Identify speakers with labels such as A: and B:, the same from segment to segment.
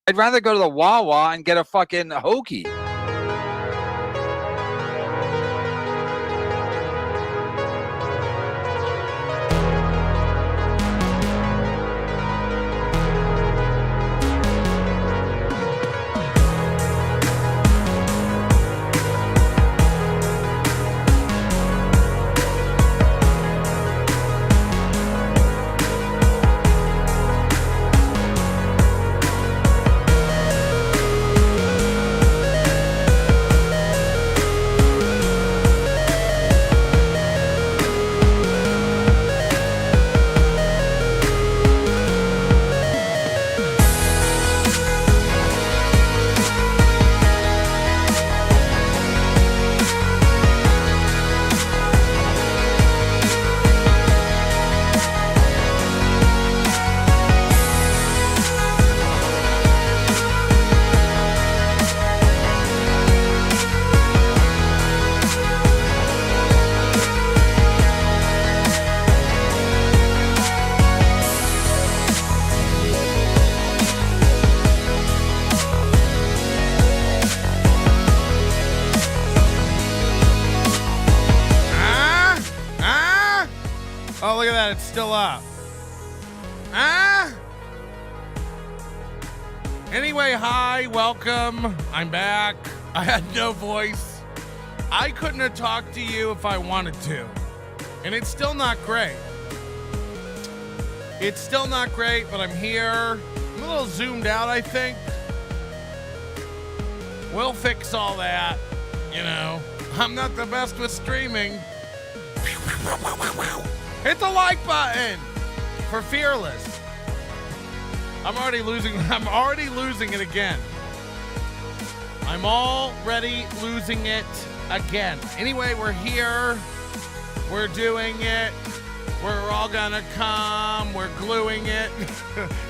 A: I'd rather go to the Wawa and get a fucking hoagie.
B: It's still up. Anyway, hi, welcome. I'm back. I had no voice. I couldn't have talked to you if I wanted to. And it's still not great. It's still not great, but I'm here. I'm a little zoomed out, I think. We'll fix all that. You know, I'm not the best with streaming. Hit the like button for Fearless. I'm already losing it again. I'm already losing it again. Anyway, we're here. We're doing it. We're all gonna come. We're gluing it.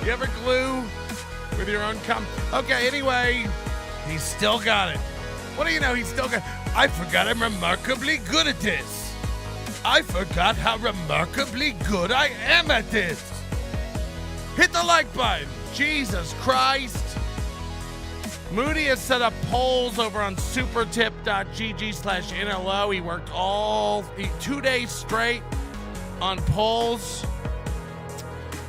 B: You ever glue with your own cum? Okay, anyway, he's still got it. What do you know? He's still got it. I forgot I'm remarkably good at this. I forgot how remarkably good I am at this. Hit the like button. Jesus Christ. Moody has set up polls over on supertip.gg/NLO. He worked 2 days straight on polls.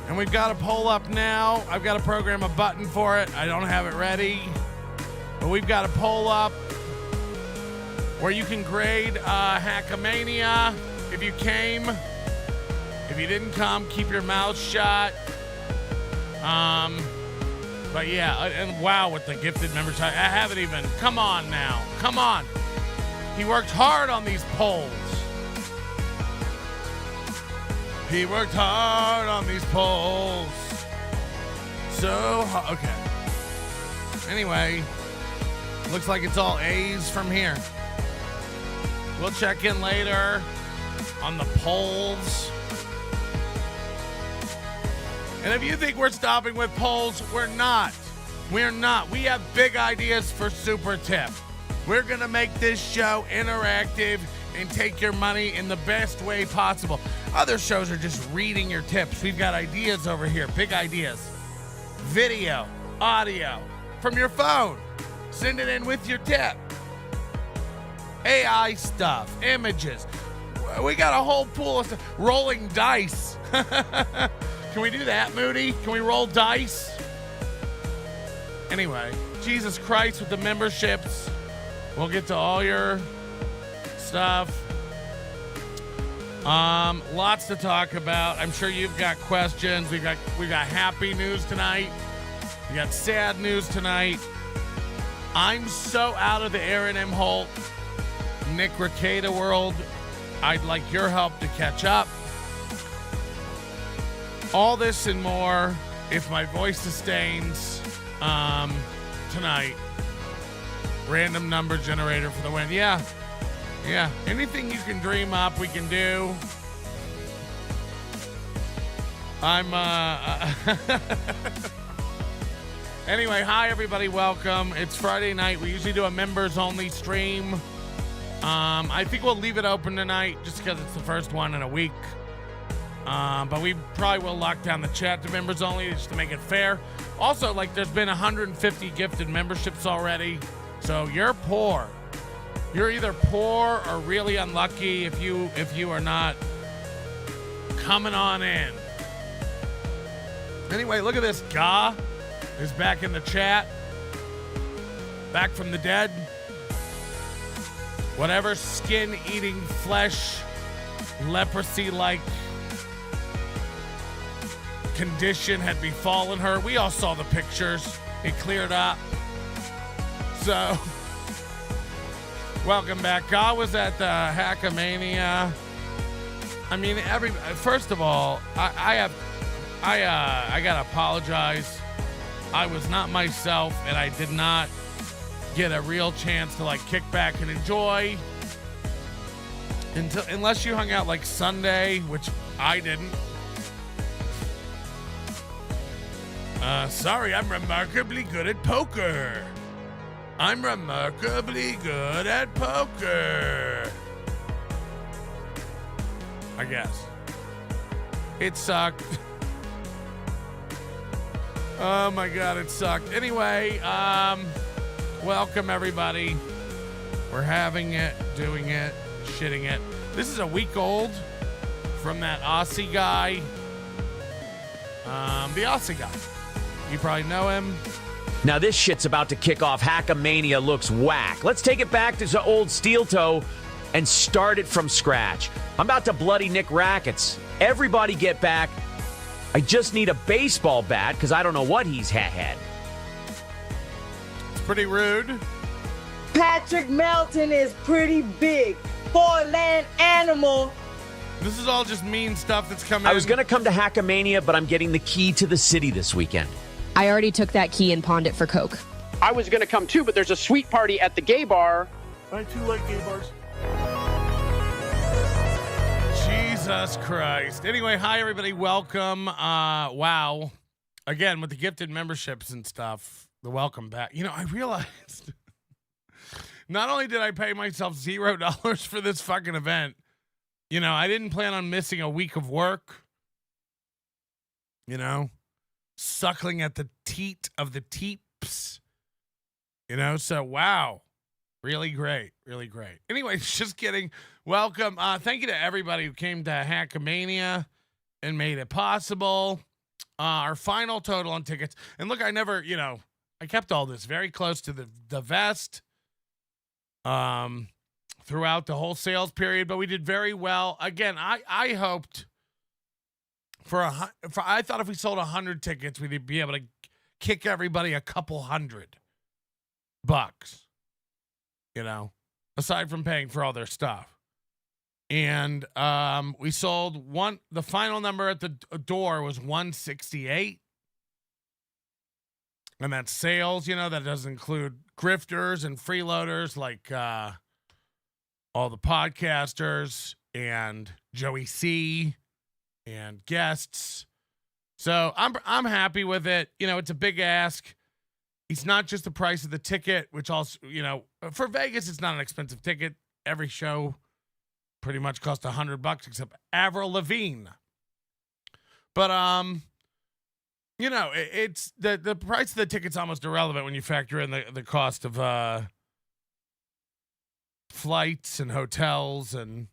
B: And we've got a poll up now. I've got to program a button for it. I don't have it ready. But we've got a poll up where you can grade Hackamania. If you came, if you didn't come, keep your mouth shut. But yeah, and wow, with the gifted members, I haven't even, come on now, come on. He worked hard on these polls. He worked hard on these polls. So, okay. Anyway, looks like it's all A's from here. We'll check in later on the polls. And if you think we're stopping with polls, we're not. We're not. We have big ideas for Super Tip. We're going to make this show interactive and take your money in the best way possible. Other shows are just reading your tips. We've got ideas over here, big ideas. Video, audio, from your phone. Send it in with your tip. AI stuff, images. We got a whole pool of stuff. Rolling dice. Can we do that, Moody? Can we roll dice? Anyway, Jesus Christ with the memberships. We'll get to all your stuff. Lots to talk about. I'm sure you've got questions. We got happy news tonight. We got sad news tonight. I'm so out of the Aaron M. Holt, Nick Rekieta world. I'd like your help to catch up. All this and more, if my voice sustains, tonight. Random number generator for the win. Yeah. Anything you can dream up, we can do. Anyway, hi everybody, welcome. It's Friday night. We usually do a members only stream. I think we'll leave it open tonight just because it's the first one in a week. But we probably will lock down the chat to members only just to make it fair. Also, like, there's been 150 gifted memberships already. So you're poor. You're either poor or really unlucky if you are not coming on in. Anyway, look at this. Ga is back in the chat. Back from the dead. Whatever skin-eating flesh, leprosy-like condition had befallen her. We all saw the pictures. It cleared up. So, welcome back. Ga was at the Hackamania. I mean, first of all, I gotta apologize. I was not myself, and I did not get a real chance to like kick back and enjoy unless you hung out like Sunday, which I didn't. Sorry, I'm remarkably good at poker. I'm remarkably good at poker. I guess. It sucked. Oh my God, it sucked. Anyway, welcome everybody. We're having it, doing it, shitting it. This is a week old from that Aussie guy. The Aussie guy. You probably know him.
C: Now this shit's about to kick off. Hackamania looks whack. Let's take it back to old steel toe and start it from scratch. I'm about to bloody Nick Rackets. Everybody get back. I just need a baseball bat because I don't know what he's had.
B: It's pretty rude.
D: Patrick Melton is pretty big for a land animal.
B: This is all just mean stuff that's coming.
C: I was going to come to Hackamania, but I'm getting the key to the city this weekend.
E: I already took that key and pawned it for Coke.
F: I was going to come too, but there's a sweet party at the gay bar.
B: I too like gay bars. Jesus Christ. Anyway, hi everybody. Welcome. Wow. Again, with the gifted memberships and stuff, the welcome back. You know, I realized not only did I pay myself $0 for this fucking event, you know, I didn't plan on missing a week of work. You know, suckling at the teat of the teeps. You know, so wow. Really great. Really great. Anyway, just kidding. Welcome. Thank you to everybody who came to Hackamania and made it possible. Our final total on tickets. And look, I never, you know, I kept all this very close to the vest throughout the whole sales period, but we did very well. Again, I hoped I thought if we sold 100 tickets, we'd be able to kick everybody a couple $100. You know, aside from paying for all their stuff. And we sold the final number at the door was 168. And that's sales, you know, that doesn't include grifters and freeloaders like all the podcasters and Joey C and guests. So I'm happy with it. You know, it's a big ask. It's not just the price of the ticket, which also, you know, for Vegas, it's not an expensive ticket. Every show pretty much cost $100 except Avril Lavigne. But, you know, it's the price of the ticket's almost irrelevant when you factor in the cost of flights and hotels and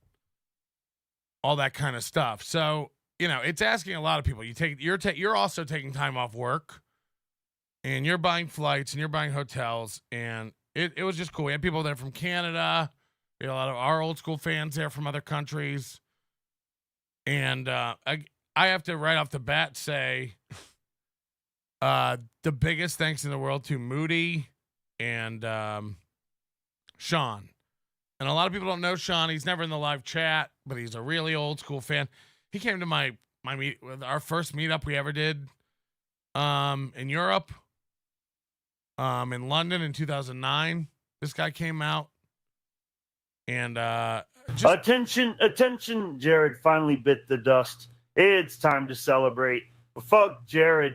B: all that kind of stuff. So, you know, it's asking a lot of people. You're also taking time off work. And you're buying flights and you're buying hotels. And it was just cool. We had people there from Canada. We had a lot of our old school fans there from other countries. And I have to right off the bat say the biggest thanks in the world to Moody and Sean. And a lot of people don't know Sean. He's never in the live chat, but he's a really old school fan. He came to our first meetup we ever did in Europe. In London in 2009, this guy came out and
G: attention, Jared finally bit the dust. It's time to celebrate. Fuck Jared.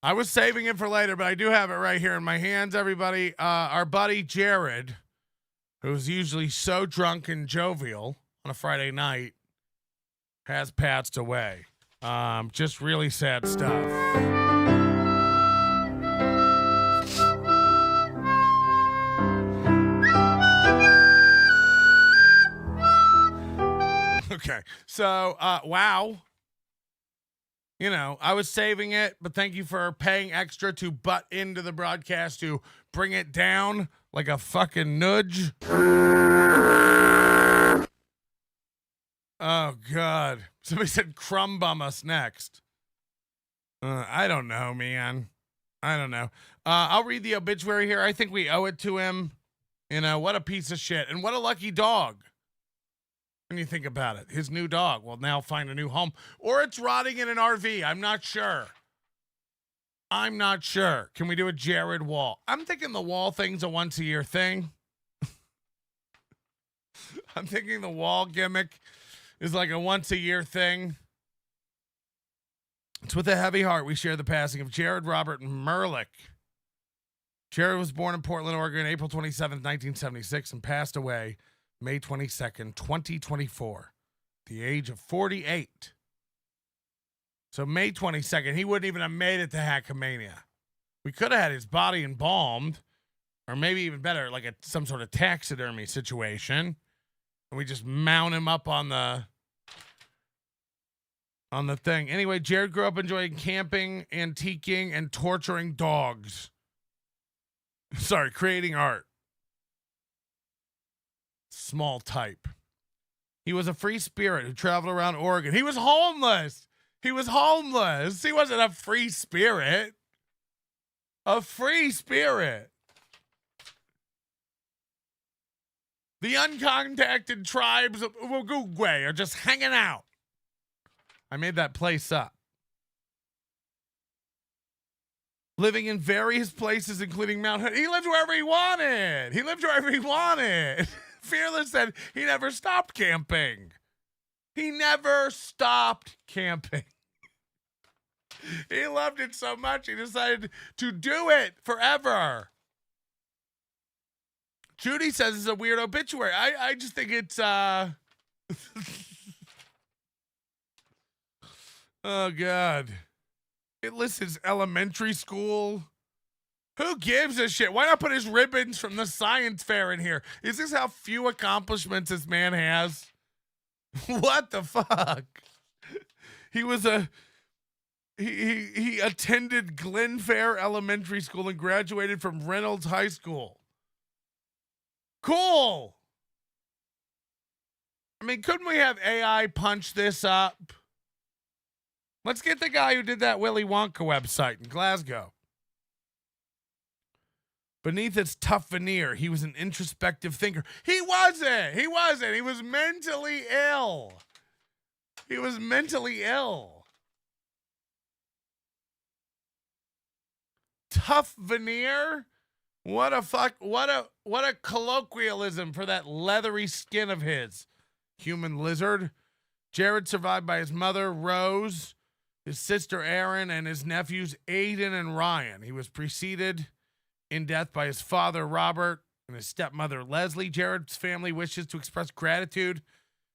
B: I was saving it for later, but I do have it right here in my hands, everybody. Our buddy Jared, who's usually so drunk and jovial on a Friday night, has passed away. Just really sad stuff. So, wow. You know, I was saving it, but thank you for paying extra to butt into the broadcast to bring it down like a fucking nudge. Oh, God. Somebody said crumb bum us next. I don't know, man. I don't know. I'll read the obituary here. I think we owe it to him. You know, what a piece of shit. And what a lucky dog. When you think about it, his new dog will now find a new home, or it's rotting in an RV. I'm not sure. Can we do a Jared Wall? I'm thinking the Wall thing's a once a year thing. I'm thinking the Wall gimmick is like a once a year thing. It's with a heavy heart we share the passing of Jared Robert Merick. Jared was born in Portland, Oregon, April 27th, 1976, and passed away May 22nd, 2024, the age of 48. So May 22nd, he wouldn't even have made it to Hackamania. We could have had his body embalmed, or maybe even better, like some sort of taxidermy situation. And we just mount him up on the thing. Anyway, Jared grew up enjoying camping, antiquing, and torturing dogs. Sorry, creating art. Small type. He was a free spirit who traveled around Oregon. He was homeless. He wasn't a free spirit. A free spirit. The uncontacted tribes of Uruguay are just hanging out. I made that place up. Living in various places, including Mount Hood. He lived wherever he wanted. Fearless said he never stopped camping. He loved it so much, he decided to do it forever. Judy says it's a weird obituary. I just think it's, oh, God. It lists his elementary school. Who gives a shit? Why not put his ribbons from the science fair in here? Is this how few accomplishments this man has? What the fuck? He attended Glen Fair Elementary School and graduated from Reynolds High School. Cool. I mean, couldn't we have AI punch this up? Let's get the guy who did that Willy Wonka website in Glasgow. Beneath its tough veneer, he was an introspective thinker. He wasn't. He was mentally ill. Tough veneer? What a colloquialism for that leathery skin of his. Human lizard. Jared survived by his mother, Rose, his sister, Erin, and his nephews, Aiden and Ryan. He was preceded in death by his father, Robert, and his stepmother, Leslie. Jared's family wishes to express gratitude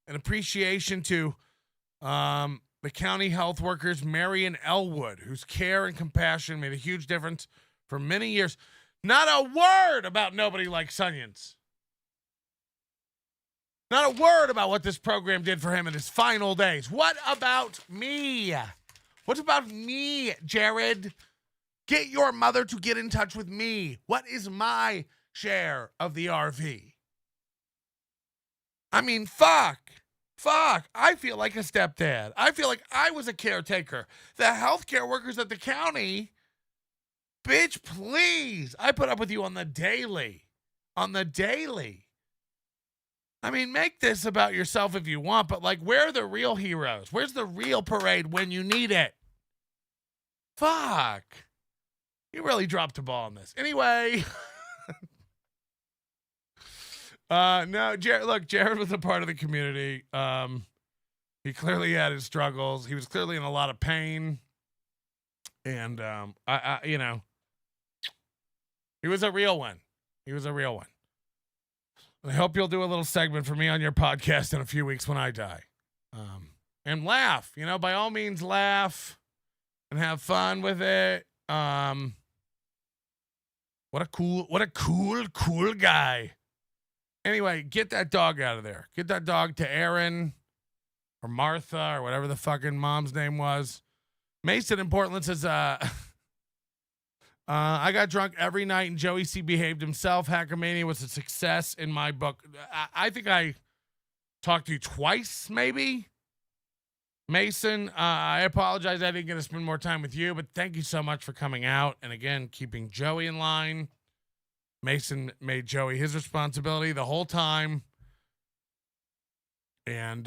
B: and appreciation to the county health workers, Mary and Elwood, whose care and compassion made a huge difference for many years. Not a word about Nobody Likes Onions. Not a word about what this program did for him in his final days. What about me? What about me, Jared? Get your mother to get in touch with me. What is my share of the RV? I mean, fuck. I feel like a stepdad. I feel like I was a caretaker. The healthcare workers at the county, bitch, please. I put up with you on the daily. I mean, make this about yourself if you want, but like, where are the real heroes? Where's the real parade when you need it? Fuck. You really dropped the ball on this. Anyway. No, Jared was a part of the community. He clearly had his struggles. He was clearly in a lot of pain. And, you know, he was a real one. I hope you'll do a little segment for me on your podcast in a few weeks when I die. And laugh, you know, by all means, laugh and have fun with it. What a cool guy. Anyway, get that dog out of there. Get that dog to Erin or Martha or whatever the fucking mom's name was. Mason in Portland says, I got drunk every night and Joey C behaved himself. Hackamania was a success in my book. I think I talked to you twice, maybe. Mason, I apologize. I didn't get to spend more time with you, but thank you so much for coming out. And again, keeping Joey in line. Mason made Joey his responsibility the whole time. And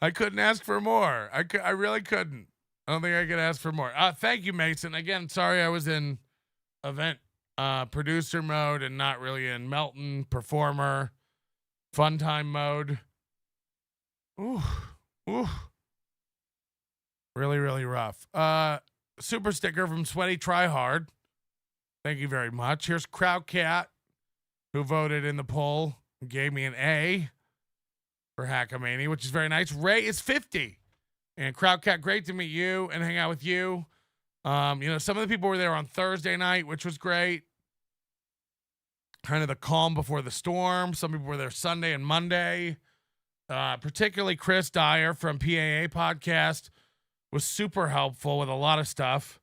B: I couldn't ask for more. I really couldn't. I don't think I could ask for more. Thank you, Mason. Again, sorry I was in event producer mode and not really in Melton performer fun time mode. Ooh. Really, really rough. Super sticker from Sweaty Tryhard. Thank you very much. Here's Crowd Cat, who voted in the poll and gave me an A for Hackamania, which is very nice. Ray is 50. And Crowd Cat, great to meet you and hang out with you. Some of the people were there on Thursday night, which was great. Kind of the calm before the storm. Some people were there Sunday and Monday. Particularly Chris Dyer from PAA Podcast was super helpful with a lot of stuff.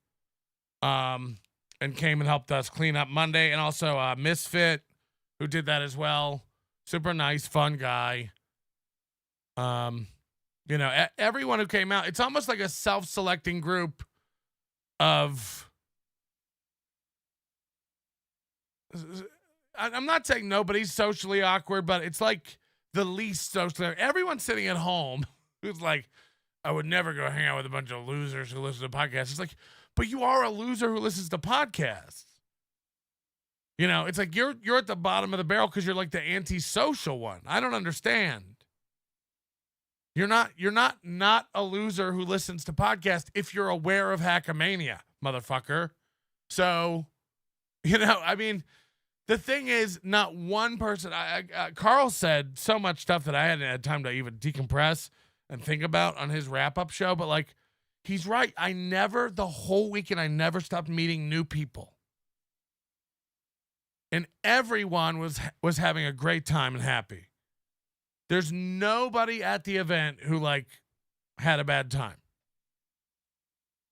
B: And came and helped us clean up Monday. And also Misfit, who did that as well. Super nice, fun guy. Everyone who came out, it's almost like a self-selecting group of, I'm not saying nobody's socially awkward, but it's like the least socially, everyone's sitting at home who's like, I would never go hang out with a bunch of losers who listen to podcasts. It's like, but you are a loser who listens to podcasts. It's like you're at the bottom of the barrel because you're like the antisocial one. I don't understand. You're not a loser who listens to podcasts if you're aware of Hackamania, motherfucker. So, the thing is, not one person. Carl said so much stuff that I hadn't had time to even decompress and think about on his wrap-up show. But he's right. The whole weekend, I never stopped meeting new people, and everyone was having a great time and happy. There's nobody at the event who had a bad time.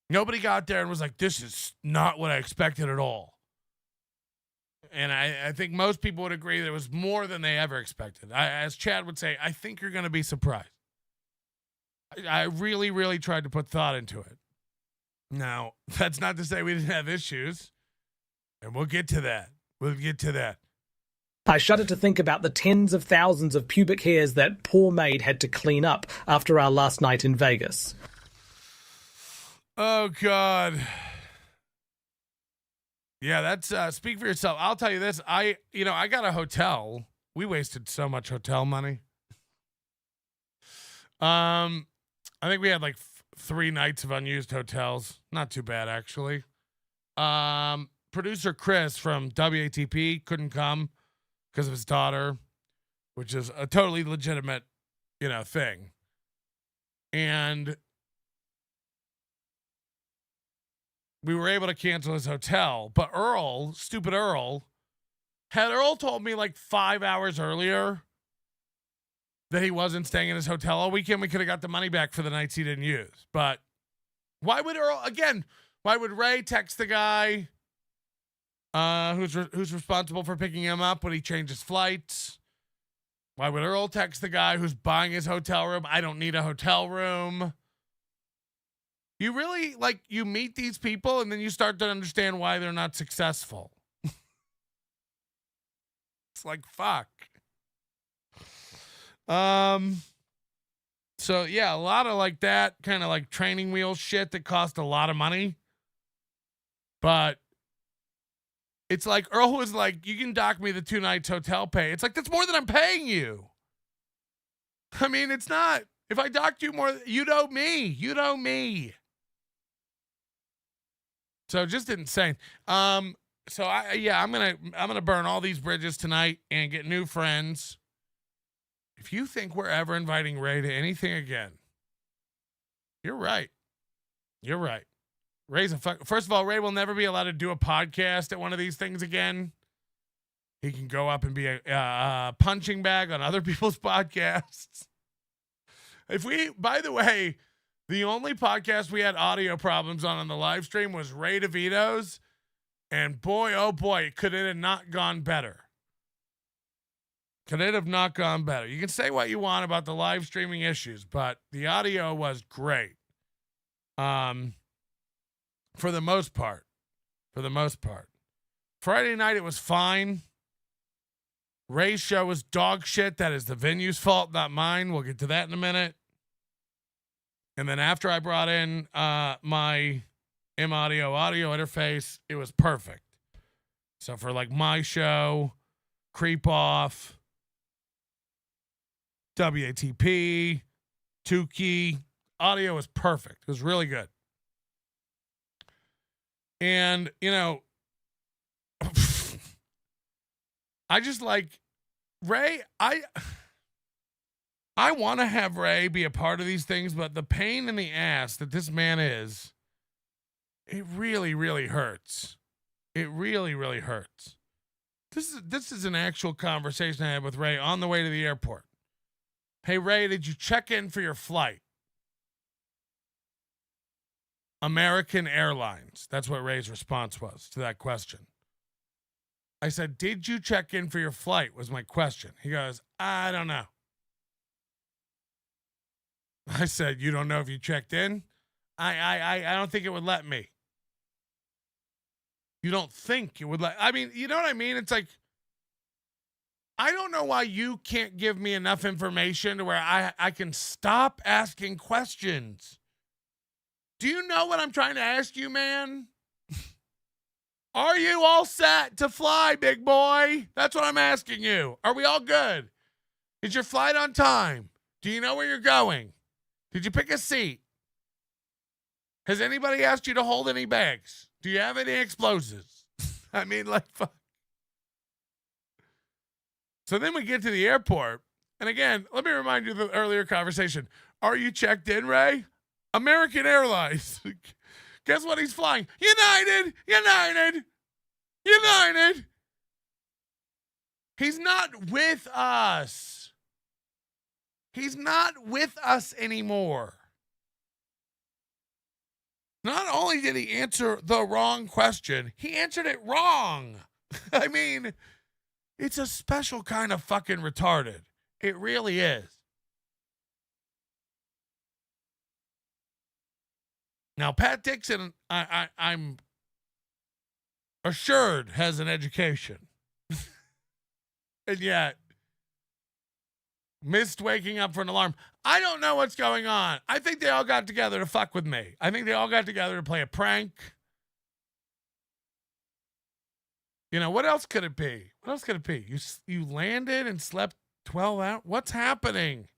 B: Nobody got there and was like, this is not what I expected at all. And I think most people would agree that it was more than they ever expected. As Chad would say, I think you're going to be surprised. I really, really tried to put thought into it. Now, that's not to say we didn't have issues. And we'll get to that.
H: I shudder to think about the tens of thousands of pubic hairs that poor maid had to clean up after our last night in Vegas.
B: Oh, God. Yeah, that's speak for yourself. I'll tell you this. I got a hotel. We wasted so much hotel money. I think we had 3 nights of unused hotels. Not too bad, actually. Producer Chris from WATP couldn't come because of his daughter, which is a totally legitimate, thing. And we were able to cancel his hotel, but stupid Earl, had Earl told me 5 hours earlier that he wasn't staying in his hotel all weekend, we could have got the money back for the nights he didn't use. But why would Ray text the guy who's responsible for picking him up when he changes flights? Why would Earl text the guy who's buying his hotel room? I don't need a hotel room. You really you meet these people and then you start to understand why they're not successful. It's fuck. So yeah, a lot of that kind of training wheel shit that cost a lot of money. But it's Earl was you can dock me the 2 nights hotel pay. It's that's more than I'm paying you. I mean, it's not. If I docked you more, you know me. So just insane. I'm gonna burn all these bridges tonight and get new friends. If you think we're ever inviting Ray to anything again, you're right. Ray's a fuck. First of all, Ray will never be allowed to do a podcast at one of these things again. He can go up and be a punching bag on other people's podcasts. By the way, the only podcast we had audio problems on the live stream was Ray DeVito's. And boy, oh boy, could it have not gone better. Could it have not gone better? You can say what you want about the live streaming issues, but the audio was great. For the most part. Friday night, it was fine. Ray's show was dog shit. That is the venue's fault, not mine. We'll get to that in a minute. And then after I brought in my M-Audio audio interface, it was perfect. So for like my show, Creep Off, WATP, Tuki, audio was perfect. It was really good. And, you know, I just like Ray. I want to have Ray be a part of these things, but the pain in the ass that this man is, it really, really hurts. It really, really hurts. This is an actual conversation I had with Ray on the way to the airport. Hey, Ray, did you check in for your flight? American Airlines. That's what Ray's response was to that question. I said, did you check in for your flight was my question. He goes, I don't know. I said, you don't know if you checked in? I don't think it would let me. You don't think it would let, I mean, you know what I mean? It's like, I don't know why you can't give me enough information to where I can stop asking questions. Do you know what I'm trying to ask you, man? Are you all set to fly, big boy? That's what I'm asking you. Are we all good? Is your flight on time? Do you know where you're going? Did you pick a seat? Has anybody asked you to hold any bags? Do you have any explosives? I mean, like, fuck. So then we get to the airport. And again, let me remind you of the earlier conversation. Are you checked in, Ray? American Airlines. Guess what he's flying? United. He's not with us. He's not with us anymore. Not only did he answer the wrong question, he answered it wrong. I mean, it's a special kind of fucking retarded. It really is. Now, Pat Dixon, I'm assured, has an education. And yet, missed waking up for an alarm. I don't know what's going on. I think they all got together to fuck with me. I think they all got together to play a prank. You know, what else could it be? What else could it be? You landed and slept 12 hours? What's happening?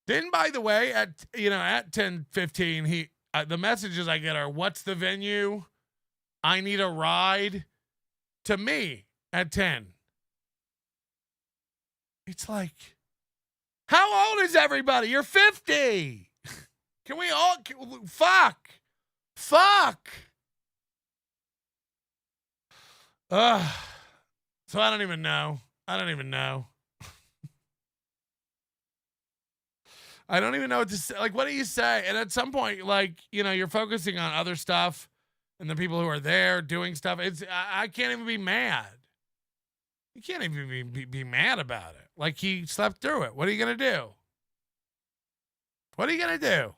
B: Then, by the way, at 10:15, the messages I get are, what's the venue? I need a ride. To me at 10. It's like, how old is everybody? You're 50. Can we all, fuck. So I don't even know. I don't even know what to say. Like, what do you say? And at some point, like, you know, you're focusing on other stuff and the people who are there doing stuff. I can't even be mad. You can't even be mad about it. Like, he slept through it. What are you going to do? What are you going to do?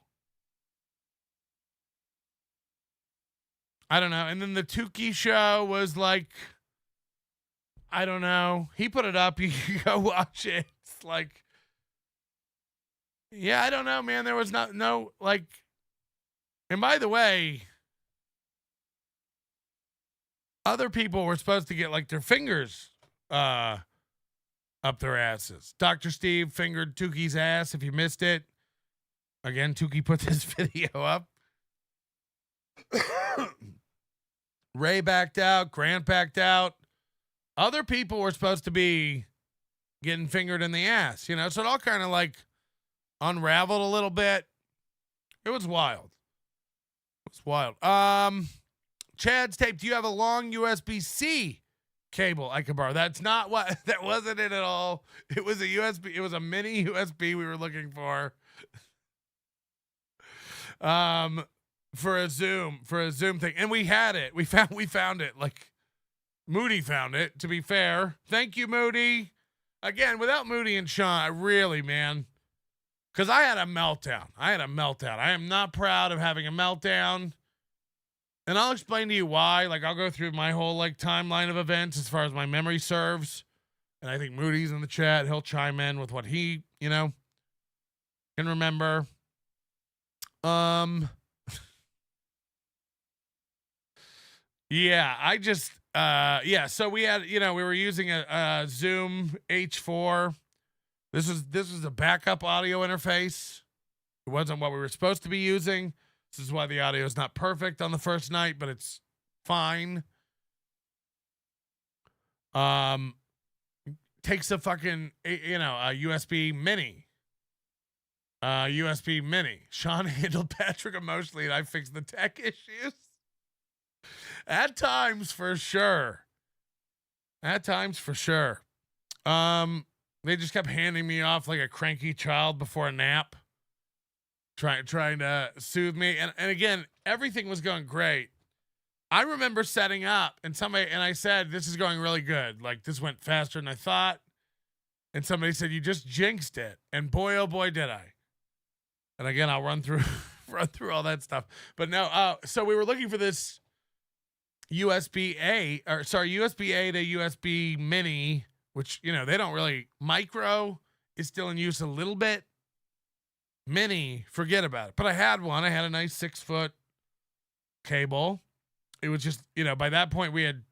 B: I don't know. And then the Tuki show was like, I don't know. He put it up. You can go watch it. It's like, yeah, I don't know, man. There was no, like, and by the way, other people were supposed to get like their fingers up their asses. Dr. Steve fingered Tuki's ass. If you missed it, again, Tuki put this video up. Ray backed out. Grant backed out. Other people were supposed to be getting fingered in the ass, you know? So it all kind of like unraveled a little bit. It was wild. Chad's tape. Do you have a long USB-C cable I could borrow? That's not what. That wasn't it at all. It was a USB. It was a mini USB we were looking for. For a Zoom thing, and we had it. We found it. Like Moody found it. To be fair, thank you, Moody. Again, without Moody and Sean, I really, man, because I had a meltdown. I am not proud of having a meltdown, and I'll explain to you why. Like, I'll go through my whole like timeline of events as far as my memory serves, and I think Moody's in the chat. He'll chime in with what he, can remember. Yeah, I just, so we had, we were using a Zoom H4. This was a backup audio interface. It wasn't what we were supposed to be using. This is why the audio is not perfect on the first night, but it's fine. Takes a fucking, a USB mini. USB mini. Sean handled Patrick emotionally, and I fixed the tech issues. At times, for sure. They just kept handing me off like a cranky child before a nap, trying to soothe me. And again, everything was going great. I remember setting up, and I said, "This is going really good. Like, this went faster than I thought." And somebody said, "You just jinxed it." And boy, oh boy, did I. And again, I'll run through all that stuff. But no, so we were looking for this USB-A to USB mini, which, they don't really, micro is still in use a little bit. Mini, forget about it. But I had one. I had a nice 6-foot cable. It was just, by that point we had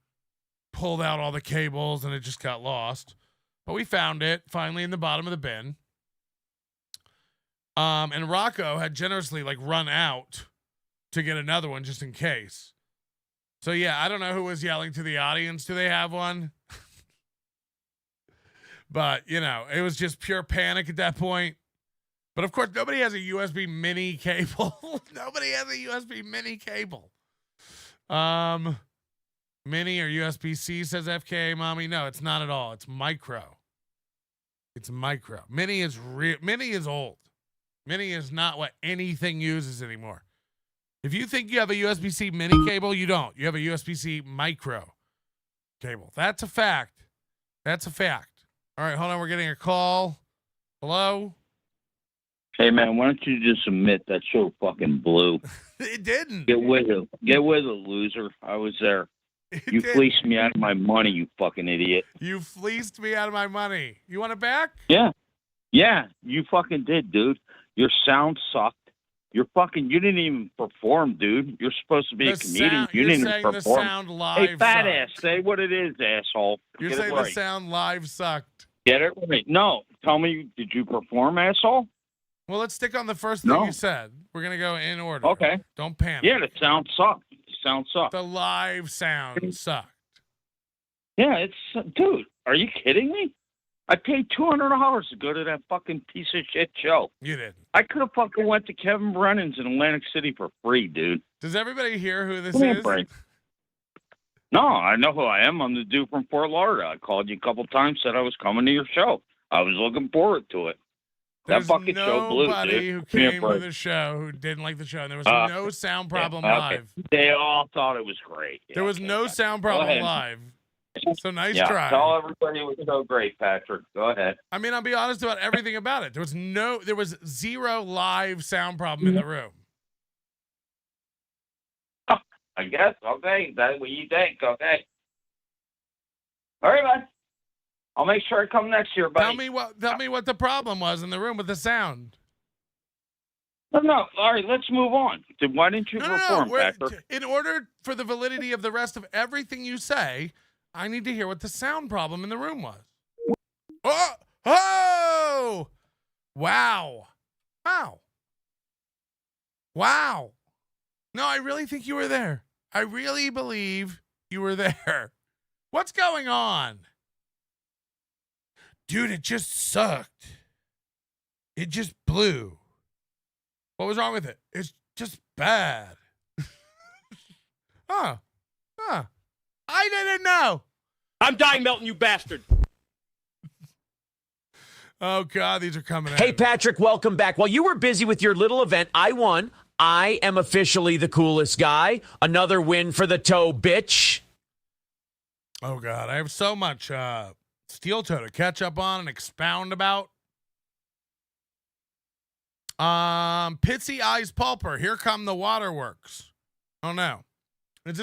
B: pulled out all the cables and it just got lost. But we found it finally in the bottom of the bin. And Rocco had generously run out to get another one just in case. So yeah, I don't know who was yelling to the audience. Do they have one? But it was just pure panic at that point. But of course, nobody has a USB mini cable. Nobody has a USB mini cable. Mini or USB-C, says FK Mommy. No, it's not at all. It's micro. Mini is Mini is old. Mini is not what anything uses anymore. If you think you have a USB-C mini cable, you don't. You have a USB-C micro cable. That's a fact. All right, hold on. We're getting a call. Hello?
I: Hey, man, why don't you just admit that show fucking blew?
B: It didn't.
I: Get with it, loser. I was there. You fleeced me out of my money, you fucking idiot.
B: You fleeced me out of my money. You want it back?
I: Yeah, you fucking did, dude. Your sound sucked. You didn't even perform, dude. You're supposed to be a comedian. You didn't even perform.
B: The sound live
I: hey, fat
B: sucked.
I: ass, say what it is, asshole.
B: You're saying the sound live sucked.
I: Get it right. No, tell me, did you perform, asshole?
B: Well, let's stick on the first thing you said. We're going to go in order.
I: Okay.
B: Don't panic.
I: Yeah, the sound sucked.
B: The live sound sucked.
I: Yeah, dude, are you kidding me? I paid $200 to go to that fucking piece of shit show.
B: You didn't.
I: I could have fucking went to Kevin Brennan's in Atlantic City for free, dude.
B: Does everybody hear who this is?
I: No, I know who I am. I'm the dude from Fort Lauderdale. I called you a couple times, said I was coming to your show. I was looking forward to it.
B: There's
I: that fucking show blew, dude.
B: Nobody who came to the show who didn't like the show, and there was no sound problem live.
I: They all thought it was great.
B: There was no sound problem live. So nice try.
I: Tell everybody it was so great, Patrick. Go ahead.
B: I mean, I'll be honest about everything about it. There was zero live sound problem in the room.
I: I guess. Okay. That's what you think. Okay. All right, man. I'll make sure I come next year, buddy.
B: Tell me what the problem was in the room with the sound.
I: No. All right, let's move on. Why didn't you perform, Patrick?
B: In order for the validity of the rest of everything you say, I need to hear what the sound problem in the room was. Oh! Wow. No, I really think you were there. I really believe you were there. What's going on? Dude, it just sucked. It just blew. What was wrong with it? It's just bad. Huh. Huh. I didn't know.
J: I'm dying, Melton, you bastard.
B: Oh, God, these are coming in.
C: Hey, Patrick, welcome back. While you were busy with your little event, I won. I am officially the coolest guy. Another win for the toe, bitch.
B: Oh, God, I have so much steel toe to catch up on and expound about. Pitsy Eyes Pulper. Here come the waterworks. Oh, no. Is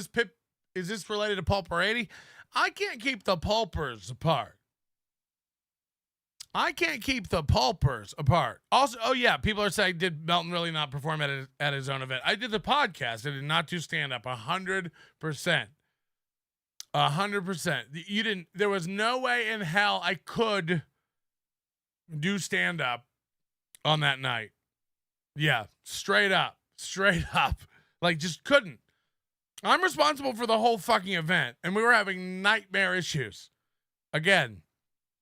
B: this related to Pulper 80? I can't keep the pulpers apart. Also, oh yeah, people are saying, did Melton really not perform at his own event? I did the podcast. I did not do stand up. 100%. 100%. You didn't. There was no way in hell I could do stand up on that night. Yeah, straight up. Like, just couldn't. I'm responsible for the whole fucking event, and we were having nightmare issues. Again.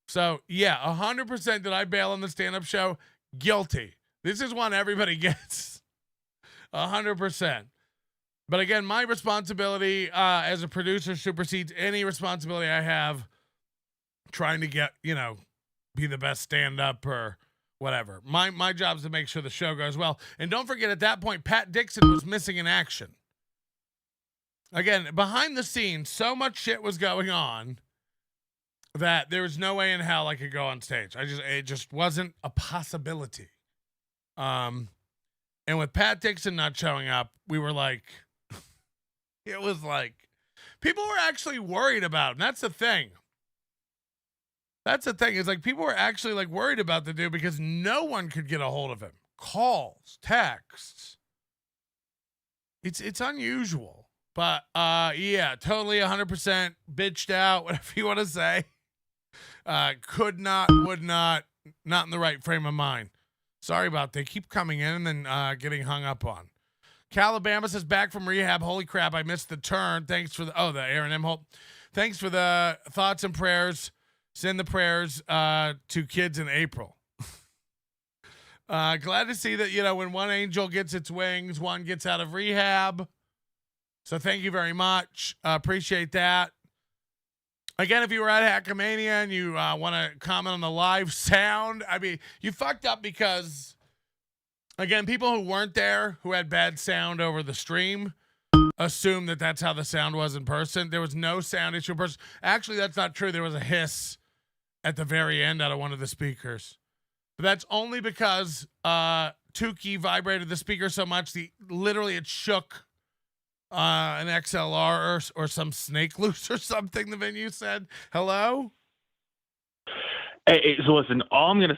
B: So, yeah, 100% did I bail on the stand-up show? Guilty. This is one everybody gets. 100%. But again, my responsibility as a producer supersedes any responsibility I have trying to get, be the best stand-up or whatever. My job is to make sure the show goes well. And don't forget, at that point, Pat Dixon was missing in action. Again, behind the scenes, so much shit was going on that there was no way in hell I could go on stage. It just wasn't a possibility. And with Pat Dixon not showing up, we were like, it was like, people were actually worried about him. That's the thing. It's like people were actually like worried about the dude because no one could get a hold of him. Calls, texts. It's unusual. But, yeah, totally 100% bitched out, whatever you want to say. Could not, would not in the right frame of mind. Sorry about that. They keep coming in and then getting hung up on. Calabama says, back from rehab. Holy crap, I missed the turn. Thanks for the Aaron M. Holt. Thanks for the thoughts and prayers. Send the prayers to kids in April. Glad to see that, when one angel gets its wings, one gets out of rehab. So thank you very much. Appreciate that. Again, if you were at Hackamania and you want to comment on the live sound, I mean, you fucked up because, again, people who weren't there, who had bad sound over the stream, assume that that's how the sound was in person. There was no sound issue in person. Actually, that's not true. There was a hiss at the very end out of one of the speakers. But that's only because Tuki vibrated the speaker so much, literally it shook an XLR or some snake loose or something, the venue said. Hello?
K: Hey, so listen, I'm going to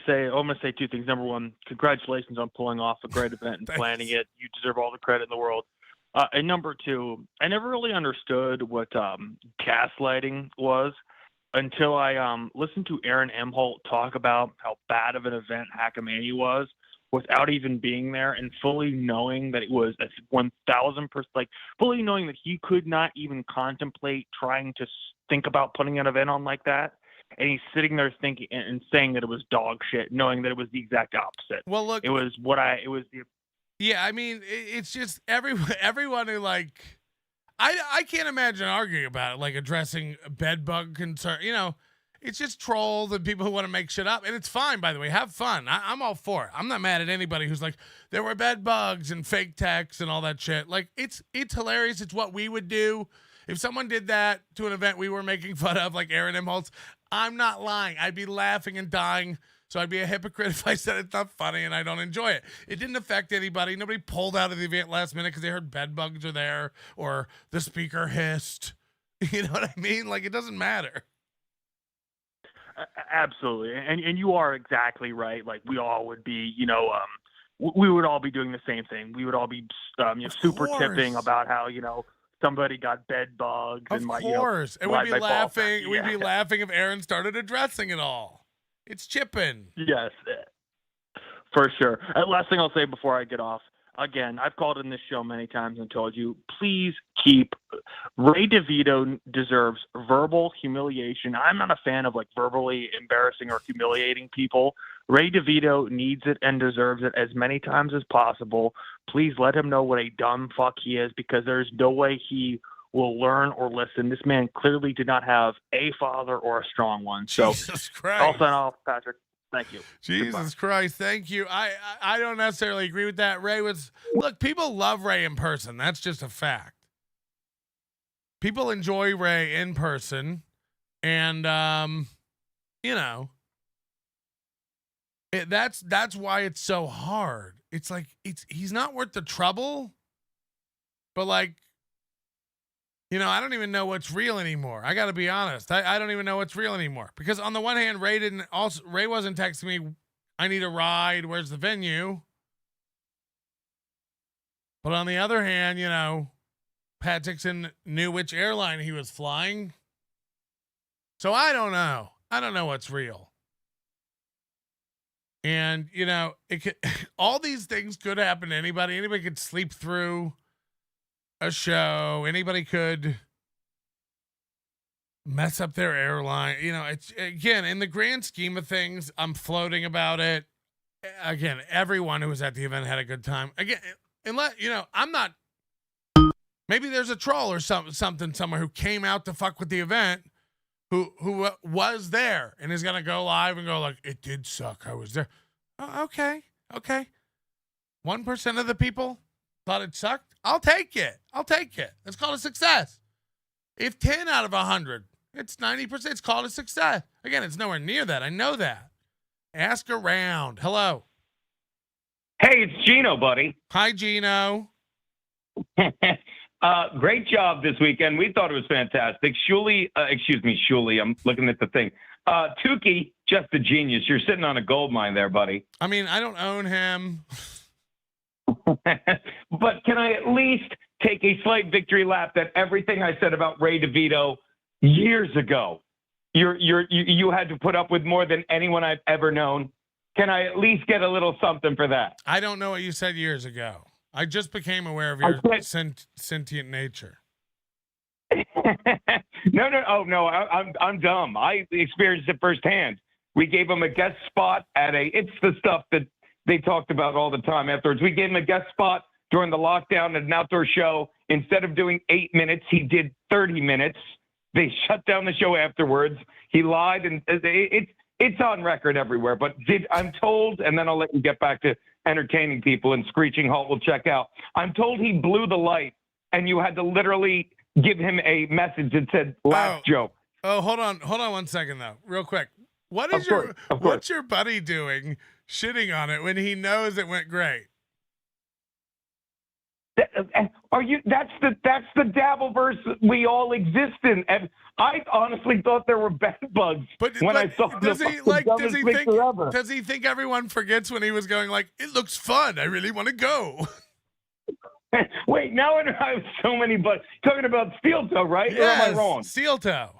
K: say two things. Number one, congratulations on pulling off a great event and planning it. You deserve all the credit in the world. And number two, I never really understood what gaslighting was until I listened to Aaron M. Holt talk about how bad of an event Hackamania was without even being there and fully knowing that it was 1,000%, like fully knowing that he could not even contemplate trying to think about putting an event on like that. And he's sitting there thinking and saying that it was dog shit, knowing that it was the exact opposite.
B: Well, look,
K: yeah,
B: I mean, it's just everyone who I can't imagine arguing about it, like addressing bedbug concern. It's just trolls and people who want to make shit up. And it's fine, by the way. Have fun. I'm all for it. I'm not mad at anybody who's like, there were bedbugs and fake texts and all that shit. Like, it's hilarious. It's what we would do. If someone did that to an event we were making fun of, like Aaron M. Holtz, I'm not lying. I'd be laughing and dying. So I'd be a hypocrite if I said it's not funny and I don't enjoy it. It didn't affect anybody. Nobody pulled out of the event last minute because they heard bedbugs are there or the speaker hissed. You know what I mean? Like, it doesn't matter.
K: Absolutely. And you are exactly right. Like, we all would be, we would all be doing the same thing. We would all be super tipping about how, somebody got bed bugs.
B: Of course. And we'd be laughing. Yeah. We'd be laughing if Aaron started addressing it all. It's chipping.
K: Yes, for sure. Last thing I'll say before I get off. Again, I've called in this show many times and told you, please keep. Ray DeVito deserves verbal humiliation. I'm not a fan of verbally embarrassing or humiliating people. Ray DeVito needs it and deserves it as many times as possible. Please let him know what a dumb fuck he is, because there's no way he will learn or listen. This man clearly did not have a father or a strong one. So
B: Jesus Christ.
K: I'll sign off, Patrick. Thank you.
B: Jesus
K: Goodbye.
B: Christ, thank you. I don't necessarily agree with that. Look, people love Ray in person. That's just a fact. People enjoy Ray in person, and that's why it's so hard. It's like he's not worth the trouble, but like, I don't even know what's real anymore. I got to be honest. I don't even know what's real anymore, because on the one hand, Ray wasn't texting me, I need a ride, where's the venue? But on the other hand, Pat Dixon knew which airline he was flying. So I don't know. I don't know what's real. And, it could, all these things could happen to anybody. Anybody could sleep through a show. Anybody could mess up their airline. It's, again, in the grand scheme of things, I'm floating about it. Again, everyone who was at the event had a good time. Again, unless, I'm not, maybe there's a troll or something somewhere who came out to fuck with the event, who was there and is going to go live and go like, it did suck, I was there. Oh, okay. 1% of the people thought it sucked. I'll take it. It's called a success. If 10 out of 100, it's 90%. It's called a success. Again, it's nowhere near that. I know that. Ask around. Hello.
L: Hey, it's Gino, buddy.
B: Hi, Gino.
L: Great job this weekend. We thought it was fantastic. Shuli, I'm looking at the thing. Tuki, just a genius. You're sitting on a gold mine there, buddy.
B: I mean, I don't own him.
L: But can I at least take a slight victory lap that everything I said about Ray DeVito years ago, you had to put up with more than anyone I've ever known? Can I at least get a little something for that?
B: I don't know what you said years ago. I just became aware of your sentient nature.
L: No. Oh, no, I'm dumb. I experienced it firsthand. We gave him a guest spot it's the stuff that they talked about all the time afterwards. We gave him a guest spot during the lockdown at an outdoor show. Instead of doing 8 minutes, he did 30 minutes. They shut down the show afterwards. He lied, and it's on record everywhere. But I'm told, and then I'll let you get back to entertaining people, and Screeching Halt will check out. I'm told he blew the light, and you had to literally give him a message that said last joke.
B: Oh, hold on 1 second though, real quick. What's your buddy doing shitting on it when he knows it went great?
L: That's the Dabbleverse we all exist in, and I honestly thought there were bedbugs when I saw
B: does he think everyone forgets when he was going like, it looks fun, I really want to go?
L: Wait, now I have so many bugs. Talking about Steel Toe, right?
B: Yes,
L: or am I wrong?
B: Steel Toe.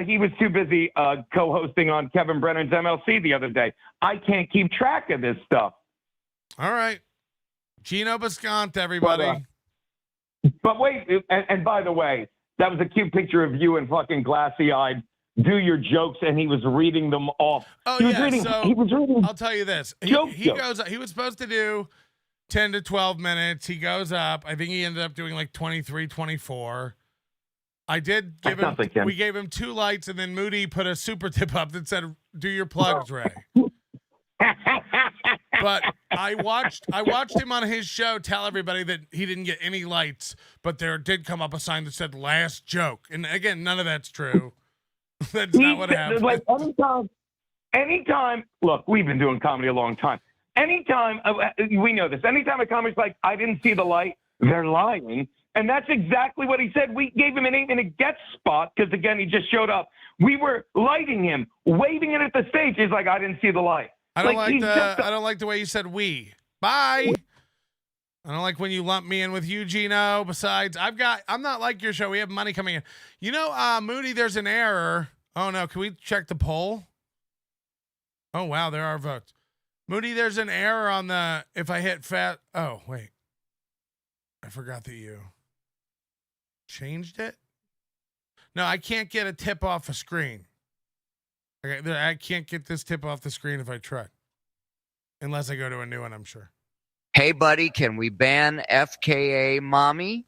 L: He was too busy co-hosting on Kevin Brennan's MLC the other day. I can't keep track of this stuff.
B: All right. Gino Bisconte, everybody.
L: But wait, and by the way, that was a cute picture of you and fucking glassy-eyed do your jokes, and he was reading them off.
B: Oh,
L: he was reading.
B: I'll tell you this. He was supposed to do 10 to 12 minutes. He goes up. I think he ended up doing like 23, 24. I did give him, we gave him 2 lights, and then Moody put a super tip up that said, do your plugs, Ray. But I watched him on his show tell everybody that he didn't get any lights, but there did come up a sign that said last joke. And again, none of that's true. That's not what happened.
L: Like anytime, look, we've been doing comedy a long time. Anytime, we know this, anytime a comic's like, I didn't see the light, they're lying. And that's exactly what he said. We gave him an 8-minute guest spot because, again, he just showed up. We were lighting him, waving it at the stage. He's like, I didn't see the light.
B: I don't like the way you said we. Bye. I don't like when you lump me in with you, Gino. Besides, I'm not like your show. We have money coming in. Moody, there's an error. Oh, no. Can we check the poll? Oh, wow. There are votes. Moody, there's an error on if I hit fat. Oh, wait. I forgot that you changed it. No, I can't get a tip off a screen. Okay, I can't get this tip off the screen if I try. Unless I go to a new one, I'm sure.
M: Hey, buddy, can we ban FKA mommy?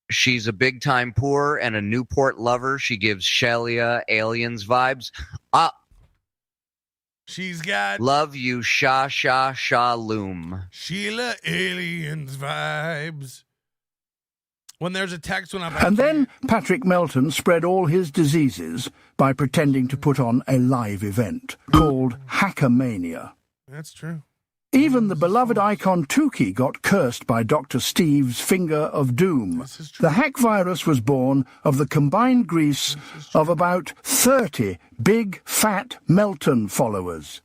M: She's a big-time poor and a Newport lover. She gives Shelia Aliens vibes.
B: She's got
M: love you, Shalom.
B: Sheila Aliens vibes. When there's a text when I'm
N: And then Patrick Melton spread all his diseases by pretending to put on a live event called Hackamania.
B: That's true.
N: Even the beloved icon Tuki got cursed by Dr. Steve's finger of doom. The hack virus was born of the combined griefs of about 30 big, fat Melton followers.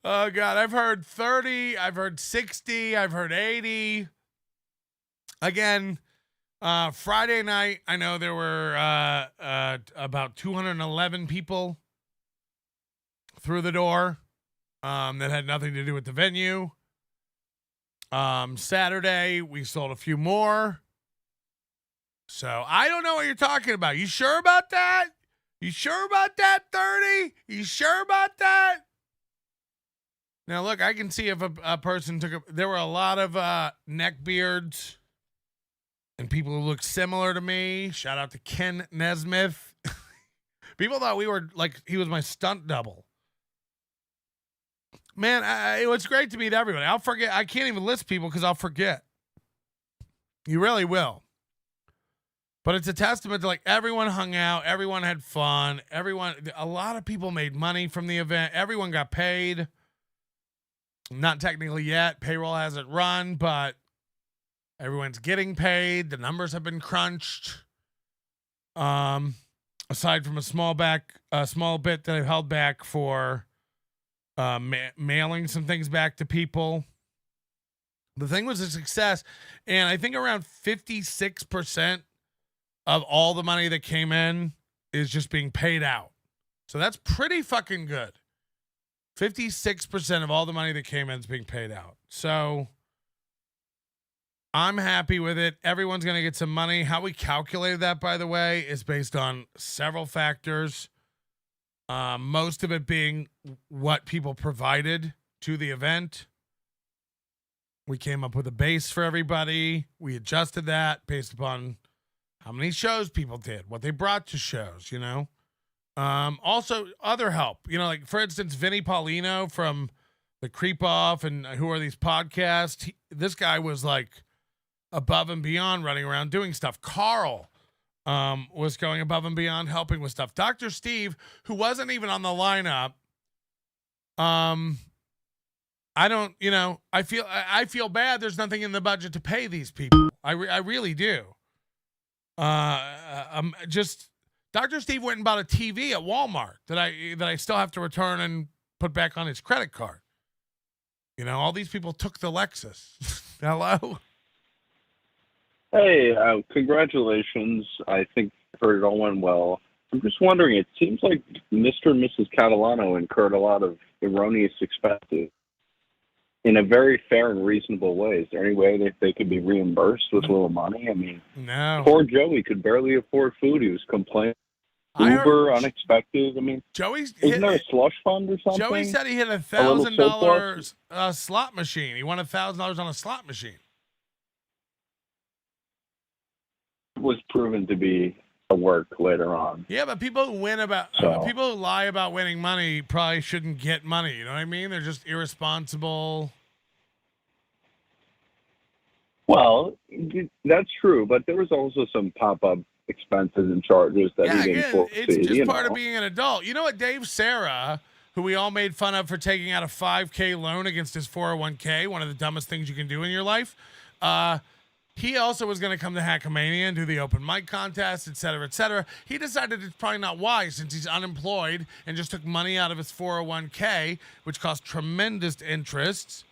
B: Oh, God, I've heard 30, I've heard 60, I've heard 80. Again, Friday night, I know there were about 211 people through the door. That had nothing to do with the venue. Saturday, we sold a few more. So I don't know what you're talking about. You sure about that? You sure about that, 30? You sure about that? Now, look, I can see if a person there were a lot of neck beards and people who looked similar to me. Shout out to Ken Nesmith. People thought he was my stunt double. Man, it was great to meet everybody. I'll forget. I can't even list people because I'll forget. You really will. But it's a testament to everyone hung out. Everyone had fun. A lot of people made money from the event. Everyone got paid. Not technically yet. Payroll hasn't run, but everyone's getting paid. The numbers have been crunched. Aside from a small bit that I've held back for mailing some things back to people. The thing was a success, and I think around 56% of all the money that came in is just being paid out. So that's pretty fucking good. 56% of all the money that came in is being paid out. So I'm happy with it. Everyone's going to get some money. How we calculated that, by the way, is based on several factors. Most of it being what people provided to the event. We came up with a base for everybody. We adjusted that based upon how many shows people did, what they brought to shows, Also, other help. For instance, Vinny Paulino from the Creep Off and Who Are These Podcasts. This guy was above and beyond running around doing stuff. Carl was going above and beyond helping with stuff. Dr. Steve, who wasn't even on the lineup, I feel bad there's nothing in the budget to pay these people. I really do. Dr. Steve went and bought a TV at Walmart that I still have to return and put back on his credit card. All these people took the Lexus. Hello?
I: Hey, congratulations. I think heard it all went well. I'm just wondering, it seems like Mr. and Mrs. Catalano incurred a lot of erroneous expenses in a very fair and reasonable way. Is there any way that they could be reimbursed with a little money? I mean,
B: no.
I: Poor Joey could barely afford food. He was complaining. Uber, unexpected. I mean, isn't there a slush fund or something?
B: Joey said he hit $1,000 slot machine. He won $1,000 on a slot machine.
I: Was proven to be a work later on.
B: Yeah, but people who people who lie about winning money probably shouldn't get money. You know what I mean? They're just irresponsible.
I: Well, that's true, but there was also some pop-up expenses and charges that he didn't foresee.
B: It's just part of being an adult. You know what? Dave Serra, who we all made fun of for taking out a $5K loan against his 401k, one of the dumbest things you can do in your life. He also was going to come to Hackamania and do the open mic contest, et cetera, et cetera. He decided it's probably not wise since he's unemployed and just took money out of his 401k, which cost tremendous interest.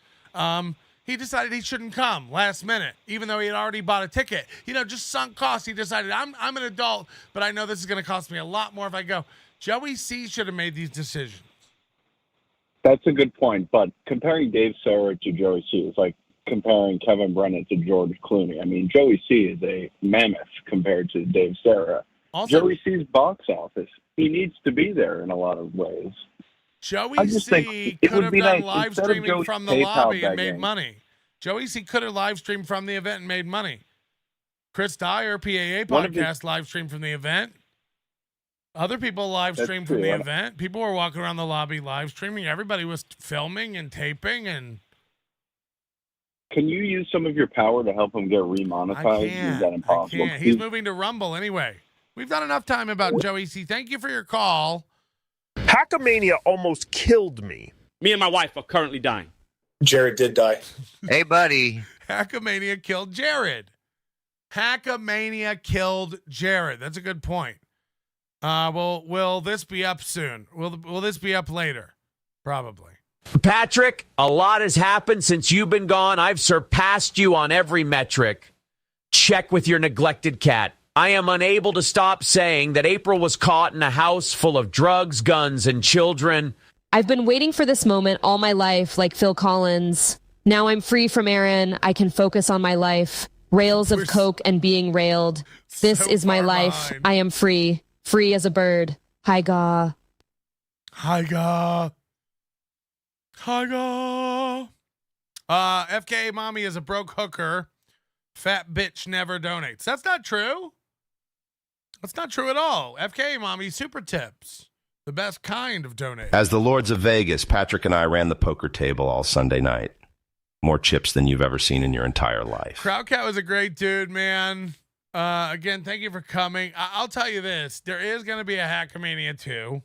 B: He decided he shouldn't come last minute, even though he had already bought a ticket. Just sunk costs. He decided, I'm an adult, but I know this is going to cost me a lot more if I go. Joey C. should have made these decisions.
I: That's a good point, but comparing Dave Serra to Joey C. is like comparing Kevin Brennan to George Clooney. I mean, Joey C. is a mammoth compared to Dave Serra. Joey C.'s box office, he needs to be there in a lot of ways.
B: Joey C. could have done live streaming from the lobby and made money. Joey C. could have live streamed from the event and made money. Chris Dyer, PAA podcast, live stream from the event. Other people live stream from the event. People were walking around the lobby live streaming. Everybody was filming and taping. And
I: can you use some of your power to help him get remonetized? Is that impossible?
B: He's moving to Rumble anyway. We've done enough time about Joey C. Thank you for your call.
O: Hackamania almost killed me.
J: Me and my wife are currently dying.
O: Jared did die.
M: Hey, buddy.
B: Hackamania killed Jared. Hackamania killed Jared. That's a good point. Will this be up soon? Will this be up later? Probably.
C: Patrick, a lot has happened since you've been gone. I've surpassed you on every metric. Check with your neglected cat. I am unable to stop saying that April was caught in a house full of drugs, guns, and children.
E: I've been waiting for this moment all my life, like Phil Collins. Now I'm free from Aaron. I can focus on my life. Rails of coke and being railed. This is my life.
B: behind.
E: I am free. Free as a bird. Hi, ga.
B: Hi, ga. Hi, ga. FKA mommy is a broke hooker. Fat bitch never donates. That's not true. That's not true at all. FKA mommy super tips. The best kind of donate.
P: As the Lords of Vegas, Patrick and I ran the poker table all Sunday night. More chips than you've ever seen in your entire life.
B: Crowdcat was a great dude, man. Again, thank you for coming. I'll tell you this. There is going to be a Hackamania 2.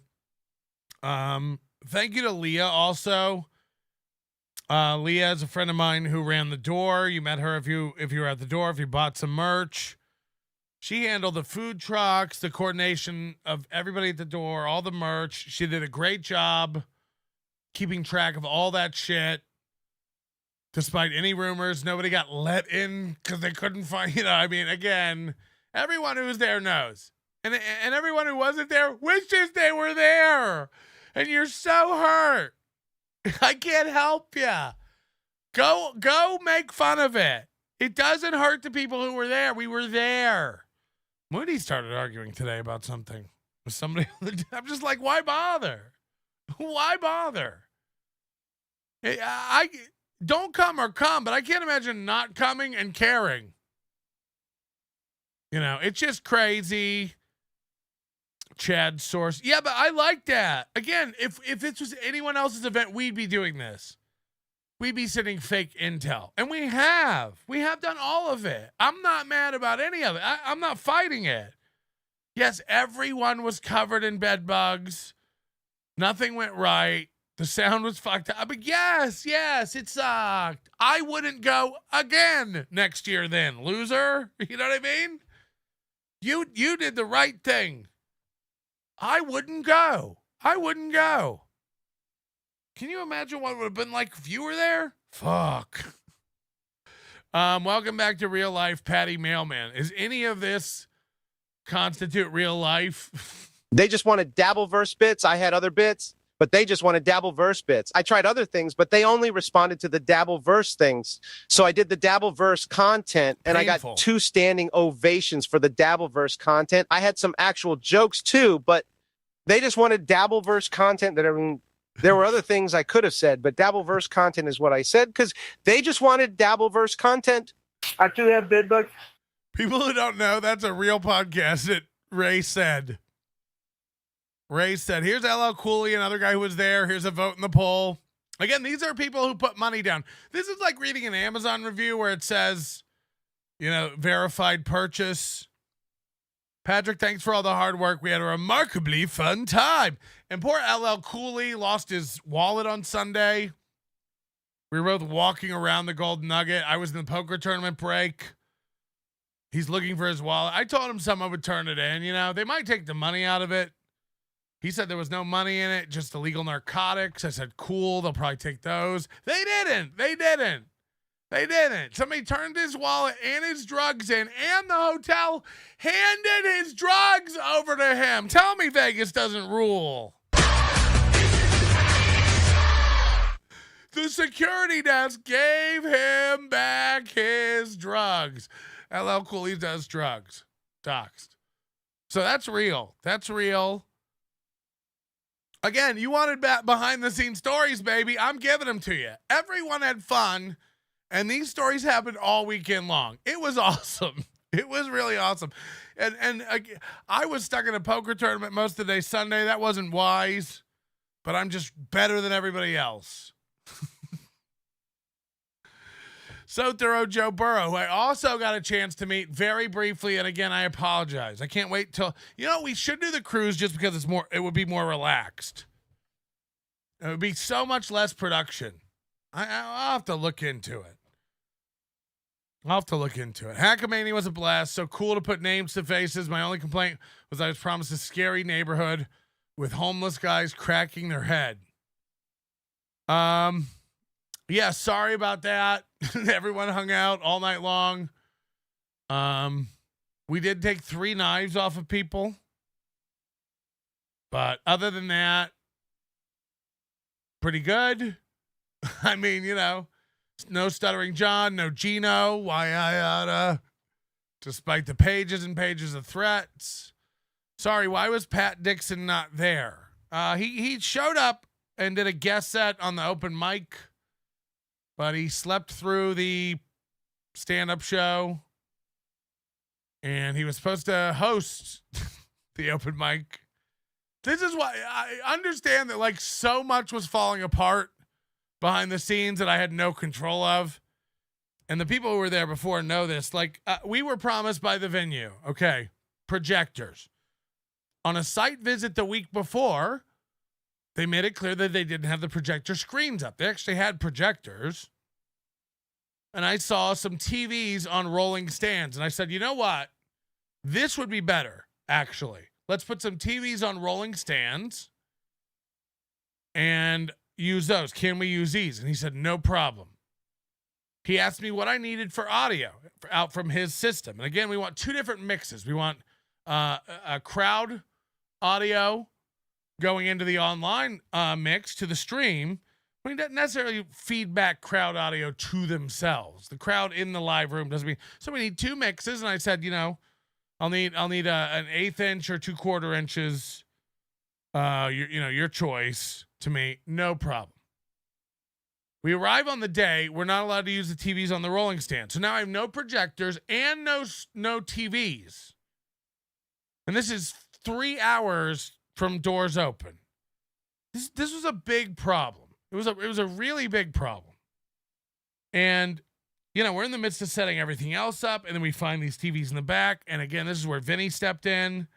B: Thank you to Leah also. Leah is a friend of mine who ran the door. You met her if you were at the door, if you bought some merch. She handled the food trucks, the coordination of everybody at the door, all the merch. She did a great job keeping track of all that shit. Despite any rumors, nobody got let in because they couldn't find, I mean, again, everyone who's there knows. And everyone who wasn't there wishes they were there. And you're so hurt. I can't help you. Go make fun of it. It doesn't hurt the people who were there. We were there. Moody started arguing today about something with somebody. I'm just like, why bother? Why bother? I don't come or come, but I can't imagine not coming and caring. It's just crazy. Chad Source. Yeah, but I like that. Again, if this was anyone else's event, we'd be doing this. We'd be sending fake intel. And we have. We have done all of it. I'm not mad about any of it. I'm not fighting it. Yes, everyone was covered in bedbugs. Nothing went right. The sound was fucked up. But yes, it sucked. I wouldn't go again next year then, loser. You know what I mean? You did the right thing. I wouldn't go. Can you imagine what it would have been like if you were there? Fuck. Welcome back to Real Life, Patty Mailman. Is any of this constitute real life?
Q: They just wanted Dabbleverse bits. I had other bits, but they just wanted Dabbleverse bits. I tried other things, but they only responded to the Dabbleverse things. So I did the Dabbleverse content, and
B: Painful.
Q: I got 2 standing ovations for the Dabbleverse content. I had some actual jokes too, but they just wanted Dabbleverse content. There were other things I could have said, but Dabbleverse content is what I said because they just wanted Dabbleverse content.
G: I do have bedbugs.
B: People who don't know, that's a real podcast that Ray said. Here's LL Cooley, another guy who was there. Here's a vote in the poll. Again, these are people who put money down. This is like reading an Amazon review where it says, verified purchase. Patrick, thanks for all the hard work. We had a remarkably fun time. And poor LL Cooley lost his wallet on Sunday. We were both walking around the Golden Nugget. I was in the poker tournament break. He's looking for his wallet. I told him someone would turn it in. They might take the money out of it. He said there was no money in it, just illegal narcotics. I said, cool, they'll probably take those. They didn't. Somebody turned his wallet and his drugs in, and the hotel handed his drugs over to him. Tell me Vegas doesn't rule. The security desk gave him back his drugs. LL Cooley does drugs. Doxed. So that's real. Again, you wanted behind the scenes stories, baby. I'm giving them to you. Everyone had fun. And these stories happened all weekend long. It was awesome. It was really awesome. And I was stuck in a poker tournament most of the day Sunday. That wasn't wise, but I'm just better than everybody else. So thorough Joe Burrow, who I also got a chance to meet very briefly. And again, I apologize. I can't wait till, we should do the cruise just because it would be more relaxed. It would be so much less production. I'll have to look into it. Hackamania was a blast. So cool to put names to faces. My only complaint was I was promised a scary neighborhood with homeless guys cracking their head. Yeah, sorry about that. Everyone hung out all night long. We did take 3 knives off of people. But other than that, pretty good. I mean, no Stuttering John, no Gino, despite the pages and pages of threats. Sorry, why was Pat Dixon not there? He showed up and did a guest set on the open mic, but he slept through the stand-up show, and he was supposed to host the open mic. This is why I understand that so much was falling apart behind the scenes that I had no control of. And the people who were there before know this. We were promised by the venue, okay, projectors. On a site visit the week before, they made it clear that they didn't have the projector screens up. They actually had projectors. And I saw some TVs on rolling stands. And I said, you know what? This would be better, actually. Let's put some TVs on rolling stands and use those. Can we use these? And he said, no problem. He asked me what I needed for audio out from his system. And again, we want 2 different mixes. We want a crowd audio going into the online mix to the stream. We don't necessarily feedback crowd audio to themselves. The crowd in the live room doesn't mean. So we need 2 mixes. And I said, I'll need an 1/8 inch or 2/4 inches. Your choice. To me, no problem. We arrive on the day. We're not allowed to use the TVs on the rolling stand. So now I have no projectors and no TVs. And this is 3 hours from doors open. This was a big problem. It was a really big problem. And we're in the midst of setting everything else up, and then we find these TVs in the back. And again, this is where Vinny stepped in.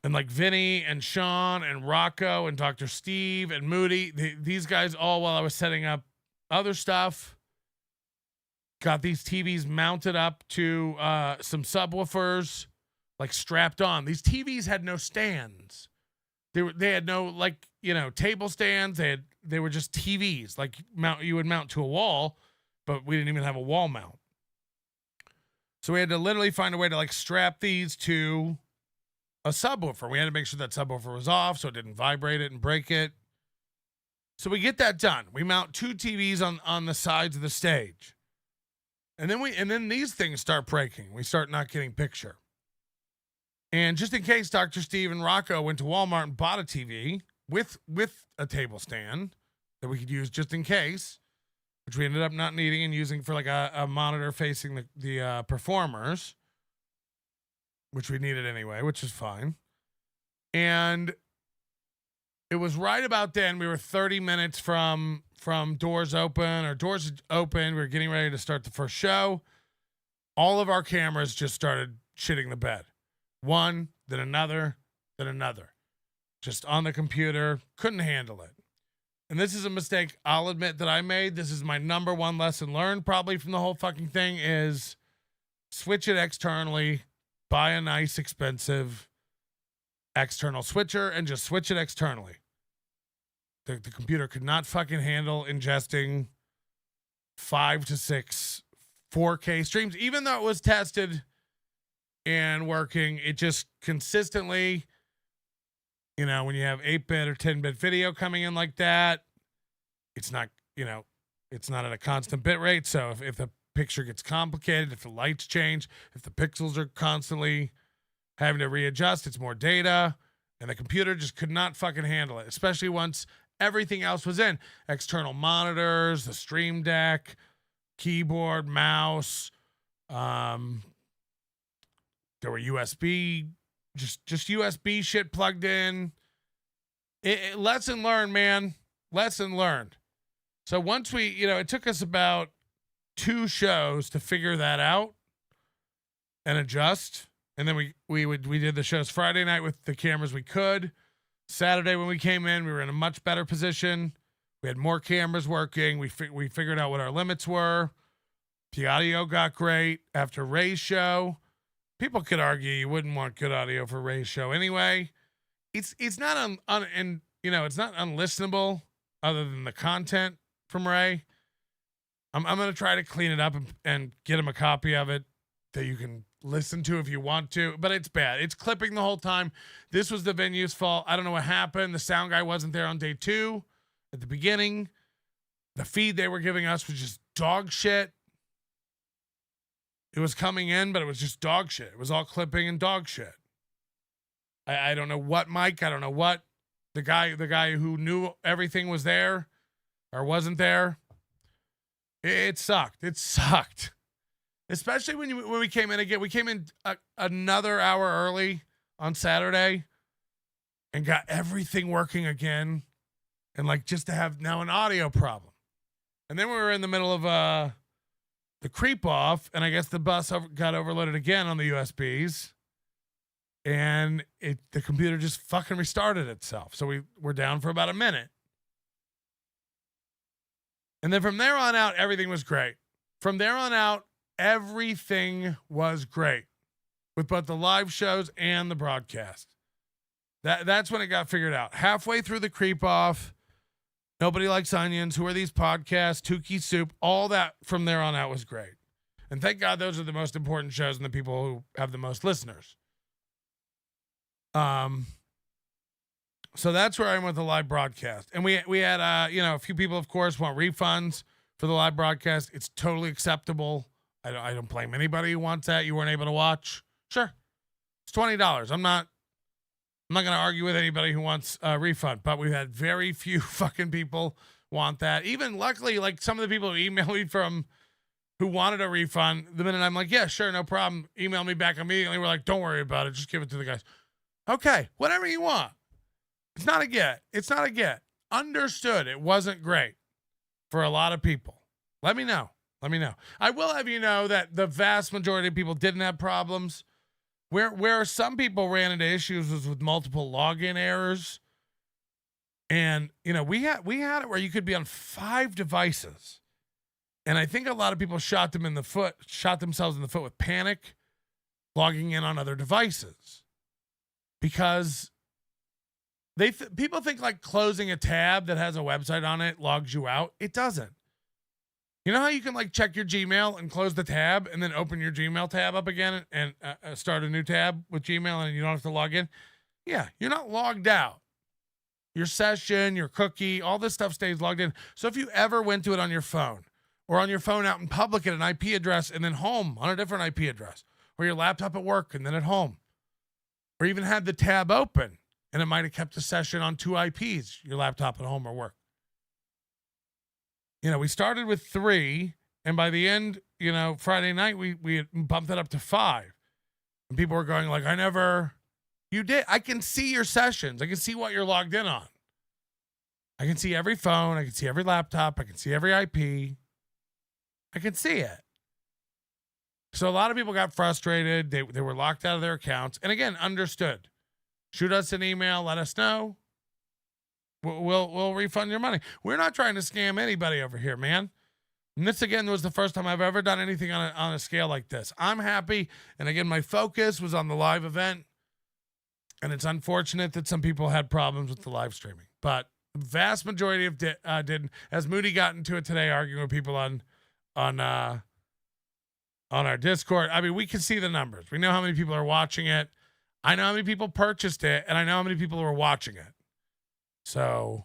B: And Vinny and Sean and Rocco and Dr. Steve and Moody, these guys all, while I was setting up other stuff, got these TVs mounted up to some subwoofers, strapped on. These TVs had no stands. They had no table stands. They were just TVs you would mount to a wall, but we didn't even have a wall mount. So we had to literally find a way to strap these to a subwoofer. We had to make sure that subwoofer was off so it didn't vibrate it and break it. So we get that done. We mount 2 TVs on the sides of the stage. And then these things start breaking. We start not getting picture. And just in case, Dr. Steve and Rocco went to Walmart and bought a TV with a table stand that we could use just in case, which we ended up not needing and using for a monitor facing the performers, which we needed anyway, which is fine. And it was right about then. We were 30 minutes from doors open. We were getting ready to start the first show. All of our cameras just started shitting the bed. One, then another, then another. Just on the computer. Couldn't handle it. And this is a mistake I'll admit that I made. This is my number 1 lesson learned probably from the whole fucking thing is switch it externally. Buy a nice, expensive external switcher and just switch it externally. The computer could not fucking handle ingesting 5 to 6 4K streams, even though it was tested and working. It just consistently, when you have 8-bit or 10-bit video coming in like that, it's not, it's not at a constant bit rate. So if the picture gets complicated, if the lights change, if the pixels are constantly having to readjust, it's more data, and the computer just could not fucking handle it, especially once everything else was in. External monitors, the Stream Deck, keyboard, mouse, There were USB, just USB shit plugged in. Lesson learned, man. Lesson learned. So once we, it took us about 2 shows to figure that out and adjust. And then we did the shows Friday night with the cameras we could. Saturday when we came in, we were in a much better position. We had more cameras working. We figured out what our limits were. The audio got great after Ray's show. People could argue you wouldn't want good audio for Ray's show anyway. It's not it's not unlistenable other than the content from Ray. I'm going to try to clean it up and get him a copy of it that you can listen to if you want to, but it's bad. It's clipping the whole time. This was the venue's fault. I don't know what happened. The sound guy wasn't there on day 2 at the beginning. The feed they were giving us was just dog shit. It was coming in, but it was just dog shit. It was all clipping and dog shit. I don't know what mic. I don't know what the guy who knew everything was there or wasn't there. It sucked. It sucked. Especially when we came in again. We came in another hour early on Saturday and got everything working again. And just to have now an audio problem. And then we were in the middle of the creep off, and I guess the bus got overloaded again on the USBs, and the computer just fucking restarted itself. So we were down for about a minute. And then from there on out, everything was great. From there on out, everything was great with both the live shows and the broadcast. That's when it got figured out. Halfway through the creep off, Nobody Likes Onions, Who Are These Podcasts, Tuki Soup, all that from there on out was great. And thank God those are the most important shows and the people who have the most listeners. So that's where I went with the live broadcast. And we had, a few people, of course, want refunds for the live broadcast. It's totally acceptable. I don't blame anybody who wants that. You weren't able to watch. Sure. It's $20. I'm not going to argue with anybody who wants a refund, but we've had very few fucking people want that. Even luckily, some of the people who emailed me who wanted a refund, the minute I'm like, yeah, sure, no problem. Email me back immediately. We're like, don't worry about it. Just give it to the guys. Okay, whatever you want. It's not a get. It's not a get. Understood. It wasn't great for a lot of people. Let me know. I will have you know that the vast majority of people didn't have problems. Where some people ran into issues was with multiple login errors. And, we had it where you could be on 5 devices. And I think a lot of people shot themselves in the foot with panic, logging in on other devices. Because people think closing a tab that has a website on it logs you out. It doesn't. You know how you can check your Gmail and close the tab and then open your Gmail tab up again and start a new tab with Gmail and you don't have to log in? Yeah, you're not logged out. Your session, your cookie, all this stuff stays logged in. So if you ever went to it on your phone or on your phone out in public at an IP address and then home on a different IP address, or your laptop at work and then at home, or even had the tab open and it might have kept the session on 2 IPs, your laptop at home or work. We started with 3, and by the end, Friday night, we had bumped it up to 5. And people were going you did. I can see your sessions. I can see what you're logged in on. I can see every phone. I can see every laptop. I can see every IP. I can see it. So a lot of people got frustrated. They were locked out of their accounts. And again, understood. Shoot us an email. Let us know. We'll refund your money. We're not trying to scam anybody over here, man. And this, again, was the first time I've ever done anything on a scale like this. I'm happy. And again, my focus was on the live event. And it's unfortunate that some people had problems with the live streaming. But the vast majority of didn't. As Moody got into it today, arguing with people on our Discord. I mean, we can see the numbers. We know how many people are watching it. I know how many people purchased it. And I know how many people were watching it. So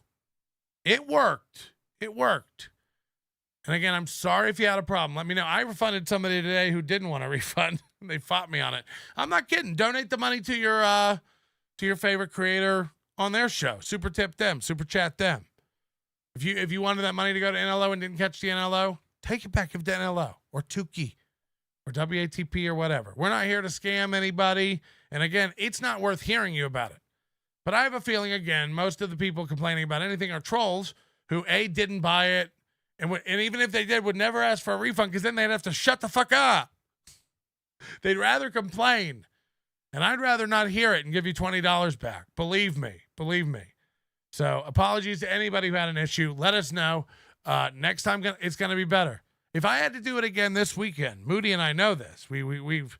B: it worked. It worked. And again, I'm sorry if you had a problem. Let me know. I refunded somebody today who didn't want a refund. They fought me on it. I'm not kidding. Donate the money to your favorite creator on their show. Super tip them. Super chat them. If you wanted that money to go to NLO and didn't catch the NLO, take it back. Give it to NLO or Tuki or WATP or whatever. We're not here to scam anybody. And again, it's not worth hearing you about it. But I have a feeling, again, most of the people complaining about anything are trolls who, A, didn't buy it, and even if they did, would never ask for a refund because then they'd have to shut the fuck up. They'd rather complain. And I'd rather not hear it and give you $20 back. Believe me. So apologies to anybody who had an issue. Let us know. Next time it's going to be better. If I had to do it again this weekend, Moody and I know this. We've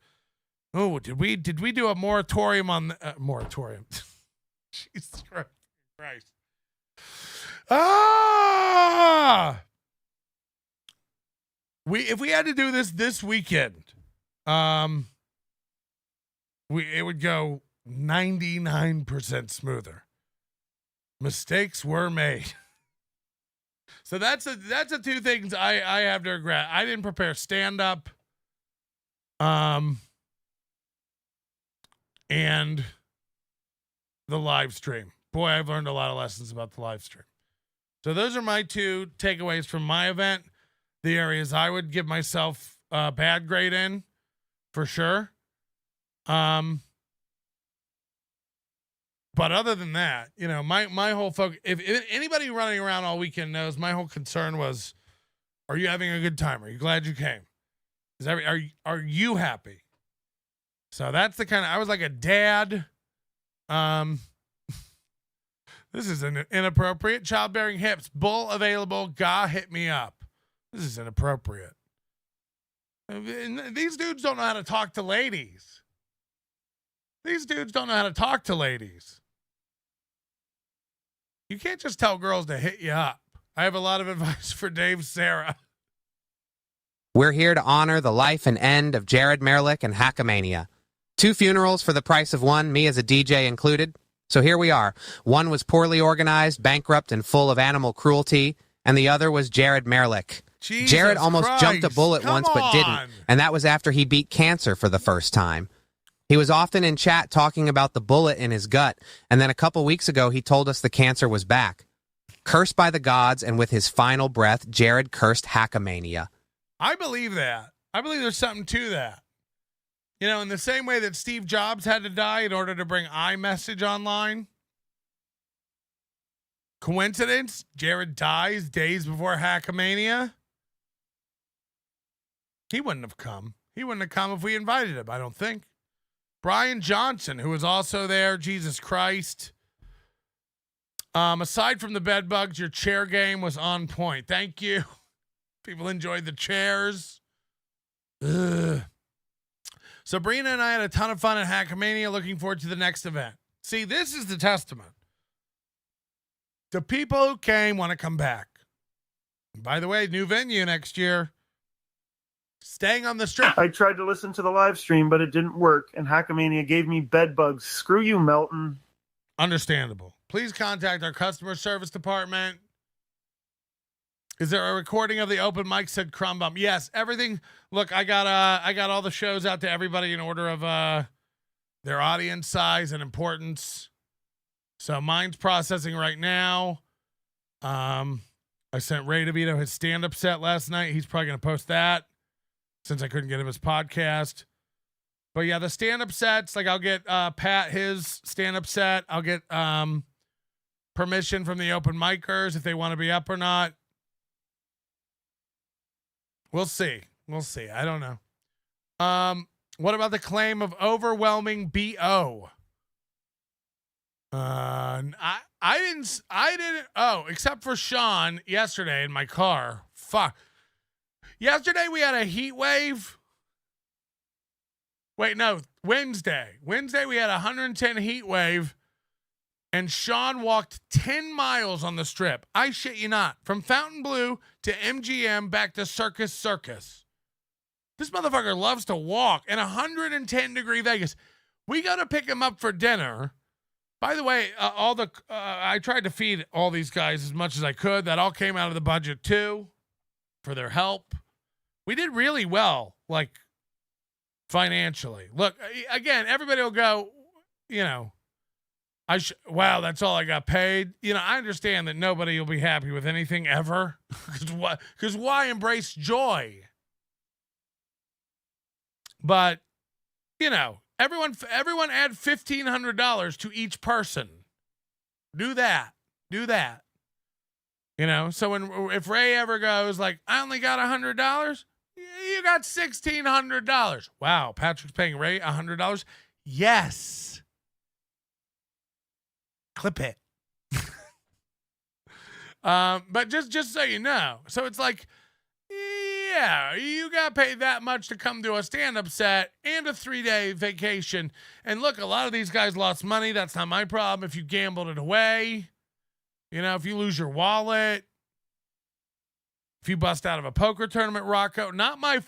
B: did we do a moratorium on moratorium? Jesus Christ. If we had to do this weekend, it would go 99% smoother. Mistakes were made. So that's the two things I have to regret. I didn't prepare stand-up. And the live stream. Boy, I've learned a lot of lessons about the live stream. So those are my two takeaways from my event. The areas I would give myself a bad grade in, for sure. But other than that, my whole focus, if anybody running around all weekend knows, my whole concern was, are you having a good time? Are you glad you came? Are you happy? So that's the kind of, I was like a dad. This is inappropriate. Childbearing hips, bull available. Ga, hit me up. This is inappropriate. These dudes don't know how to talk to ladies. You can't just tell girls to hit you up. I have a lot of advice for Dave Sarah.
R: We're here to honor the life and end of Jared Merick and Hackamania. 2 funerals for the price of one, me as a DJ included. So here we are. One was poorly organized, bankrupt, and full of animal cruelty, and the other was Jared Merick. Jared almost jumped a bullet once but didn't, and that was after he beat cancer for the first time. He was often in chat talking about the bullet in his gut, and then a couple weeks ago he told us the cancer was back. Cursed by the gods, and with his final breath, Jared cursed Hackamania.
B: I believe that. I believe there's something to that. In the same way that Steve Jobs had to die in order to bring iMessage online. Coincidence? Jared dies days before Hackamania. He wouldn't have come. He wouldn't have come if we invited him, I don't think. Brian Johnson, who was also there. Jesus Christ. Aside from the bedbugs, your chair game was on point. Thank you. People enjoyed the chairs. Ugh. Sabrina and I had a ton of fun at Hackamania. Looking forward to the next event. See, this is the testament. The people who came want to come back. And by the way, new venue next year. Staying on the strip.
G: I tried to listen to the live stream, but it didn't work, and Hackamania gave me bedbugs. Screw you, Melton.
B: Understandable. Please contact our customer service department. Is there a recording of the open mic? Said Crumbum. Yes, everything. Look, I got all the shows out to everybody in order of their audience size and importance. So mine's processing right now. I sent Ray DeVito his stand-up set last night. He's probably going to post that since I couldn't get him his podcast. But yeah, the stand-up sets, like I'll get Pat his stand-up set. I'll get permission from the open micers if they want to be up or not. We'll see. I don't know. What about the claim of overwhelming BO? I didn't. Oh, except for Sean yesterday in my car. Fuck. Yesterday we had a heat wave. Wait, no, Wednesday. Wednesday we had a 110 heat wave, and Sean walked 10 miles on the strip. I shit you not. From Fontainebleau to MGM back to Circus. This motherfucker loves to walk in 110 degree Vegas. We got to pick him up for dinner. By the way, I tried to feed all these guys as much as I could. That all came out of the budget too, for their help. We did really well, like financially. Look, again, everybody will go, wow, that's all I got paid. I understand that nobody will be happy with anything ever. Because why embrace joy? But, you know, everyone add $1,500 to each person. Do that. You know, so if Ray ever goes like, I only got $100, you got $1,600. Wow, Patrick's paying Ray $100. Yes. Clip it. But just so you know, so it's like, yeah, you got paid that much to come to a stand-up set and a 3-day vacation. And look, a lot of these guys lost money. That's not my problem. If you gambled it away, you know, if you lose your wallet, if you bust out of a poker tournament, Rocco, not my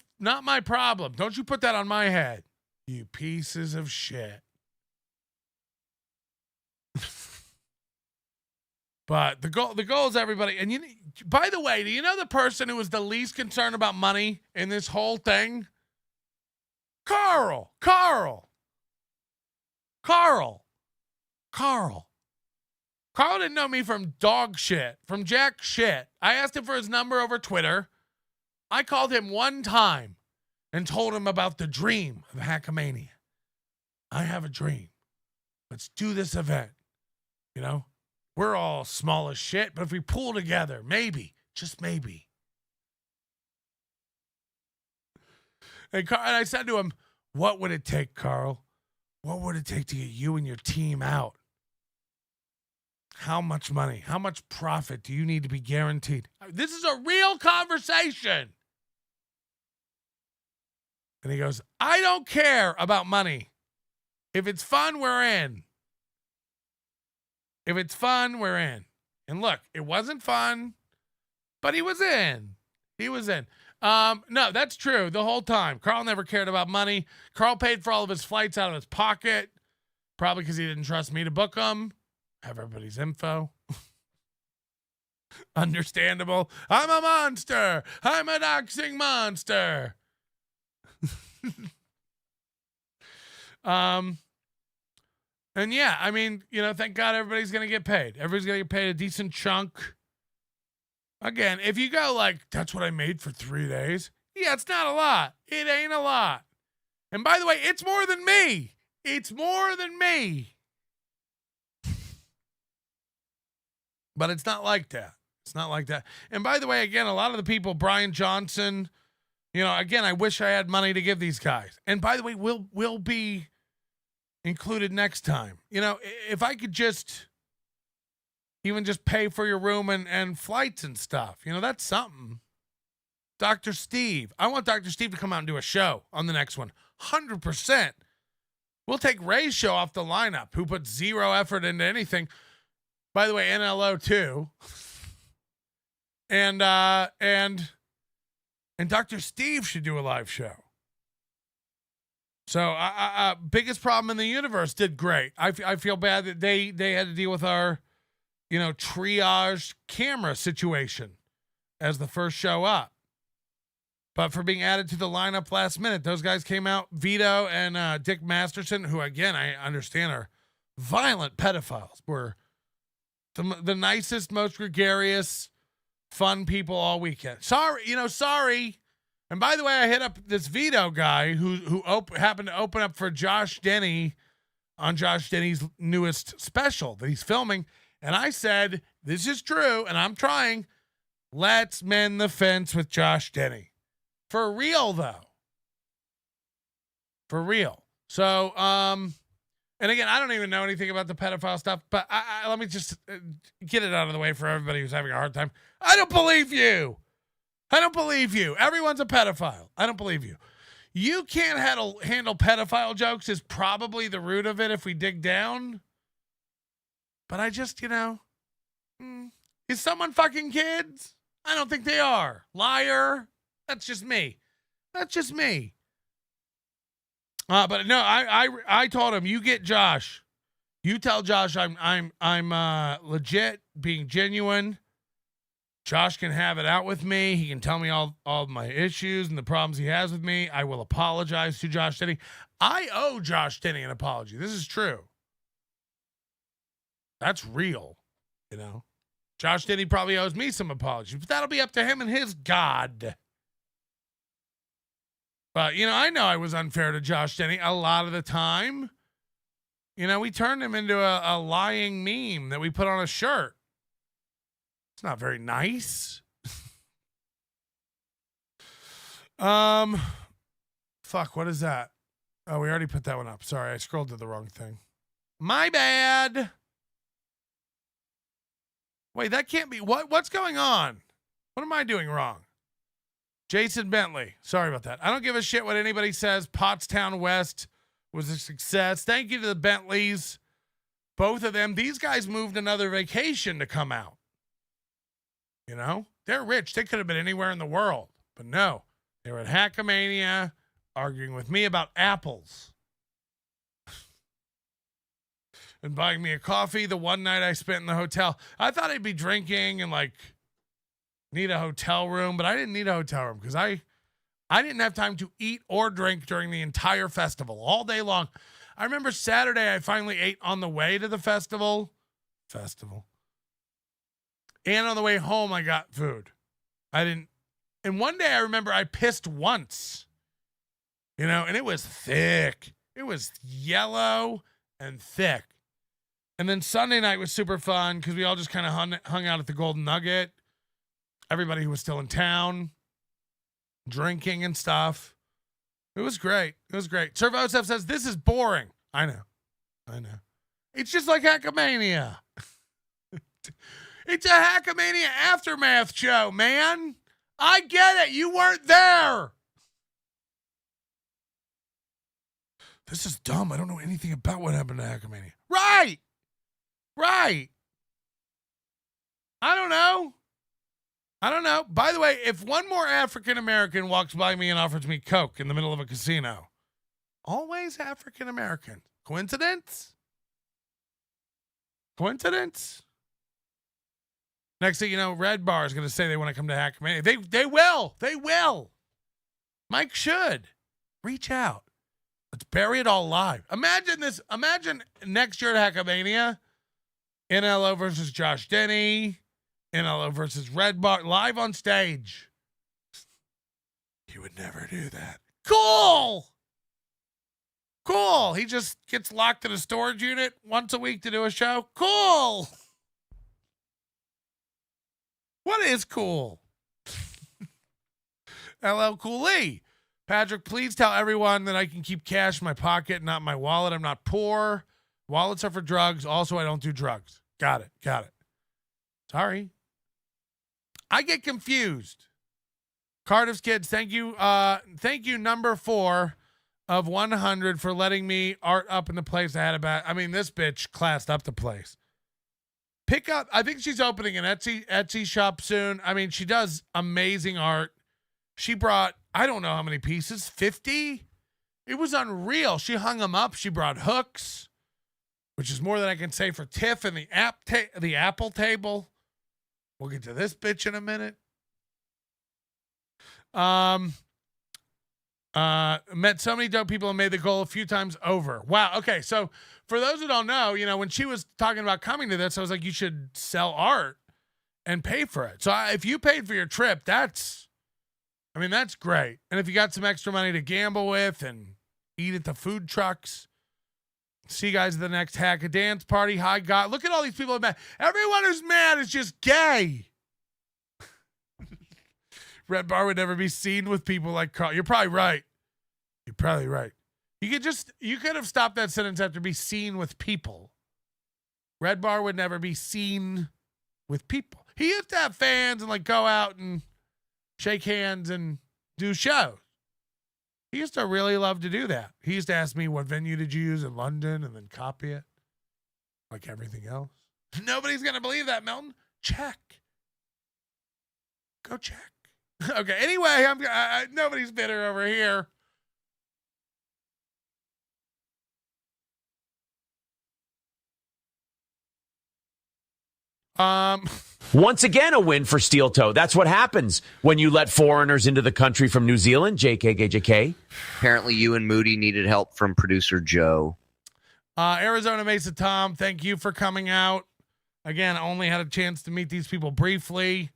B: problem. Don't you put that on my head, you pieces of shit. But the goal is everybody. And by the way, do you know the person who was the least concerned about money in this whole thing? Carl didn't know me from dog shit, from jack shit. I asked him for his number over Twitter. I called him one time and told him about the dream of Hackamania. I have a dream. Let's do this event. You know, we're all small as shit, but if we pull together, maybe, just maybe. And I said to him, what would it take, Carl? What would it take to get you and your team out? How much money, how much profit do you need to be guaranteed? This is a real conversation. And he goes, I don't care about money. If it's fun, we're in. If it's fun, we're in. And look, it wasn't fun, but he was in. No, that's true the whole time. Carl never cared about money. Carl paid for all of his flights out of his pocket, probably because he didn't trust me to book them. Have everybody's info. Understandable. I'm a monster. I'm a doxing monster. And yeah, I mean, you know, thank God everybody's going to get paid. Everybody's going to get paid a decent chunk. Again, if you go like, that's what I made for 3 days. Yeah, it's not a lot. It ain't a lot. And by the way, it's more than me. It's more than me. But it's not like that. It's not like that. And by the way, again, a lot of the people, Brian Johnson, you know, again, I wish I had money to give these guys. And by the way, we'll be included next time. You know, if I could just pay for your room and flights and stuff, you know, that's something. Dr. Steve. I want Dr. Steve to come out and do a show on the next one. 100%. We'll take Ray's show off the lineup, who put zero effort into anything. By the way, NLO too. And Dr. Steve should do a live show. So biggest problem in the universe did great. I feel bad that they had to deal with our, you know, triage camera situation as the first show up. But for being added to the lineup last minute, those guys came out, Vito and Dick Masterson, who again, I understand are violent pedophiles, were the nicest, most gregarious, fun people all weekend. Sorry. And by the way, I hit up this Vito guy who happened to open up for Josh Denny on Josh Denny's newest special that he's filming. And I said, this is true, and I'm trying. Let's mend the fence with Josh Denny. For real, though. For real. So, and again, I don't even know anything about the pedophile stuff, but let me just get it out of the way for everybody who's having a hard time. I don't believe you. Everyone's a pedophile. I don't believe you. You can't handle pedophile jokes is probably the root of it if we dig down. But I just, you know, is someone fucking kids? I don't think they are. Liar. That's just me. But no, I told him, you get Josh. You tell Josh I'm legit, being genuine. Josh can have it out with me. He can tell me all my issues and the problems he has with me. I will apologize to Josh Denny. I owe Josh Denny an apology. This is true. That's real, you know. Josh Denny probably owes me some apologies, but that'll be up to him and his God. But, I know I was unfair to Josh Denny a lot of the time. We turned him into a lying meme that we put on a shirt. It's not very nice. Fuck, what is that? Oh, we already put that one up. Sorry, I scrolled to the wrong thing. My bad. Wait, that can't be. What's going on? What am I doing wrong? Jason Bentley. Sorry about that. I don't give a shit what anybody says. Pottstown West was a success. Thank you to the Bentleys. Both of them. These guys moved another vacation to come out. They're rich. They could have been anywhere in the world. But no. They were at Hackamania arguing with me about apples. And buying me a coffee the one night I spent in the hotel. I thought I'd be drinking and need a hotel room, but I didn't need a hotel room because I didn't have time to eat or drink during the entire festival all day long. I remember Saturday I finally ate on the way to the festival. And on the way home I got food. And one day I remember I pissed once. And it was thick. It was yellow and thick. And then Sunday night was super fun because we all just kind of hung out at the Golden Nugget. Everybody who was still in town, drinking and stuff. It was great. Servosef says, this is boring. I know. It's just like Hackamania. It's a Hackamania aftermath show, man. I get it. You weren't there. This is dumb. I don't know anything about what happened to Hackamania. Right. I don't know. By the way, if one more African American walks by me and offers me Coke in the middle of a casino, always African American. Coincidence? Next thing you know, Red Bar is going to say they want to come to Hackamania. They will. Mike should reach out. Let's bury it all live. Imagine this. Imagine next year at Hackamania, NLO versus Josh Denny, NLO versus Red Bar live on stage. He would never do that. Cool. He just gets locked in a storage unit once a week to do a show. Cool. What is cool? LL Cooley. Patrick, please tell everyone that I can keep cash in my pocket, not my wallet. I'm not poor. Wallets are for drugs. Also, I don't do drugs. Got it. Sorry. I get confused. Cardiff's kids, thank you. Thank you, number 4 of 100 for letting me art up in the place I had about. I mean, this bitch classed up the place. Pick up. I think she's opening an Etsy shop soon. I mean, she does amazing art. She brought, I don't know how many pieces, 50? It was unreal. She hung them up. She brought hooks, which is more than I can say for Tiff and the Apple table. We'll get to this bitch in a minute. Met so many dope people and made the goal a few times over. Wow. Okay. So for those who don't know, when she was talking about coming to this, I was like, you should sell art and pay for it. So if you paid for your trip, that's great. And if you got some extra money to gamble with and eat at the food trucks, see you guys at the next Hack a Dance party. Hi, God. Look at all these people mad. Everyone who's mad is just gay. Red Bar would never be seen with people like Carl. You're probably right. You could have stopped that sentence after be seen with people. Red Bar would never be seen with people. He used to have fans and go out and shake hands and do shows. He used to really love to do that. He used to ask me, what venue did you use in London, and then copy it like everything else. Nobody's going to believe that, Melton. Check. Go check. Okay, anyway, nobody's bitter over here.
C: Once again, a win for Steel Toe. That's what happens when you let foreigners into the country from New Zealand. JK.
M: Apparently you and Moody needed help from producer Joe.
B: Arizona Mesa Tom, thank you for coming out. Again, I only had a chance to meet these people briefly,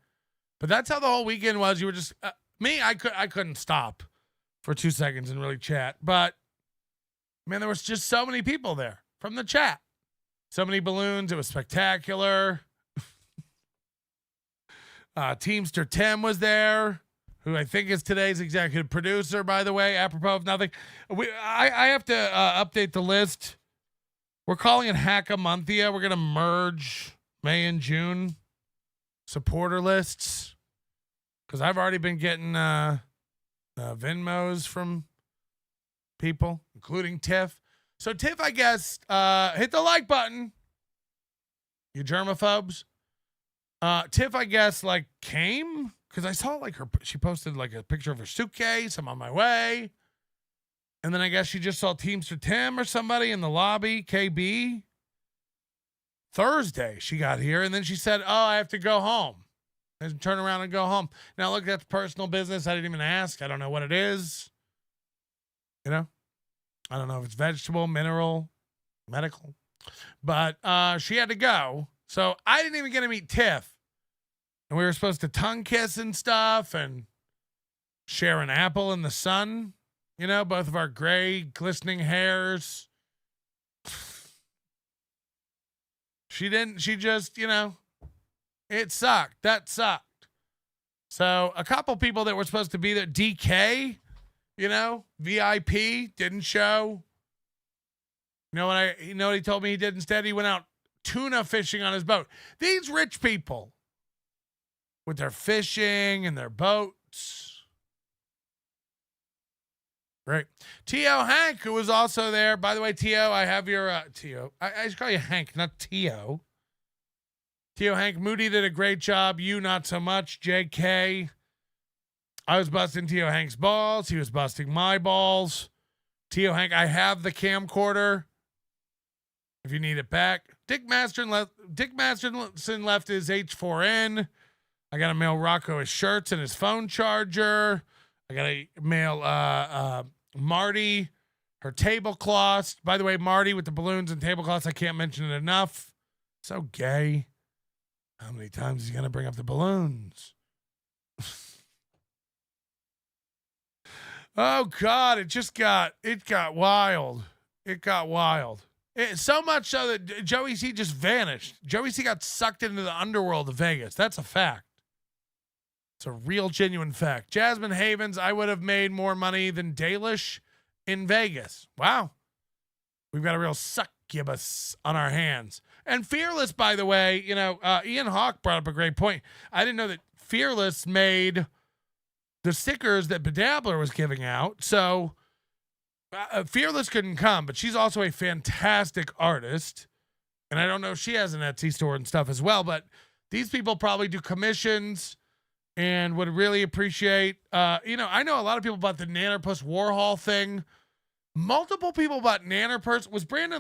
B: but that's how the whole weekend was. You were just me. I couldn't stop. for 2 seconds and really chat. But, man, there was just so many people there from the chat. So many balloons. It was spectacular. Teamster Tim was there, who I think is today's executive producer, by the way, apropos of nothing. I have to update the list. We're calling it Hackamania. We're going to merge May and June supporter lists because I've already been getting Venmos from people, including Tiff. So Tiff, I guess, hit the like button, you germaphobes. Tiff, I guess, like came because I saw like she posted like a picture of her suitcase. I'm on my way. And then I guess she just saw Teamster Tim or somebody in the lobby, KB. Thursday she got here and then she said, oh, I have to go home. And turn around and go home. Now look, that's personal business. I didn't even ask. I don't know what it is. You know? I don't know if it's vegetable, mineral, medical. But she had to go. So I didn't even get to meet Tiff. And we were supposed to tongue kiss and stuff and share an apple in the sun. You know, both of our gray, glistening hairs. She just, you know, it sucked. That sucked. So a couple people that were supposed to be there, DK, you know, VIP, didn't show. You know what he told me he did instead? He went out tuna fishing on his boat. These rich people with their fishing and their boats. Great. T.O. Hank, who was also there. By the way, T.O., I have your T.O. I just call you Hank, not T.O. T.O. Hank, Moody did a great job. You not so much. J.K. I was busting T.O. Hank's balls. He was busting my balls. T.O. Hank, I have the camcorder if you need it back. Dick Masterson left his H4N. I got to mail Rocco his shirts and his phone charger. I got to mail Marty her tablecloths. By the way, Marty with the balloons and tablecloths, I can't mention it enough. So gay. How many times is he going to bring up the balloons? Oh, God, it got wild. It got wild. So much so that Joey C just vanished. Joey C got sucked into the underworld of Vegas. That's a fact. It's a real, genuine fact. Jasmine Havens, I would have made more money than Dalish in Vegas. Wow. We've got a real succubus on our hands. And Fearless, by the way, you know, Ian Hawk brought up a great point. I didn't know that Fearless made the stickers that Bedabbler was giving out. So Fearless couldn't come, but she's also a fantastic artist. And I don't know if she has an Etsy store and stuff as well, but these people probably do commissions and would really appreciate, you know, I know a lot of people bought the Nannerpuss Warhol thing. Multiple people bought Nannerpuss. Was Brian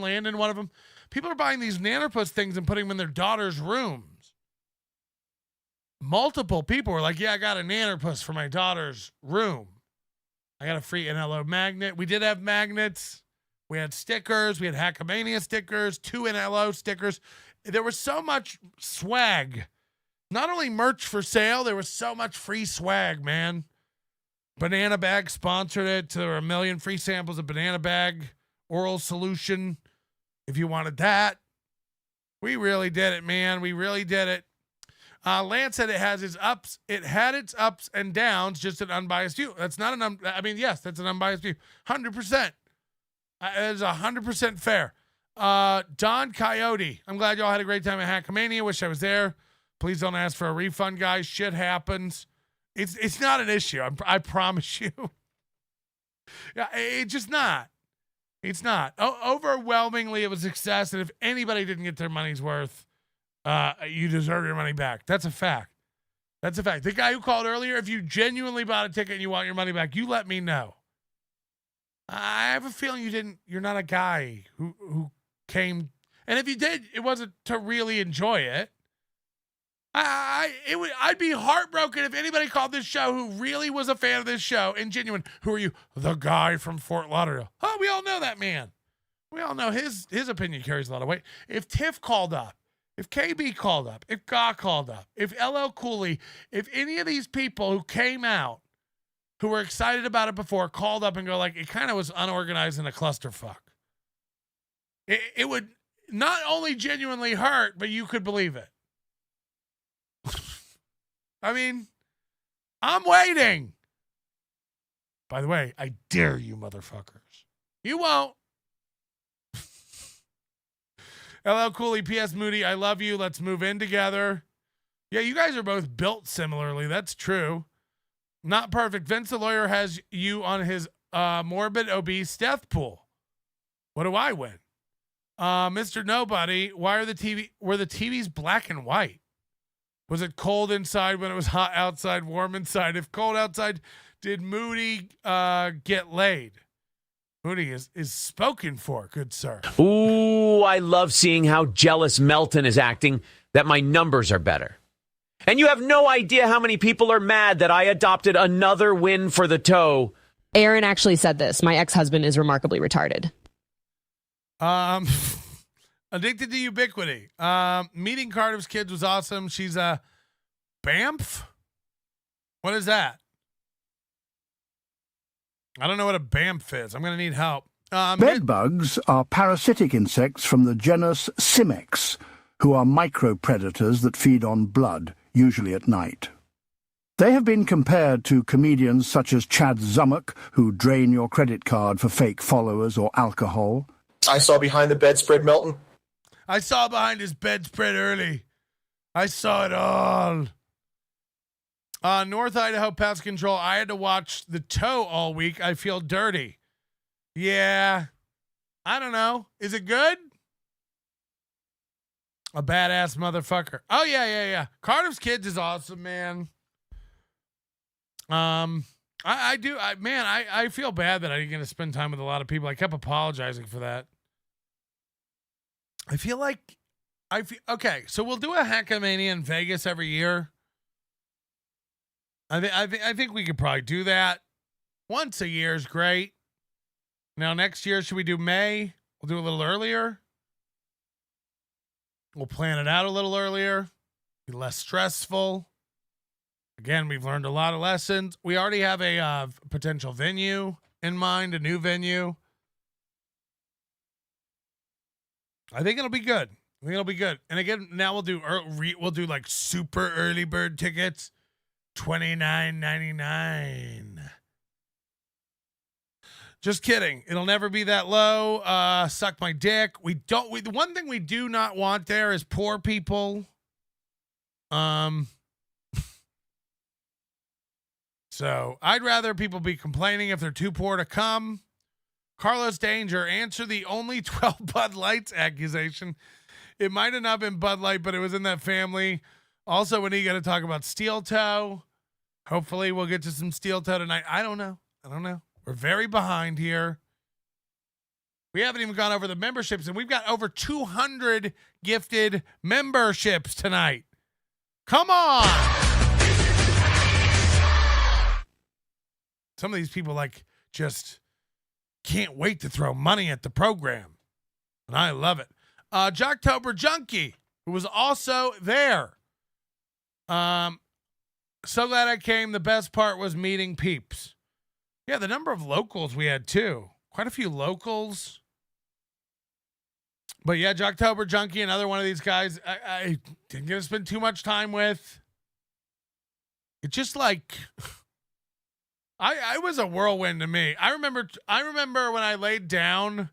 B: Landon one of them? People are buying these Nannerpuss things and putting them in their daughter's rooms. Multiple people were like, yeah, I got a Nannerpuss for my daughter's room. I got a free NLO magnet. We did have magnets. We had stickers. We had Hackamania stickers, 2 NLO stickers. There was so much swag. Not only merch for sale, there was so much free swag, man. Banana Bag sponsored it. There were 1 million free samples of Banana Bag oral solution if you wanted that. We really did it, man. We really did it. Lance said it has its ups. It had its ups and downs, just an unbiased view. That's not an yes, that's an unbiased view. 100%. It is 100% fair. Don Coyote, I'm glad y'all had a great time at Hackamania. Wish I was there. Please don't ask for a refund, guys. Shit happens. It's not an issue. I promise you. Yeah, it's just not. It's not. Overwhelmingly, it was a success. And if anybody didn't get their money's worth, you deserve your money back. That's a fact. That's a fact. The guy who called earlier, if you genuinely bought a ticket and you want your money back, you let me know. I have a feeling you're not a guy who came. And if you did, it wasn't to really enjoy it. I'd be heartbroken if anybody called this show who really was a fan of this show and genuine. Who are you? The guy from Fort Lauderdale. Oh, we all know that man. We all know his opinion carries a lot of weight. If Tiff called up, if KB called up, if Ga called up, if LL Cooley, if any of these people who came out who were excited about it before called up and go like, it kind of was unorganized and a clusterfuck. It would not only genuinely hurt, but you could believe it. I mean, I'm waiting. By the way, I dare you motherfuckers. You won't. LL Cooley, P.S. Moody, I love you. Let's move in together. Yeah, you guys are both built similarly. That's true. Not perfect. Vince the lawyer has you on his morbid obese death pool. What do I win? Mr. Nobody, were the TVs black and white? Was it cold inside when it was hot outside, warm inside? If cold outside, did Moody get laid? Moody is spoken for, good sir.
C: Ooh, I love seeing how jealous Melton is acting that my numbers are better. And you have no idea how many people are mad that I adopted another win for the toe.
E: Aaron actually said this. My ex-husband is remarkably retarded.
B: Addicted to ubiquity. Meeting Cardiff's kids was awesome. She's a BAMF? What is that? I don't know what a BAMF is. I'm going to need help.
N: Bedbugs are parasitic insects from the genus Simex, who are micropredators that feed on blood, usually at night. They have been compared to comedians such as Chad Zumock, who drain your credit card for fake followers or alcohol.
O: I saw behind the bedspread, Melton.
B: I saw behind his bedspread early. I saw it all. North Idaho Pest Control. I had to watch the toe all week. I feel dirty. Yeah. I don't know. Is it good? A badass motherfucker. Oh, yeah. Cardiff's Kids is awesome, man. I feel bad that I didn't get to spend time with a lot of people. I kept apologizing for that. I feel like okay, so we'll do a Hackamania in Vegas every year. I think we could probably do that. Once a year is great. Now next year, should we do May? We'll do a little earlier. We'll plan it out a little earlier. Be less stressful. Again, we've learned a lot of lessons. We already have a potential venue in mind, a new venue. I think it'll be good. And again, now we'll do like super early bird tickets, $29.99. Just kidding. It'll never be that low. Suck my dick. The one thing we do not want there is poor people. So I'd rather people be complaining if they're too poor to come. Carlos Danger, answer the only 12 Bud Lights accusation. It might have not been Bud Light, but it was in that family. Also, when you got to talk about steel toe, hopefully we'll get to some steel toe tonight. I don't know. We're very behind here. We haven't even gone over the memberships, and we've got over 200 gifted memberships tonight. Come on. Some of these people just can't wait to throw money at the program. And I love it. Jocktober Junkie, who was also there. So glad I came. The best part was meeting peeps. Yeah, the number of locals we had too. Quite a few locals. But yeah, Jocktober Junkie, another one of these guys I didn't get to spend too much time with. It's just like... I was a whirlwind to me. I remember when I laid down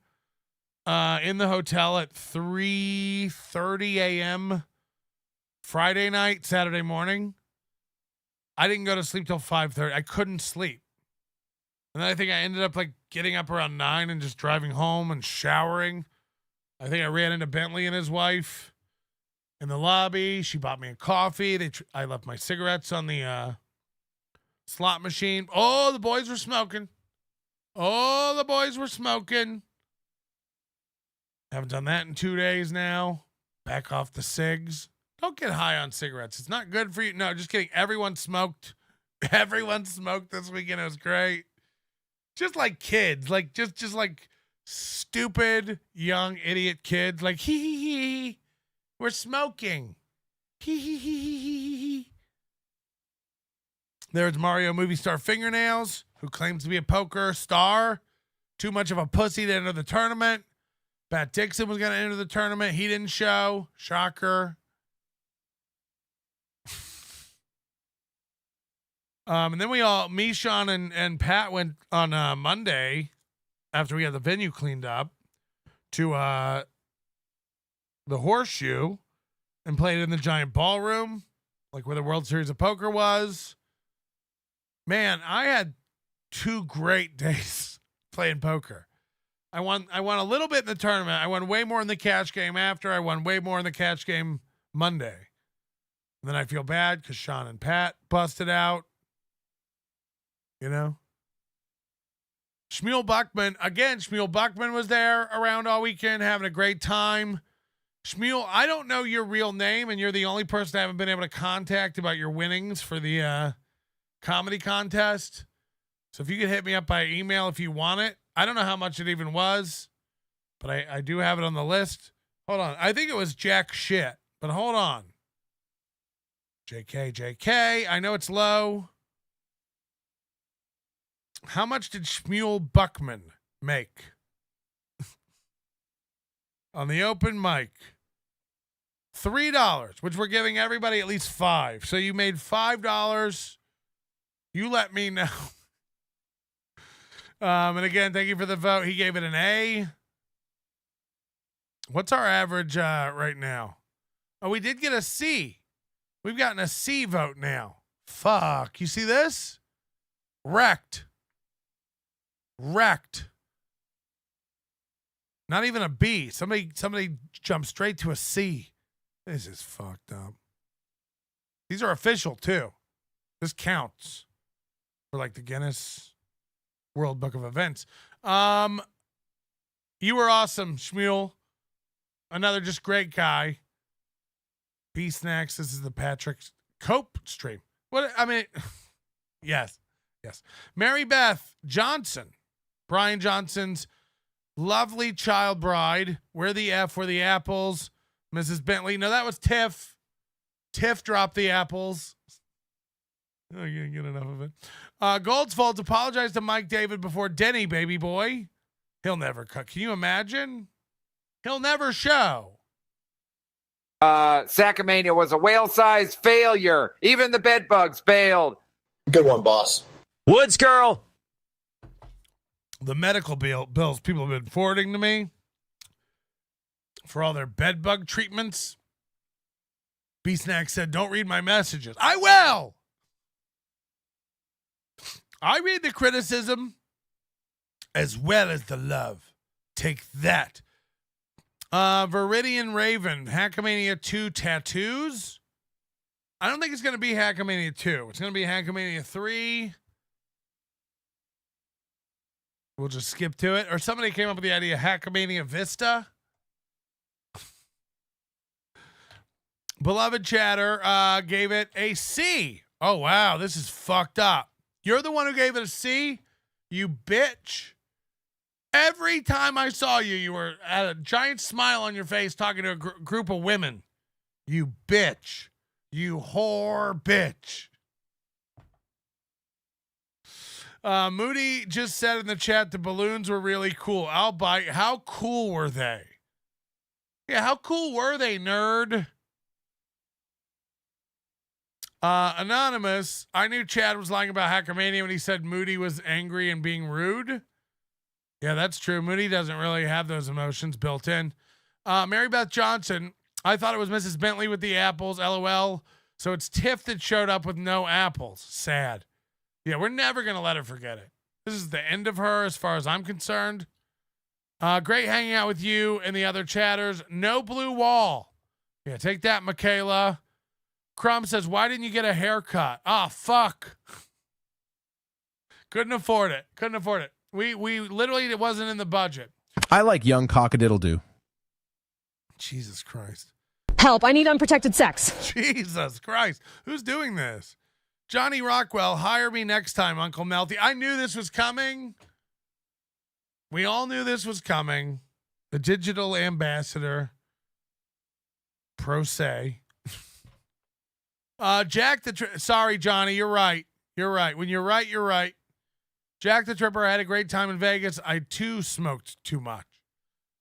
B: in the hotel at 3:30 a.m. Friday night, Saturday morning. I didn't go to sleep till 5:30. I couldn't sleep. And then I think I ended up getting up around 9 and just driving home and showering. I think I ran into Bentley and his wife in the lobby. She bought me a coffee. I left my cigarettes on the slot machine. Oh, the boys were smoking. Haven't done that in 2 days now. Back off the cigs. Don't get high on cigarettes. It's not good for you. No, just kidding. Everyone smoked. Everyone smoked this weekend. It was great. Just like kids. Just like stupid, young, idiot kids. Like, hee. We're smoking. Hee. There's Mario movie star Fingernails, who claims to be a poker star. Too much of a pussy to enter the tournament. Pat Dixon was going to enter the tournament. He didn't show. Shocker. And then me, Sean, and Pat went on Monday after we had the venue cleaned up to the Horseshoe and played in the giant ballroom, like where the World Series of Poker was. Man, I had 2 great days playing poker. I won a little bit in the tournament. I won way more in the cash game after. I won way more in the cash game Monday. And then I feel bad because Sean and Pat busted out. You know? Shmuel Buckman was there around all weekend having a great time. Shmuel, I don't know your real name, and you're the only person I haven't been able to contact about your winnings for the comedy contest. So if you could hit me up by email if you want it. I don't know how much it even was, but I do have it on the list. Hold on. I think it was jack shit, but hold on. JK. I know it's low. How much did Shmuel Buckman make on the open mic? $3, which we're giving everybody at least $5. So you made $5. You let me know. And again, thank you for the vote. He gave it an A. What's our average right now? Oh, we did get a C. We've gotten a C vote now. Fuck. You see this? Wrecked. Not even a B. Somebody jumped straight to a C. This is fucked up. These are official too. This counts for like the Guinness World Book of Events. You were awesome, Shmuel. Another just great guy. B Snacks. This is the Patrick Cope stream. What I mean, yes. Mary Beth Johnson. Brian Johnson's lovely child bride. Where the F were the apples? Mrs. Bentley. No, that was Tiff. Tiff dropped the apples. I can't get enough of it. Goldsfolds apologized to Mike David before Denny, baby boy. He'll never cut. Can you imagine? He'll never show.
A: Hackamania was a whale-sized failure. Even the bedbugs failed.
O: Good one, boss.
C: Woods girl.
B: The medical bills people have been forwarding to me for all their bedbug treatments. B-Snack said, don't read my messages. I will. I read the criticism as well as the love. Take that. Viridian Raven, Hackamania 2 tattoos. I don't think it's going to be Hackamania 2. It's going to be Hackamania 3. We'll just skip to it. Or somebody came up with the idea of Hackamania Vista. Beloved Chatter gave it a C. Oh, wow. This is fucked up. You're the one who gave it a C? You bitch. Every time I saw you, you were had a giant smile on your face talking to a group of women. You bitch. You whore bitch. Moody just said in the chat the balloons were really cool. I'll buy. How cool were they? Yeah, how cool were they, nerd? Anonymous, I knew Chad was lying about Hackamania when he said Moody was angry and being rude. Yeah, that's true. Moody doesn't really have those emotions built in. Mary Beth Johnson, I thought it was Mrs. Bentley with the apples, LOL. So it's Tiff that showed up with no apples. Sad. Yeah, we're never going to let her forget it. This is the end of her as far as I'm concerned. Great hanging out with you and the other chatters. No blue wall. Yeah, take that, Michaela. Crumb says, why didn't you get a haircut? Fuck. Couldn't afford it. We literally, it wasn't in the budget.
S: I like young cock-a-diddle-doo.
B: Jesus Christ.
E: Help, I need unprotected sex.
B: Jesus Christ. Who's doing this? Johnny Rockwell, hire me next time, Uncle Melty. I knew this was coming. We all knew this was coming. The digital ambassador. Pro se. Jack sorry, Johnny, you're right. You're right. When you're right, you're right. Jack the Tripper, I had a great time in Vegas. I, too, smoked too much.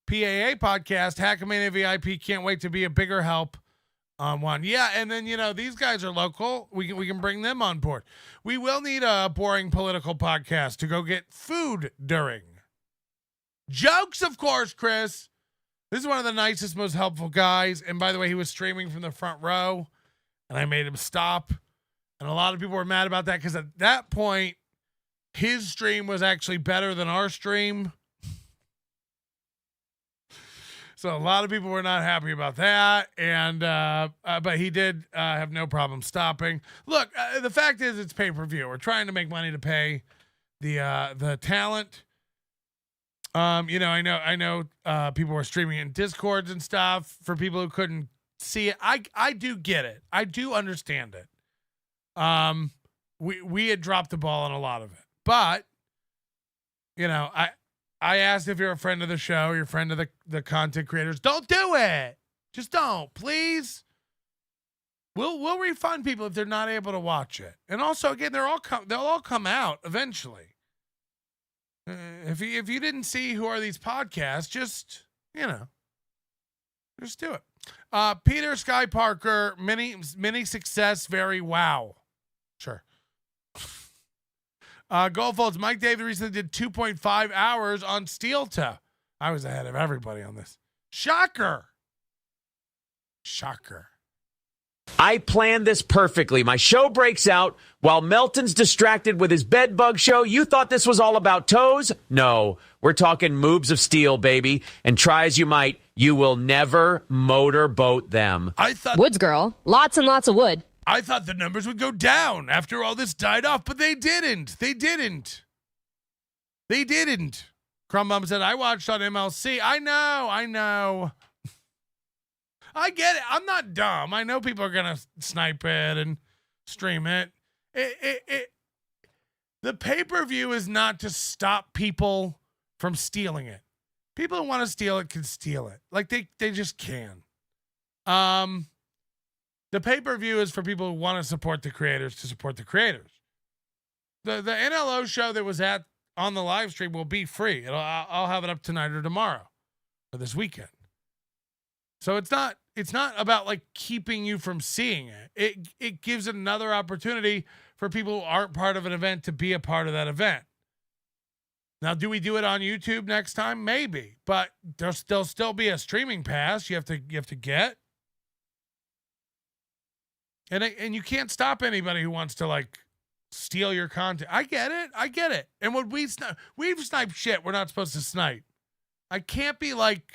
B: PAA podcast, Hackamania VIP, can't wait to be a bigger help on one. Yeah, and then, these guys are local. We can bring them on board. We will need a boring political podcast to go get food during. Jokes, of course, Chris. This is one of the nicest, most helpful guys. And by the way, he was streaming from the front row, and I made him stop. And a lot of people were mad about that because at that point, his stream was actually better than our stream. So a lot of people were not happy about that. And but he did have no problem stopping. Look, the fact is it's pay-per-view. We're trying to make money to pay the talent. I know people were streaming in Discords and stuff for people who couldn't see it. I do get it. I do understand it. We had dropped the ball on a lot of it. But, I asked if you're a friend of the show, you're a friend of the content creators. Don't do it. Just don't, please. We'll refund people if they're not able to watch it. And also, again, they'll all come out eventually. If you didn't see who are these podcasts, just do it. Peter Sky Parker, mini success, very wow. Sure. Goldfolds, Mike Dave recently did 2.5 hours on Steel Toe. I was ahead of everybody on this. Shocker.
C: I planned this perfectly. My show breaks out while Melton's distracted with his bedbug show. You thought this was all about toes? No, we're talking moves of steel, baby. And try as you might, you will never motorboat them.
E: Woods girl, lots and lots of wood.
B: I thought the numbers would go down after all this died off, but they didn't. They didn't. Crumbum said, I watched on MLC. I know. I get it. I'm not dumb. I know people are going to snipe it and stream it. The pay-per-view is not to stop people from stealing it. People who want to steal it can steal it. Like they just can. The pay-per-view is for people who want to support the creators to support the creators. The NLO show that was on the live stream will be free. I'll have it up tonight or tomorrow or this weekend. So it's not about like keeping you from seeing it. It gives another opportunity for people who aren't part of an event to be a part of that event. Now, do we do it on YouTube next time? Maybe, but there'll still be a streaming pass you have to get. And you can't stop anybody who wants to like steal your content. I get it. And when we've sniped shit we're not supposed to snipe. I can't be like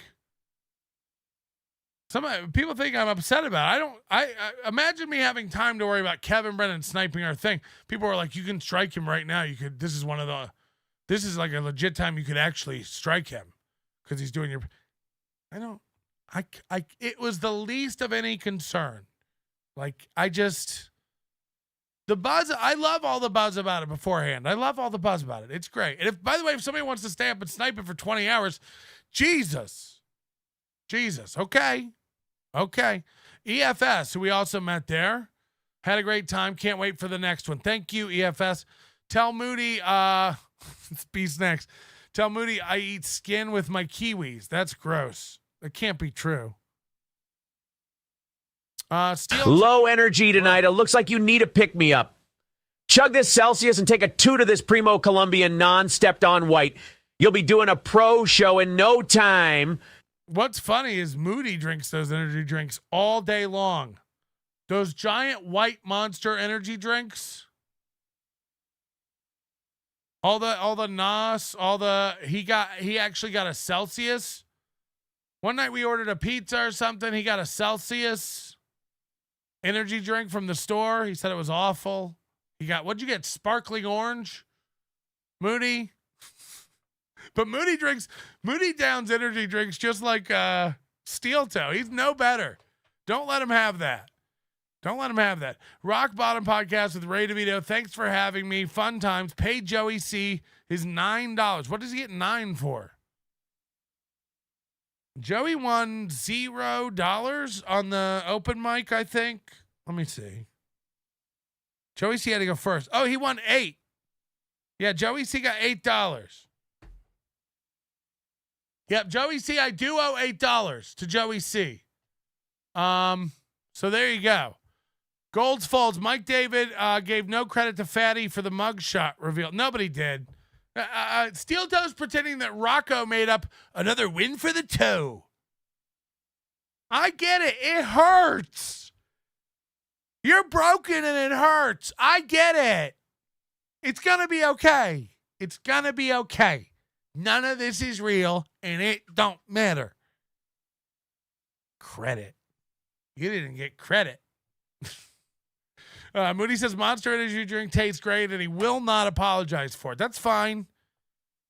B: some people think I'm upset about it. I imagine me having time to worry about Kevin Brennan sniping our thing. People are like, you can strike him right now. This is like a legit time you could actually strike him because he's doing it was the least of any concern. Like, the buzz, I love all the buzz about it beforehand. I love all the buzz about it. It's great. And by the way, if somebody wants to stay up and snipe it for 20 hours, Jesus. Okay. EFS, who we also met there, had a great time. Can't wait for the next one. Thank you, EFS. Tell Moody, it's Beast next. Tell Moody I eat skin with my kiwis. That's gross. That can't be true.
C: Low energy tonight. It looks like you need a pick-me-up. Chug this Celsius and take a 2 to this Primo Colombian non-stepped-on white. You'll be doing a pro show in no time.
B: What's funny is Moody drinks those energy drinks all day long. Those giant white Monster energy drinks. All the NOS, he actually got a Celsius. One night we ordered a pizza or something. He got a Celsius energy drink from the store. He said it was awful. What'd you get? Sparkling orange? Moody? But Moody downs energy drinks just like Steel Toe. He's no better. Don't let him have that. Rock Bottom Podcast with Ray DeVito. Thanks for having me. Fun times. Pay Joey C his $9. What does he get 9 for? Joey won $0 on the open mic, I think. Let me see. Joey C had to go first. Oh, he won $8. Yeah, Joey C got $8. Yep, Joey C, I do owe $8 to Joey C. So there you go. Golds Folds. Mike David gave no credit to Fatty for the mugshot reveal. Nobody did. Steel Toe's pretending that Rocco made up another win for the toe. I get it. It hurts. You're broken and it hurts. I get it. It's going to be okay. It's going to be okay. None of this is real and it don't matter. Credit. You didn't get credit. Moody says Monster Energy drink tastes great and he will not apologize for it. That's fine.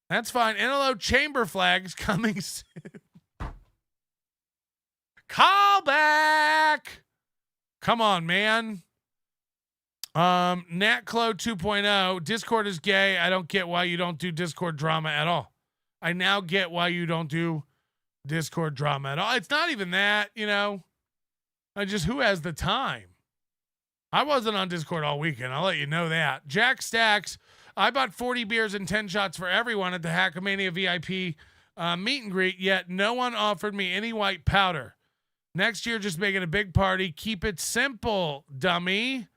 B: That's fine. NLO chamber flags coming soon. Call back. Come on, man. NatClo 2.0. Discord is gay. I don't get why you don't do Discord drama at all. I now get why you don't do Discord drama at all. It's not even that, you know. Who has the time? I wasn't on Discord all weekend. I'll let you know that. Jack Stacks. I bought 40 beers and 10 shots for everyone at the Hackamania VIP meet and greet, yet no one offered me any white powder. Next year, just making a big party. Keep it simple, dummy.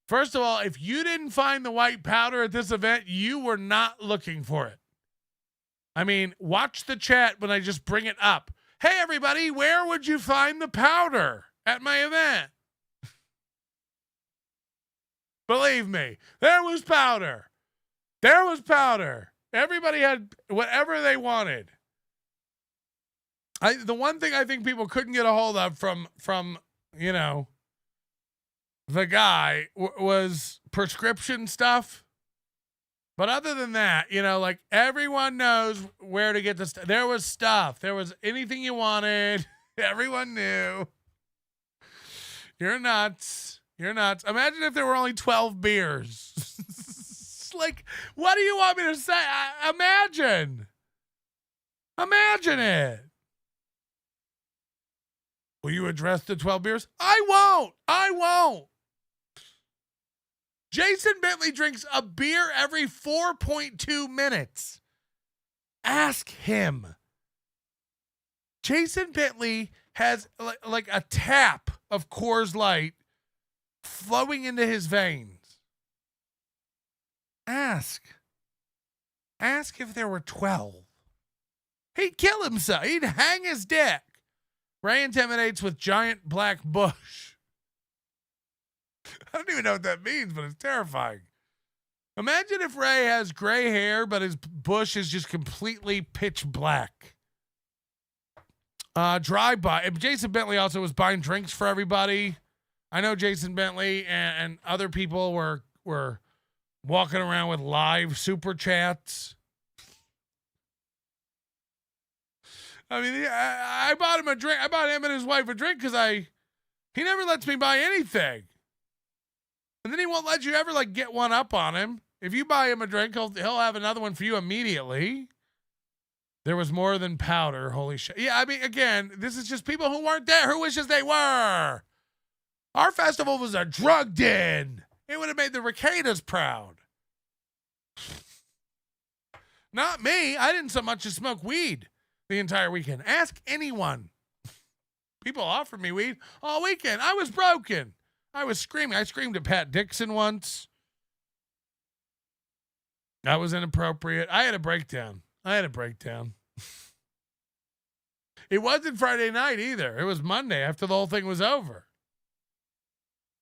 B: First of all, if you didn't find the white powder at this event, you were not looking for it. I mean, watch the chat when I just bring it up. Hey, everybody, where would you find the powder at my event? Believe me, there was powder. There was powder. Everybody had whatever they wanted. The one thing I think people couldn't get a hold of from you know, the guy was prescription stuff. But other than that, you know, like everyone knows where to get the stuff. There was stuff. There was anything you wanted. Everyone knew. You're nuts. You're nuts. Imagine if there were only 12 beers. Like, what do you want me to say? Imagine it. Will you address the 12 beers? I won't. Jason Bentley drinks a beer every 4.2 minutes. Ask him. Jason Bentley has like a tap of Coors Light flowing into his veins. Ask if there were 12. He'd kill himself. He'd hang his dick. Ray intimidates with giant black bush. I don't even know what that means, but it's terrifying. Imagine if Ray has gray hair, but his bush is just completely pitch black. Drive-by. Jason Bentley also was buying drinks for everybody. I know Jason Bentley and other people were walking around with live super chats. I mean, I bought him a drink. I bought him and his wife a drink because he never lets me buy anything. And then he won't let you ever like get one up on him. If you buy him a drink, he'll have another one for you immediately. There was more than powder. Holy shit. Yeah, I mean, again, this is just people who weren't there who wishes they were. Our festival was a drug den. It would have made the Ricadas proud. Not me. I didn't so much as smoke weed the entire weekend. Ask anyone. People offered me weed all weekend. I was broken. I was screaming. I screamed at Pat Dixon once. That was inappropriate. I had a breakdown. It wasn't Friday night either. It was Monday after the whole thing was over.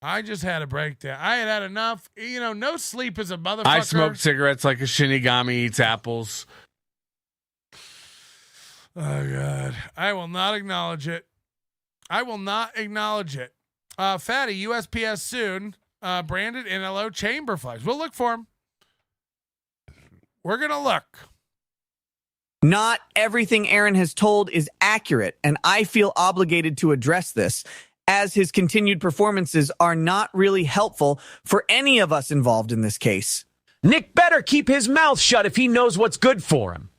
B: I just had a breakdown. I had enough. You know, no sleep as a motherfucker. I smoked cigarettes like a Shinigami eats apples. Oh, God. I will not acknowledge it. Fatty, USPS soon. Branded NLO chamber flags. We'll look for them. We're going to look.
T: Not everything Aaron has told is accurate, and I feel obligated to address this, as his continued performances are not really helpful for any of us involved in this case.
C: Nick better keep his mouth shut if he knows what's good for him.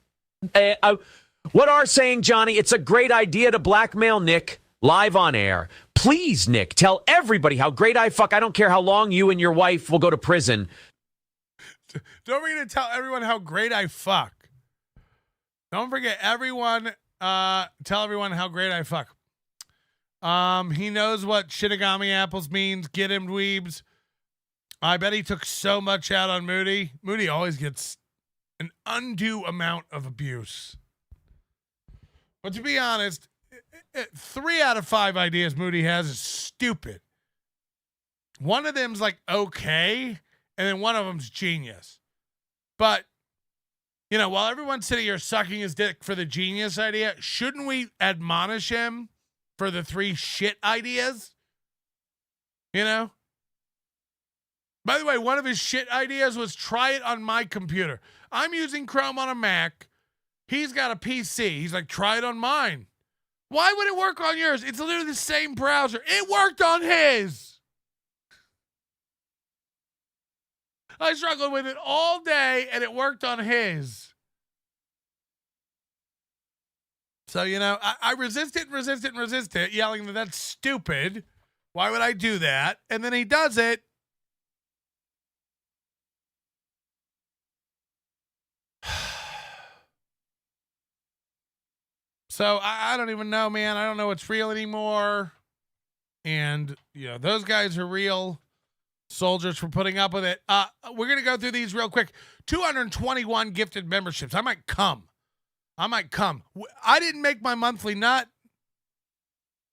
C: What are saying, Johnny? It's a great idea to blackmail Nick. live on air. Please, Nick, tell everybody how great I fuck. I don't care how long you and your wife will go to prison.
B: Don't forget to tell everyone how great I fuck. Don't forget everyone. Tell everyone how great I fuck. He knows what Shinigami apples means. Get him, dweebs. I bet he took so much out on Moody. Moody always gets an undue amount of abuse. But to be honest, 3 out of 5 ideas Moody has is stupid. One of them's like okay, and then one of them's genius. But, you know, while everyone's sitting here sucking his dick for the genius idea, shouldn't we admonish him for the 3 shit ideas? You know? By the way, one of his shit ideas was try it on my computer. I'm using Chrome on a Mac. He's got a PC. He's like, try it on mine. Why would it work on yours? It's literally the same browser. It worked on his. I struggled with it all day, and it worked on his. So, you know, I resist it, yelling that that's stupid. Why would I do that? And then he does it. So I don't even know, man. I don't know what's real anymore. And, you know, those guys are real soldiers for putting up with it. We're going to go through these real quick. 221 gifted memberships. I might come. I didn't make my monthly nut.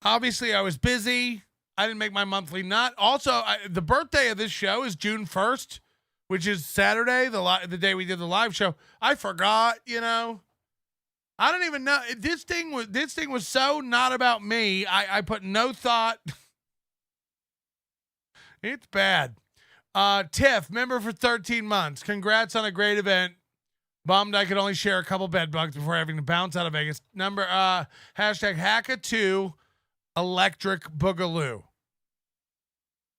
B: Obviously, I was busy. I didn't make my monthly nut. Also, the birthday of this show is June 1st, which is Saturday, the day we did the live show. I forgot, you know. I don't even know. This thing was so not about me. I put no thought. It's bad. Tiff, member for 13 months. Congrats on a great event. Bummed I could only share a couple bed bugs before having to bounce out of Vegas. Hashtag Hacka2 Electric Boogaloo.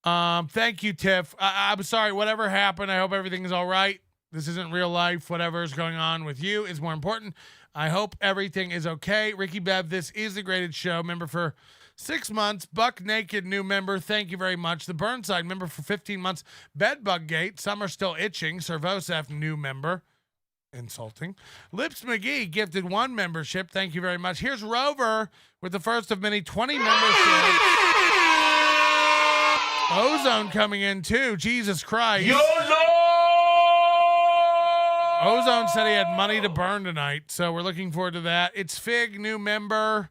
B: Thank you, Tiff. I'm sorry. Whatever happened, I hope everything is all right. This isn't real life. Whatever is going on with you is more important. I hope everything is okay. Ricky Bev, this is the Graded Show. Member for 6 months. Buck Naked, new member. Thank you very much. The Burnside, member for 15 months. Bedbug Gate, some are still itching. Servosef, new member. Insulting. Lips McGee, gifted 1 membership. Thank you very much. Here's Rover with the first of many 20 memberships. Ozone coming in too. Jesus Christ. Ozone said he had money to burn tonight, so we're looking forward to that. It's Fig, new member.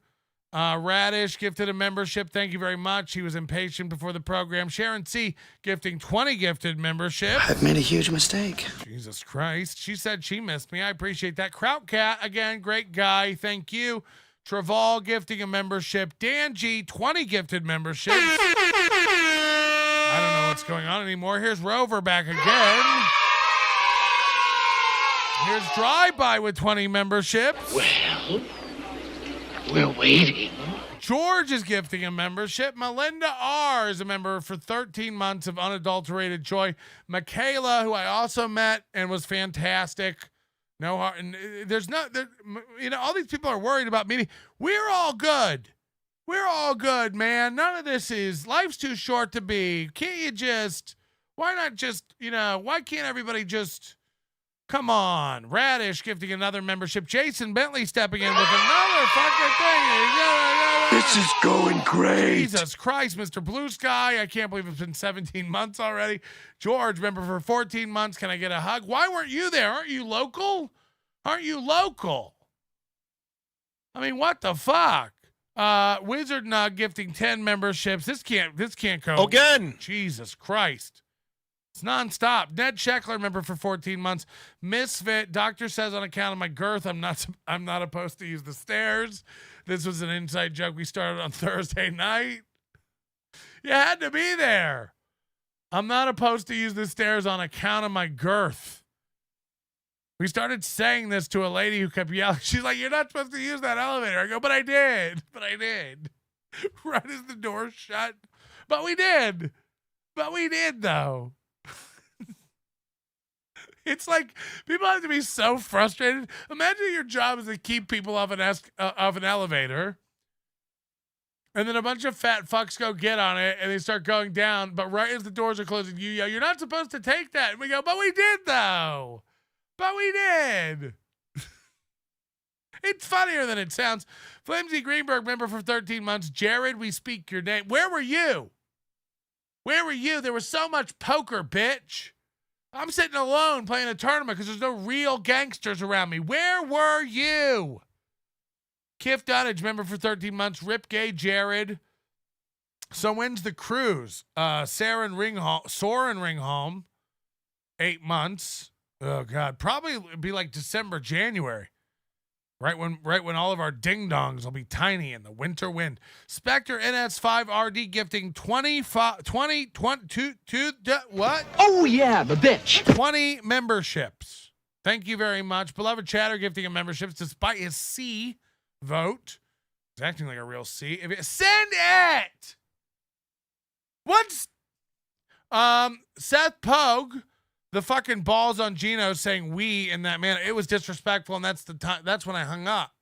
B: Radish gifted a membership. Thank you very much. He was impatient before the program. Sharon C. gifting 20 gifted memberships.
U: I've made a huge mistake.
B: Jesus Christ. She said she missed me. I appreciate that. Krautcat, again, great guy. Thank you. Traval gifting a membership. Dan G, 20 gifted memberships. I don't know what's going on anymore. Here's Rover back again. Here's Drive-By with 20 memberships.
U: Well, we're waiting.
B: George is gifting a membership. Melinda R is a member for 13 months of unadulterated joy. Michaela, who I also met and was fantastic. No heart. And there's not, you know, all these people are worried about me. We're all good. We're all good, man. None of this is, life's too short to be. Can't you just, why not just, you know, why can't everybody just, come on. Radish gifting another membership. Jason Bentley stepping in with another fucking thing.
U: This is going great.
B: Jesus Christ, Mr. Blue Sky. I can't believe it's been 17 months already. George, member for 14 months. Can I get a hug? Why weren't you there? Aren't you local? I mean, what the fuck? Wizard Nug gifting 10 memberships. This can't go.
Q: Again.
B: Jesus Christ. It's nonstop. Ned Sheckler, member for 14 months. Misfit. Doctor says on account of my girth, I'm not supposed to use the stairs. This was an inside joke we started on Thursday night. You had to be there. I'm not supposed to use the stairs on account of my girth. We started saying this to a lady who kept yelling. She's like, you're not supposed to use that elevator. I go, but I did. Right as the door shut. But we did though. It's like people have to be so frustrated. Imagine your job is to keep people off an elevator. And then a bunch of fat fucks go get on it, and they start going down. But right as the doors are closing, you yell, "You're not supposed to take that." And we go, "But we did, though. But we did." It's funnier than it sounds. Flimsy Greenberg, member for 13 months. Jared, we speak your name. Where were you? Where were you? There was so much poker, bitch. I'm sitting alone playing a tournament because there's no real gangsters around me. Where were you? Kiff Dunnage, member for 13 months. Rip Gay, Jared. So when's the cruise? Soren Ringholm, 8 months. Oh, God. Probably it'd be like December, January. Right when all of our ding-dongs will be tiny in the winter wind. Spectre NS5RD gifting 20 memberships. Thank you very much. Beloved Chatter gifting him memberships despite his C vote. He's acting like a real C. Send it! What's Seth Pogue? The fucking balls on Gino saying "we" in that manner. It was disrespectful, and that's the time. That's when I hung up.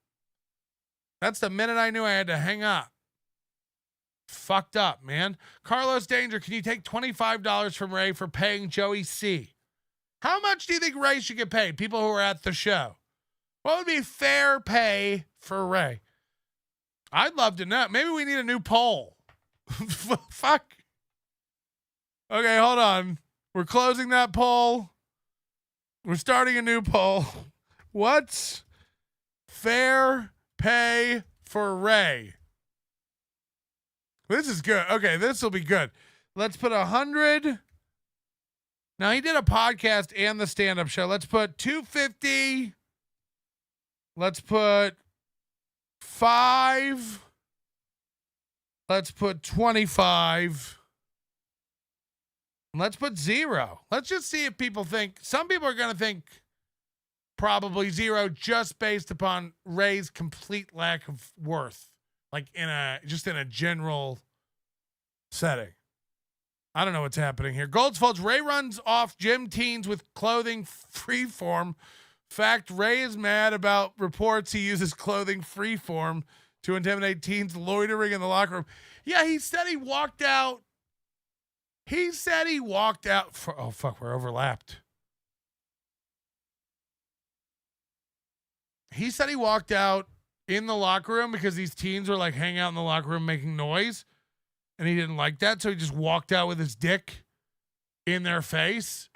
B: That's the minute I knew I had to hang up. Fucked up, man. Carlos Danger, can you take $25 from Ray for paying Joey C? How much do you think Ray should get paid? People who are at the show. What would be fair pay for Ray? I'd love to know. Maybe we need a new poll. Fuck. Okay, hold on. We're closing that poll. We're starting a new poll. What's fair pay for Ray? This is good. Okay, this will be good. Let's put 100. Now, he did a podcast and the stand-up show. Let's put 250. Let's put 5. Let's put 25. Let's put 0. Let's just see if people think. Some people are going to think probably 0 just based upon Ray's complete lack of worth. Like in a general setting. I don't know what's happening here. Goldsfolds, Ray runs off gym teens with clothing freeform. Fact, Ray is mad about reports he uses clothing freeform to intimidate teens loitering in the locker room. Yeah, he said he walked out. For, oh, fuck, we're overlapped. He said he walked out in the locker room because these teens were like hanging out in the locker room making noise. And he didn't like that. So he just walked out with his dick in their face.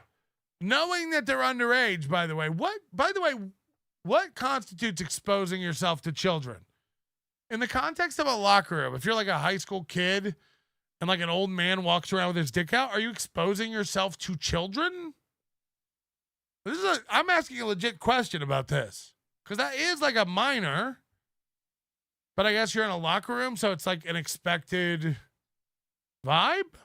B: Knowing that they're underage, by the way. What constitutes exposing yourself to children? In the context of a locker room, if you're like a high school kid and like an old man walks around with his dick out, are you exposing yourself to children? I'm asking a legit question about this. Because that is like a minor. But I guess you're in a locker room, so it's like an expected vibe.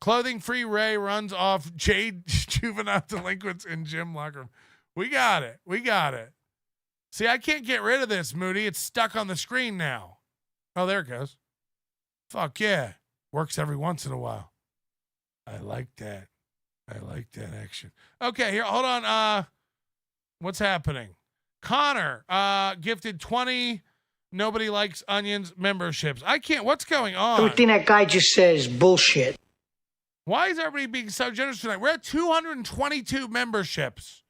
B: Clothing free Ray runs off Jade juvenile delinquents in gym locker room. We got it. See, I can't get rid of this, Moody. It's stuck on the screen now. Oh, there it goes. Fuck yeah. Works every once in a while. I like that action. Okay, here, hold on. What's happening? Connor gifted 20 Nobody Likes Onions memberships. I can't. What's going on?
U: Everything that guy just says is bullshit.
B: Why is everybody being so generous tonight? We're at 222 memberships.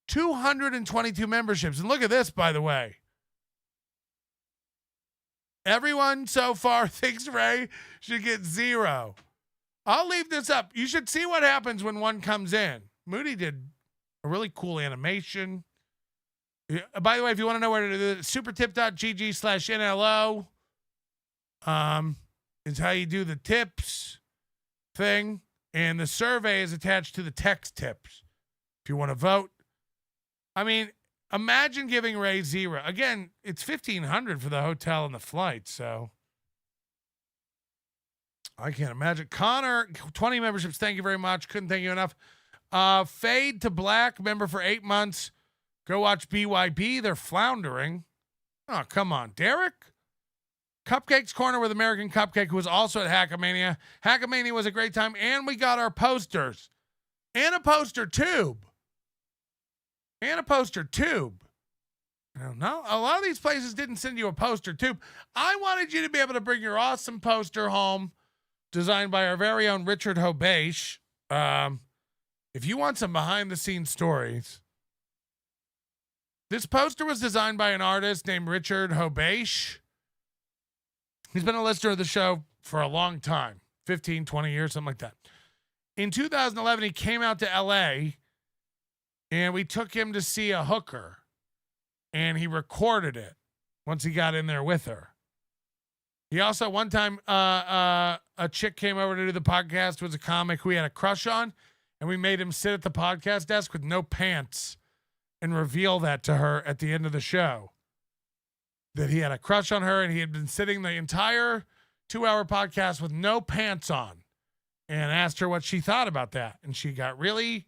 B: 222 memberships. And look at this, by the way. Everyone so far thinks Ray should get 0. I'll leave this up. You should see what happens when one comes in. Moody did a really cool animation. By the way, if you want to know where to do it, supertip.gg/NLO is how you do the tips thing. And the survey is attached to the text tips. If you want to vote. I mean, imagine giving Ray 0. Again, it's $1,500 for the hotel and the flight, so I can't imagine. Connor, 20 memberships. Thank you very much. Couldn't thank you enough. Fade to Black, member for 8 months. Go watch BYB. They're floundering. Oh, come on. Derek? Cupcakes Corner with American Cupcake, who was also at Hackamania. Hackamania was a great time, and we got our posters. And a poster tube. No, a lot of these places didn't send you a poster too. I wanted you to be able to bring your awesome poster home, designed by our very own Richard Hobesh. If you want some behind-the-scenes stories, this poster was designed by an artist named Richard Hobesh. He's been a listener of the show for a long time, 15, 20 years, something like that. In 2011, he came out to L.A., and we took him to see a hooker, and he recorded it once he got in there with her. He also, one time, a chick came over to do the podcast, was a comic who he had a crush on, and we made him sit at the podcast desk with no pants and reveal that to her at the end of the show, that he had a crush on her, and he had been sitting the entire 2-hour podcast with no pants on, and asked her what she thought about that. And she got really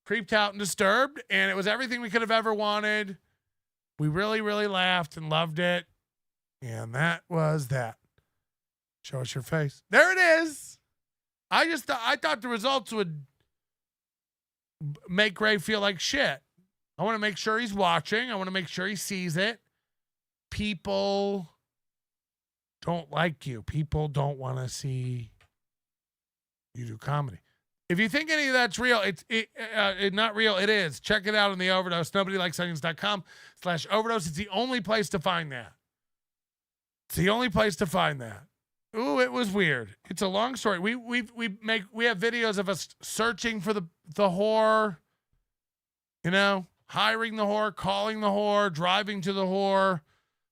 B: creeped out and disturbed, and it was everything we could have ever wanted. We really, really laughed and loved it. And that was that. Show us your face. There it is. I thought the results would make Ray feel like shit. I want to make sure he's watching. I want to make sure he sees it. People don't like you. People don't want to see you do comedy. If you think any of that's real, it's not real. It is. Check it out on the Overdose. NobodyLikesOnions.com/overdose. It's the only place to find that. It's the only place to find that. Ooh, it was weird. It's a long story. We have videos of us searching for the whore, hiring the whore, calling the whore, driving to the whore,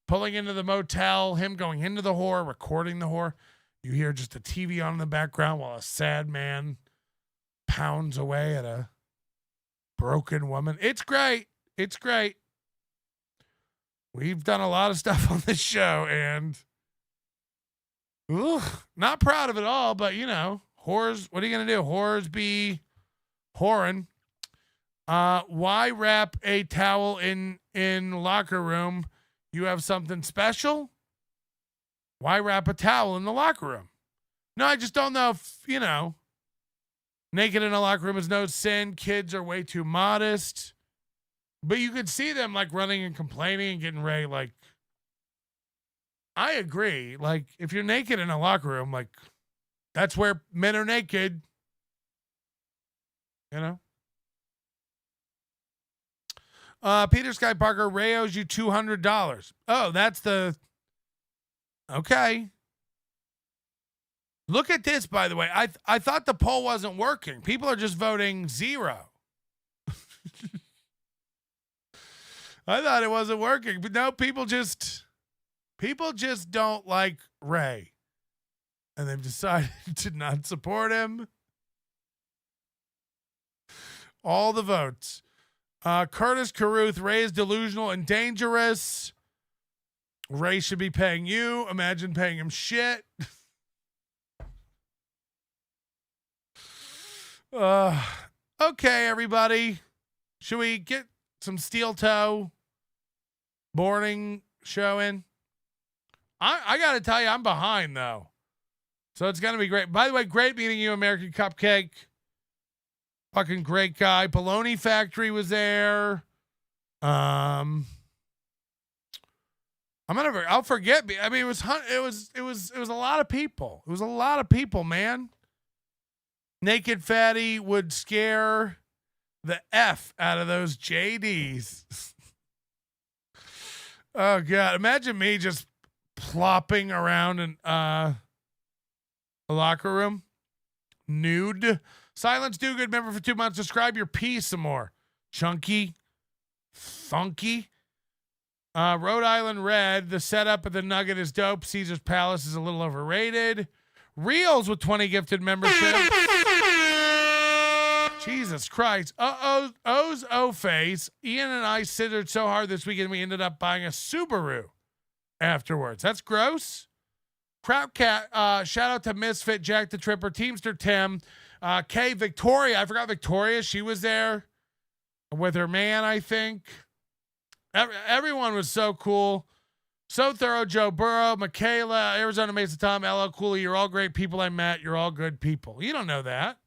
B: pulling into the motel, him going into the whore, recording the whore. You hear just a TV on in the background while a sad man pounds away at a broken woman. It's great. It's great. We've done a lot of stuff on this show, and not proud of it all, but whores, what are you going to do? Whores be whoring. Why wrap a towel in locker room? You have something special? Why wrap a towel in the locker room? No, I just don't know if, naked in a locker room is no sin. Kids are way too modest. But you could see them running and complaining and getting ready. I agree. If you're naked in a locker room, that's where men are naked. Peter Sky Parker, Ray owes you $200. Oh, that's the... Okay. Look at this, by the way. I thought the poll wasn't working. People are just voting 0. I thought it wasn't working, but no, people just don't like Ray. And they've decided to not support him. All the votes. Curtis Carruth, Ray is delusional and dangerous. Ray should be paying you. Imagine paying him shit. Okay, everybody. Should we get some steel toe morning show in? I got to tell you, I'm behind, though. So it's going to be great. By the way, great meeting you, American Cupcake. Fucking great guy. Bologna Factory was there. I'll forget. I mean, it was a lot of people. It was a lot of people, man. Naked Fatty would scare the F out of those JDs. Oh God. Imagine me just plopping around in a locker room. Nude. Silence Do Good member for 2 months. Describe your pee some more. Chunky. Funky. Rhode Island Red. The setup of the Nugget is dope. Caesar's Palace is a little overrated. Reels with 20 gifted membership. Jesus Christ. O's O-Face. Ian and I scissored so hard this weekend we ended up buying a Subaru afterwards. That's gross. Crap Cat. Shout out to Misfit, Jack the Tripper, Teamster Tim, Kay, Victoria. I forgot Victoria. She was there with her man, I think. Everyone was so cool. So thorough. Joe Burrow, Michaela, Arizona Mesa Tom, LL Cooley. You're all great people I met. You're all good people. You don't know that.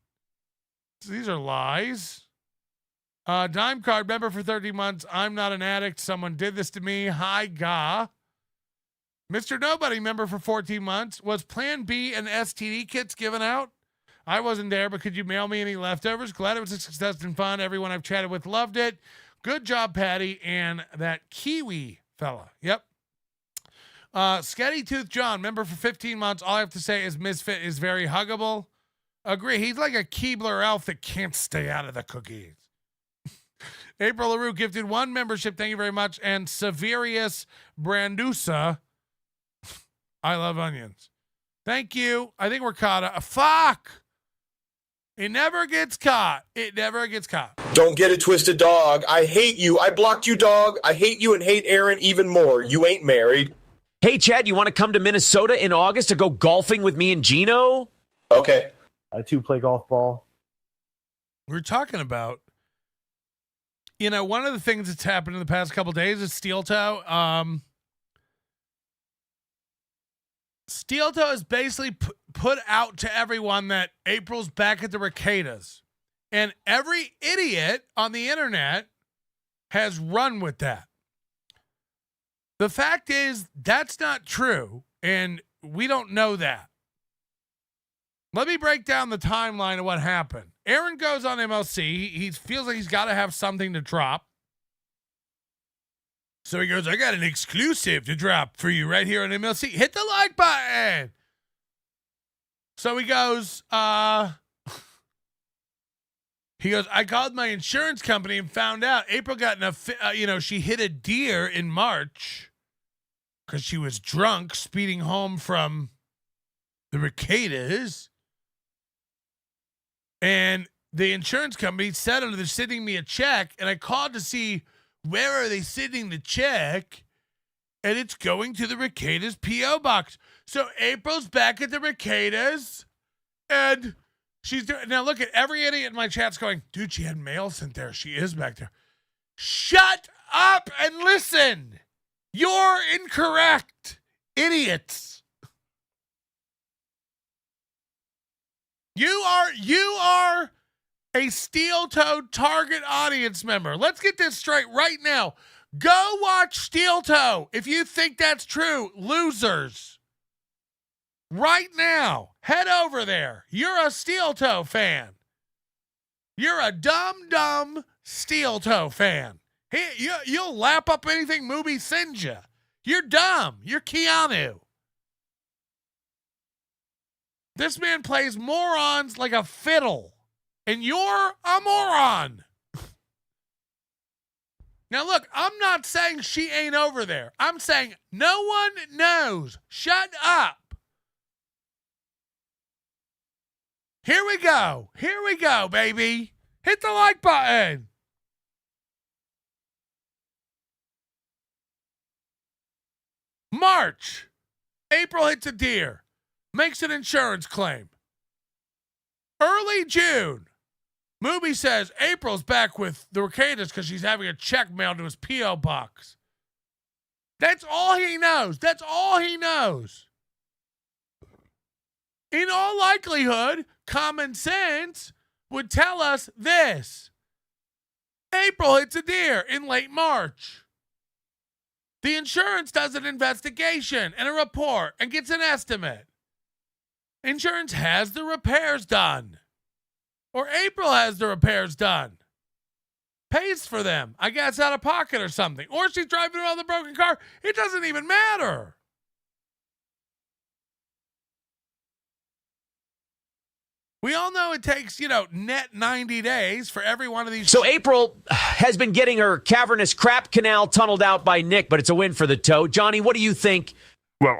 B: These are lies. Dime Card member for 13 months. I'm not an addict. Someone did this to me. Hi, Ga. Mr. Nobody member for 14 months. Was Plan B and STD kits given out? I wasn't there, but could you mail me any leftovers? Glad it was a success and fun. Everyone I've chatted with loved it. Good job, Patty, and that Kiwi fella. Yep. Sketty Tooth John, member for 15 months. All I have to say is Misfit is very huggable. Agree. He's like a Keebler elf that can't stay out of the cookies. April LaRue gifted 1 membership. Thank you very much. And Severius Brandusa. I love onions. Thank you. I think we're caught up. Fuck. It never gets caught. It never gets caught.
O: Don't get it twisted, dog. I hate you. I blocked you, dog. I hate you and hate Aaron even more. You ain't married.
C: Hey, Chad, you want to come to Minnesota in August to go golfing with me and Gino?
O: Okay.
G: I too play golf ball.
B: We're talking about, one of the things that's happened in the past couple of days is Steel Toe. Steel Toe has basically put out to everyone that April's back at the Ricadas. And every idiot on the internet has run with that. The fact is, that's not true, and we don't know that. Let me break down the timeline of what happened. Aaron goes on MLC. He feels like he's got to have something to drop. So he goes, I got an exclusive to drop for you right here on MLC. Hit the like button. So he goes, I called my insurance company and found out April got she hit a deer in March because she was drunk speeding home from the Ricadas. And the insurance company said they're sending me a check, and I called to see where are they sending the check, and it's going to the Ricadas P.O. box. So April's back at the Ricadas, and she's doing. Now look at every idiot in my chat's going, dude, she had mail sent there. She is back there. Shut up and listen. You're incorrect, idiots. You are a steel-toed target audience member. Let's get this straight right now. Go watch Steel Toe. If you think that's true, losers. Right now, head over there. You're a Steel Toe fan. You're a dumb Steel Toe fan. You'll lap up anything Mubi sends you. You're dumb. You're Keanu. This man plays morons like a fiddle. And you're a moron. Now, look, I'm not saying she ain't over there. I'm saying no one knows. Shut up. Here we go. Here we go, baby. Hit the like button. March. April hits a deer. Makes an insurance claim. Early June. Mubi says April's back with the Ricadas because she's having a check mailed to his P.O. box. That's all he knows. That's all he knows. In all likelihood, common sense would tell us this. April hits a deer in late March. The insurance does an investigation and a report and gets an estimate. Insurance has the repairs done. Or April has the repairs done. Pays for them. I guess out of pocket or something. Or she's driving around the broken car. It doesn't even matter. We all know it takes, net 90 days for every one of these.
C: So April has been getting her cavernous crap canal tunneled out by Nick, but it's a win for the toe. Johnny, what do you think?
D: Well,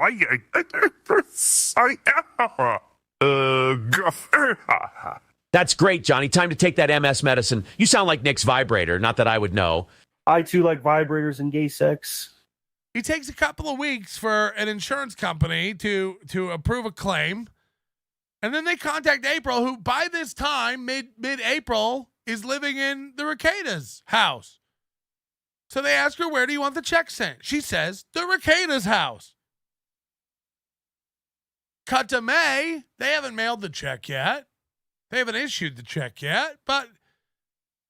C: That's great, Johnny. Time to take that MS medicine. You sound like Nick's vibrator. Not that I would know.
G: I too like vibrators and gay sex.
B: It takes a couple of weeks for an insurance company to approve a claim. And then they contact April, who by this time, mid-April, is living in the Ricadas house. So they ask her, where do you want the check sent? She says, the Ricadas house. Cut to May. They haven't mailed the check yet. They haven't issued the check yet, but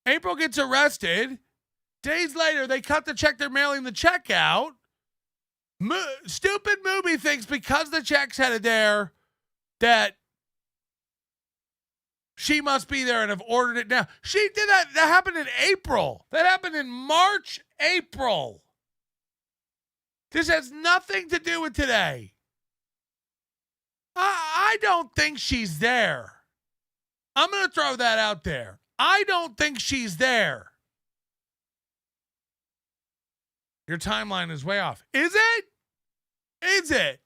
B: April gets arrested. Days later, they cut the check. They're mailing the check out. Stupid movie thinks because the check's headed there that she must be there and have ordered it now. She did that. That happened in April. That happened in March, April. This has nothing to do with today. I don't think she's there. I'm going to throw that out there. I don't think she's there. Your timeline is way off. Is it? Is it?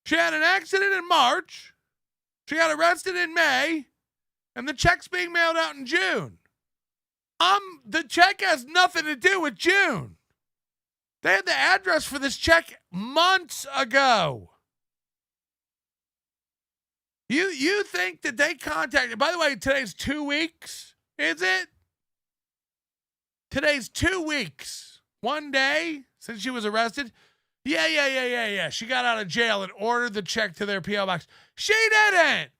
B: She had an accident in March. She got arrested in May. And the check's being mailed out in June. The check has nothing to do with June. They had the address for this check months ago. You think that they contacted... By the way, today's 2 weeks, is it? Today's 2 weeks. 1 day since she was arrested. Yeah. She got out of jail and ordered the check to their P.O. box. She didn't.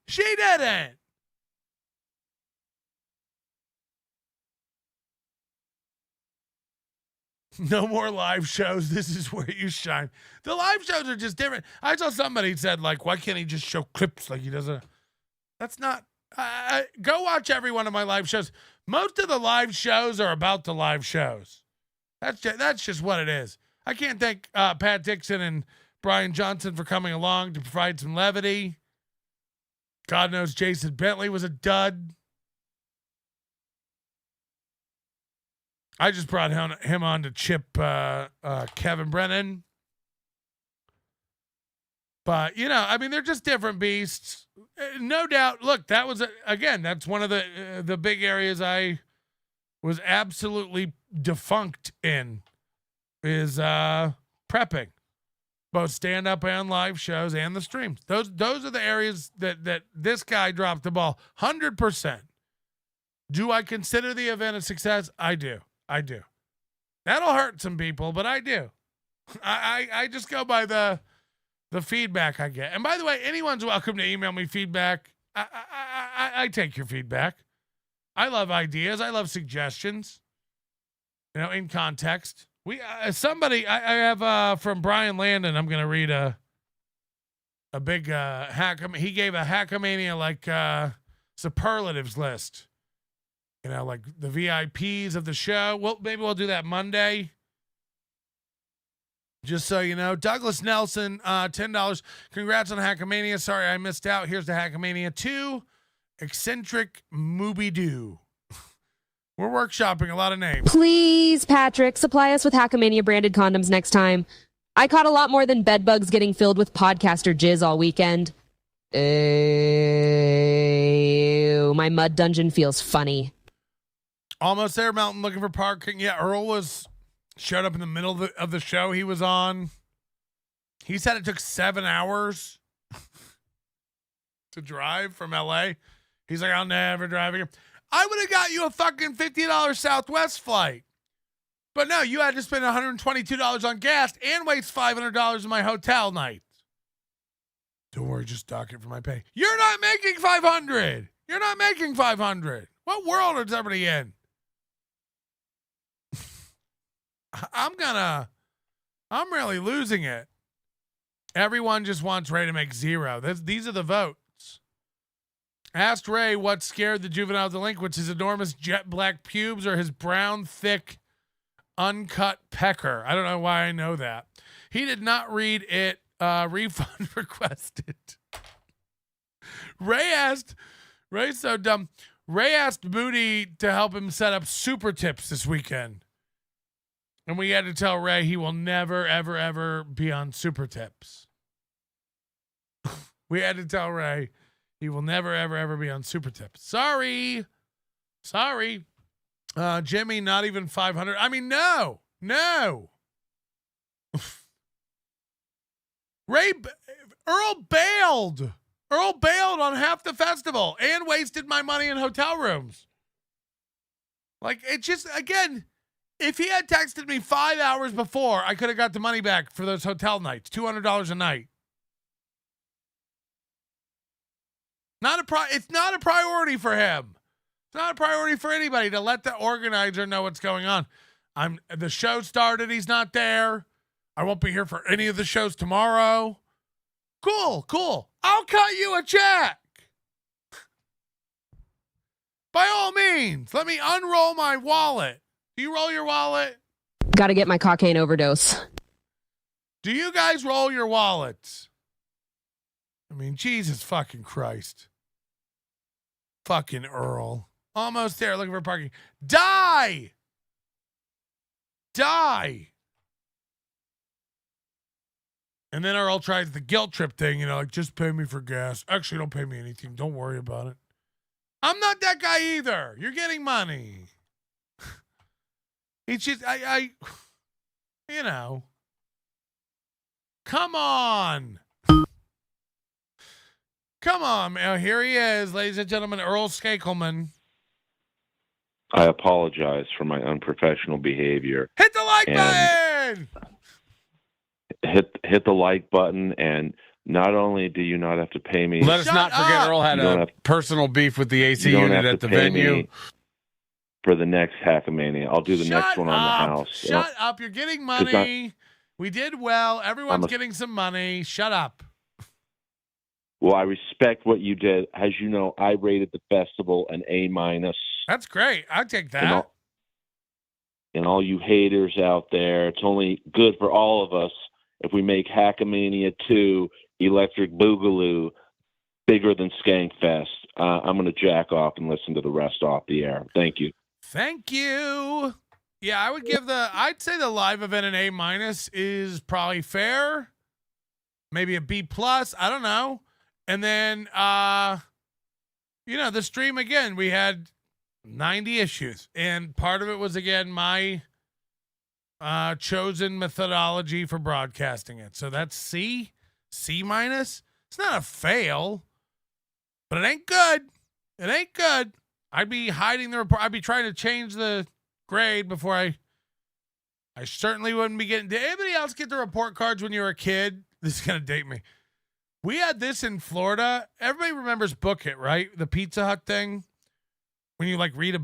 B: No more live shows. This is where you shine. The live shows are just different. I saw somebody said, like, why can't he just show clips like he does? That's not. Go watch every one of my live shows. Most of the live shows are about the live shows. That's just what it is. I can't thank Pat Dixon and Brian Johnson for coming along to provide some levity. God knows Jason Bentley was a dud. I just brought him on to chip Kevin Brennan. But, they're just different beasts. No doubt. Look, that was, that's one of the big areas I was absolutely defunct in is prepping. Both stand-up and live shows and the streams. Those are the areas that this guy dropped the ball. 100%. Do I consider the event a success? I do. That'll hurt some people, but I do. I just go by the feedback I get. And by the way, anyone's welcome to email me feedback. I take your feedback. I love ideas. I love suggestions. In context. I have from Brian Landon. I'm going to read a big he gave a Hackamania superlatives list. Like the VIPs of the show. Well, maybe we'll do that Monday. Just so you know. Douglas Nelson, $10. Congrats on Hackamania. Sorry I missed out. Here's the Hackamania 2. Eccentric Mooby-Doo. We're workshopping a lot of names.
E: Please, Patrick, supply us with Hackamania branded condoms next time. I caught a lot more than bedbugs getting filled with podcaster jizz all weekend. Ew, my mud dungeon feels funny.
B: Almost there, Melton, looking for parking. Yeah, Earl showed up in the middle of the show he was on. He said it took 7 hours to drive from LA. He's like, I'll never drive again. I would have got you a fucking $50 Southwest flight. But no, you had to spend $122 on gas and waste $500 in my hotel night. Don't worry, just dock it for my pay. You're not making $500. You're not making $500. What world is everybody in? I'm really losing it. Everyone just wants Ray to make zero. These are the votes. Asked Ray what scared the juvenile delinquents, his enormous jet black pubes or his brown, thick, uncut pecker. I don't know why I know that. He did not read it. Refund requested. Ray's so dumb. Ray asked Moody to help him set up super tips this weekend. And we had to tell Ray he will never, ever, ever be on super tips. We had to tell Ray he will never, ever, ever be on super tips. Sorry. Jimmy, not even 500. I mean, no. Earl bailed. Earl bailed on half the festival and wasted my money in hotel rooms. Like, it just, again, if he had texted me 5 hours before, I could have got the money back for those hotel nights, $200 a night. It's not a priority for him. It's not a priority for anybody to let the organizer know what's going on. The show started. He's not there. I won't be here for any of the shows tomorrow. Cool. I'll cut you a check. By all means, let me unroll my wallet. Do you roll your wallet?
E: Got to get my cocaine overdose.
B: Do you guys roll your wallets? I mean, Jesus fucking Christ. Fucking Earl. Almost there, looking for parking. Die! And then Earl tries the guilt trip thing, like, just pay me for gas. Actually, don't pay me anything. Don't worry about it. I'm not that guy either. You're getting money. It's just, Come on. Come on, man. Here he is, ladies and gentlemen, Earl Skakelman.
I: I apologize for my unprofessional behavior.
B: Hit the like button!
I: Hit the like button, and not only do you not have to pay me...
A: Let us not forget Earl had a personal beef with the AC unit at the venue.
I: For the next Hackamania. I'll do the next one on the house.
B: Shut up. You're getting money. We did well. Everyone's getting some money. Shut up.
I: Well, I respect what you did. As you know, I rated the festival an A-.
B: That's great. I'll take that.
I: And all you haters out there, it's only good for all of us if we make Hackamania 2 Electric Boogaloo bigger than Skankfest. I'm going to jack off and listen to the rest off the air. Thank you.
B: Thank you. Yeah, I'd say the live event an A- is probably fair. Maybe a B+. I don't know. And then, the stream again, we had 90 issues. And part of it was, again, my chosen methodology for broadcasting it. So that's C-. It's not a fail, but it ain't good. It ain't good. I'd be hiding the report. I'd be trying to change the grade before I certainly wouldn't be getting. Did anybody else get the report cards when you were a kid? This is going to date me. We had this in Florida. Everybody remembers Book It, right? The Pizza Hut thing. When you read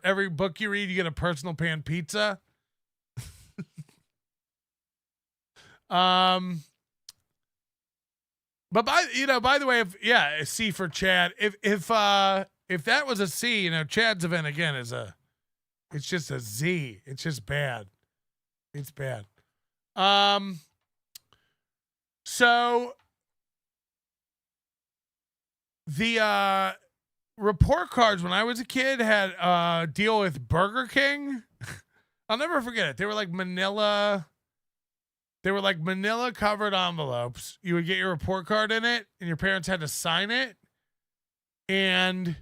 B: every book you read, you get a personal pan pizza. But by the way, a C for Chad. If that was a C, Chad's event again it's just a Z. It's just bad. It's bad. So the report cards when I was a kid had a deal with Burger King. I'll never forget it. They were like manila covered envelopes. You would get your report card in it, and your parents had to sign it. And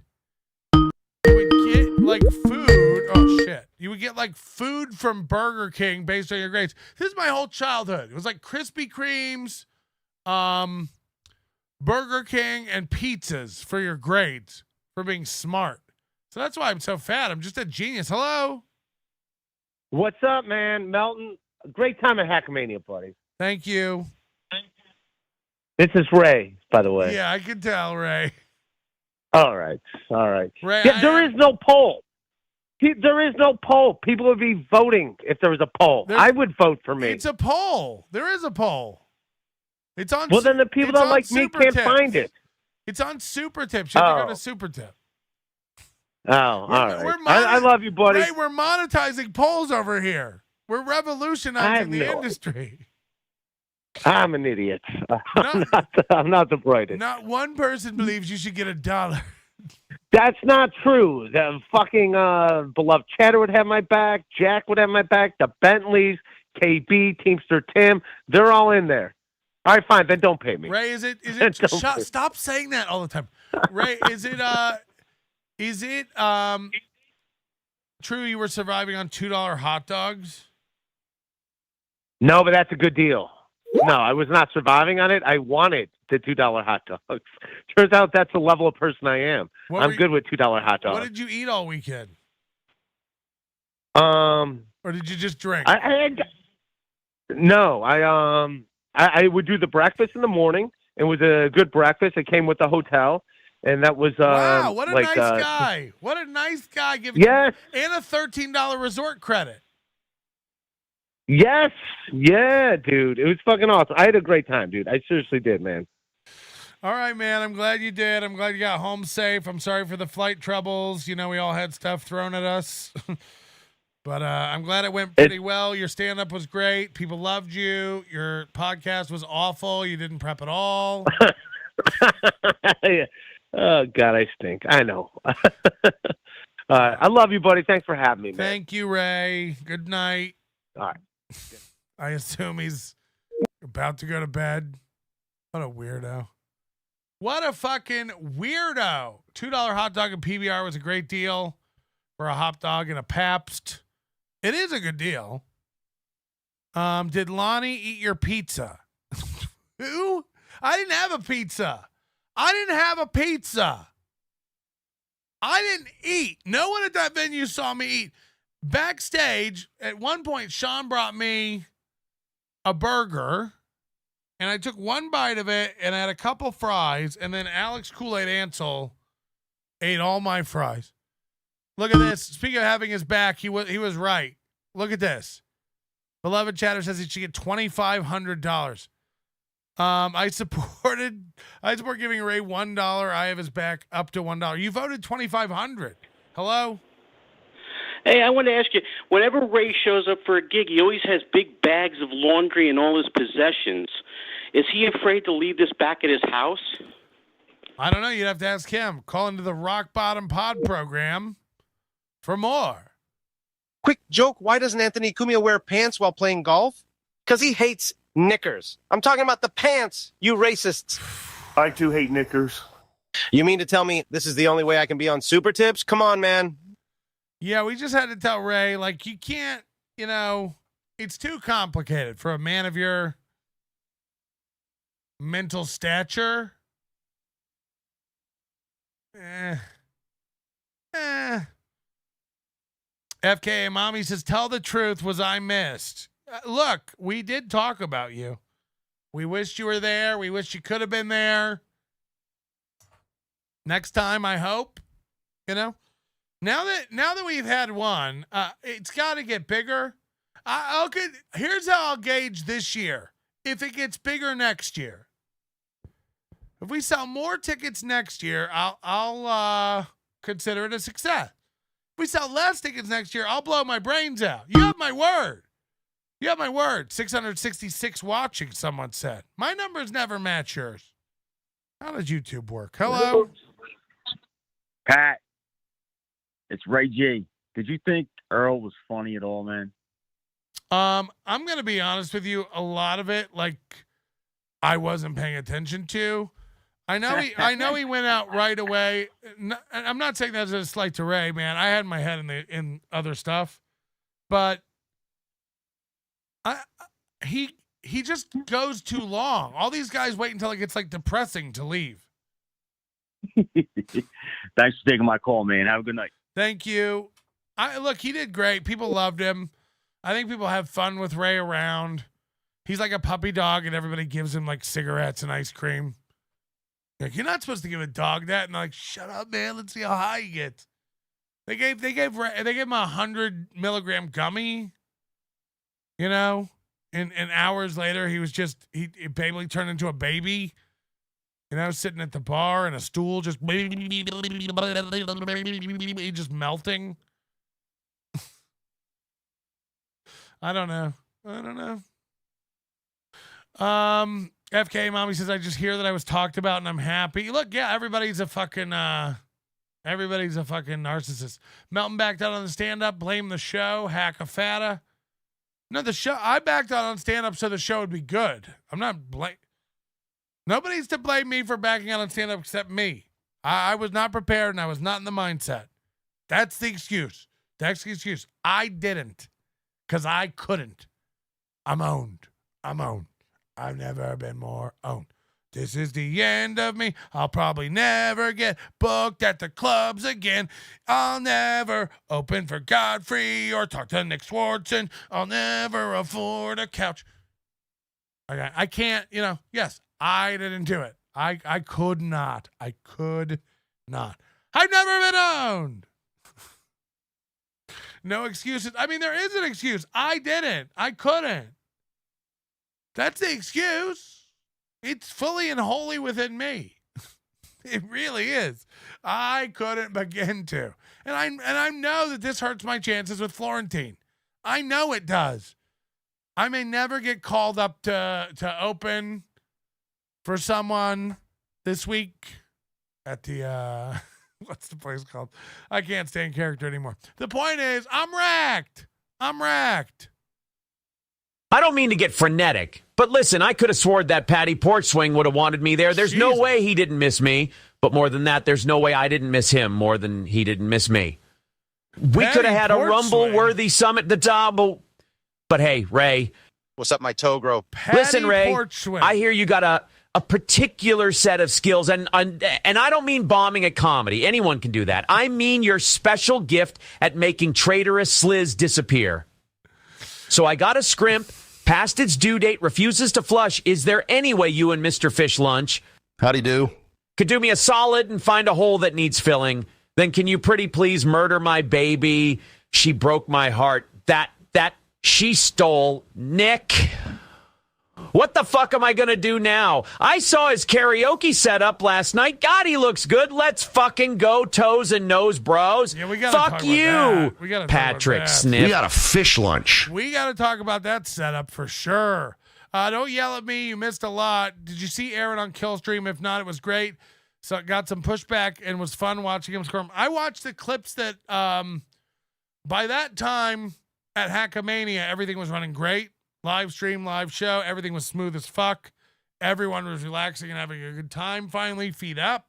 B: you would get food. Oh shit. You would get food from Burger King based on your grades. This is my whole childhood. It was like Krispy Kremes, Burger King, and pizzas for your grades for being smart. So that's why I'm so fat. I'm just a genius. Hello.
D: What's up, man? Melton. Great time at Hackamania, buddy.
B: Thank you.
D: This is Ray, by the way.
B: Yeah, I can tell, Ray.
D: All right.
B: Ray,
D: there is no poll. There is no poll. People would be voting if there was a poll. I would vote for me.
B: It's a poll. There is a poll. It's on.
D: Well, then the people that like me can't find it.
B: It's on Super Tips. You have to go to Super Tip.
D: Oh, all right. I love you, buddy.
B: Ray, we're monetizing polls over here. We're revolutionizing the industry.
D: I'm an idiot. I'm not the brightest.
B: Not one person believes you should get $1.
D: That's not true. The fucking beloved Chatter would have my back. Jack would have my back. The Bentleys, KB, Teamster Tim, they're all in there. All right, fine. Then don't pay me.
B: Ray, is it stop saying that all the time. Ray, is it true you were surviving on $2 hot dogs?
D: No, but that's a good deal. No, I was not surviving on it. I wanted the $2 hot dogs. Turns out that's the level of person I am. I'm good with $2 hot dogs.
B: What did you eat all weekend?
D: Or
B: did you just drink?
D: No, I would do the breakfast in the morning. It was a good breakfast. It came with the hotel. and that was
B: wow, what a
D: like,
B: nice guy! What a nice guy giving
D: yes,
B: and a $13 resort credit.
D: Yes, yeah, dude, it was fucking awesome. I had a great time, dude. I seriously did, man.
B: All right, man. I'm glad you did. I'm glad you got home safe. I'm sorry for the flight troubles. You know, we all had stuff thrown at us. But I'm glad it went pretty well. Your stand-up was great. People loved you. Your podcast was awful. You didn't prep at all.
D: Oh, God, I stink. I know. I love you, buddy. Thanks for having me, man.
B: Thank you, Ray. Good night.
D: All right.
B: I assume he's about to go to bed. What a weirdo. What a fucking weirdo. $2 hot dog and PBR was a great deal for a hot dog and a Pabst. It is a good deal. Did Lonnie eat your pizza? Who? I didn't have a pizza. I didn't eat. No one at that venue saw me eat. Backstage, at one point, Sean brought me a burger, and I took one bite of it, and I had a couple fries, and then Alex Kool-Aid Ansel ate all my fries. Look at this. Speaking of having his back, he was right. Look at this. Beloved Chatter says he should get $2,500. I support giving Ray $1. I have his back up to $1. You voted $2,500. Hello?
J: Hey, I want to ask you, whenever Ray shows up for a gig, he always has big bags of laundry and all his possessions. Is he afraid to leave this back at his house?
B: I don't know. You'd have to ask him. Call into the Rock Bottom Pod program for more.
Q: Quick joke, why doesn't Anthony Cumia wear pants while playing golf? Because he hates knickers. I'm talking about the pants, you racists.
G: I too hate knickers.
Q: You mean to tell me this is the only way I can be on Super Tips? Come on, man.
B: Yeah, we just had to tell Ray, like, you can't, it's too complicated for a man of your mental stature. FKA Mommy says, tell the truth, was I missed? Look, we did talk about you. We wished you were there. We wish you could have been there. Next time, I hope, Now that we've had one, it's got to get bigger. Here's how I'll gauge this year. If it gets bigger next year, if we sell more tickets next year, I'll consider it a success. If we sell less tickets next year, I'll blow my brains out. You have my word. 666 watching, someone said. My numbers never match yours. How does YouTube work? Hello?
F: Pat, it's Ray G. Did you think Earl was funny at all, man?
B: I'm going to be honest with you. A lot of it, I wasn't paying attention to. I know he went out right away. I'm not saying that as a slight to Ray, man. I had my head in other stuff, but he just goes too long. All these guys wait until it gets depressing to leave.
F: Thanks for taking my call, man. Have a good night.
B: Thank you. Look, he did great. People loved him. I think people have fun with Ray around. He's like a puppy dog, and everybody gives him cigarettes and ice cream. You're not supposed to give a dog that, and they're like, shut up, man. Let's see how high he gets. They gave him 100 milligram gummy. And hours later, he was he basically turned into a baby. Sitting at the bar in a stool, just melting. I don't know. FK Mommy says, I just hear that I was talked about and I'm happy. Look, yeah, everybody's a fucking narcissist. Melton backed out on the stand-up, blame the show, hack a fata. No, I backed out on stand-up so the show would be good. I'm not Nobody's to blame me for backing out on stand-up except me. I was not prepared and I was not in the mindset. That's the excuse. That's the excuse. I didn't. Because I couldn't. I'm owned. I've never been more owned. This is the end of me. I'll probably never get booked at the clubs again. I'll never open for Godfrey or talk to Nick Swartzen. I'll never afford a couch. Okay, I can't, yes, I didn't do it. I could not. I could not. I've never been owned. No excuses. I mean, there is an excuse. I didn't. I couldn't. That's the excuse. It's fully and wholly within me. It really is. I couldn't begin to. And I know that this hurts my chances with Florentine. I know it does. I may never get called up to open for someone this week at the what's the place called? I can't stay in character anymore. The point is, I'm racked.
C: I don't mean to get frenetic, but listen, I could have sworn that Patty Portswing would have wanted me there. There's no way he didn't miss me. But more than that, there's no way I didn't miss him more than he didn't miss me. We could have had a Rumble-worthy summit, the double. But hey, Ray.
Q: What's up, my Togro?
C: Listen, Ray, I hear you got a particular set of skills, and I don't mean bombing at comedy. Anyone can do that. I mean your special gift at making traitorous sliz disappear. So I got a scrimp, past its due date, refuses to flush. Is there any way you and Mr. Fish Lunch
P: howdy do
C: could do me a solid and find a hole that needs filling? Then can you pretty please murder my baby? She broke my heart. That she stole. Nick, what the fuck am I going to do now? I saw his karaoke setup last night. God, he looks good. Let's fucking go toes and nose, bros.
B: Yeah, we gotta
C: fuck
B: talk
C: you,
B: about that. We gotta
C: Patrick
B: talk about that.
C: Sniff.
P: We got a fish lunch.
B: We got to talk about that setup for sure. Don't yell at me. You missed a lot. Did you see Aaron on Killstream? If not, it was great. So it got some pushback and was fun watching him squirm. I watched the clips that by that time at Hackamania, everything was running great. Live stream, live show. Everything was smooth as fuck. Everyone was relaxing and having a good time finally, feet up.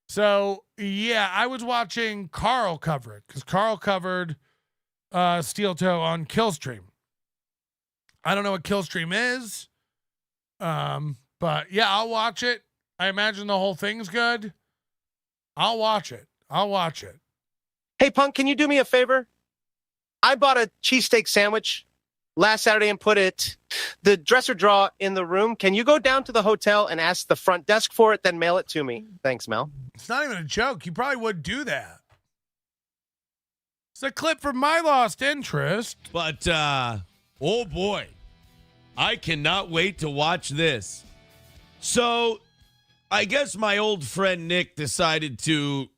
B: So, yeah, I was watching Carl cover it because Carl covered Steel Toe on Killstream. I don't know what Killstream is, but, yeah, I'll watch it. I imagine the whole thing's good. I'll watch it.
Q: Hey, Punk, can you do me a favor? I bought a cheesesteak sandwich last Saturday and put the dresser drawer in the room. Can you go down to the hotel and ask the front desk for it, then mail it to me? Thanks, Mel.
B: It's not even a joke. You probably would do that. It's a clip from My Lost Interest.
H: But, oh boy, I cannot wait to watch this. So, I guess my old friend Nick decided to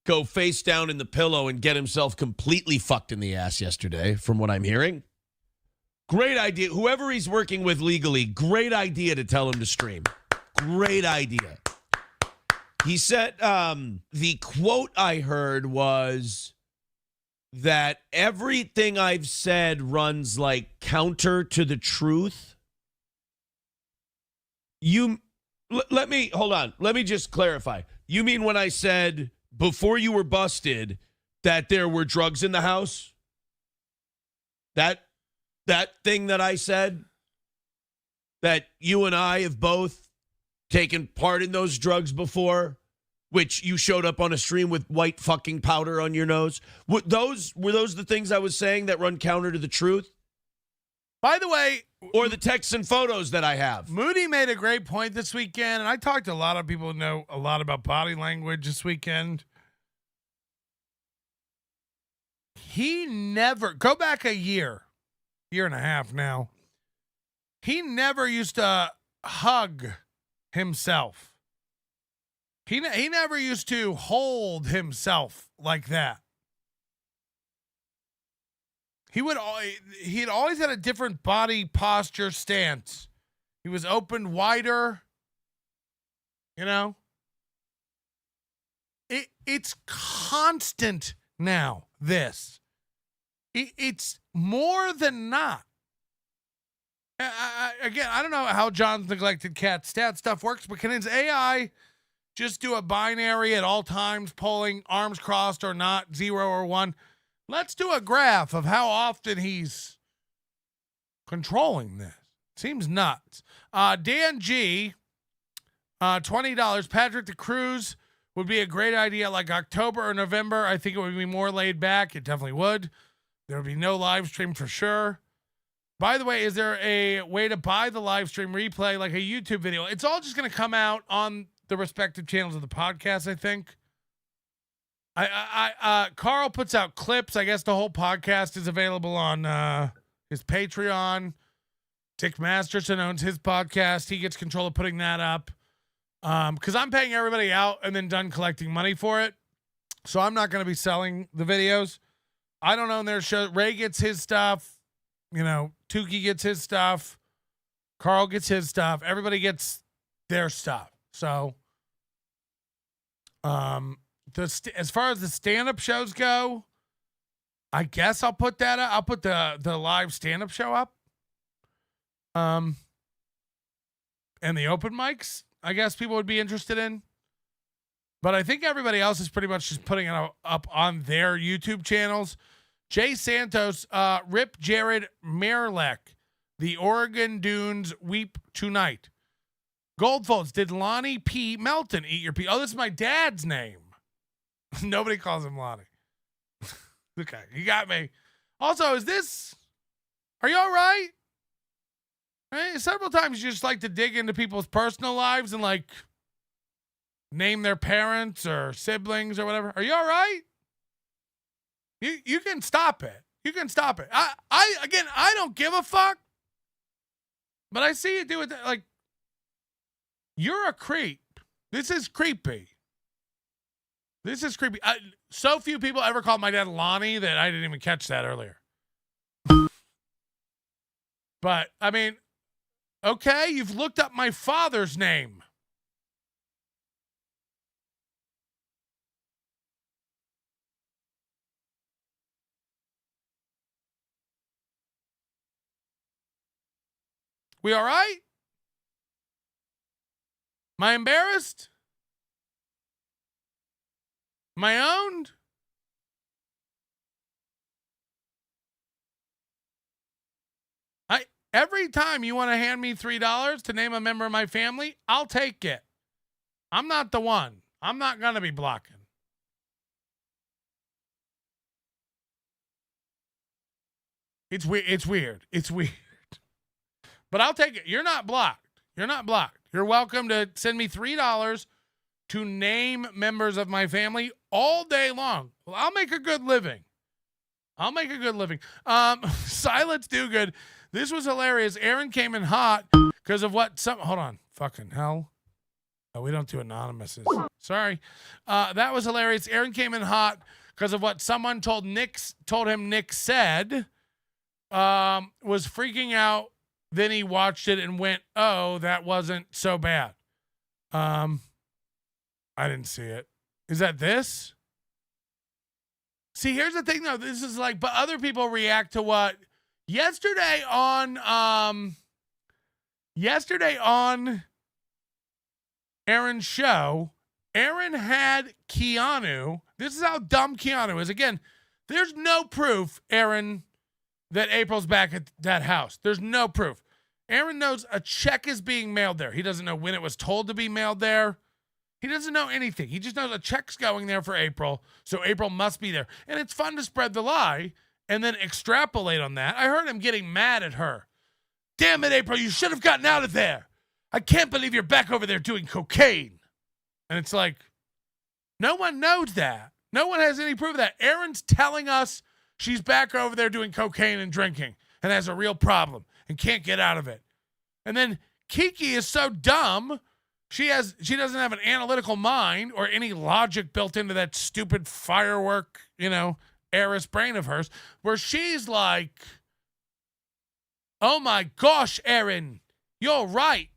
H: go face down in the pillow and get himself completely fucked in the ass yesterday, from what I'm hearing. Great idea. Whoever he's working with legally, great idea to tell him to stream. Great idea. He said, the quote I heard was that everything I've said runs like counter to the truth. Let me, hold on. Let me just clarify. You mean when I said before you were busted that there were drugs in the house? That thing that I said, that you and I have both taken part in those drugs before, which you showed up on a stream with white fucking powder on your nose. Were those the things I was saying that run counter to the truth?
B: By the way,
H: or the texts and photos that I have.
B: Moody made a great point this weekend, and I talked to a lot of people who know a lot about body language this weekend. He never, go back a year and a half now. He never used to hug himself. He never used to hold himself like that. He'd always had a different body posture stance. He was opened wider. You know? It's constant now, this. It's more than not. Again, I don't know how John's neglected cat stat stuff works, but can his AI just do a binary at all times, polling arms crossed or not, 0 or 1? Let's do a graph of how often he's controlling this. Seems nuts. Dan G, $20. Patrick, the cruise would be a great idea like October or November. I think it would be more laid back. It definitely would. There would be no live stream for sure. By the way, is there a way to buy the live stream replay like a YouTube video? It's all just going to come out on the respective channels of the podcast, I think. Carl puts out clips. I guess the whole podcast is available on his Patreon. Dick Masterson owns his podcast. He gets control of putting that up. Because I'm paying everybody out and then done collecting money for it. So I'm not going to be selling the videos. I don't own their show. Ray gets his stuff. You know, Tuki gets his stuff. Carl gets his stuff. Everybody gets their stuff. So, as far as the stand-up shows go, I guess I'll put that up. I'll put the live stand-up show up. And the open mics, I guess people would be interested in. But I think everybody else is pretty much just putting it up on their YouTube channels. Jay Santos, Rip Jared Merick, the Oregon Dunes weep tonight. Goldfolds, did Lonnie P. Melton eat your pee? Oh, this is my dad's name. Nobody calls him Lonnie. Okay, you got me. Also, are you all right? Right? Several times you just like to dig into people's personal lives and like name their parents or siblings or whatever. Are you all right? You can stop it. You can stop it. I don't give a fuck. But I see you do it. Like, you're a creep. This is creepy. This is creepy. So few people ever called my dad Lonnie that I didn't even catch that earlier. But, I mean, okay, you've looked up my father's name. We all right? Am I embarrassed? Am I owned? Every time you want to hand me $3 to name a member of my family, I'll take it. I'm not the one. I'm not going to be blocking. It's weird. It's weird. But I'll take it. You're not blocked. You're welcome to send me $3 to name members of my family all day long. Well, I'll make a good living. Silence do good. This was hilarious. Aaron came in hot because of what hold on. Fucking hell. Oh, we don't do anonymouses. Sorry. That was hilarious. Aaron came in hot because of what someone told him Nick said. Was freaking out. Then he watched it and went, oh, that wasn't so bad. I didn't see it. Is that this? See, here's the thing, though. This is like, but other people react to what yesterday on Aaron's show, Aaron had Keanu. This is how dumb Keanu is. Again, there's no proof, Aaron, that April's back at that house. There's no proof. Aaron knows a check is being mailed there. He doesn't know when it was told to be mailed there. He doesn't know anything. He just knows a check's going there for April, so April must be there. And it's fun to spread the lie and then extrapolate on that. I heard him getting mad at her. Damn it, April, you should have gotten out of there. I can't believe you're back over there doing cocaine. And it's like, no one knows that. No one has any proof of that. Aaron's telling us she's back over there doing cocaine and drinking and has a real problem and can't get out of it. And then Kiki is so dumb, she doesn't have an analytical mind or any logic built into that stupid firework, heiress brain of hers, where she's like, oh my gosh, Aaron, you're right.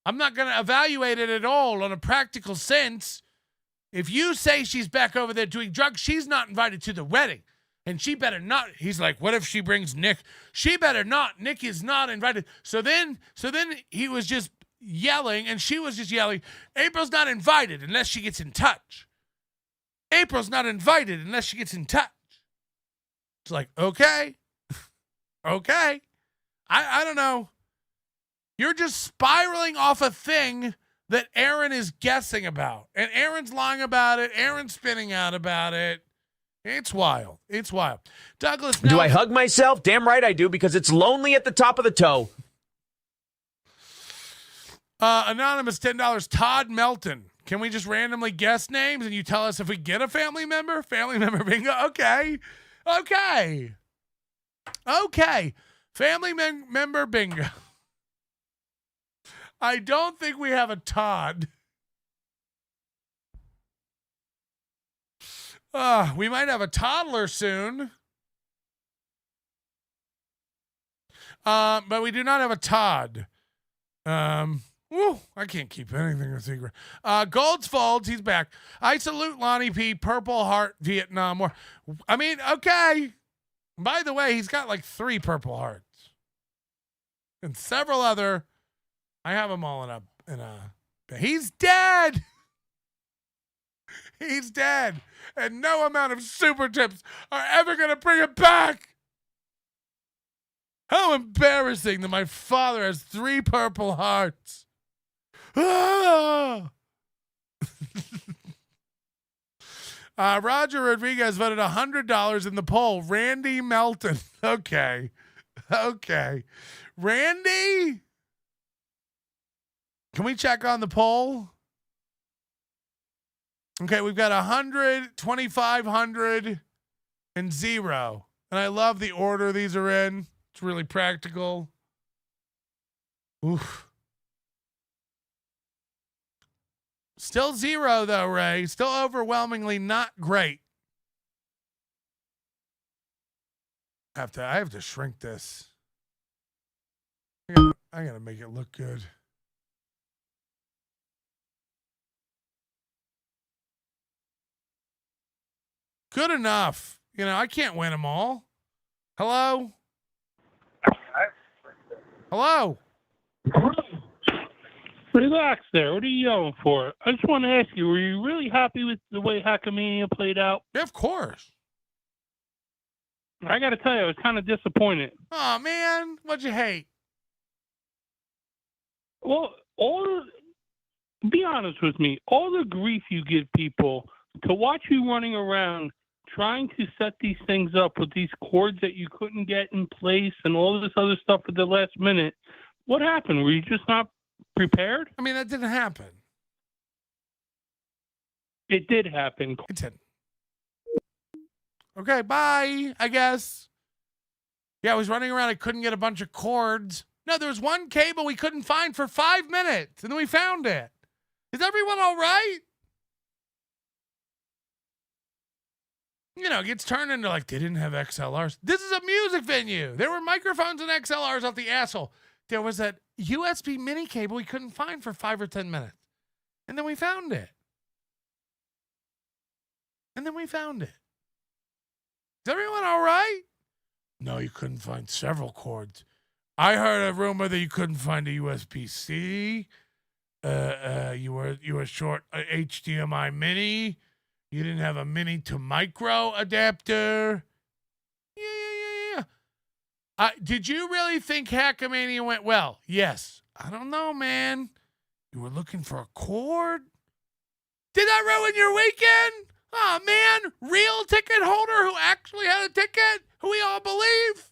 B: I'm not going to evaluate it at all on a practical sense. If you say she's back over there doing drugs, she's not invited to the wedding. And she better not. He's like, what if she brings Nick? She better not. Nick is not invited. So then he was just yelling, and she was just yelling, April's not invited unless she gets in touch. April's not invited unless she gets in touch. It's like, okay. Okay. I don't know. You're just spiraling off a thing that Aaron is guessing about. And Aaron's lying about it. Aaron's spinning out about it. It's wild. It's wild. Douglas,
C: Do I hug myself? Damn right I do, because it's lonely at the top of the toe.
B: Anonymous, $10. Todd Melton. Can we just randomly guess names and you tell us if we get a family member? Family member bingo. Okay. Family member bingo. I don't think we have a Todd. We might have a toddler soon. But we do not have a Todd. I can't keep anything a secret. Gold's Folds, he's back. I salute Lonnie P. Purple Heart Vietnam War. I mean, okay. By the way, he's got like 3 Purple Hearts. And several other. I have them all in a. He's dead. He's dead. And no amount of super tips are ever going to bring him back. How embarrassing that my father has 3 Purple Hearts. Roger Rodriguez voted $100 in the poll. Randy Melton. Okay. Randy? Can we check on the poll? Okay, we've got 100, 2,500, and 0. And I love the order these are in. It's really practical. Oof. Still 0, though, Ray. Still overwhelmingly not great. I have to shrink this. I gotta make it look good. Good enough. I can't win them all. Hello? Hello?
K: Relax there. What are you yelling for? I just want to ask you, were you really happy with the way Hackamania played out?
B: Yeah, of course.
K: I got to tell you, I was kind of disappointed.
B: Oh, man. What'd you hate?
K: Well, be honest with me. All the grief you give people to watch you running around trying to set these things up with these cords that you couldn't get in place and all this other stuff at the last minute. What happened? Were you just not prepared?
B: I mean, that didn't happen.
K: It did happen.
B: It did. Okay, bye, I guess. Yeah, I was running around. I couldn't get a bunch of cords. No, there was one cable we couldn't find for 5 minutes, and then we found it. Is everyone all right? It gets turned into like they didn't have XLRs. This is a music venue. There were microphones and XLRs out the asshole. There was that USB mini cable we couldn't find for 5 or 10 minutes. And then we found it. Is everyone all right? No, you couldn't find several cords. I heard a rumor that you couldn't find a USB-C. You were short a HDMI mini. You didn't have a mini to micro adapter. Yeah. Did you really think Hackamania went well? Yes. I don't know, man. You were looking for a cord? Did that ruin your weekend? Oh, man. Real ticket holder who actually had a ticket? Who we all believe?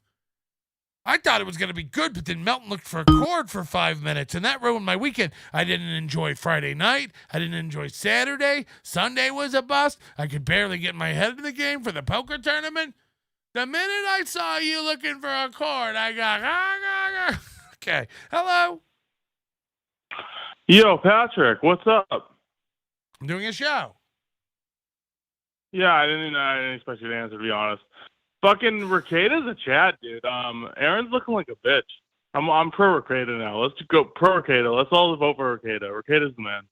B: I thought it was going to be good, but then Melton looked for a cord for 5 minutes, and that ruined my weekend. I didn't enjoy Friday night. I didn't enjoy Saturday. Sunday was a bust. I could barely get my head in the game for the poker tournament. The minute I saw you looking for a cord, I got, Okay. Hello?
V: Yo, Patrick, what's up?
B: I'm doing a show.
V: Yeah, I didn't expect you to answer, to be honest. Fucking Ricada's a chat, dude. Aaron's looking like a bitch. I'm pro Ricada now. Let's go pro Ricada. Let's all vote for Ricada. Ricada's the man.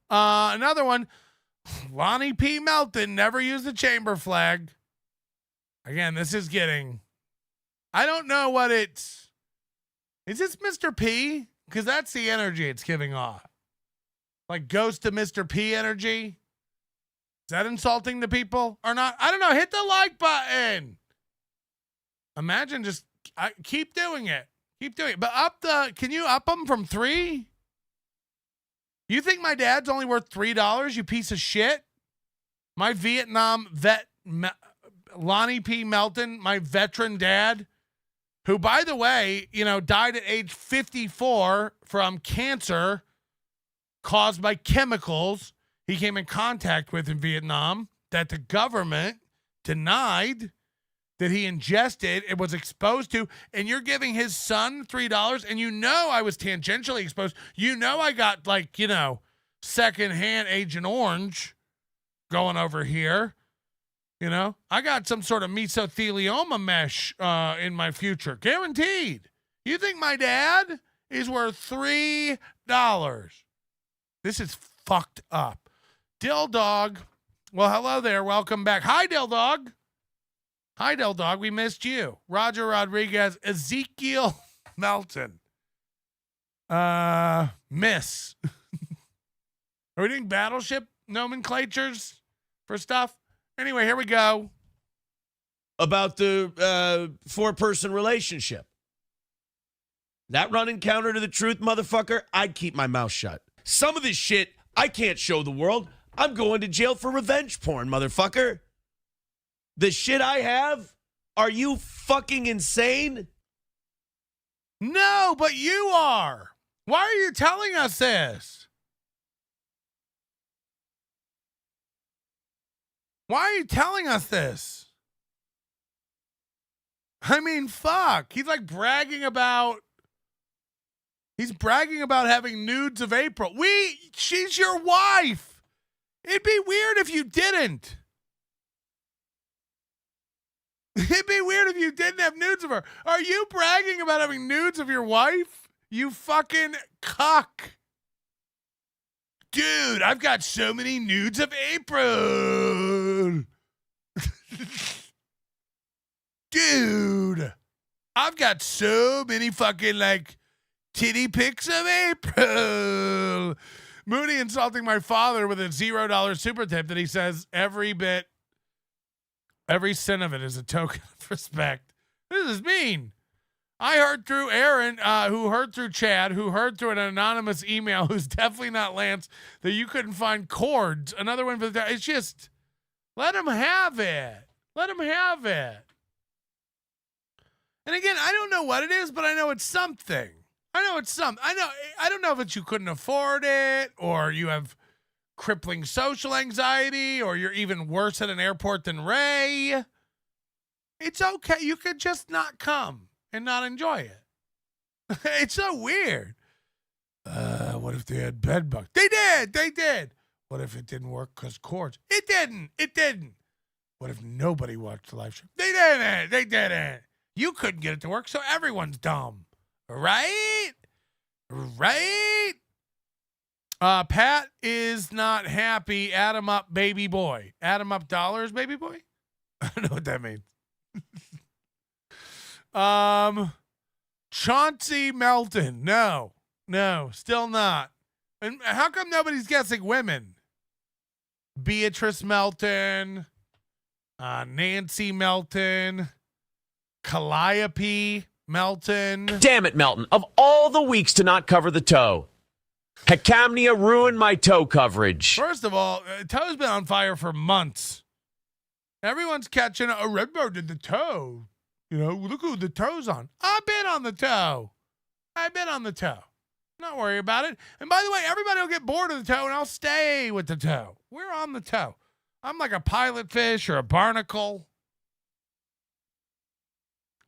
B: Another one. Lonnie P. Melton never used the chamber flag. Again, this is getting. I don't know what it's. Is this Mr. P? Because that's the energy it's giving off. Like Ghost of Mr. P energy. Is that insulting to people or not? I don't know. Hit the like button. Imagine just keep doing it. Keep doing it. But can you up them from 3? You think my dad's only worth $3, you piece of shit? My Vietnam vet, Lonnie P. Melton, my veteran dad, who, by the way, died at age 54 from cancer caused by chemicals he came in contact with in Vietnam that the government denied that he ingested, it was exposed to, and you're giving his son $3, and I was tangentially exposed. I got, secondhand Agent Orange going over here. I got some sort of mesothelioma mesh in my future. Guaranteed. You think my dad is worth $3? This is fucked up. Dill Dog. Well, hello there. Welcome back. Hi, Dill Dog. Hi, Dill Dog. We missed you. Roger Rodriguez. Ezekiel Melton. Miss. Are we doing battleship nomenclatures for stuff? Anyway, here we go.
H: About the 4-person relationship. That running counter to the truth, motherfucker, I'd keep my mouth shut. Some of this shit I can't show the world. I'm going to jail for revenge porn, motherfucker. The shit I have? Are you fucking insane?
B: No, but you are. Why are you telling us this? Why are you telling us this? I mean, fuck. He's bragging about having nudes of April. She's your wife. It'd be weird if you didn't. It'd be weird if you didn't have nudes of her. Are you bragging about having nudes of your wife? You fucking cuck. Dude, I've got so many nudes of April. Dude, I've got so many fucking titty pics of April. Mooney insulting my father with a $0 super tip that he says every cent of it is a token of respect. This is mean. I heard through Aaron, who heard through Chad, who heard through an anonymous email, who's definitely not Lance, that you couldn't find chords. Another one for the. It's just, let him have it. Let him have it. And again, I don't know what it is, but I know it's something. I don't know if it's you couldn't afford it, or you have crippling social anxiety, or you're even worse at an airport than Ray. It's okay. You could just not come and not enjoy it. It's so weird. What if they had bedbugs? They did. What if it didn't work because cords? It didn't. What if nobody watched the live stream? They didn't. You couldn't get it to work, so everyone's dumb. Right? Pat is not happy. Add him up, baby boy. Add him up dollars, baby boy? I don't know what that means. Chauncey Melton. No, still not. And how come nobody's guessing women? Beatrice Melton, Nancy Melton, Calliope Melton.
C: Damn it, Melton. Of all the weeks to not cover the toe, Hackamania ruined my toe coverage.
B: First of all, toe's been on fire for months. Everyone's catching a Redbird did the toe. Look who the toe's on. I've been on the toe. Not worry about it. And by the way, everybody will get bored of the toe, and I'll stay with the toe. We're on the toe. I'm like a pilot fish or a barnacle.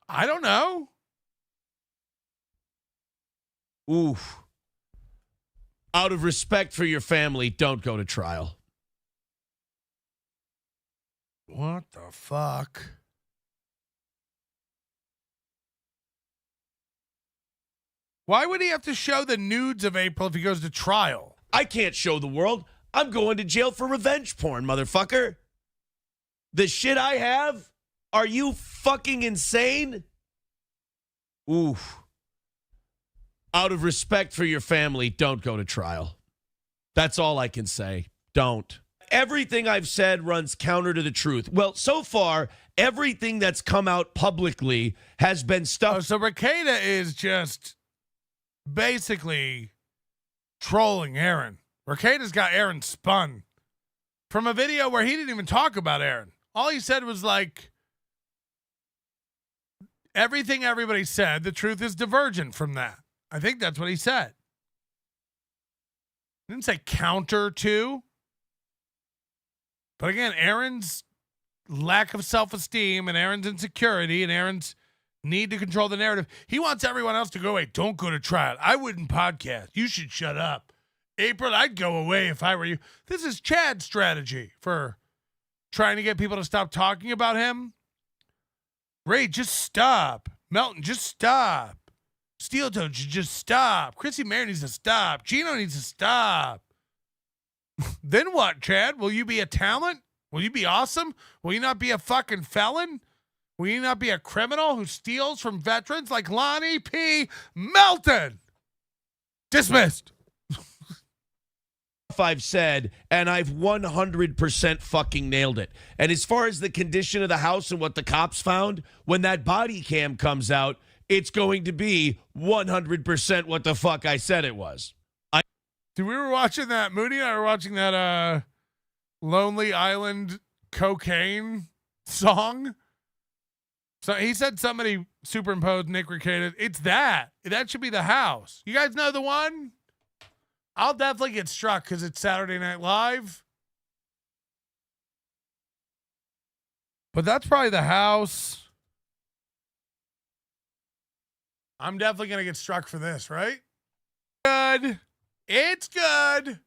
B: I don't know.
H: Oof. Out of respect for your family, don't go to trial.
B: What the fuck? Why would he have to show the nudes of April if he goes to trial?
H: I can't show the world. I'm going to jail for revenge porn, motherfucker. The shit I have? Are you fucking insane? Oof. Out of respect for your family, don't go to trial. That's all I can say. Don't. Everything I've said runs counter to the truth. Well, so far, everything that's come out publicly has been stuff.
B: Oh, so Ricada is just basically trolling Aaron. Ricada's got Aaron spun from a video where he didn't even talk about Aaron. All he said was like, everything everybody said, the truth is divergent from that. I think that's what he said. He didn't say counter to. But again, Aaron's lack of self-esteem and Aaron's insecurity and Aaron's need to control the narrative. He wants everyone else to go away. Don't go to trial. I wouldn't podcast. You should shut up. April, I'd go away if I were you. This is Chad's strategy for trying to get people to stop talking about him. Ray, just stop. Melton, just stop. Steel Toe, just stop. Chrissy Mayer needs to stop. Gino needs to stop. Then what, Chad? Will you be a talent? Will you be awesome? Will you not be a fucking felon? Will you not be a criminal who steals from veterans like Lonnie P. Melton? Dismissed.
H: I've said, and I've 100% fucking nailed it. And as far as the condition of the house and what the cops found, when that body cam comes out, it's going to be 100% what the fuck I said it was.
B: Dude, we were watching that, Moody and I were watching that Lonely Island cocaine song. So he said somebody superimposed Nick Ricada. It's that. That should be the house. You guys know the one? I'll definitely get struck because it's Saturday Night Live. But that's probably the house. I'm definitely going to get struck for this, right? Good. It's good.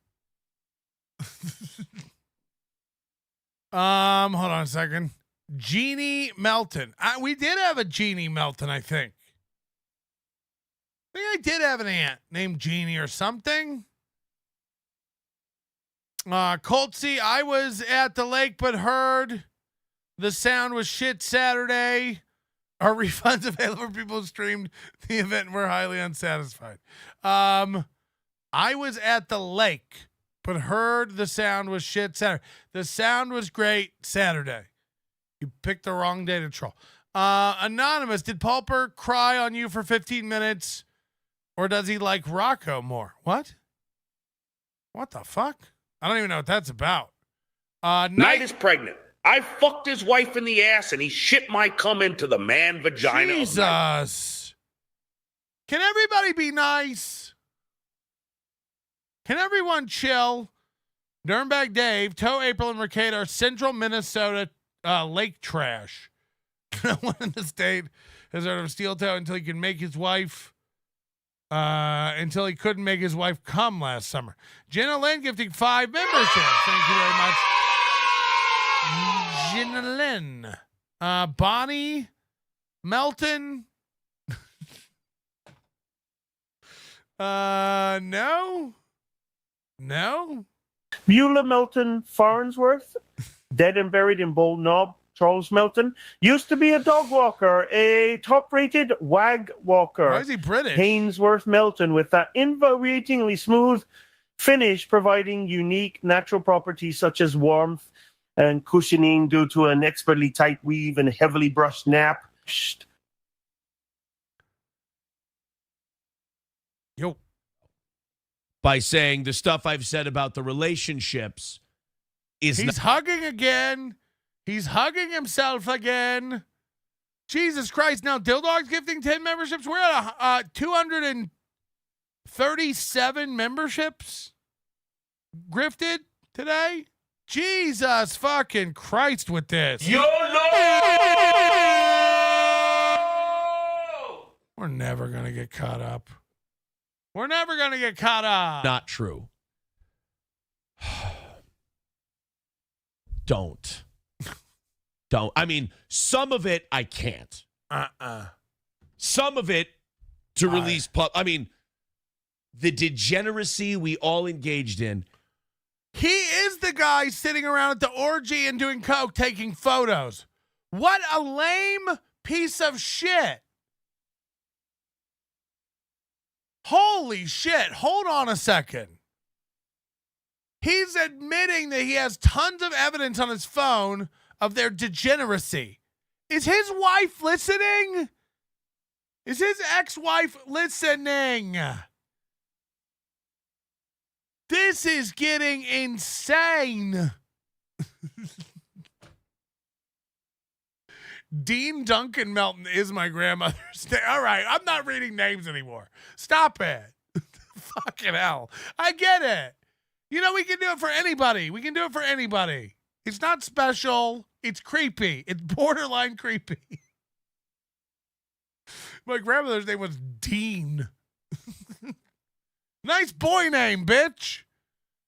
B: Hold on a second. Jeannie Melton. We did have a Jeannie Melton, I think. I did have an aunt named Jeannie or something. Coltsy, I was at the lake but heard the sound was shit Saturday. Are refunds available for people who streamed the event and were highly unsatisfied? I was at the lake, but heard the sound was shit Saturday. The sound was great Saturday. You picked the wrong day to troll. Anonymous, did Pulper cry on you for 15 minutes? Or does he like Rocco more? What? What the fuck? I don't even know what that's about.
L: Knight is pregnant. I fucked his wife in the ass and he shit my cum into the man vagina.
B: Jesus. Can everybody be nice? Can everyone chill? Nuremberg Dave, Toe April, and Ricada are central Minnesota lake trash. No one in the state has heard of Steel Toe until he can make his wife until he couldn't make his wife come last summer. Jenna Lynn gifting 5 memberships. Thank you very much. Jenna Lynn. Bonnie Melton. No.
G: Beulah Melton Farnsworth, dead and buried in Bold Knob. Charles Melton used to be a dog walker, a top-rated wag walker.
B: Why is he British?
G: Hainsworth Melton, with that infuriatingly smooth finish, providing unique natural properties such as warmth and cushioning due to an expertly tight weave and heavily brushed nap.
B: Yo.
H: By saying the stuff I've said about the relationships is
B: He's hugging again. He's hugging himself again. Jesus Christ. Now, Dildog's gifting 10 memberships. We're at 237 memberships grifted today. Jesus fucking Christ with this.
L: YOLO!
B: We're never going to get caught up. We're never going to get caught up.
H: not true. Don't. I mean, some of it I can't. Some of it to release. I mean, the degeneracy we all engaged in.
B: He is the guy sitting around at the orgy and doing coke, taking photos. What a lame piece of shit. Holy shit. Hold on a second. He's admitting that he has tons of evidence on his phone of their degeneracy. Is his wife listening? Is his ex-wife listening? This is getting insane. Dean Duncan Melton is my grandmother's name. All right, I'm not reading names anymore. Stop it. Fucking hell. I get it. You know, we can do it for anybody. We can do it for anybody. It's not special. It's creepy. It's borderline creepy. My grandmother's name was Dean. Nice boy name, bitch.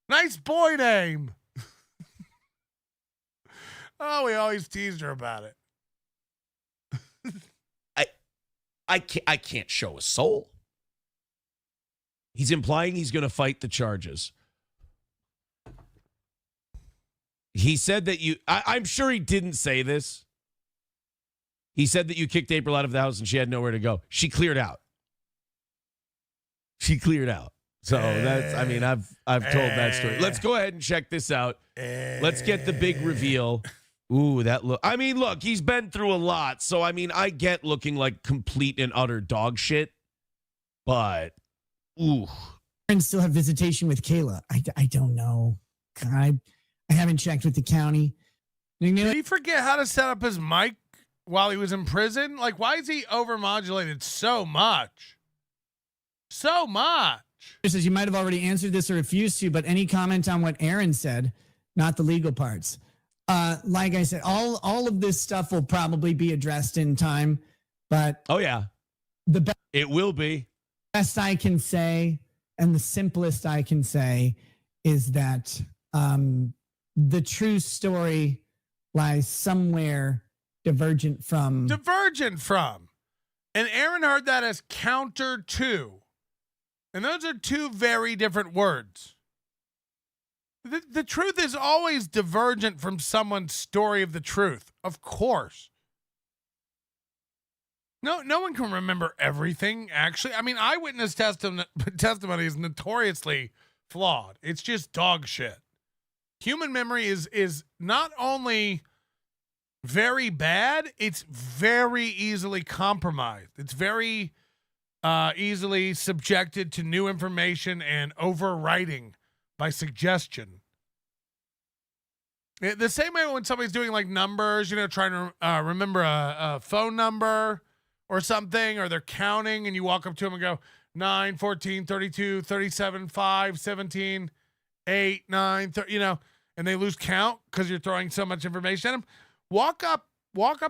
B: Nice boy name. Oh, we always teased her about it.
H: I can't show a soul. He's implying he's going to fight the charges. He said that I'm sure he didn't say this. He said that you kicked April out of the house and she had nowhere to go. She cleared out. She cleared out. So that's, I mean, I've told that story. Let's go ahead and check this out. Let's get the big reveal. Ooh, that look. I mean, look, he's been through a lot. So, I mean, I get looking like complete and utter dog shit. But, ooh.
M: And still have visitation with Kayla. I don't know. I haven't checked with the county.
B: Did he forget how to set up his mic while he was in prison? Like, why is he overmodulated so much? So much.
M: Says you might have already answered this or refused to, but any comment on what Aaron said, not the legal parts. Like I said, all of this stuff will probably be addressed in time, but
H: oh yeah, it will be.
M: Best I can say, and the simplest I can say, is that the true story lies somewhere divergent from.
B: And Aaron heard that as counter to. And those are two very different words. The truth is always divergent from someone's story of the truth. Of course. No one can remember everything, actually. I mean, eyewitness testimony is notoriously flawed. It's just dog shit. Human memory is not only very bad, it's very easily compromised. It's very easily subjected to new information and overwriting by suggestion. The same way when somebody's doing like numbers, trying to remember a phone number or something, or they're counting and you walk up to them and go 9, 14, 32, 37, 5, 17, 8, 9, 30, and they lose count because you're throwing so much information at them. Walk up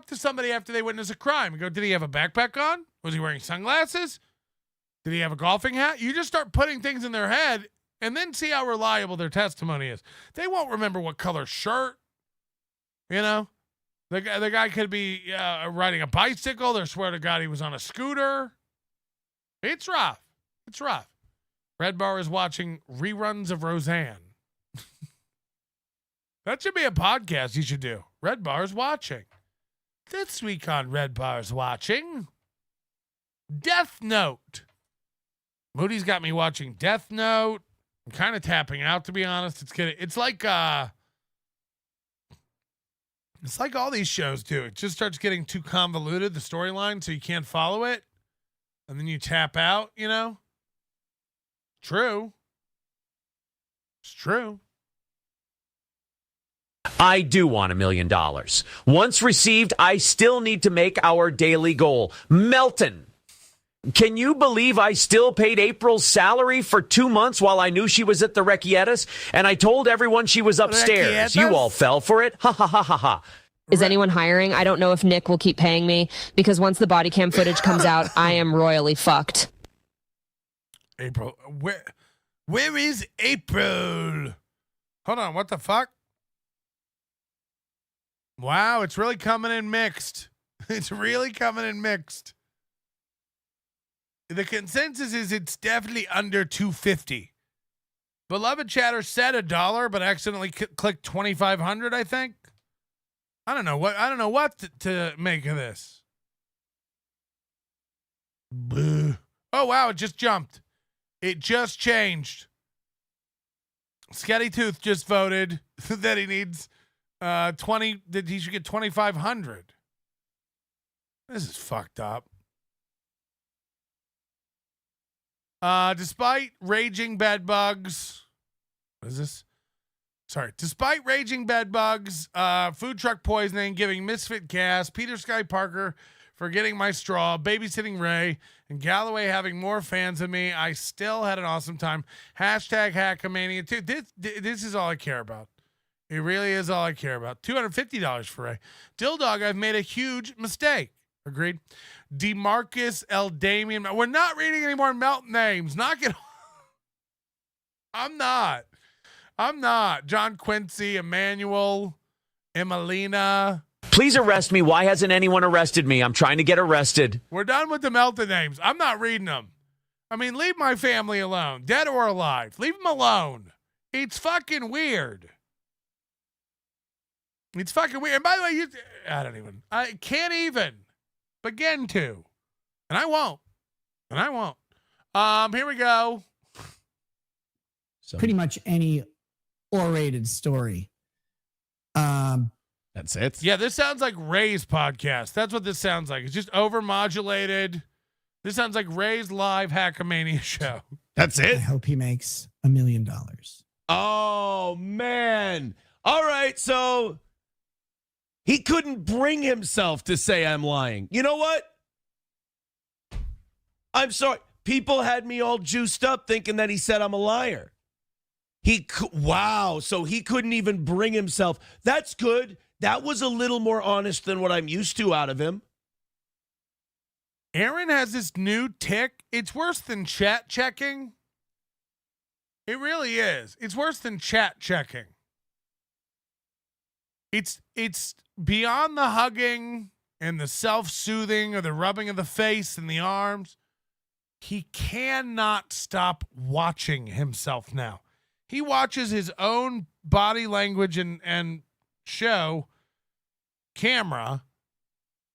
B: to somebody after they witness a crime and go, did he have a backpack on? Was he wearing sunglasses? Did he have a golfing hat? You just start putting things in their head and then see how reliable their testimony is. They won't remember what color shirt. The guy could be riding a bicycle. They swear to God he was on a scooter. It's rough. It's rough. Red Bar is watching reruns of Roseanne. That should be a podcast you should do. Red Bar's watching. This week on Red Bar's watching Death Note. Moody's got me watching Death Note. I'm kind of tapping out, to be honest. It's like all these shows do. It just starts getting too convoluted, the storyline, so you can't follow it. And then you tap out, True. It's true.
C: I do want $1 million. Once received, I still need to make our daily goal. Melton, can you believe I still paid April's salary for 2 months while I knew she was at the Requietas? And I told everyone she was upstairs. You all fell for it. Ha ha ha ha ha.
E: Is anyone hiring? I don't know if Nick will keep paying me because once the body cam footage comes out, I am royally fucked.
B: April, where is April? Hold on, what the fuck? Wow, it's really coming in mixed. It's really coming in mixed. The consensus is it's definitely under 250. Beloved chatter said $1, but accidentally clicked 2,500. I think. I don't know what to make of this. Boo. Oh wow, it just jumped. It just changed. Scatty Tooth just voted that he needs 20. That he should get 2,500. This is fucked up. Despite raging bedbugs, what is this? Sorry. Despite raging bedbugs, food truck poisoning, giving misfit gas, Peter Sky Parker forgetting my straw, babysitting Ray, and Galloway having more fans than me, I still had an awesome time. Hashtag Hackamania. This is all I care about. It really is all I care about. $250 for Ray. Dildog, I've made a huge mistake. Agreed. DeMarcus L. Damien. We're not reading any more Melton names. Knock it off. I'm not. John Quincy, Emmanuel, Emelina.
C: Please arrest me. Why hasn't anyone arrested me? I'm trying to get arrested.
B: We're done with the Melton names. I'm not reading them. I mean, leave my family alone. Dead or alive. Leave them alone. It's fucking weird. It's fucking weird. And by the way, I can't even begin to. And I won't. Here we go.
M: Pretty much any orated story.
H: That's it.
B: Yeah, this sounds like Ray's podcast. That's what this sounds like. It's just overmodulated. This sounds like Ray's live Hackamania show.
H: That's it.
M: I hope he makes $1 million.
H: Oh, man. All right, so he couldn't bring himself to say I'm lying. You know what? I'm sorry. People had me all juiced up thinking that he said I'm a liar. Wow, so he couldn't even bring himself. That's good. That was a little more honest than what I'm used to out of him.
B: Aaron has this new tick. It's worse than chat checking. It really is. It's worse than chat checking. It's beyond the hugging and the self-soothing or the rubbing of the face and the arms. He cannot stop watching himself now. He watches his own body language and show camera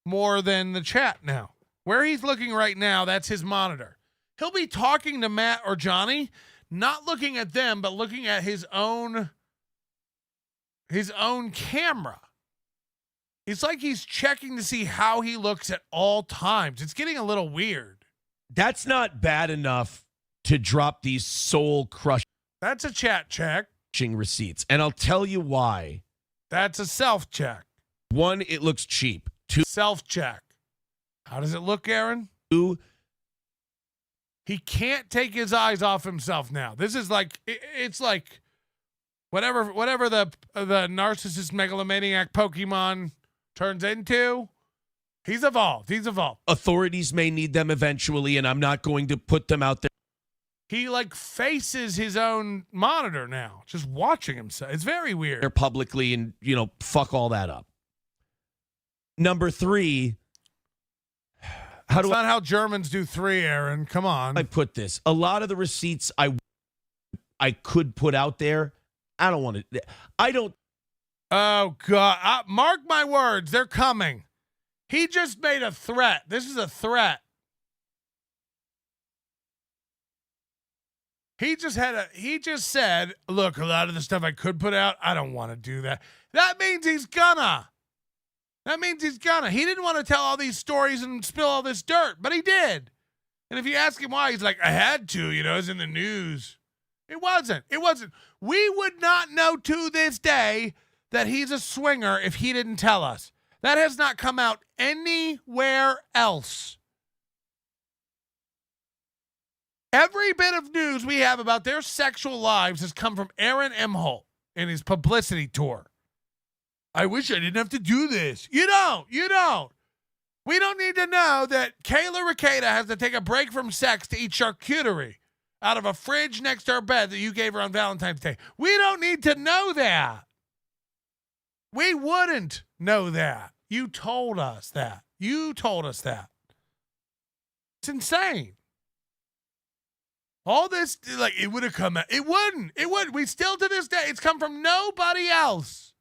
B: more than the chat now. Where he's looking right now, that's his monitor. He'll be talking to Matt or Johnny, not looking at them, but looking at his own camera. It's like he's checking to see how he looks at all times. It's getting a little weird.
H: That's not bad enough to drop these soul-crushing
B: That's a chat check.
H: Receipts. And I'll tell you why.
B: That's a self-check.
H: One, it looks cheap. Two,
B: self-check. How does it look, Aaron?
H: Two,
B: he can't take his eyes off himself now. This is like, it's like whatever the narcissist megalomaniac Pokemon turns into. He's evolved.
H: Authorities may need them eventually, and I'm not going to put them out there.
B: He like faces his own monitor now, just watching himself. It's very weird.
H: Publicly and, fuck all that up. Number 3.
B: That's not how Germans do 3, Aaron. Come on.
H: I put this. A lot of the receipts I could put out there. I don't want to. I don't.
B: Oh, God. Mark my words. They're coming. He just made a threat. This is a threat. He just said, look, a lot of the stuff I could put out, I don't want to do that. That means he's gonna. He didn't want to tell all these stories and spill all this dirt, but he did. And if you ask him why, he's like, I had to, it's in the news. It wasn't. We would not know to this day that he's a swinger if he didn't tell us. That has not come out anywhere else. Every bit of news we have about their sexual lives has come from Aaron Emholt in his publicity tour. I wish I didn't have to do this. You don't. We don't need to know that Kayla Ricada has to take a break from sex to eat charcuterie out of a fridge next to her bed that you gave her on Valentine's Day. We don't need to know that. We wouldn't know that. You told us that. It's insane. All this, it would have come out. It wouldn't. We still, to this day, it's come from nobody else.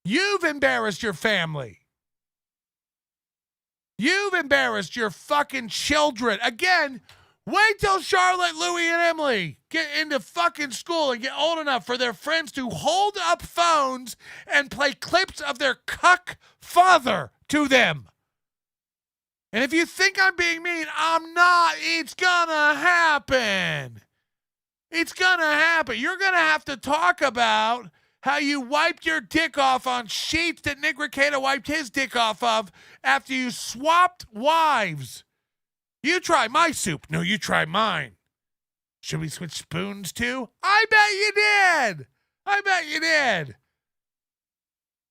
B: You've embarrassed your family. You've embarrassed your fucking children. Again, Wait till Charlotte, Louie, and Emily get into fucking school and get old enough for their friends to hold up phones and play clips of their cuck father to them. And if you think I'm being mean, I'm not. It's gonna happen. It's gonna happen. You're gonna have to talk about how you wiped your dick off on sheets that Nick Rekieta wiped his dick off of after you swapped wives. You try my soup. No, you try mine. Should we switch spoons too? I bet you did. I bet you did.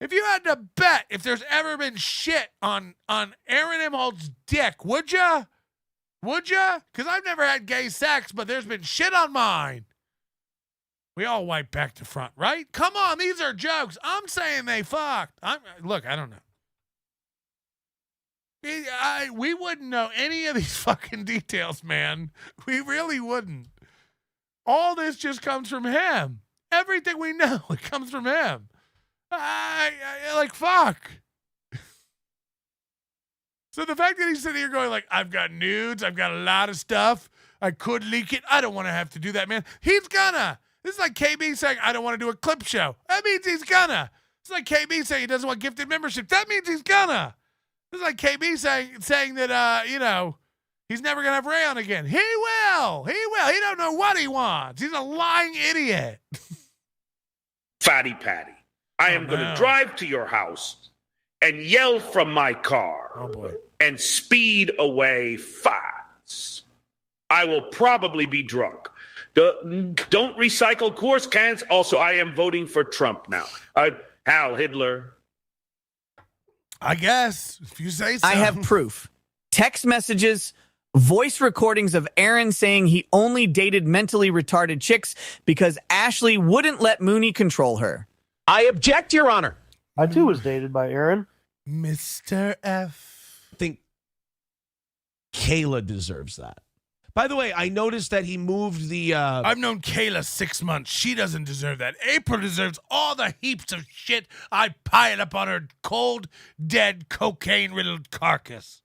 B: If you had to bet if there's ever been shit on Aaron Imholt's dick, would ya? Would ya? Because I've never had gay sex, but there's been shit on mine. We all wipe back to front, right? Come on, these are jokes. I'm saying they fucked. Look, I don't know. We wouldn't know any of these fucking details, man. We really wouldn't. All this just comes from him. Everything we know, it comes from him. Like, fuck. So the fact that he's sitting here going like, I've got nudes, I've got a lot of stuff, I could leak it. I don't want to have to do that, man. He's gonna. This is like KB saying, I don't want to do a clip show. That means he's gonna. It's like KB saying he doesn't want gifted membership. That means he's gonna. This is like KB saying that, he's never going to have Ray on again. He will. He will. He don't know what he wants. He's a lying idiot.
L: Fatty Patty, I am going to drive to your house and yell from my car and speed away fast. I will probably be drunk. Don't recycle course cans. Also, I am voting for Trump now. Hal Hitler.
B: I guess, if you say so.
T: I have proof. Text messages, voice recordings of Aaron saying he only dated mentally retarded chicks because Ashley wouldn't let Mooney control her.
C: I object, Your Honor.
G: I too was dated by Aaron.
B: Mr. F.
H: I think Kayla deserves that. By the way, I noticed that he moved the...
B: I've known Kayla 6 months. She doesn't deserve that. April deserves all the heaps of shit I pile up on her cold, dead, cocaine-riddled carcass.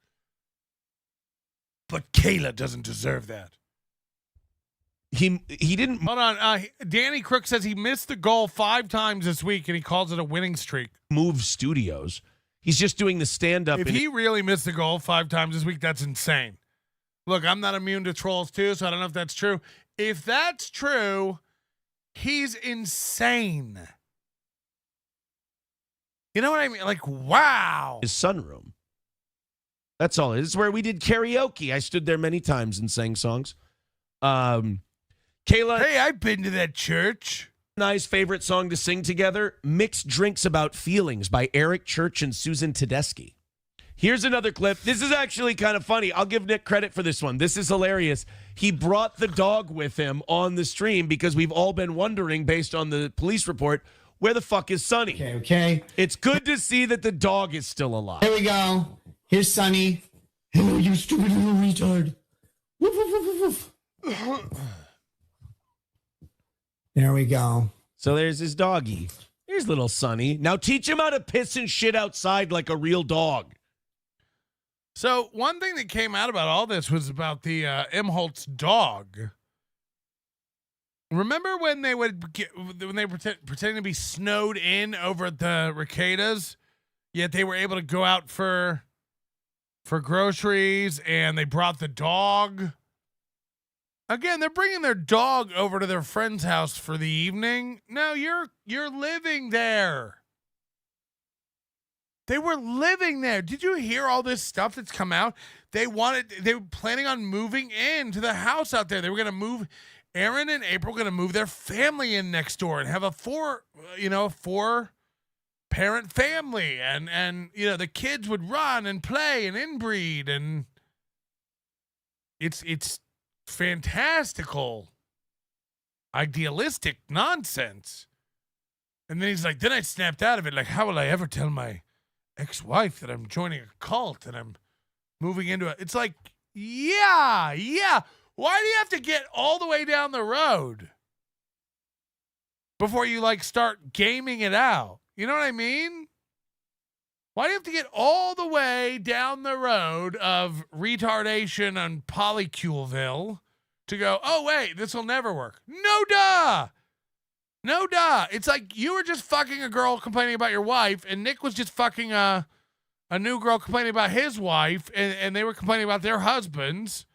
B: But Kayla doesn't deserve that.
H: He didn't...
B: Hold on. Danny Crook says he missed the goal 5 times this week, and he calls it a winning streak.
H: Move studios. He's just doing the stand-up.
B: If he really missed the goal 5 times this week, that's insane. Look, I'm not immune to trolls too, so I don't know if that's true. If that's true, he's insane. You know what I mean? Like, wow.
H: His sunroom. That's all. This is where we did karaoke. I stood there many times and sang songs. Kayla.
B: Hey, I've been to that church.
H: Nice favorite song to sing together, Mixed Drinks About Feelings by Eric Church and Susan Tedeschi. Here's another clip. This is actually kind of funny. I'll give Nick credit for this one. This is hilarious. He brought the dog with him on the stream because we've all been wondering, based on the police report, where the fuck is Sonny?
M: Okay.
H: It's good to see that the dog is still alive.
M: Here we go. Here's Sonny. Hello, you stupid little retard. Woof, woof, woof, woof. There we go.
H: So there's his doggy. Here's little Sonny. Now teach him how to piss and shit outside like a real dog.
B: So one thing that came out about all this was about the Imholt's dog. Remember when they pretending to be snowed in over at the Rekieta's, yet they were able to go out for groceries and they brought the dog. Again, they're bringing their dog over to their friend's house for the evening. No, you're living there. They were living there. Did you hear all this stuff that's come out? They were planning on moving into the house out there. They were going to move. Aaron and April going to move their family in next door and have a 4-parent family. And the kids would run and play and inbreed. And it's fantastical, idealistic nonsense. And then he's like, then I snapped out of it. Like, how will I ever tell my ex-wife that I'm joining a cult and I'm moving into it? It's like, yeah. Why do you have to get all the way down the road before you start gaming it out? You know what I mean? Why do you have to get all the way down the road of retardation and polyculeville to go, oh, wait, this will never work? No, duh. No, duh. It's like you were just fucking a girl complaining about your wife, and Nick was just fucking a new girl complaining about his wife, and they were complaining about their husbands.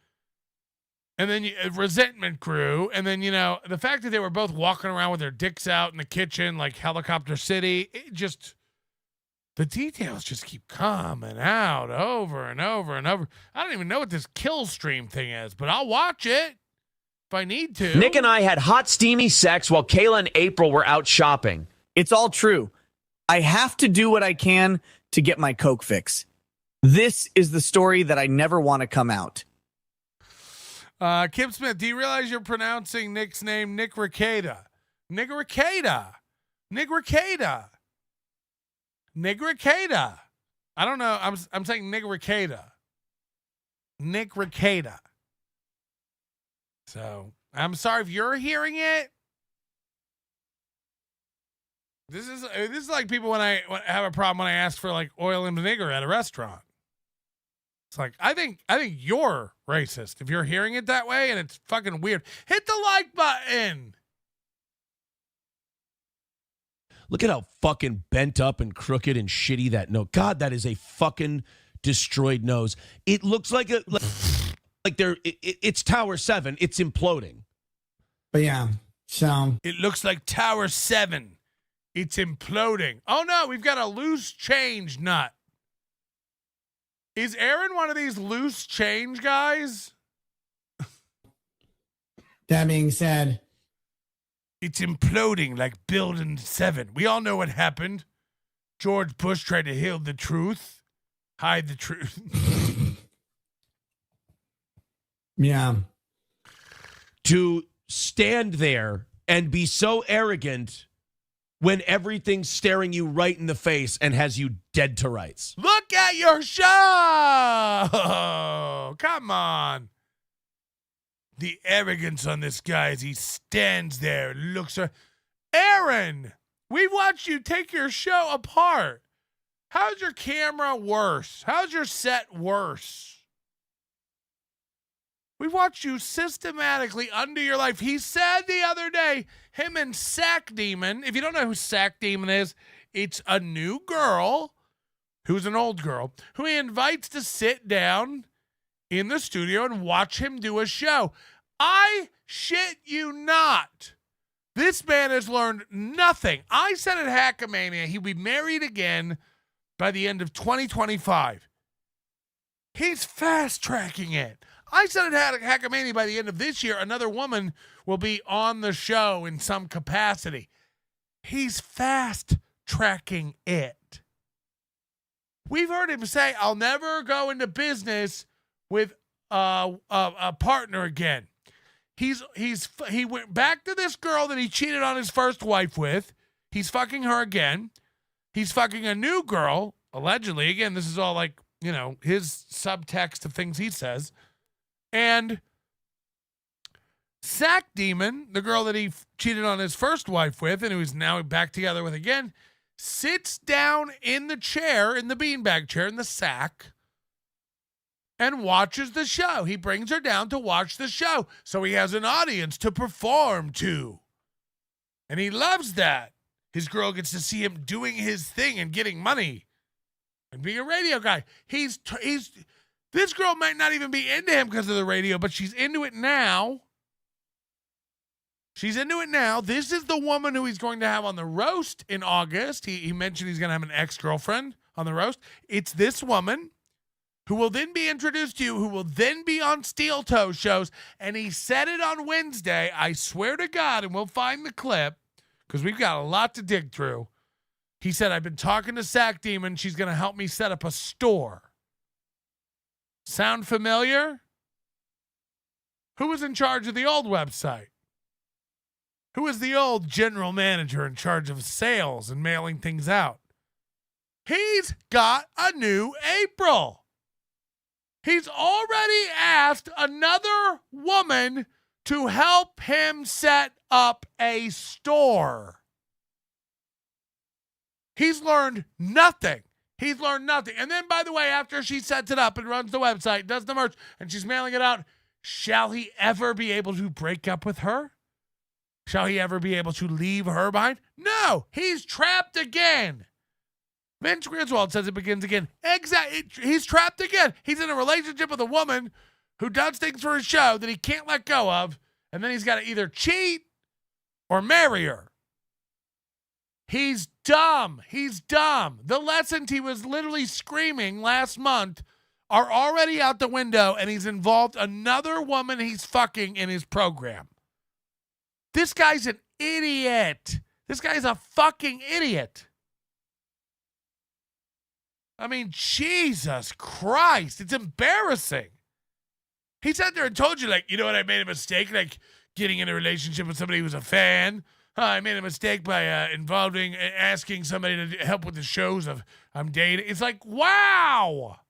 B: And then resentment grew. And then, the fact that they were both walking around with their dicks out in the kitchen like Helicopter City, it just... The details just keep coming out over and over and over. I don't even know what this kill stream thing is, but I'll watch it if I need to.
C: Nick and I had hot, steamy sex while Kayla and April were out shopping.
T: It's all true. I have to do what I can to get my Coke fix. This is the story that I never want to come out.
B: Kim Smith, do you realize you're pronouncing Nick's name Nick Ricada? Nick Ricada. Nick Ricada. Nick Ricada. I don't know. I'm saying Nick Ricada. Nick Ricada. So I'm sorry if you're hearing it. This is like people when I have a problem when I ask for like oil and vinegar at a restaurant. It's like I think you're racist if you're hearing it that way, and it's fucking weird. Hit the like button.
H: Look at how fucking bent up and crooked and shitty that nose. God, that is a fucking destroyed nose. It looks like it's Tower 7. It's imploding.
M: But yeah, so
B: it looks like Tower 7. It's imploding. Oh no, we've got a loose change nut. Is Aaron one of these loose change guys?
M: That being said,
B: it's imploding like Building 7. We all know what happened. George Bush tried to hide the truth.
M: Yeah.
H: To stand there and be so arrogant when everything's staring you right in the face and has you dead to rights.
B: Look at your show. Come on. The arrogance on this guy as he stands there, looks at Aaron. We watched you take your show apart. How's your camera worse? How's your set worse? We watched you systematically under your life. He said the other day, him and Sack Demon, if you don't know who Sack Demon is, it's a new girl who's an old girl who he invites to sit down in the studio and watch him do a show. I shit you not. This man has learned nothing. I said at Hackamania he'd be married again by the end of 2025. He's fast-tracking it. I said at Hackamania by the end of this year, another woman will be on the show in some capacity. He's fast-tracking it. We've heard him say, I'll never go into business with a partner again. He went back to this girl that he cheated on his first wife with. He's fucking her again. He's fucking a new girl, allegedly. Again, this is all like, his subtext of things he says. And Sack Demon, the girl that he cheated on his first wife with and who's now back together with again, sits down in the chair, in the beanbag chair, in the sack, and watches the show. He brings her down to watch the show, so he has an audience to perform to. And he loves that. His girl gets to see him doing his thing and getting money and being a radio guy. This girl might not even be into him because of the radio, but she's into it now. She's into it now. This is the woman who he's going to have on the roast in August. He mentioned he's going to have an ex-girlfriend on the roast. It's this woman who will then be introduced to you, who will then be on Steel Toe shows. And he said it on Wednesday. I swear to God, and we'll find the clip because we've got a lot to dig through. He said, I've been talking to Sack Demon. She's going to help me set up a store. Sound familiar? Who was in charge of the old website? Who was the old general manager in charge of sales and mailing things out? He's got a new April. He's already asked another woman to help him set up a store. He's learned nothing. He's learned nothing. And then, by the way, after she sets it up and runs the website, does the merch, and she's mailing it out, shall he ever be able to break up with her? Shall he ever be able to leave her behind? No, he's trapped again. Vince Griswold says it begins again. Exactly. He's trapped again. He's in a relationship with a woman who does things for his show that he can't let go of, and then he's got to either cheat or marry her. He's dumb. He's dumb. The lessons he was literally screaming last month are already out the window, and he's involved another woman he's fucking in his program. This guy's an idiot. This guy's a fucking idiot. I mean, Jesus Christ. It's embarrassing. He sat there and told you, like, you know what, I made a mistake, like getting in a relationship with somebody who's a fan. I made a mistake by asking somebody to help with the shows I'm dating. It's like, wow.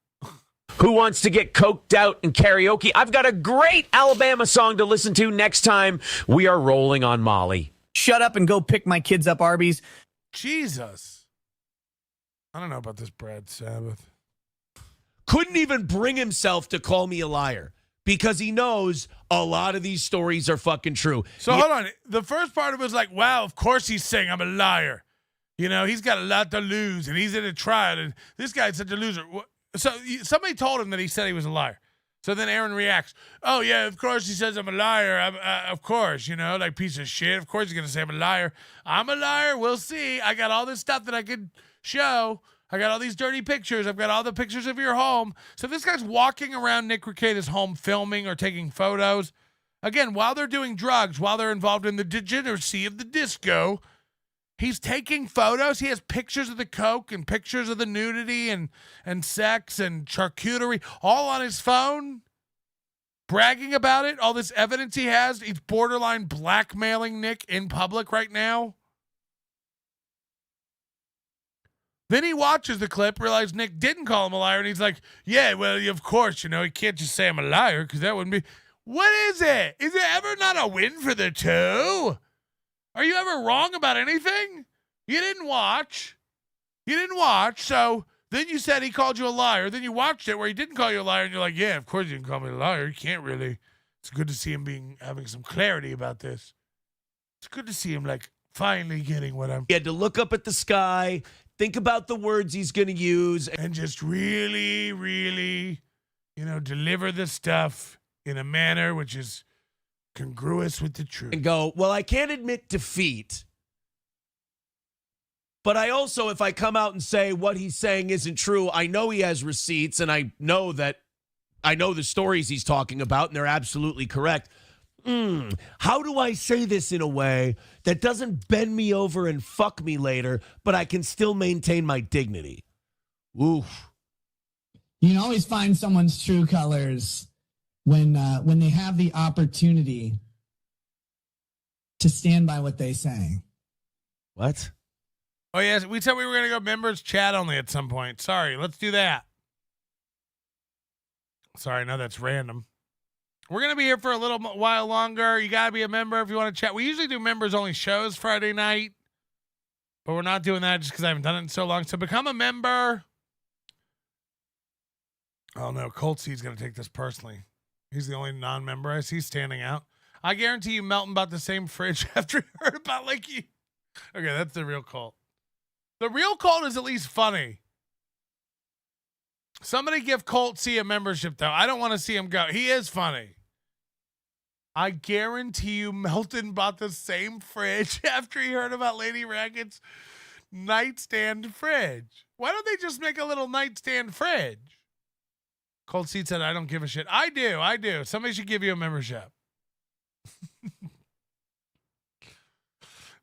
C: Who wants to get coked out in karaoke? I've got a great Alabama song to listen to next time we are rolling on Molly.
T: Shut up and go pick my kids up, Arby's.
B: Jesus. I don't know about this Brad Sabbath.
H: Couldn't even bring himself to call me a liar because he knows a lot of these stories are fucking true.
B: So hold on. The first part of it was like, wow, of course he's saying I'm a liar. You know, he's got a lot to lose, and he's in a trial, and this guy's such a loser. So somebody told him that he said he was a liar. So then Aaron reacts, oh, yeah, of course he says I'm a liar. Of course, you know, like piece of shit. Of course he's going to say I'm a liar. I'm a liar. We'll see. I got all this stuff that I could show. I got all these dirty pictures. I've got all the pictures of your home. So this guy's walking around Nick Rekieta's home filming or taking photos. Again, while they're doing drugs, while they're involved in the degeneracy of the disco, he's taking photos. He has pictures of the coke and pictures of the nudity and sex and charcuterie all on his phone, bragging about it, all this evidence he has. He's borderline blackmailing Nick in public right now. Then he watches the clip, realizes Nick didn't call him a liar, and he's like, yeah, well, of course, you know, he can't just say I'm a liar because that wouldn't be. What is it? Is it ever not a win for the two? Are you ever wrong about anything? You didn't watch. So then you said he called you a liar. Then you watched it where he didn't call you a liar, and you're like, yeah, of course he didn't call me a liar. You can't really. It's good to see him having some clarity about this. It's good to see him, like, finally getting what I'm.
H: He had to look up at the sky, think about the words he's going to use,
B: and just really, really, you know, deliver the stuff in a manner which is congruous with the truth.
H: And go, well, I can't admit defeat, but I also, if I come out and say what he's saying isn't true, I know he has receipts, and I know the stories he's talking about, and they're absolutely correct. How do I say this in a way that doesn't bend me over and fuck me later, but I can still maintain my dignity? Oof.
M: You can always find someone's true colors when they have the opportunity to stand by what they say.
H: What?
B: Oh, yes. We said we were going to go members chat only at some point. Sorry. Let's do that. Sorry. No, that's random. We're going to be here for a little while longer. You got to be a member if you want to chat. We usually do members-only shows Friday night, but we're not doing that just because I haven't done it in so long. So become a member. Oh, no. Colt C's going to take this personally. He's the only non-member I see standing out. I guarantee you Melton bought the same fridge after he heard about Lakey. Okay, that's the real Colt. The real Colt is at least funny. Somebody give Colt C a membership, though. I don't want to see him go. He is funny. I guarantee you Melton bought the same fridge after he heard about Lady Racket's nightstand fridge. Why don't they just make a little nightstand fridge? Cold Seat said, I don't give a shit. I do. Somebody should give you a membership.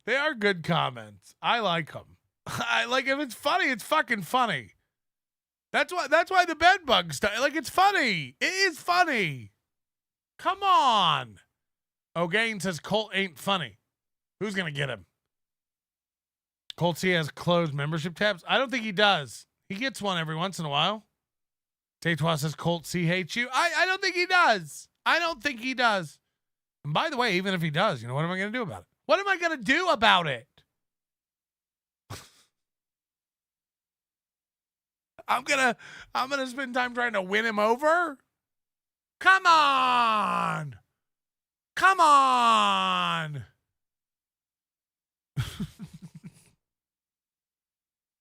B: They are good comments. I like them. I like if it's funny, it's fucking funny. That's why the bedbugs stuff, like, it's funny. It is funny. Come on. O'Gain says Colt ain't funny. Who's going to get him? Colt C has closed membership tabs. I don't think he does. He gets one every once in a while. Tatois says Colt C hates you. I don't think he does. I don't think he does. And by the way, even if he does, you know, what am I going to do about it? What am I going to do about it? I'm gonna spend time trying to win him over. Come on. Come on.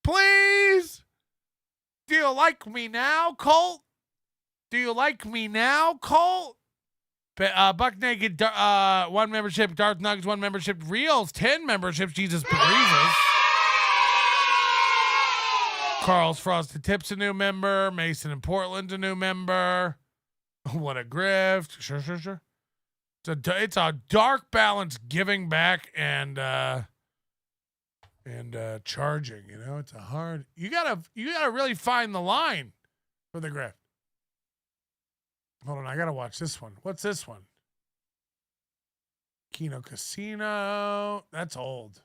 B: Please. Do you like me now, Colt? Do you like me now, Colt? Buck Naked, 1 membership. Darth Nugs, 1 membership. Reels, 10 memberships. Jesus Pagreezes. Carl's Frosted Tips, a new member. Mason in Portland's a new member. What a grift. Sure. It's a dark balance giving back and charging, you know. It's a hard. You gotta really find the line for the grift. Hold on, I gotta watch this one. What's this one? Keno Casino. That's old.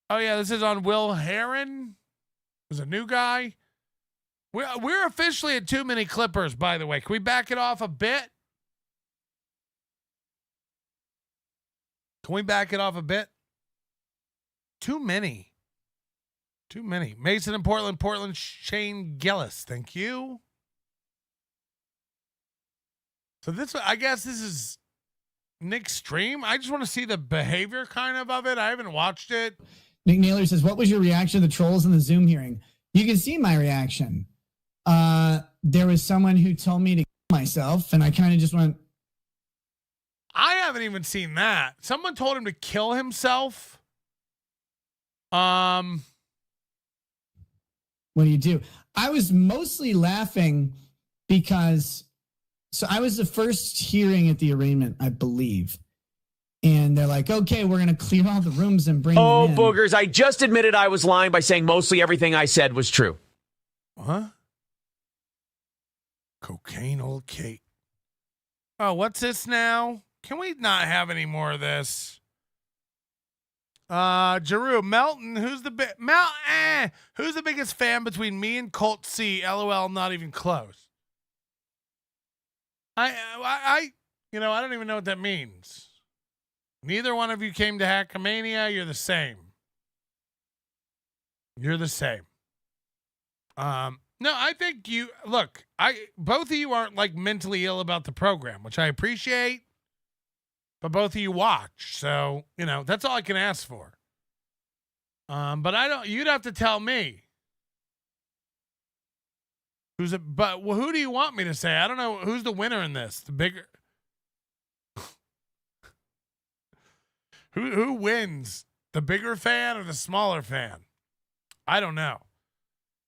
B: Oh yeah, this is on Will Heron. There's a new guy. We're officially at too many clippers, by the way. Can we back it off a bit? Can we back it off a bit? Too many. Too many. Mason in Portland, Shane Gillis. Thank you. So I guess this is Nick's stream. I just want to see the behavior kind of it. I haven't watched it.
M: Nick Naylor says, what was your reaction to the trolls in the Zoom hearing? You can see my reaction. There was someone who told me to kill myself, and I kind of just went.
B: I haven't even seen that. Someone told him to kill himself. What
M: do you do? I was mostly laughing because, so I was the first hearing at the arraignment, I believe. And they're like, okay, we're going to clear all the rooms and bring them in.
C: Boogers, I just admitted I was lying by saying mostly everything I said was true.
B: What? Cocaine old Kate. Oh, what's this now? Can we not have any more of this? Jeru, Melton, who's the biggest fan between me and Colt C? LOL, not even close. I don't even know what that means. Neither one of you came to Hackamania. You're the same. You're the same. No, I think both of you aren't like mentally ill about the program, which I appreciate, but both of you watch. So, that's all I can ask for. But you'd have to tell me. Who do you want me to say? I don't know. Who's the winner in this? The bigger. Who wins? The bigger fan or the smaller fan? I don't know.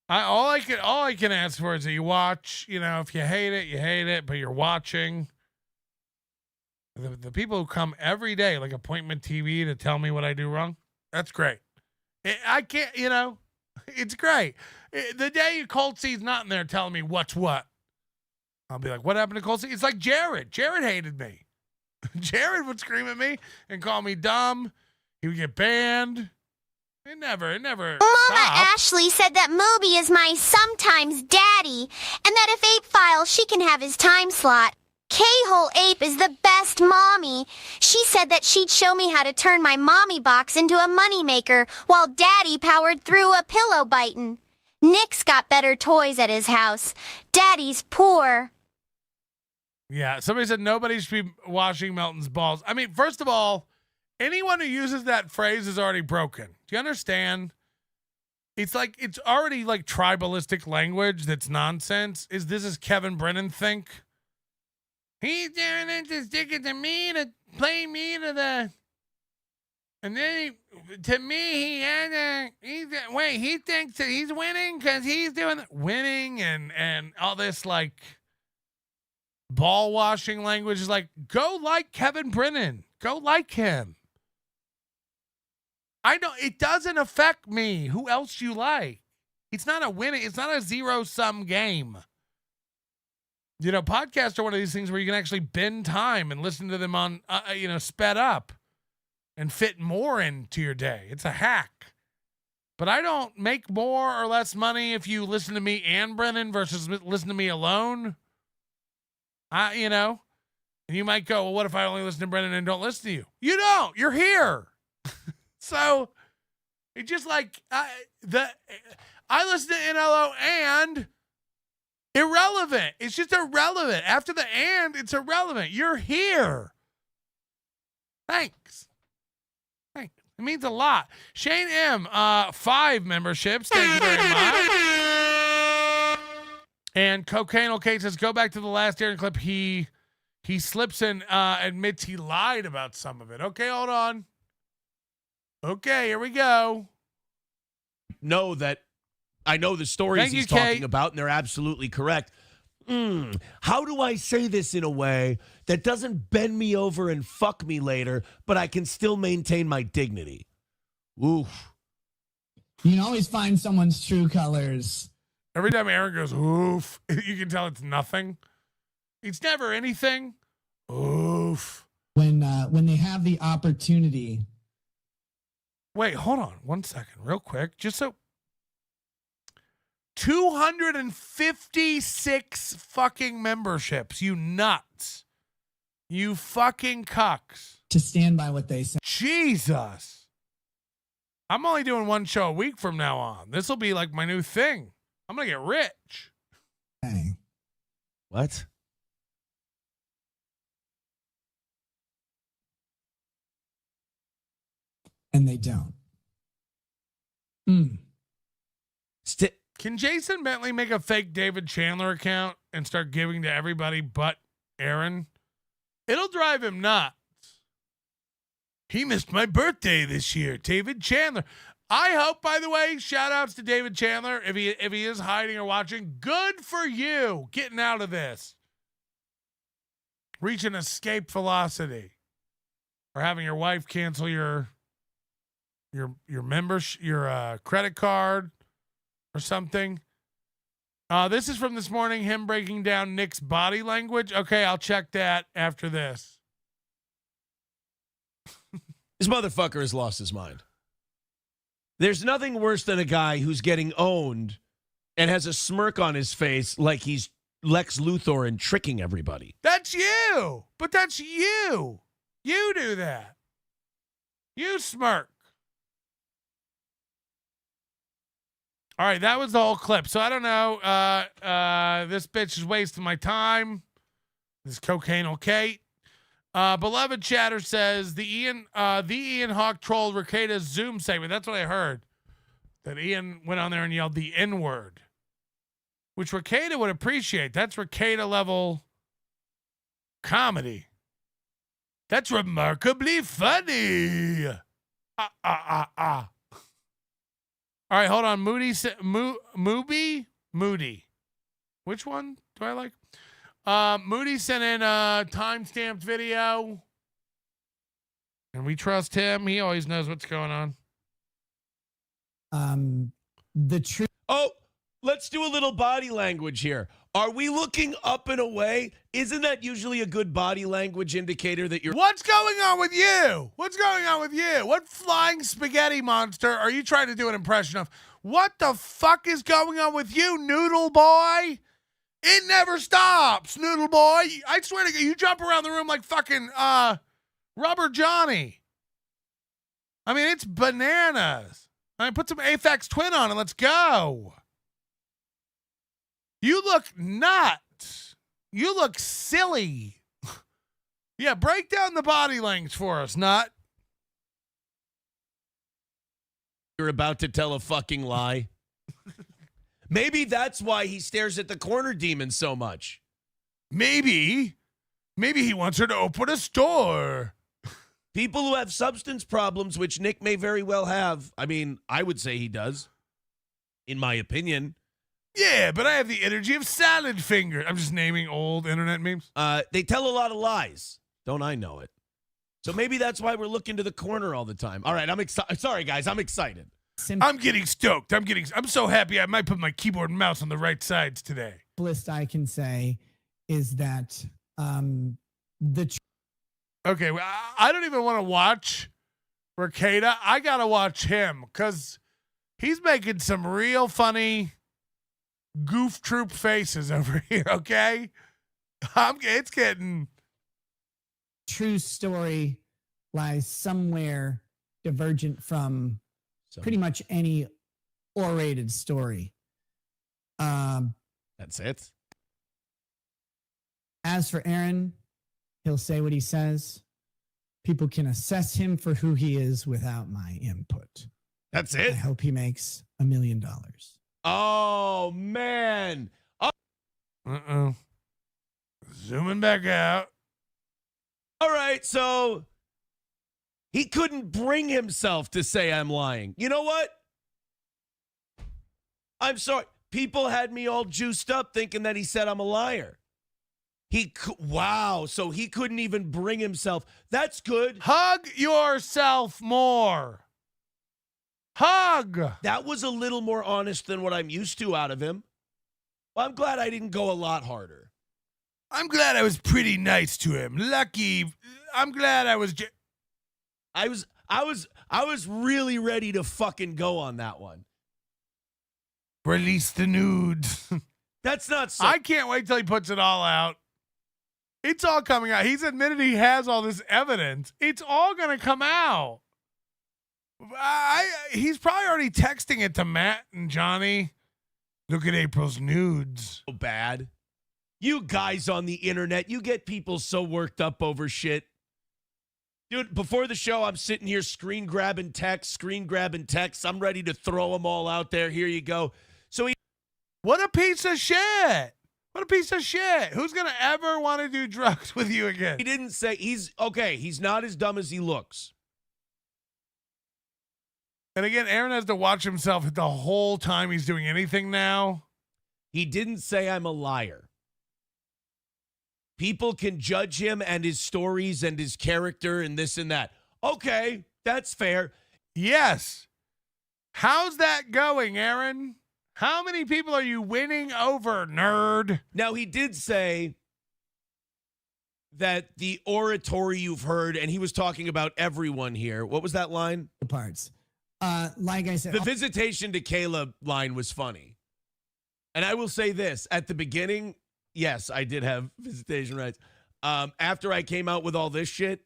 B: All I can ask for is that you watch. If you hate it, you hate it, but you're watching. The people who come every day, like appointment TV, to tell me what I do wrong, that's great. I can't, it's great. The day Colt C's not in there telling me what's what, I'll be like, what happened to Colt C? It's like Jared. Jared hated me. Jared would scream at me and call me dumb. He would get banned. It never
N: Mama
B: stopped.
N: Ashley said that Moby is my sometimes daddy, and that if Ape files, she can have his time slot. K-hole Ape is the best mommy. She said that she'd show me how to turn my mommy box into a moneymaker while Daddy powered through a pillow biting. Nick's got better toys at his house. Daddy's poor.
B: Yeah, somebody said nobody should be washing Melton's balls. I mean, first of all, anyone who uses that phrase is already broken. Do you understand? It's already like tribalistic language that's nonsense. This is Kevin Brennan think? He's doing it to stick it to me, to play me to the... And then he thinks that he's winning because he's doing winning and all this like ball washing language is like, go like Kevin Brennan. Go like him. It doesn't affect me. Who else you like? It's not a winning. It's not a zero-sum game. Podcasts are one of these things where you can actually bend time and listen to them on, sped up and fit more into your day. It's a hack. But I don't make more or less money if you listen to me and Brennan versus listen to me alone. And you might go, well, what if I only listen to Brennan and don't listen to you? You don't. You're here. So it's just like I listen to NLO and irrelevant. It's just irrelevant. After the and, it's irrelevant. You're here. Thanks. It means a lot. Shane M, 5 memberships. Thank you very much. And Cocaine OK says, go back to the last Aaron clip. He slips and admits he lied about some of it. Okay, hold on. Okay, here we go.
H: Know that I know the stories he's talking about, and they're absolutely correct. How do I say this in a way that doesn't bend me over and fuck me later, but I can still maintain my dignity? Oof.
M: You can always find someone's true colors.
B: Every time Aaron goes, oof, you can tell it's nothing. It's never anything. Oof.
M: When they have the opportunity.
B: Wait, hold on 1 second, real quick. Just so 256 fucking memberships, you nuts. You fucking cucks.
M: To stand by what they say.
B: Jesus. I'm only doing one show a week from now on. This will be like my new thing. I'm going to get rich.
M: Hey.
H: What?
M: And they don't.
B: Can Jason Bentley make a fake David Chandler account and start giving to everybody but Aaron? It'll drive him nuts. He missed my birthday this year, David Chandler. I hope, by the way, shout outs to David Chandler. If he is hiding or watching, good for you getting out of this. Reaching escape velocity. Or having your wife cancel your membership, your credit card or something. This is from this morning, him breaking down Nick's body language. Okay, I'll check that after this.
H: This motherfucker has lost his mind. There's nothing worse than a guy who's getting owned and has a smirk on his face like he's Lex Luthor and tricking everybody.
B: That's you. But that's you. You do that. You smirk. All right, that was the whole clip. So I don't know. This bitch is wasting my time. This cocaine okay. Beloved Chatter says the Ian Hawk trolled Rekida's Zoom segment. That's what I heard. That Ian went on there and yelled the N-word, which Rekida would appreciate. That's Rekida level comedy. That's remarkably funny. All right, hold on. Moody. Which one do I like? Moody sent in a time-stamped video. And we trust him. He always knows what's going on.
M: The truth.
H: Oh, let's do a little body language here. Are we looking up and away? Isn't that usually a good body language indicator that you're...
B: What's going on with you? What's going on with you? What flying spaghetti monster are you trying to do an impression of? What the fuck is going on with you, noodle boy? It never stops, noodle boy. I swear to God, you jump around the room like fucking Rubber Johnny. I mean, it's bananas. I mean, put some Aphex Twin on and let's go. You look nuts. You look silly. Yeah, break down the body language for us, nut.
H: You're about to tell a fucking lie. Maybe that's why he stares at the corner demon so much.
B: Maybe he wants her to open a store.
H: People who have substance problems, which Nick may very well have. I mean, I would say he does, in my opinion.
B: Yeah, but I have the energy of salad finger. I'm just naming old internet memes.
H: They tell a lot of lies. Don't I know it? So maybe that's why we're looking to the corner all the time. All right, I'm excited. Sorry, guys, I'm excited.
B: I'm getting stoked. I'm so happy I might put my keyboard and mouse on the right sides today.
M: Simplest I can say is that
B: Okay, well, I don't even want to watch Rekida. I got to watch him because he's making some real funny goof troop faces over here, okay? It's getting...
M: True story lies somewhere divergent from pretty much any orated story.
H: That's it.
M: As for Aaron, he'll say what he says. People can assess him for who he is without my input.
H: That's it.
M: I hope he makes $1 million.
H: Oh, man.
B: Uh-oh. Zooming back out.
H: All right, so he couldn't bring himself to say I'm lying. You know what? I'm sorry. People had me all juiced up thinking that he said I'm a liar. Wow, so he couldn't even bring himself. That's good.
B: Hug yourself more. Hug.
H: That was a little more honest than what I'm used to out of him. Well, I'm glad I didn't go a lot harder.
B: I'm glad I was pretty nice to him. Lucky. I'm glad I was.
H: I was really ready to fucking go on that one.
B: Release the nudes.
H: That's not so.
B: I can't wait till he puts it all out. It's all coming out. He's admitted he has all this evidence. It's all going to come out. He's probably already texting it to Matt and Johnny. Look at April's nudes.
H: So bad. You guys on the internet, you get people so worked up over shit. Dude, before the show, I'm sitting here screen grabbing texts. I'm ready to throw them all out there. Here you go.
B: What a piece of shit. What a piece of shit. Who's going to ever want to do drugs with you again?
H: He didn't say he's not as dumb as he looks.
B: And again, Aaron has to watch himself the whole time he's doing anything now.
H: He didn't say I'm a liar. People can judge him and his stories and his character and this and that. Okay, that's fair.
B: Yes. How's that going, Aaron? How many people are you winning over, nerd?
H: Now, he did say that the oratory you've heard, and he was talking about everyone here. What was that line?
M: The parts. Like I said,
H: the visitation to Caleb line was funny. And I will say this, at the beginning, yes, I did have visitation rights. After I came out with all this shit,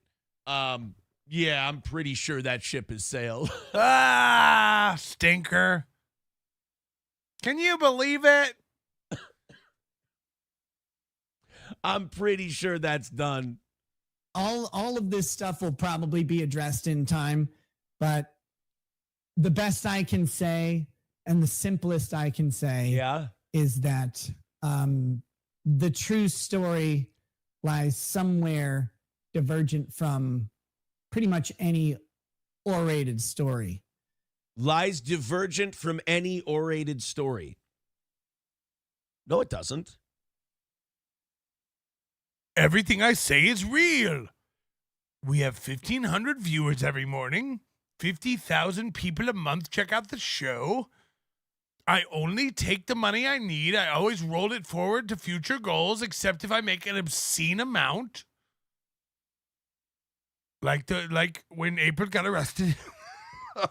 H: yeah, I'm pretty sure that ship has sailed.
B: Stinker. Can you believe it?
H: I'm pretty sure that's done.
M: All of this stuff will probably be addressed in time, but the best I can say and the simplest I can say is that the true story lies somewhere divergent from pretty much any orated story.
H: Lies divergent from any orated story. No, it doesn't.
B: Everything I say is real. We have 1,500 viewers every morning. 50,000 people a month check out the show. I only take the money I need. I always roll it forward to future goals, except if I make an obscene amount. Like when April got arrested. I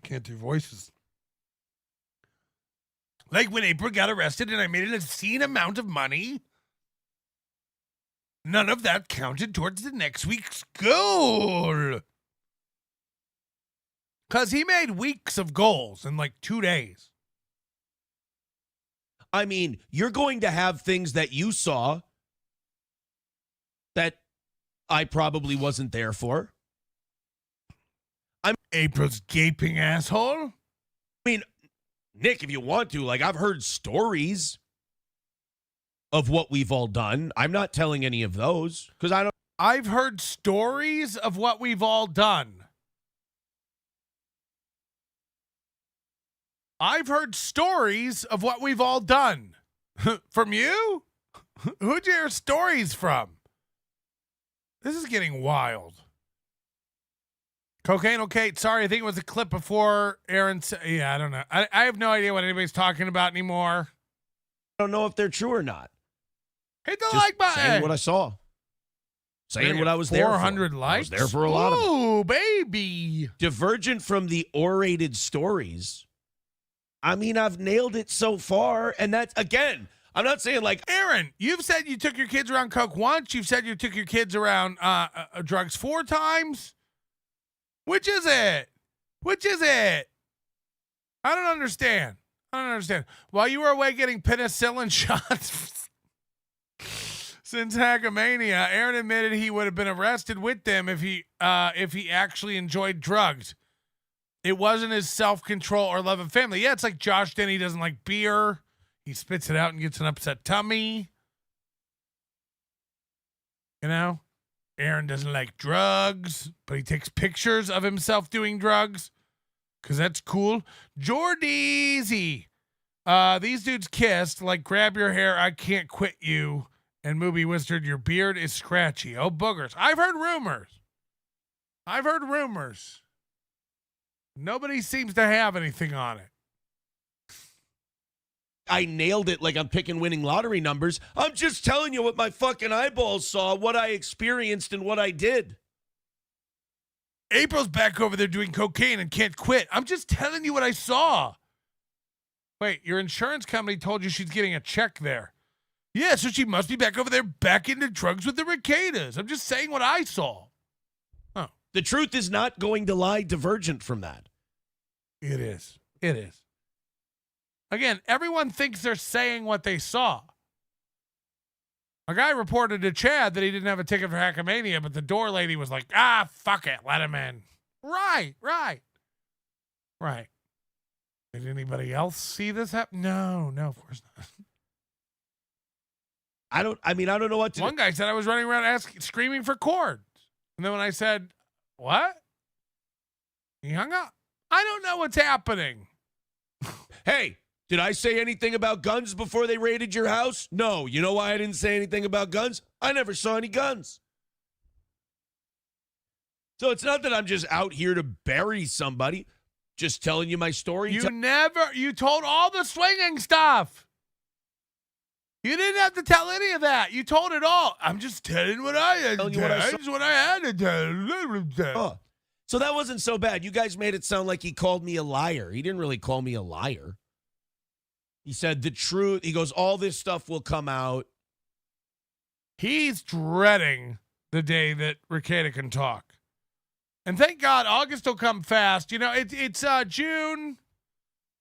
B: can't do voices. Like when April got arrested and I made an obscene amount of money. None of that counted towards the next week's goal. Because he made weeks of goals in like 2 days.
H: I mean, you're going to have things that you saw that I probably wasn't there for. I'm
B: April's gaping asshole.
H: I mean, Nick, if you want to, like, I've heard stories of what we've all done. I'm not telling any of those because I don't.
B: I've heard stories of what we've all done. I've heard stories of what we've all done. From you? Who'd you hear stories from? This is getting wild. Cocaine, okay. Sorry, I think it was a clip before Aaron said. Yeah, I don't know. I have no idea what anybody's talking about anymore.
H: I don't know if they're true or not.
B: Hit the
H: Just
B: like button.
H: Saying what I saw. Saying what I was there for.
B: 400 likes?
H: I was there for a lot of them.
B: Ooh, baby.
H: Divergent from the orated stories. I mean, I've nailed it so far. And that's, again, I'm not saying like
B: Aaron, you've said you took your kids around coke once. You've said you took your kids around drugs 4 times. Which is it? Which is it? I don't understand. While you were away getting penicillin shots since Hackamania, Aaron admitted he would have been arrested with them if he actually enjoyed drugs. It wasn't his self-control or love of family. Yeah, it's like Josh Denny doesn't like beer. He spits it out and gets an upset tummy. You know? Aaron doesn't like drugs, but he takes pictures of himself doing drugs because that's cool. Jordeezy. These dudes kissed, like, grab your hair, I can't quit you. And Mooby whispered, your beard is scratchy. Oh, boogers. I've heard rumors. Nobody seems to have anything on it.
H: I nailed it like I'm picking winning lottery numbers. I'm just telling you what my fucking eyeballs saw, what I experienced, and what I did.
B: April's back over there doing cocaine and can't quit. I'm just telling you what I saw. Wait, your insurance company told you she's getting a check there. Yeah, so she must be back over there back into drugs with the Ricadas. I'm just saying what I saw.
H: Oh. The truth is not going to lie divergent from that.
B: It is. Again, everyone thinks they're saying what they saw. A guy reported to Chad that he didn't have a ticket for Hackamania, but the door lady was like, fuck it, let him in. Right. Did anybody else see this happen? No, of course not.
H: I don't know what to do.
B: One guy said I was running around screaming for chords. And then when I said, what? He hung up. I don't know what's happening.
H: Hey, did I say anything about guns before they raided your house? No. You know why I didn't say anything about guns? I never saw any guns. So it's not that I'm just out here to bury somebody. Just telling you my story.
B: You told all the swinging stuff. You didn't have to tell any of that. You told it all. I'm just telling what I had to tell. That's what I had to tell.
H: Oh. So that wasn't so bad. You guys made it sound like he called me a liar. He didn't really call me a liar. He said the truth. He goes, all this stuff will come out.
B: He's dreading the day that Ricada can talk. And thank God August will come fast. You know, it's June.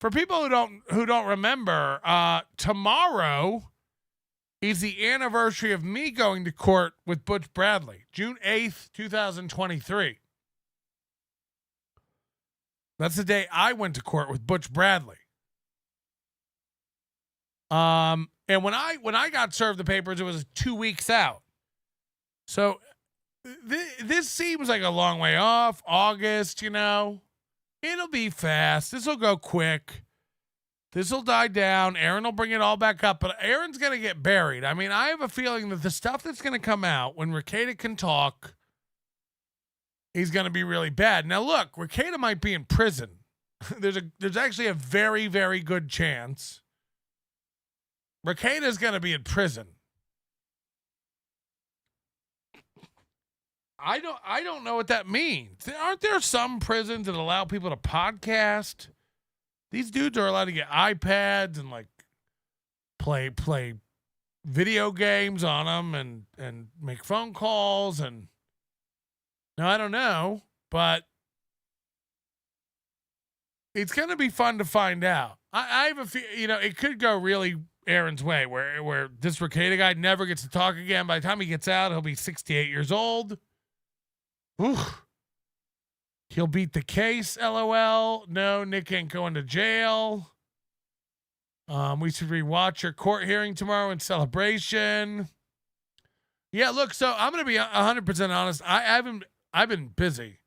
B: For people who don't remember, tomorrow is the anniversary of me going to court with Butch Bradley, June 8th, 2023. That's the day I went to court with Butch Bradley. And when I got served the papers, it was 2 weeks out. So this seems like a long way off. August, you know, it'll be fast. This will go quick. This will die down. Aaron will bring it all back up, but Aaron's going to get buried. I mean, I have a feeling that the stuff that's going to come out when Ricada can talk is going to be really bad. Now, look, Ricada might be in prison. There's actually a very, very good chance Ricada's going to be in prison. I don't know what that means. Aren't there some prisons that allow people to podcast? These dudes are allowed to get iPads and like play video games on them and make phone calls and now I don't know, but it's going to be fun to find out. I have a few, you know, it could go really Aaron's way where this Ricada guy never gets to talk again. By the time he gets out, he'll be 68 years old. Ooh. He'll beat the case, LOL. No, Nick ain't going to jail. We should rewatch your court hearing tomorrow in celebration. Yeah, look, so I'm going to be 100% honest. I've been busy.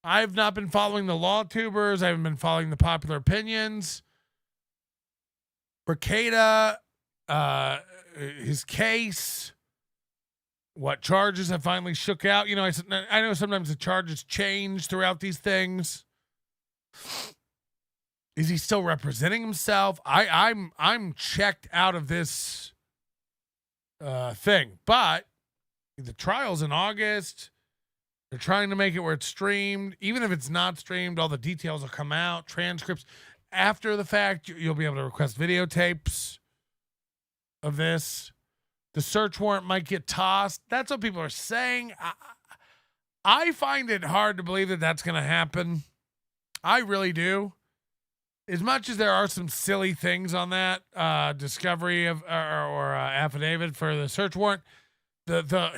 B: I've not been following the law tubers. I haven't been following the popular opinions. Ricada, his case, what charges have finally shook out. You know, I know sometimes the charges change throughout these things. Is he still representing himself? I'm checked out of this thing, but the trial's in August. They're trying to make it where it's streamed. Even if it's not streamed, all the details will come out, transcripts. After the fact, you'll be able to request videotapes. of this. The search warrant might get tossed. That's what people are saying. I find it hard to believe that that's going to happen. I really do. As much as there are some silly things on that discovery of or affidavit for the search warrant,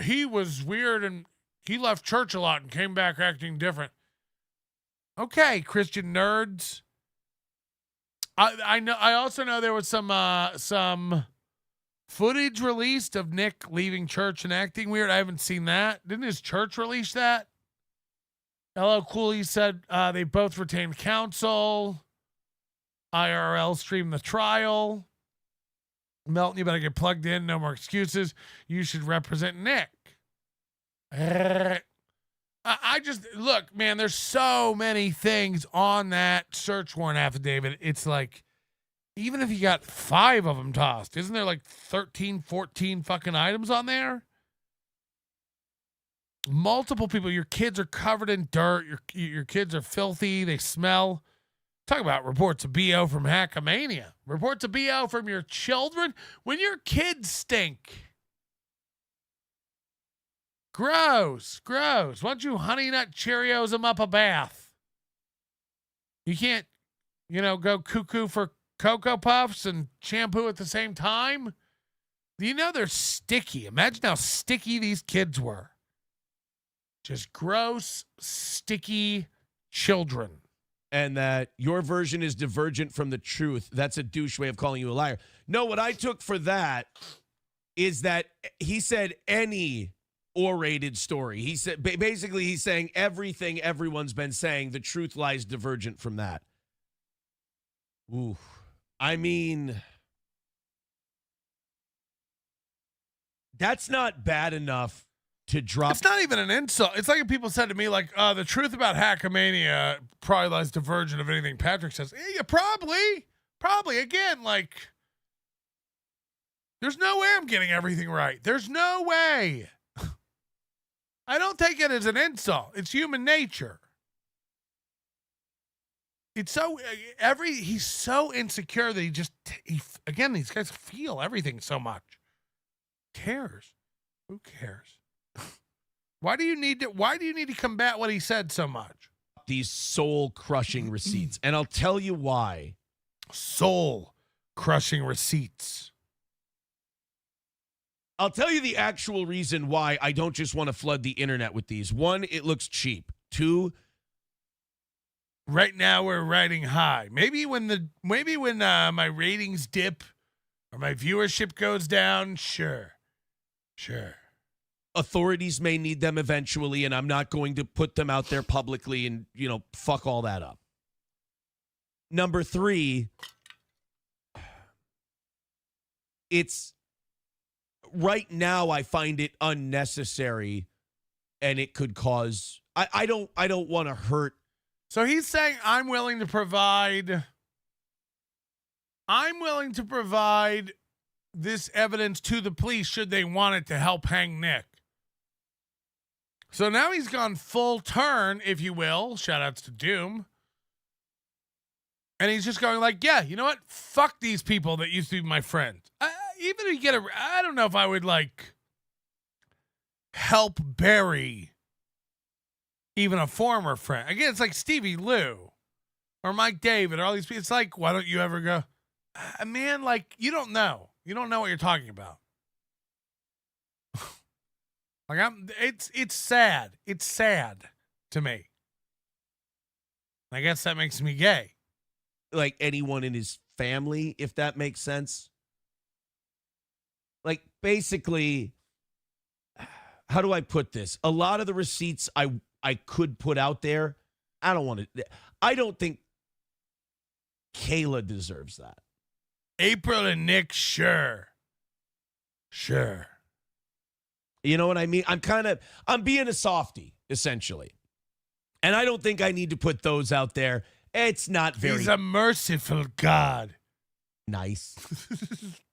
B: he was weird and he left church a lot and came back acting different. Okay, Christian nerds. I know. I also know there was some footage released of Nick leaving church and acting weird. I haven't seen that. Didn't his church release that? LL Cooley said they both retained counsel. IRL streamed the trial. Melton, you better get plugged in. No more excuses. You should represent Nick. I just, look, man, there's so many things on that search warrant affidavit. It's like, even if you got 5 of them tossed, isn't there like 13, 14 fucking items on there? Multiple people. Your kids are covered in dirt. Your kids are filthy. They smell. Talk about reports of BO from Hackamania. Reports of BO from your children when your kids stink. Gross. Why don't you Honey Nut Cheerios them up a bath? You can't, go cuckoo for Cocoa Puffs and shampoo at the same time? You know they're sticky. Imagine how sticky these kids were. Just gross, sticky children.
H: And that your version is divergent from the truth. That's a douche way of calling you a liar. No, what I took for that is that he said any orated story. He said, basically, he's saying everything everyone's been saying, the truth lies divergent from that. Ooh. I mean, that's not bad enough to drop.
B: It's not even an insult. It's like if people said to me, like, the truth about Hackamania probably lies divergent of anything Patrick says. Yeah, probably. Again, like, there's no way I'm getting everything right. There's no way. I don't take it as an insult. It's human nature. It's so he's so insecure that again, these guys feel everything so much. Who cares? Why do you need to combat what he said so much?
H: These soul-crushing receipts. And I'll tell you why.
B: Soul-crushing receipts.
H: I'll tell you the actual reason why I don't just want to flood the internet with these. 1, it looks cheap. 2,
B: right now we're riding high. Maybe when my ratings dip or my viewership goes down, sure.
H: Authorities may need them eventually, and I'm not going to put them out there publicly and, fuck all that up. Number 3, it's right now I find it unnecessary, and it could cause. I don't want to hurt.
B: So he's saying I'm willing to provide this evidence to the police should they want it to help hang Nick. So now he's gone full turn, if you will. Shout outs to Doom. And he's just going like, yeah, you know what? Fuck these people that used to be my friends. Even if you get I don't know if I would like help bury even a former friend. Again, it's like Stevie Lou or Mike David or all these people. It's like, why don't you ever go, man, like, you don't know. You don't know what you're talking about. Like it's sad. It's sad to me. I guess that makes me gay.
H: Like anyone in his family, if that makes sense. Like basically, how do I put this? A lot of the receipts I could put out there, I don't think Kayla deserves that.
B: April and Nick, sure.
H: You know what I mean? I'm being a softie, essentially. And I don't think I need to put those out there. It's not very.
B: He's a merciful God.
H: Nice.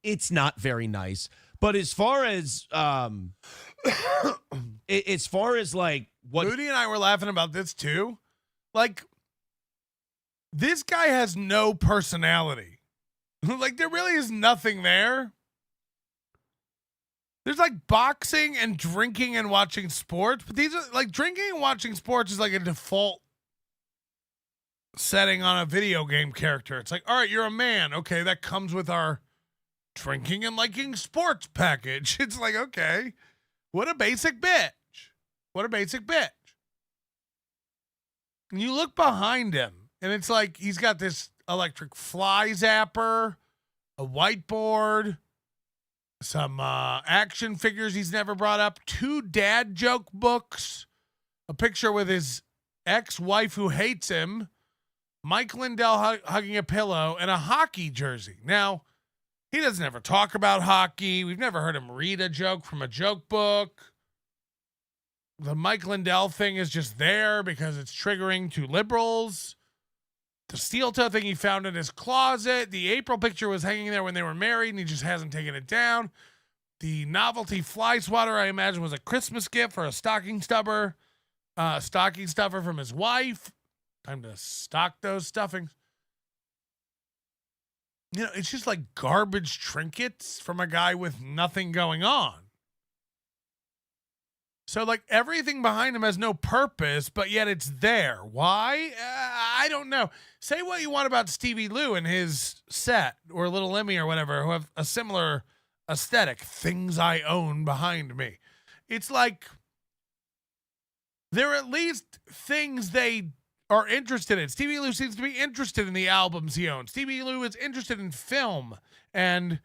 H: It's not very nice. But as far as like what
B: Moody and I were laughing about this too. Like, this guy has no personality. Like, there really is nothing there. There's like boxing and drinking and watching sports, but these are like drinking and watching sports is like a default setting on a video game character. It's like, all right, you're a man. Okay, that comes with our drinking and liking sports package. It's like, okay, what a basic bitch. What a basic bitch. And you look behind him, and it's like he's got this electric fly zapper, a whiteboard, some action figures he's never brought up, 2 dad joke books, a picture with his ex-wife who hates him, Mike Lindell hugging a pillow, and a hockey jersey. Now, he doesn't ever talk about hockey. We've never heard him read a joke from a joke book. The Mike Lindell thing is just there because it's triggering to liberals. The steel toe thing he found in his closet. The April picture was hanging there when they were married, and he just hasn't taken it down. The novelty fly swatter, I imagine, was a Christmas gift or a stocking stuffer from his wife. Time to stock those stuffings. You know, it's just like garbage trinkets from a guy with nothing going on. So, like, everything behind him has no purpose, but yet it's there. Why? I don't know. Say what you want about Stevie Lou and his set, or Little Emmy or whatever, who have a similar aesthetic. Things I own behind me. It's like they're at least things they are interested in. Stevie Lou seems to be interested in the albums he owns. Stevie Lou is interested in film and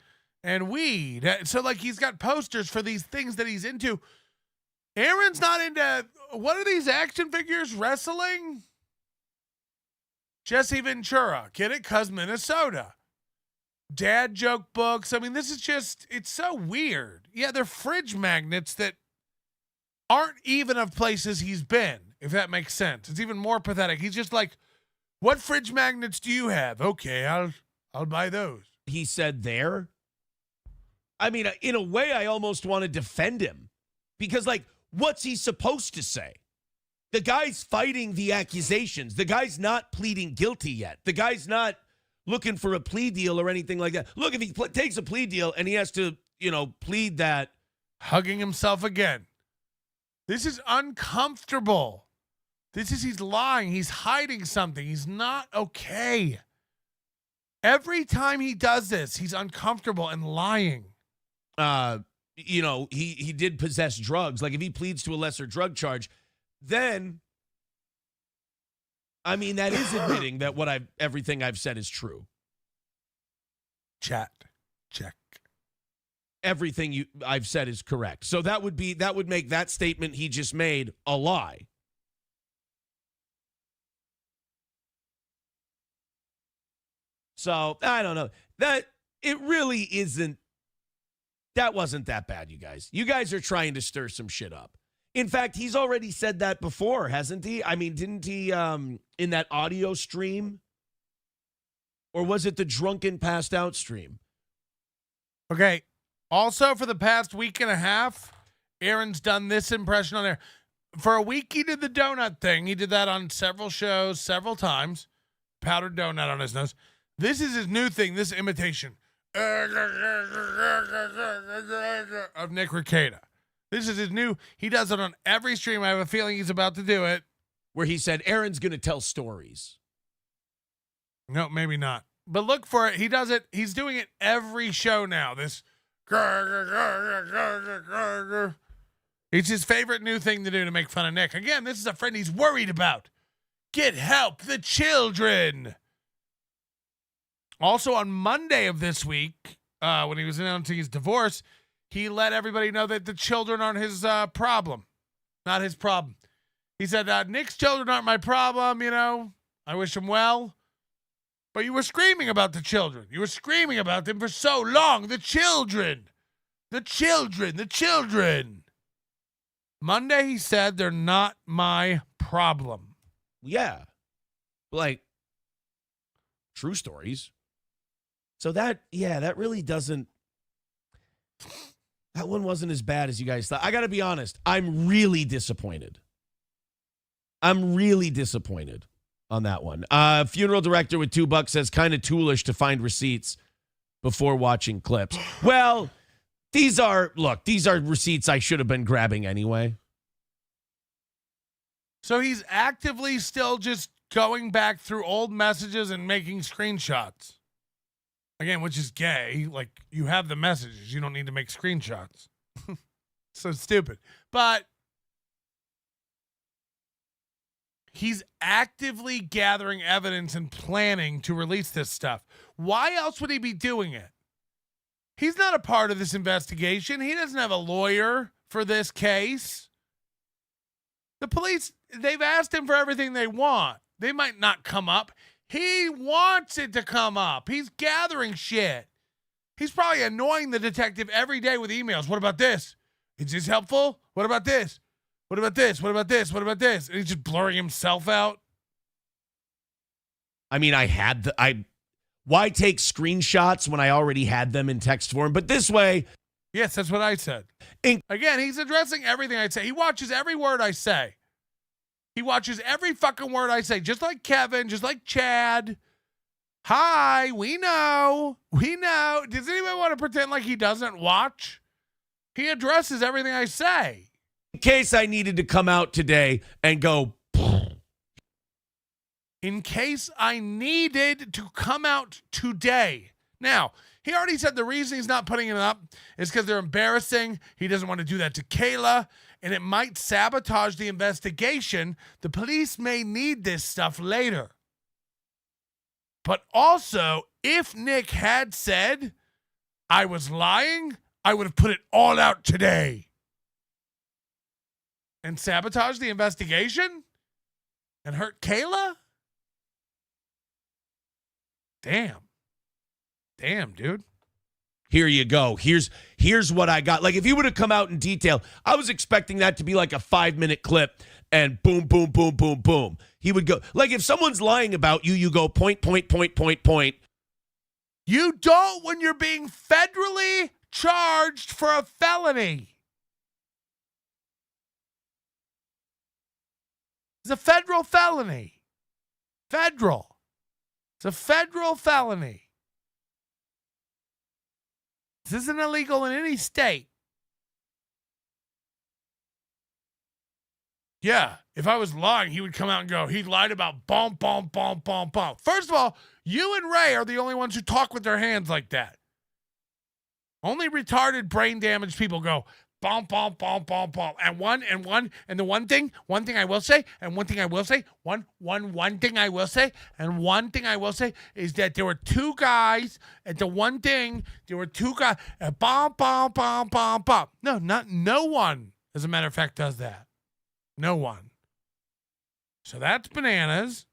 B: weed. So, like, he's got posters for these things that he's into. Aaron's not into, what are these action figures? Wrestling? Jesse Ventura. Get it? 'Cause Minnesota. Dad joke books. I mean, this is just, it's so weird. Yeah, they're fridge magnets that aren't even of places he's been, if that makes sense. It's even more pathetic. He's just like, what fridge magnets do you have? Okay, I'll buy those.
H: He said there. I mean, in a way, I almost want to defend him because, like, what's he supposed to say? The guy's fighting the accusations. The guy's not pleading guilty yet. The guy's not looking for a plea deal or anything like that. Look, if he takes a plea deal and he has to, plead that.
B: Hugging himself again. This is uncomfortable. He's lying. He's hiding something. He's not okay. Every time he does this, he's uncomfortable and lying.
H: He did possess drugs. Like, if he pleads to a lesser drug charge, then, I mean, that is admitting that everything I've said is true.
B: Chat. Check.
H: Everything I've said is correct. So that would make that statement he just made a lie. So, I don't know. That wasn't that bad, you guys. You guys are trying to stir some shit up. In fact, he's already said that before, hasn't he? I mean, didn't he in that audio stream? Or was it the drunken passed out stream?
B: Okay. Also, for the past week and a half, Aaron's done this impression on there. For a week, he did the donut thing. He did that on several shows, several times. Powdered donut on his nose. This is his new thing, this imitation of Nick Rekieta. This is his new, he does it on every stream. I have a feeling he's about to do it.
H: Where he said, Aaron's going to tell stories.
B: No, maybe not. But look for it. He does it. He's doing it every show now. This. It's his favorite new thing to do to make fun of Nick. Again, this is a friend he's worried about. Get help, the children. Also, on Monday of this week, when he was announcing his divorce, he let everybody know that the children aren't his problem. Not his problem. He said, Nick's children aren't my problem, I wish him well. But you were screaming about the children. You were screaming about them for so long. The children. The children. The children. Monday, he said, they're not my problem.
H: Yeah. Like, true stories. So that really doesn't, that one wasn't as bad as you guys thought. I got to be honest. I'm really disappointed. On that one. Funeral director with $2 says kind of toolish to find receipts before watching clips. Well, These are receipts I should have been grabbing anyway.
B: So he's actively still just going back through old messages and making screenshots. Again, which is gay. Like, you have the messages. You don't need to make screenshots. So stupid. But he's actively gathering evidence and planning to release this stuff. Why else would he be doing it? He's not a part of this investigation. He doesn't have a lawyer for this case. The police, they've asked him for everything they want. They might not come up. He wants it to come up. He's gathering shit. He's probably annoying the detective every day with emails. What about this? Is this helpful? What about this? What about this? What about this? What about this? And he's just blurring himself out.
H: I mean, why take screenshots when I already had them in text form? But this way.
B: Yes, that's what I said. Again, he's addressing everything I say. He watches every word I say. He watches every fucking word I say, just like Kevin, just like Chad. Hi, we know. We know. Does anyone want to pretend like he doesn't watch? He addresses everything I say.
H: In case I needed to come out today and go.
B: In case I needed to come out today. Now, he already said the reason he's not putting it up is because they're embarrassing. He doesn't want to do that to Kayla, and it might sabotage the investigation. The police may need this stuff later. But also, if Nick had said I was lying, I would have put it all out today. And sabotage the investigation? And hurt Kayla? Damn, dude.
H: Here you go. Here's what I got. Like, if he would have come out in detail, I was expecting that to be like a 5-minute clip and boom, boom, boom, boom, boom. He would go, like, if someone's lying about you, you go point, point, point, point, point.
B: You don't when you're being federally charged for a felony. It's a federal felony. Federal. It's a federal felony. This isn't illegal in any state. Yeah, if I was lying, he would come out and go, he lied about bomb, bomb, bomb, bomb, bomb. First of all, you and Ray are the only ones who talk with their hands like that. Only retarded, brain damaged people go, bomb, bomb, bomb, bomb, bomb. And the one thing I will say, and one thing I will say, one thing I will say, and one thing I will say is that there were two guys, and the one thing, there were two guys, bomb, bomb, bomb, bomb, bomb. No one, as a matter of fact, does that. No one. So that's bananas.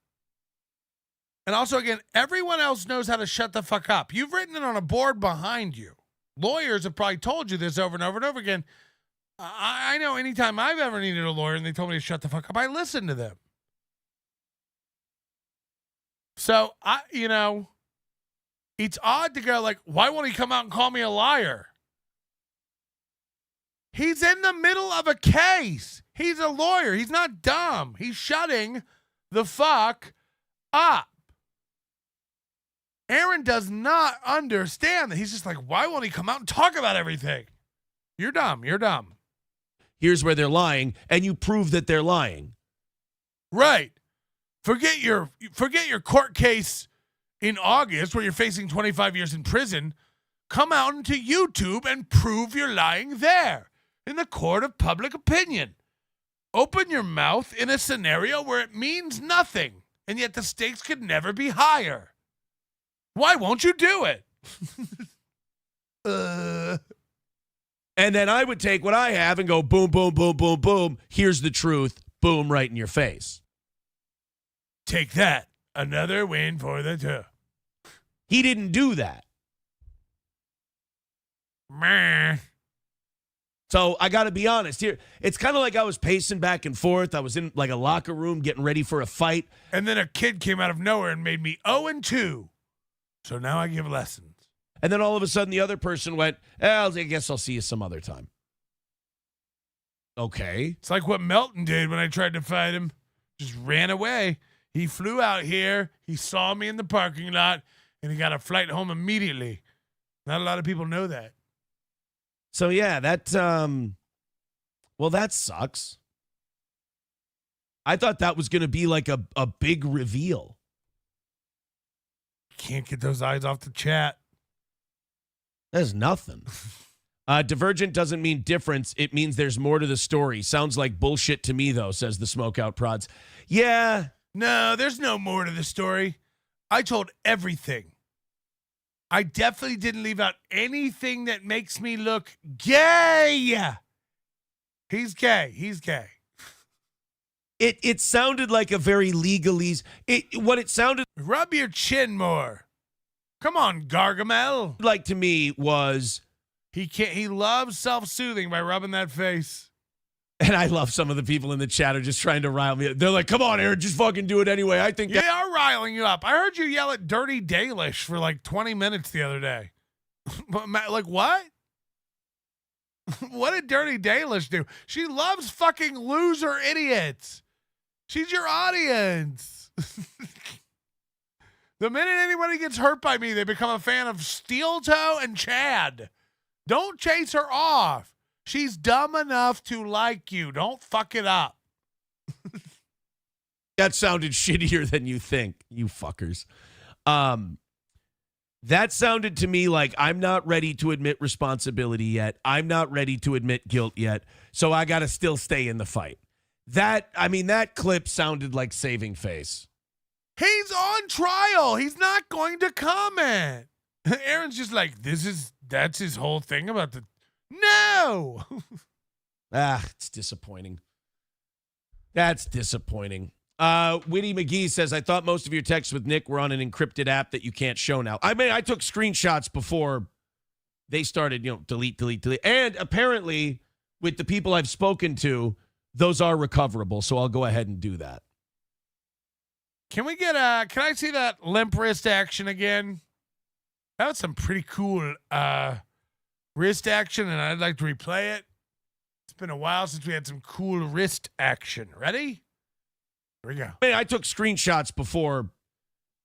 B: And also, again, everyone else knows how to shut the fuck up. You've written it on a board behind you. Lawyers have probably told you this over and over and over again. I know anytime I've ever needed a lawyer and they told me to shut the fuck up, I listened to them. So, it's odd to go like, why won't he come out and call me a liar? He's in the middle of a case. He's a lawyer. He's not dumb. He's shutting the fuck up. Aaron does not understand that. He's just like, why won't he come out and talk about everything? You're dumb. You're dumb.
H: Here's where they're lying, and you prove that they're lying.
B: Right. Forget your court case in August where you're facing 25 years in prison. Come out into YouTube and prove you're lying there in the court of public opinion. Open your mouth in a scenario where it means nothing, and yet the stakes could never be higher. Why won't you do it?
H: And then I would take what I have and go boom, boom, boom, boom, boom. Here's the truth. Boom, right in your face.
B: Take that. Another win for the two.
H: He didn't do that.
B: Meh.
H: So I got to be honest here. It's kind of like I was pacing back and forth. I was in like a locker room getting ready for a fight.
B: And then a kid came out of nowhere and made me 0-2. So now I give lessons.
H: And then all of a sudden the other person went, I guess I'll see you some other time. Okay.
B: It's like what Melton did when I tried to fight him. Just ran away. He flew out here. He saw me in the parking lot. And he got a flight home immediately. Not a lot of people know that.
H: So yeah, that well, that sucks. I thought that was going to be like a big reveal.
B: Can't get those eyes off the chat.
H: There's nothing. Divergent doesn't mean difference. It means there's more to the story. Sounds like bullshit to me, though, says the Smokeout Prods. Yeah.
B: No, there's no more to the story. I told everything. I definitely didn't leave out anything that makes me look gay. He's gay. He's gay.
H: It sounded like a very legalese. What it sounded.
B: Rub your chin more. Come on, Gargamel.
H: Like to me was.
B: He loves self-soothing by rubbing that face.
H: And I love some of the people in the chat are just trying to rile me up. They're like, come on, Aaron, just fucking do it anyway. I think
B: they are riling you up. I heard you yell at Dirty Dalish for like 20 minutes the other day. Like, what? What did Dirty Dalish do? She loves fucking loser idiots. She's your audience. The minute anybody gets hurt by me, they become a fan of Steel Toe and Chad. Don't chase her off. She's dumb enough to like you. Don't fuck it up.
H: That sounded shittier than you think, you fuckers. That sounded to me like I'm not ready to admit responsibility yet. I'm not ready to admit guilt yet. So I got to still stay in the fight. That clip sounded like saving face.
B: He's on trial. He's not going to comment. Aaron's just like, that's his whole thing about the. No.
H: It's disappointing. That's disappointing. Witty McGee says, I thought most of your texts with Nick were on an encrypted app that you can't show now. I mean, I took screenshots before they started, delete. And apparently, with the people I've spoken to, those are recoverable. So I'll go ahead and do that.
B: Can I see that limp wrist action again? That was some pretty cool wrist action, and I'd like to replay it. It's been a while since we had some cool wrist action. Ready? Here we go.
H: I took screenshots before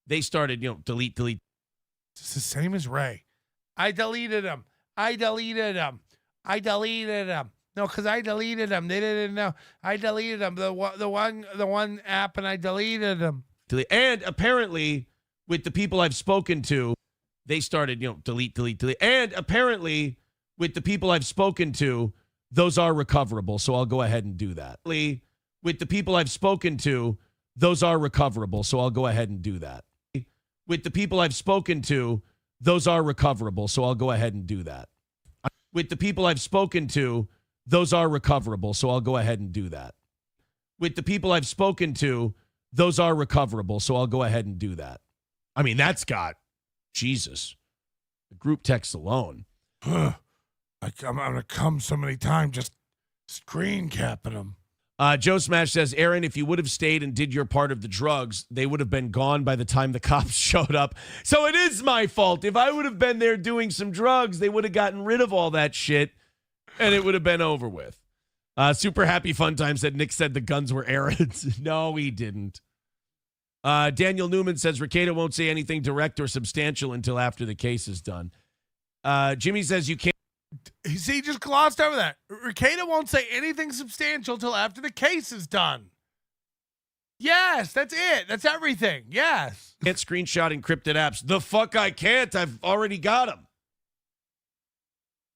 H: they started, delete.
B: It's the same as Ray. I deleted them. No, because I deleted them. They didn't know. I deleted them. The one app, and I deleted them.
H: And apparently, with the people I've spoken to, they started, delete. And apparently, with the people I've spoken to, those are recoverable. So I'll go ahead and do that. With the people I've spoken to, those are recoverable. So I'll go ahead and do that. With the people I've spoken to, those are recoverable. So I'll go ahead and do that. With the people I've spoken to, those are recoverable. So I'll go ahead and do that. With the people I've spoken to, those are recoverable. So I'll go ahead and do that. I mean, that's got Jesus. The group text alone.
B: I'm going to come so many times just screen capping them.
H: Joe Smash says, Aaron, if you would have stayed and did your part of the drugs, they would have been gone by the time the cops showed up. So it is my fault. If I would have been there doing some drugs, they would have gotten rid of all that shit and it would have been over with. Super Happy Fun Time said Nick said the guns were Aaron's. No, he didn't. Daniel Newman says Rekieta won't say anything direct or substantial until after the case is done. Jimmy says you can't.
B: See, just glossed over that. Rekieta won't say anything substantial till after the case is done. Yes, that's it. That's everything. Yes.
H: Can't screenshot encrypted apps. The fuck I can't. I've already got them.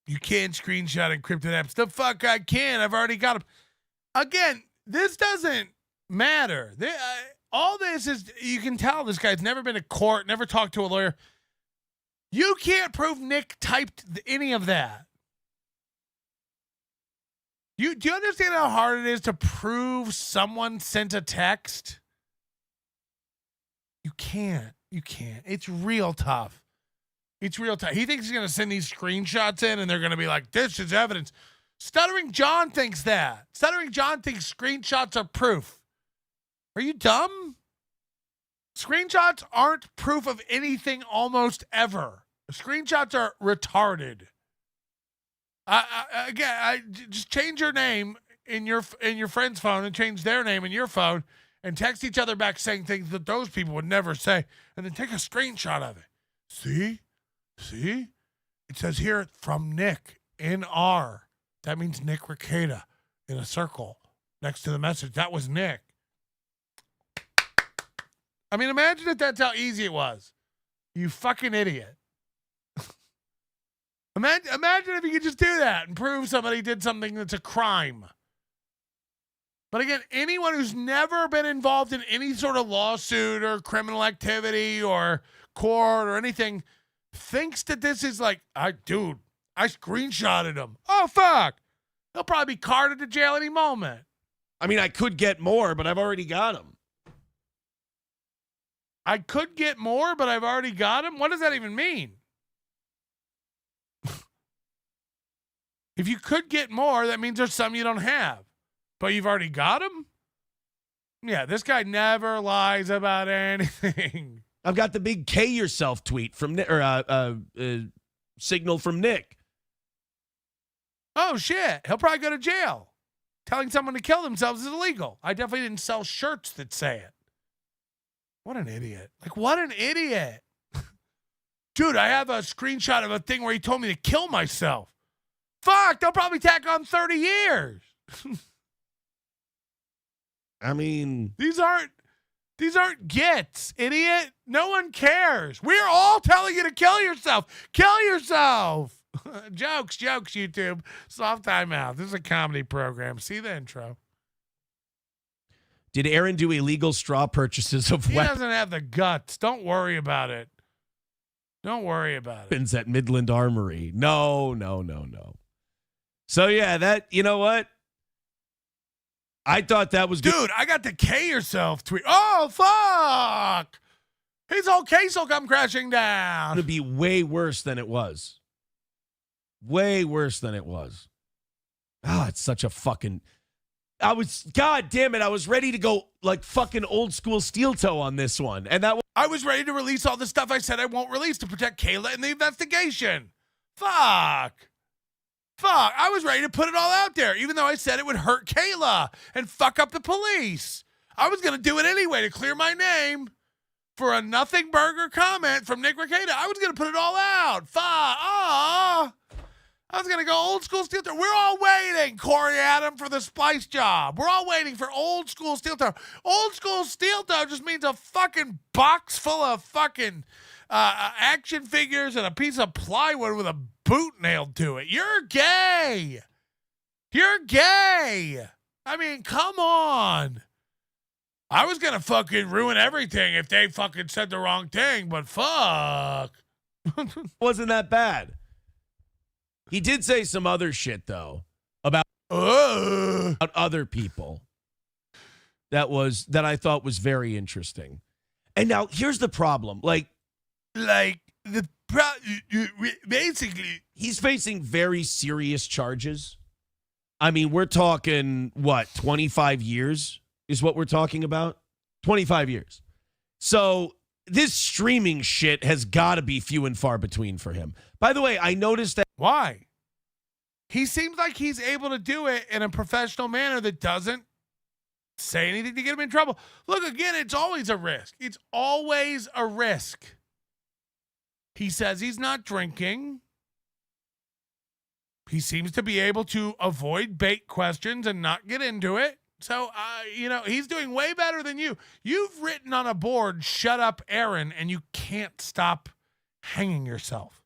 B: You can't screenshot encrypted apps. The fuck I can. I've already got them. Again, this doesn't matter. All this is, you can tell this guy's never been to court, never talked to a lawyer. You can't prove Nick typed any of that. Do you understand how hard it is to prove someone sent a text? You can't. It's real tough. He thinks he's going to send these screenshots in and they're going to be like, this is evidence. Stuttering John thinks that. Stuttering John thinks screenshots are proof. Are you dumb? Screenshots aren't proof of anything almost ever. Screenshots are retarded. Just change your name in your friend's phone and change their name in your phone and text each other back saying things that those people would never say, and then take a screenshot of it. See? It says here from Nick in R. That means Nick Rekieta in a circle next to the message. That was Nick. I mean, imagine if that's how easy it was. You fucking idiot. Imagine if you could just do that and prove somebody did something that's a crime. But again, anyone who's never been involved in any sort of lawsuit or criminal activity or court or anything thinks that this is like, I screenshotted him. Oh, fuck. He'll probably be carted to jail any moment.
H: I mean, I could get more, but I've already got him.
B: I could get more, but I've already got him? What does that even mean? If you could get more, that means there's some you don't have. But you've already got him? Yeah, this guy never lies about anything.
H: I've got the big K yourself tweet from Nick, or signal from Nick.
B: Oh, shit. He'll probably go to jail. Telling someone to kill themselves is illegal. I definitely didn't sell shirts that say it. What an idiot. Like, what an idiot. Dude, I have a screenshot of a thing where he told me to kill myself. Fuck, they'll probably tack on 30 years.
H: I mean,
B: these aren't gets, idiot. No one cares. We're all telling you to kill yourself. Kill yourself. Jokes, YouTube. Soft timeout. This is a comedy program. See the intro.
H: Did Aaron do illegal straw purchases of
B: He doesn't have the guts. Don't worry about it. Don't worry about it.
H: weapons at Midland Armory? No. So yeah, that, you know what? I thought that was good.
B: Dude, I got the K yourself tweet. Oh, fuck. His whole case will come crashing down.
H: It'll be way worse than it was. Way worse than it was. Ah, it's such a fucking... God damn it, I was ready to go like fucking old school steel toe on this one. And
B: I was ready to release all the stuff I said I won't release to protect Kayla in the investigation. Fuck. I was ready to put it all out there, even though I said it would hurt Kayla and fuck up the police. I was going to do it anyway to clear my name for a nothing burger comment from Nick Rekieta. I was going to put it all out. I was going to go old school steel toe. We're all waiting, Corey Adam, for the splice job. We're all waiting for old school steel toe. Old school steel toe just means a fucking box full of fucking action figures and a piece of plywood with a boot nailed to it. You're gay. I mean, come on. I was going to fucking ruin everything if they fucking said the wrong thing, but fuck.
H: wasn't that bad. He did say some other shit, though, about other people that I thought was very interesting. And now here's the problem. Basically, he's facing very serious charges. I mean, we're talking, 25 years is what we're talking about? 25 years. So this streaming shit has got to be few and far between for him. By the way, I noticed that.
B: Why? He seems like he's able to do it in a professional manner that doesn't say anything to get him in trouble. Look, again, it's always a risk. It's always a risk. He says he's not drinking. He seems to be able to avoid bait questions and not get into it. So, he's doing way better than you. You've written on a board, "Shut up, Aaron," and you can't stop hanging yourself.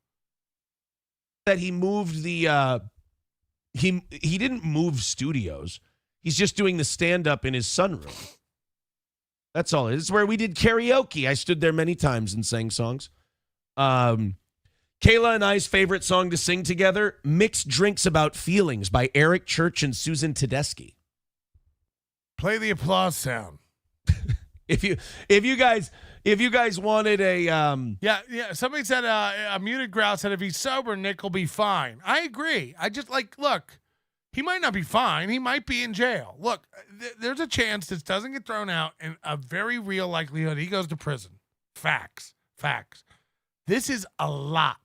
H: That he moved the he didn't move studios. He's just doing the stand-up in his sunroom. That's all it is. It's where we did karaoke. I stood there many times and sang songs. Kayla and I's favorite song to sing together, "Mixed Drinks About Feelings" by Eric Church and Susan Tedeschi.
B: Play the applause sound.
H: If you guys wanted a
B: yeah. Somebody said a muted growl said if he's sober, Nick will be fine. I agree. I just look, he might not be fine. He might be in jail. Look, there's a chance this doesn't get thrown out, and a very real likelihood he goes to prison. Facts. This is a lot.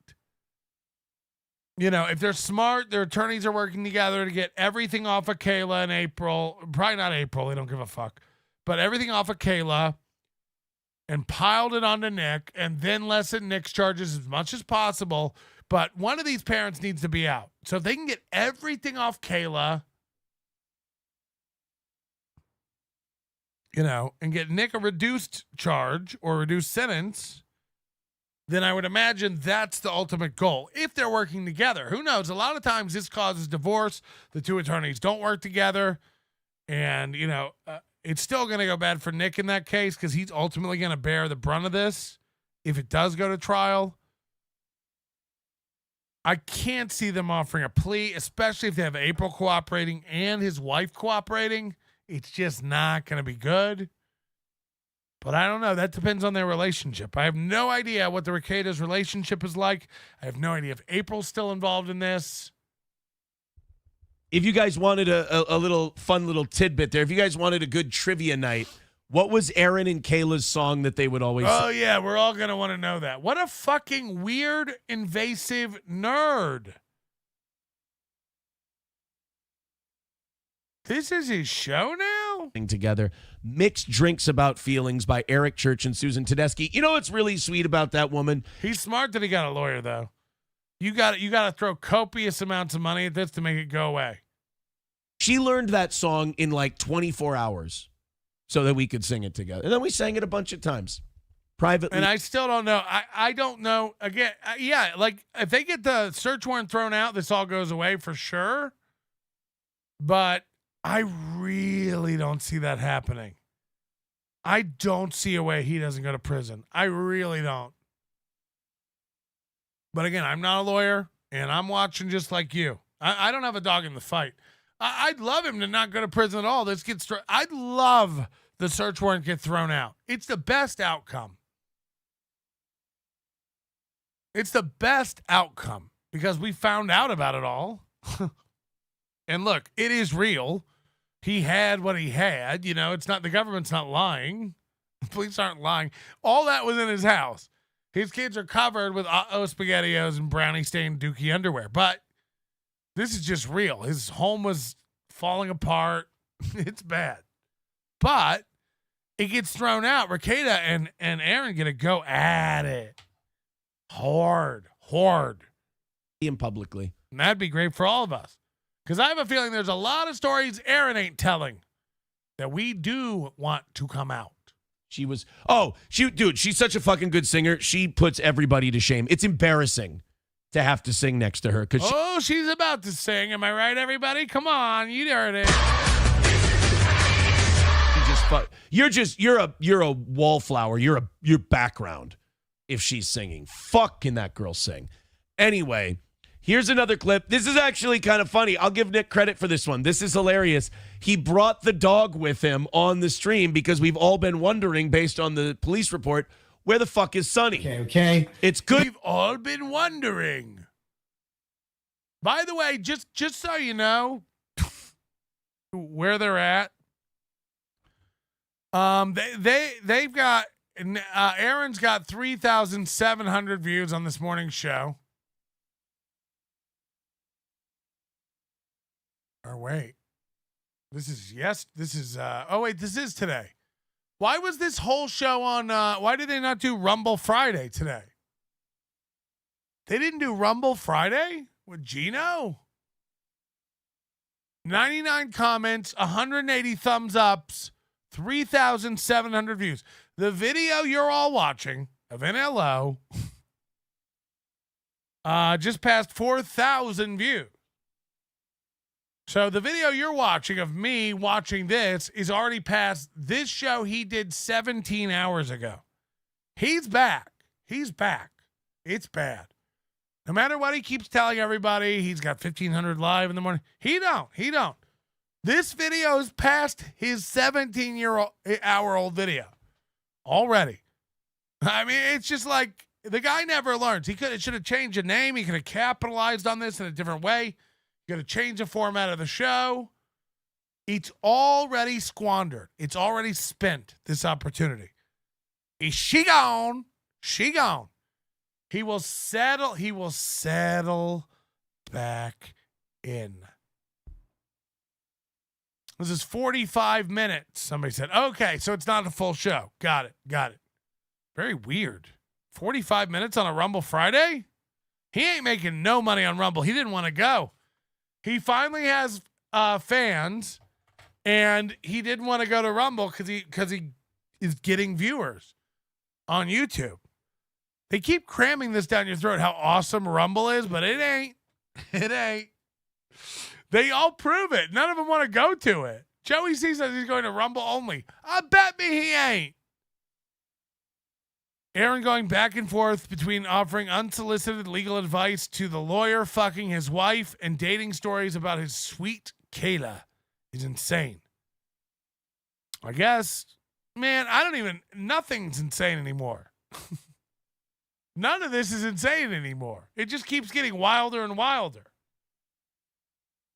B: If they're smart, their attorneys are working together to get everything off of Kayla in April. Probably not April. They don't give a fuck. But everything off of Kayla and piled it onto Nick and then lessen Nick's charges as much as possible. But one of these parents needs to be out. So if they can get everything off Kayla, and get Nick a reduced charge or reduced sentence, then I would imagine that's the ultimate goal. If they're working together, who knows? A lot of times this causes divorce. The two attorneys don't work together. And, it's still going to go bad for Nick in that case because he's ultimately going to bear the brunt of this if it does go to trial. I can't see them offering a plea, especially if they have April cooperating and his wife cooperating. It's just not going to be good. But I don't know. That depends on their relationship. I have no idea what the Rekieta's relationship is like. I have no idea if April's still involved in this.
H: If you guys wanted a little fun little tidbit there, if you guys wanted a good trivia night, what was Aaron and Kayla's song that they would always
B: Oh, yeah, we're all going to want to know that. What a fucking weird, invasive nerd. This is his show now?
H: Together. Mixed Drinks About Feelings by Eric Church and Susan Tedeschi. You know what's really sweet about that woman?
B: He's smart that he got a lawyer, though. You got to throw copious amounts of money at this to make it go away.
H: She learned that song in like 24 hours so that we could sing it together. And then we sang it a bunch of times privately.
B: And I still don't know. I don't know. Again, yeah, like if they get the search warrant thrown out, this all goes away for sure. But I really don't see that happening. I don't see a way he doesn't go to prison. I really don't. But again, I'm not a lawyer, and I'm watching just like you. I don't have a dog in the fight. I'd love him to not go to prison at all. I'd love the search warrant get thrown out. It's the best outcome. It's the best outcome because we found out about it all. And look, it is real. He had what he had. It's not, the government's not lying. The police aren't lying. All that was in his house. His kids are covered with SpaghettiOs and brownie-stained Dookie underwear. But this is just real. His home was falling apart. It's bad. But it gets thrown out. Rekieta and Aaron get to go at it. Hard.
H: Him publicly.
B: And that'd be great for all of us. Because I have a feeling there's a lot of stories Aaron ain't telling that we do want to come out.
H: She's such a fucking good singer. She puts everybody to shame. It's embarrassing to have to sing next to her.
B: She's about to sing. Am I right, everybody? Come on. You heard it.
H: You're a wallflower. You're background if she's singing. Fuck, can that girl sing? Anyway, here's another clip. This is actually kind of funny. I'll give Nick credit for this one. This is hilarious. He brought the dog with him on the stream because we've all been wondering, based on the police report, where the fuck is Sonny?
M: Okay.
H: It's good.
B: We've all been wondering. By the way, just so you know where they're at, they've got Aaron's got 3,700 views on this morning's show. Or wait, this is today. Why was this whole show on, why did they not do Rumble Friday today? They didn't do Rumble Friday with Gino? 99 comments, 180 thumbs ups, 3,700 views. The video you're all watching of NLO just passed 4,000 views. So the video you're watching of me watching this is already past this show he did 17 hours ago. He's back. It's bad. No matter what he keeps telling everybody, he's got 1,500 live in the morning. He don't. This video is past his 17-hour-old video already. I mean, it's just like the guy never learns. Should have changed the name. He could have capitalized on this in a different way. You got to change the format of the show. It's already squandered. It's already spent, this opportunity. She gone. He will settle back in. This is 45 minutes. Somebody said, okay, so it's not a full show. Got it. Very weird. 45 minutes on a Rumble Friday? He ain't making no money on Rumble. He didn't want to go. He finally has fans, and he didn't want to go to Rumble because he is getting viewers on YouTube. They keep cramming this down your throat, how awesome Rumble is, but it ain't. It ain't. They all prove it. None of them want to go to it. Joey C says he's going to Rumble only. I bet me he ain't. Aaron going back and forth between offering unsolicited legal advice to the lawyer fucking his wife and dating stories about his sweet Kayla is insane. I guess, man, nothing's insane anymore. None of this is insane anymore. It just keeps getting wilder and wilder.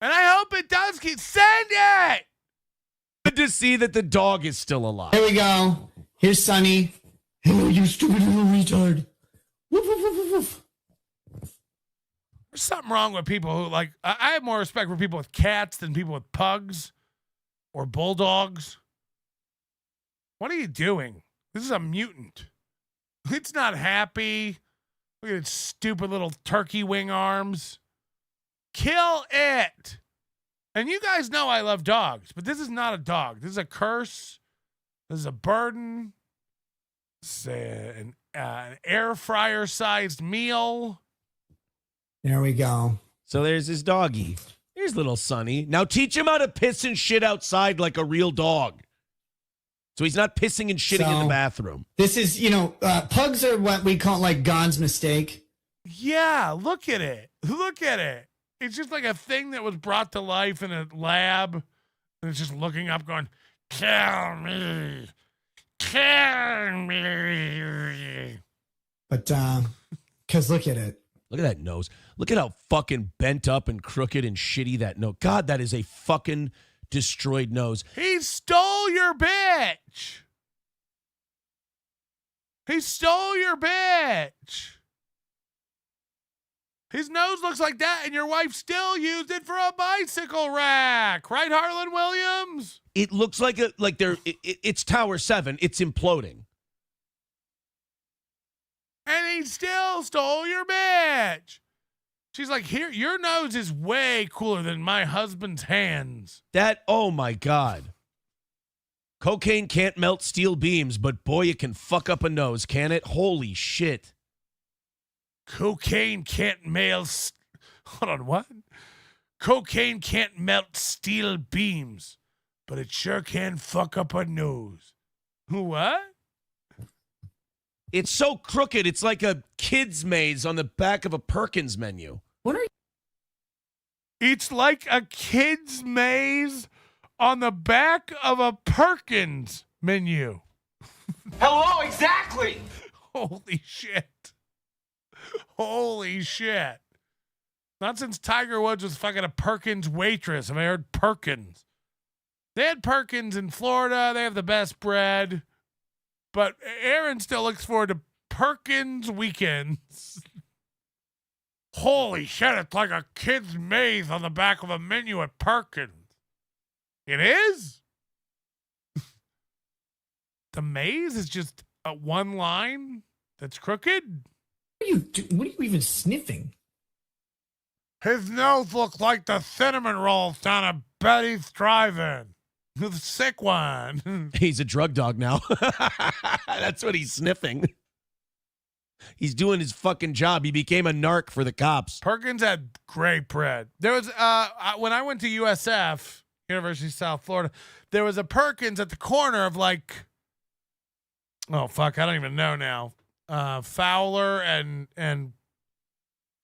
B: And I hope it does keep. Send it!
H: Good to see that the dog is still alive.
M: Here we go. Here's Sonny. Hello, you stupid little retard. Woof, woof, woof, woof, woof.
B: There's something wrong with people who I have more respect for people with cats than people with pugs or bulldogs. What are you doing? This is a mutant. It's not happy. Look at its stupid little turkey wing arms. Kill it. And you guys know I love dogs, but this is not a dog. This is a curse. This is a burden. It's an air fryer sized meal.
M: There we go.
H: So there's his doggy. Here's little Sonny. Now teach him how to piss and shit outside like a real dog. So he's not pissing and shitting in the bathroom.
M: This is, pugs are what we call like God's mistake.
B: Yeah, look at it. Look at it. It's just like a thing that was brought to life in a lab. And it's just looking up going, kill me. Kill me.
M: But, because look at it.
H: Look at that nose. Look at how fucking bent up and crooked and shitty that nose. God, that is a fucking destroyed nose.
B: He stole your bitch. He stole your bitch. His nose looks like that, and your wife still used it for a bicycle rack. Right, Harlan Williams?
H: It looks like it's Tower 7. It's imploding.
B: And he still stole your bitch. She's like, here, your nose is way cooler than my husband's hands.
H: Oh my God. Cocaine can't melt steel beams, but boy, it can fuck up a nose, can it? Holy shit.
B: Cocaine can't melt. Hold on, what? Cocaine can't melt steel beams, but it sure can fuck up a nose. What?
H: It's so crooked. It's like a kid's maze on the back of a Perkins menu.
M: What are you?
B: It's like a kid's maze on the back of a Perkins menu.
R: Hello, exactly.
B: Holy shit. Holy shit. Not since Tiger Woods was fucking a Perkins waitress have I heard Perkins. They had Perkins in Florida. They have the best bread. But Aaron still looks forward to Perkins weekends. Holy shit, it's like a kid's maze on the back of a menu at Perkins. It is? The maze is just a one line that's crooked?
M: What are you even sniffing?
B: His nose looks like the cinnamon rolls down at Betty's Drive-In. The sick one.
H: He's a drug dog now. That's what he's sniffing. He's doing his fucking job. He became a narc for the cops.
B: Perkins had great bread. There was when I went to USF, University of South Florida, there was a Perkins at the corner of like, oh fuck, I don't even know now. Fowler and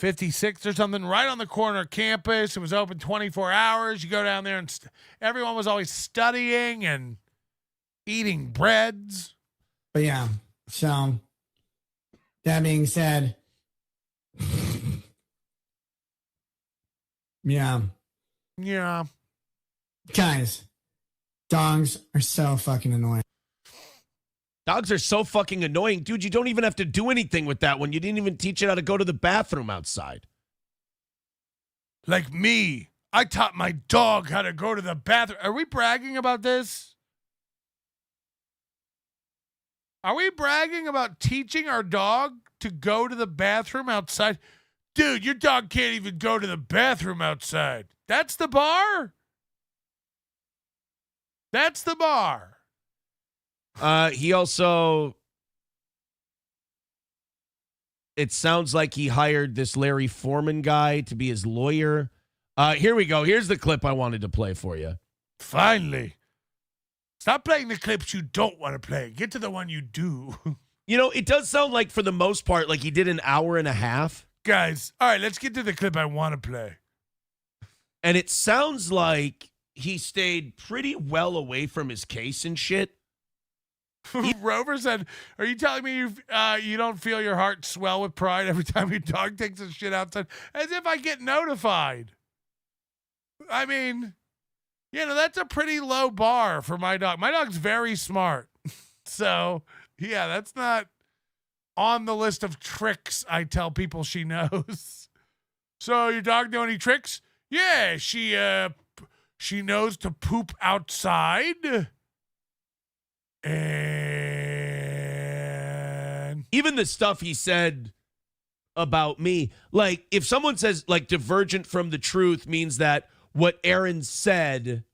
B: 56 or something, right on the corner of campus. It was open 24 hours. You go down there and everyone was always studying and eating breads.
M: But yeah, so that being said, yeah. Guys, dogs are so fucking annoying.
H: Dogs are so fucking annoying. Dude, you don't even have to do anything with that one. You didn't even teach it how to go to the bathroom outside.
B: Like me. I taught my dog how to go to the bathroom. Are we bragging about this? Are we bragging about teaching our dog to go to the bathroom outside? Dude, your dog can't even go to the bathroom outside. That's the bar? That's the bar.
H: He also, it sounds like he hired this Larry Foreman guy to be his lawyer. Here we go. Here's the clip I wanted to play for you.
B: Finally. Stop playing the clips you don't want to play. Get to the one you do.
H: You know, it does sound like, for the most part, like he did an hour and a half.
B: Guys, all right, let's get to the clip I want to play.
H: And it sounds like he stayed pretty well away from his case and shit.
B: Rover said, are you telling me you don't feel your heart swell with pride every time your dog takes a shit outside? As if I get notified. I mean, you know, that's a pretty low bar for my dog. My dog's very smart. So, yeah, that's not on the list of tricks I tell people she knows. So, your dog know any tricks? Yeah, she knows to poop outside. And
H: even the stuff he said about me, like if someone says like divergent from the truth means that what Aaron said,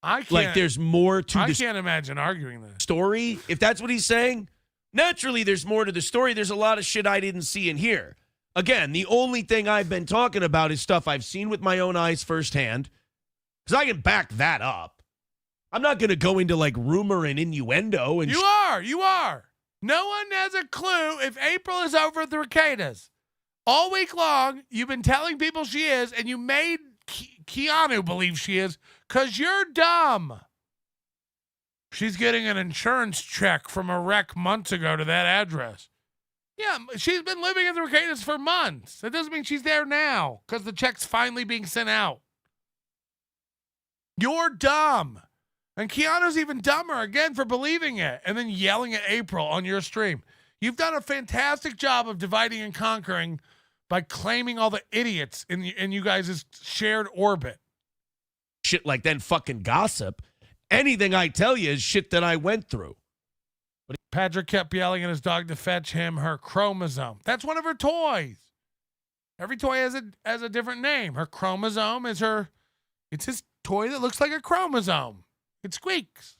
B: I can't,
H: like there's more to
B: I
H: the
B: can't imagine arguing this
H: story. If that's what he's saying, naturally there's more to the story. There's a lot of shit I didn't see and hear. Again, the only thing I've been talking about is stuff I've seen with my own eyes firsthand, because I can back that up. I'm not going to go into like rumor and innuendo. And
B: you are. No one has a clue if April is over at the Ricadas. All week long, you've been telling people she is, and you made Keanu believe she is because you're dumb. She's getting an insurance check from a wreck months ago to that address. Yeah, she's been living at the Ricadas for months. That doesn't mean she's there now because the check's finally being sent out. You're dumb. And Keanu's even dumber, again, for believing it and then yelling at April on your stream. You've done a fantastic job of dividing and conquering by claiming all the idiots in you guys' shared orbit.
H: Shit like then fucking gossip. Anything I tell you is shit that I went through.
B: But Patrick kept yelling at his dog to fetch him her chromosome. That's one of her toys. Every toy has a different name. Her chromosome is it's his toy that looks like a chromosome. It squeaks.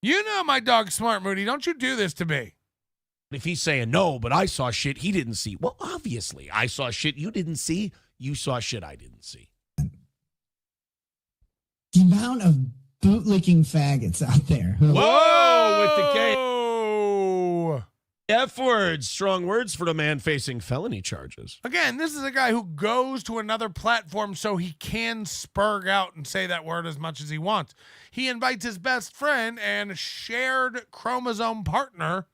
B: You know my dog's smart, Moody. Don't you do this to me.
H: If he's saying no, but I saw shit he didn't see. Well, obviously, I saw shit you didn't see. You saw shit I didn't see.
M: The amount of bootlicking faggots out there.
H: Whoa, with the K. F words, strong words for the man facing felony charges.
B: Again, this is a guy who goes to another platform so he can spurg out and say that word as much as he wants. He invites his best friend and shared chromosome partner,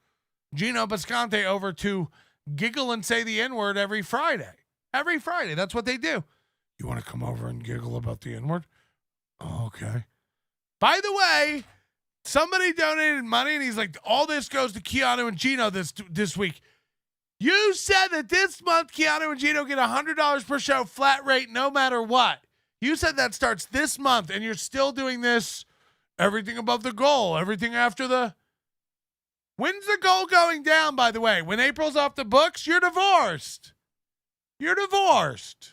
B: Gino Bisconte, over to giggle and say the N-word every Friday. Every Friday, that's what they do. You want to come over and giggle about the N-word? Oh, okay. By the way, somebody donated money, and he's like, all this goes to Keanu and Gino this week. You said that this month Keanu and Gino get $100 per show flat rate no matter what. You said that starts this month, and you're still doing this everything above the goal, everything after the... When's the goal going down, by the way? When April's off the books, you're divorced. You're divorced.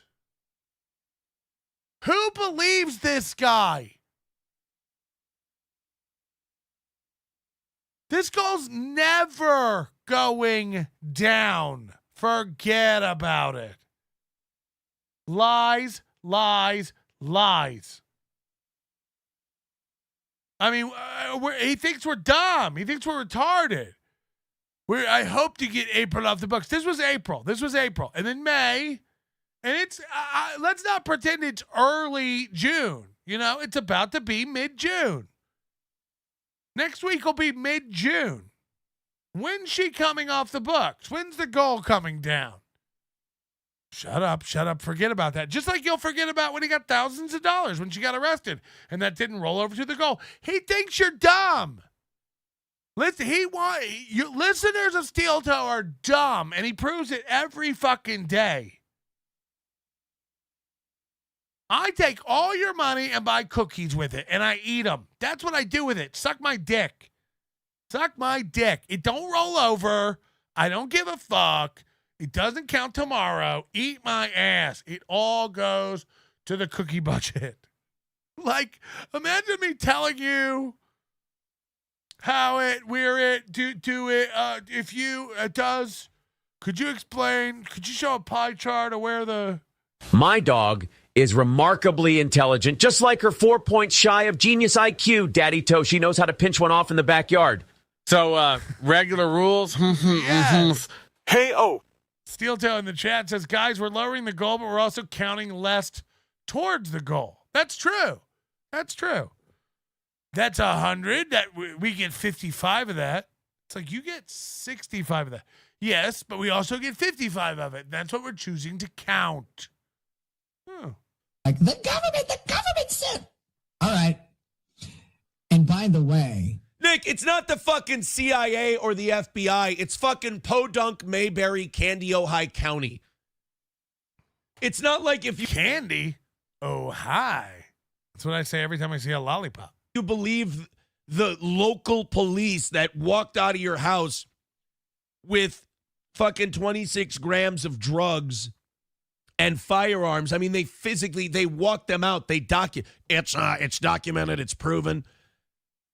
B: Who believes this guy? This goal's never going down. Forget about it. Lies, lies, lies. I mean, he thinks we're dumb. He thinks we're retarded. I hope to get April off the books. This was April. And then May. And it's, let's not pretend it's early June. You know, it's about to be mid-June. Next week will be mid-June. When's she coming off the books? When's the goal coming down? Shut up. Forget about that. Just like you'll forget about when he got thousands of dollars when she got arrested and that didn't roll over to the goal. He thinks you're dumb. Listen, listeners of Steel Toe are dumb, and he proves it every fucking day. I take all your money and buy cookies with it, and I eat them. That's what I do with it. Suck my dick. Suck my dick. It don't roll over. I don't give a fuck. It doesn't count tomorrow. Eat my ass. It all goes to the cookie budget. Like, imagine me telling you how it, where it, do it, if you, it does. Could you explain? Could you show a pie chart of where the...
C: My dog is remarkably intelligent, just like her 4 points shy of genius IQ, Daddy Toe. She knows how to pinch one off in the backyard.
B: So, regular rules? Yes.
O: Hey, oh.
B: Steel Toe in the chat says, guys, we're lowering the goal, but we're also counting less towards the goal. That's true. That's true. That's 100. That we get 55 of that. It's like you get 65 of that. Yes, but we also get 55 of it. That's what we're choosing to count.
M: Like, the government said. All right. And by the way,
H: Nick, it's not the fucking CIA or the FBI. It's fucking Podunk, Mayberry, Candy, Ojai County. It's not like if you...
B: Candy? Oh, hi. That's what I say every time I see a lollipop.
H: You believe the local police that walked out of your house with fucking 26 grams of drugs and firearms. I mean, they walked them out. They it's documented. It's proven.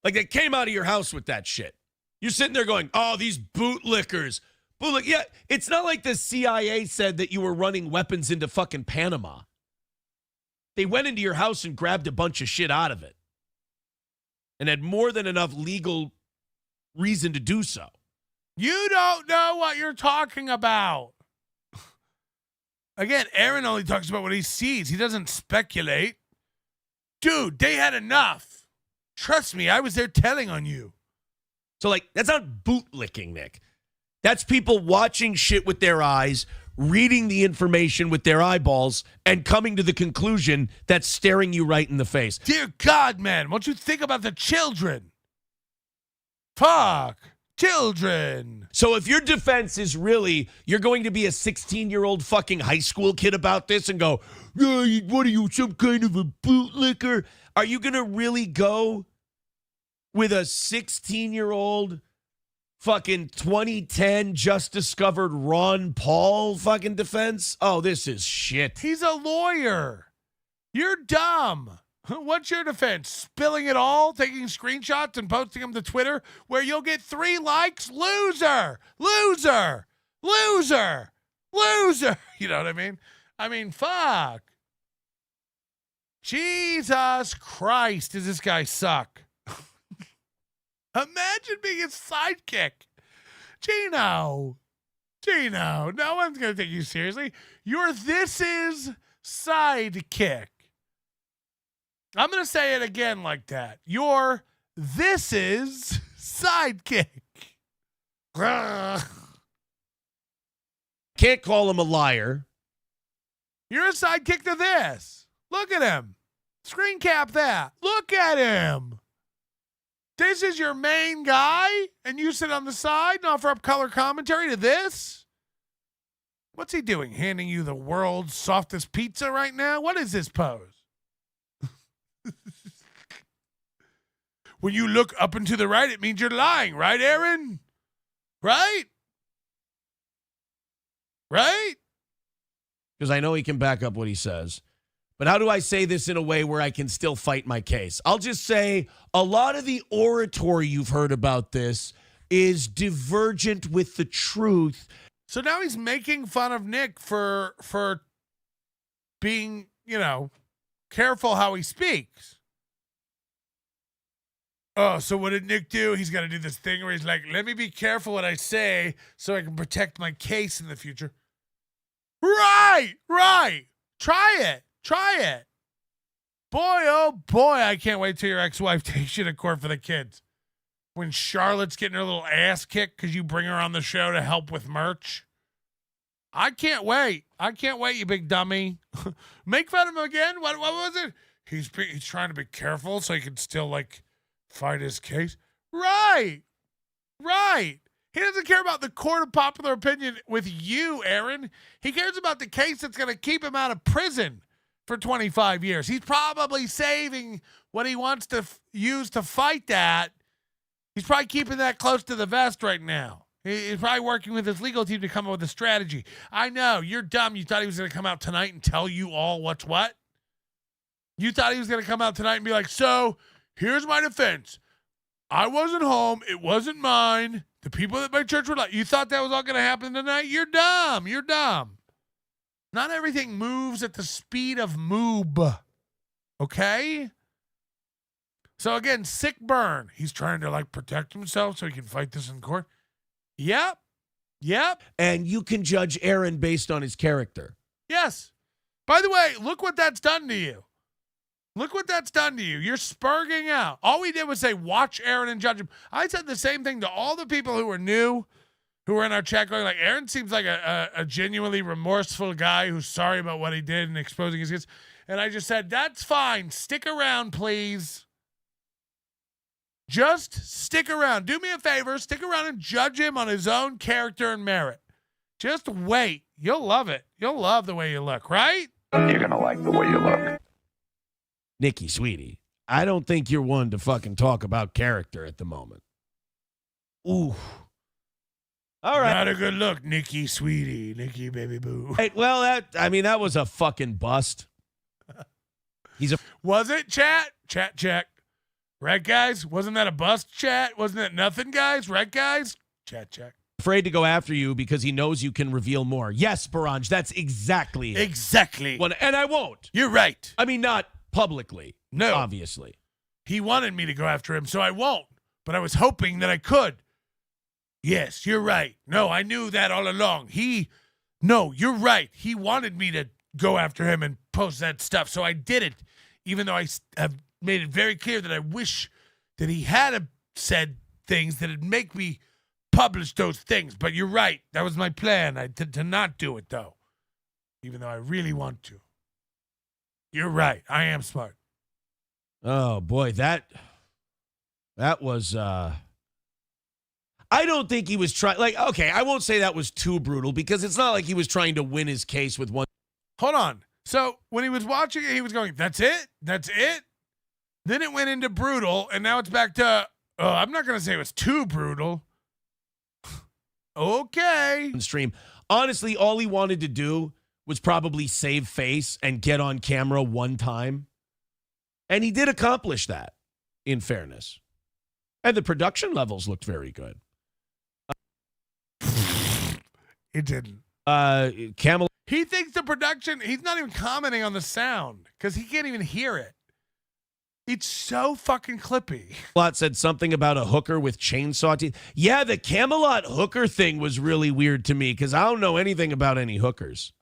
H: Like, they came out of your house with that shit. You're sitting there going, oh, these bootlickers. Yeah, it's not like the CIA said that you were running weapons into fucking Panama. They went into your house and grabbed a bunch of shit out of it and had more than enough legal reason to do so.
B: You don't know what you're talking about. Again, Aaron only talks about what he sees. He doesn't speculate. Dude, they had enough. Trust me, I was there telling on you.
H: So, like, that's not bootlicking, Nick. That's people watching shit with their eyes, reading the information with their eyeballs, and coming to the conclusion that's staring you right in the face.
B: Dear God, man, won't you think about the children? Fuck. Children.
H: So if your defense is really, you're going to be a 16-year-old fucking high school kid about this and go, what are you, some kind of a bootlicker? Are you going to really go with a 16-year-old fucking 2010 just discovered Ron Paul fucking defense? Oh, this is shit.
B: He's a lawyer. You're dumb. What's your defense? Spilling it all, taking screenshots and posting them to Twitter where you'll get 3 likes? Loser. Loser. Loser. Loser. You know what I mean? I mean, fuck. Jesus Christ, does this guy suck? Imagine being his sidekick. Gino, no one's going to take you seriously. You're This Is sidekick. I'm going to say it again like that. You're This Is sidekick.
H: Can't call him a liar.
B: You're a sidekick to this. Look at him. Screen cap that. Look at him. This is your main guy, and you sit on the side and offer up color commentary to this? What's he doing? Handing you the world's softest pizza right now? What is this pose? When you look up and to the right, it means you're lying, right, Aaron? Right? Right?
H: Because I know he can back up what he says. But how do I say this in a way where I can still fight my case? I'll just say a lot of the oratory you've heard about this is divergent with the truth.
B: So now he's making fun of Nick for being, careful how he speaks. Oh, so what did Nick do? He's got to do this thing where he's like, let me be careful what I say so I can protect my case in the future. Right. Try it. Boy, oh boy, I can't wait till your ex-wife takes you to court for the kids. When Charlotte's getting her little ass kicked because you bring her on the show to help with merch. I can't wait, you big dummy. Make fun of him again? What was it? He's trying to be careful so he can still, fight his case. Right. He doesn't care about the court of popular opinion with you, Aaron. He cares about the case that's going to keep him out of prison for 25 years. He's probably saving what he wants to use to fight that. He's probably keeping that close to the vest right now. He's probably working with his legal team to come up with a strategy. I know, you're dumb. You thought he was going to come out tonight and tell you all what's what? You thought he was going to come out tonight and be like, so, here's my defense. I wasn't home. It wasn't mine. The people at my church were like, you thought that was all going to happen tonight? You're dumb. You're dumb. Not everything moves at the speed of moob. Okay? So again, sick burn. He's trying to like protect himself so he can fight this in court. Yep.
H: And you can judge Aaron based on his character.
B: Yes. By the way, look what that's done to you. Look what that's done to you. You're spurging out. All we did was say, watch Aaron and judge him. I said the same thing to all the people who were new, who were in our chat going like, Aaron seems like a genuinely remorseful guy who's sorry about what he did and exposing his kids. And I just said, that's fine. Stick around, please. Just stick around. Do me a favor. Stick around and judge him on his own character and merit. Just wait. You'll love it. You'll love the way you look, right?
P: You're going to like the way you look.
H: Nikki, sweetie, I don't think you're one to fucking talk about character at the moment. Ooh. All right.
B: Not a good look, Nikki, sweetie. Nikki, baby boo.
H: Hey, well, that was a fucking bust.
B: Was it, chat? Chat check. Right, guys? Wasn't that a bust, chat? Wasn't that nothing, guys? Right, guys? Chat check.
H: Afraid to go after you because he knows you can reveal more. Yes, Baranj, that's exactly it.
B: Exactly.
H: And I won't.
B: You're right.
H: I mean, not publicly.
B: No.
H: Obviously.
B: He wanted me to go after him, so I won't. But I was hoping that I could. Yes, you're right. No, I knew that all along. No, you're right. He wanted me to go after him and post that stuff, so I did it, even though I have made it very clear that I wish that he had said things that would make me publish those things. But you're right. That was my plan, to not do it, though, even though I really want to. You're right. I am smart.
H: Oh, boy, that was... I don't think he was trying... Like, okay, I won't say that was too brutal because it's not like he was trying to win his case with one...
B: Hold on. So when he was watching it, he was going, that's it? That's it? Then it went into brutal, and now it's back to, I'm not going to say it was too brutal. Okay.
H: Stream. Honestly, all he wanted to do was probably save face and get on camera one time. And he did accomplish that, in fairness. And the production levels looked very good.
B: It didn't.
H: Camel.
B: He thinks the production, he's not even commenting on the sound because he can't even hear it. It's so fucking clippy.
H: Lot said something about a hooker with chainsaw teeth. Yeah, the Camelot hooker thing was really weird to me because I don't know anything about any hookers.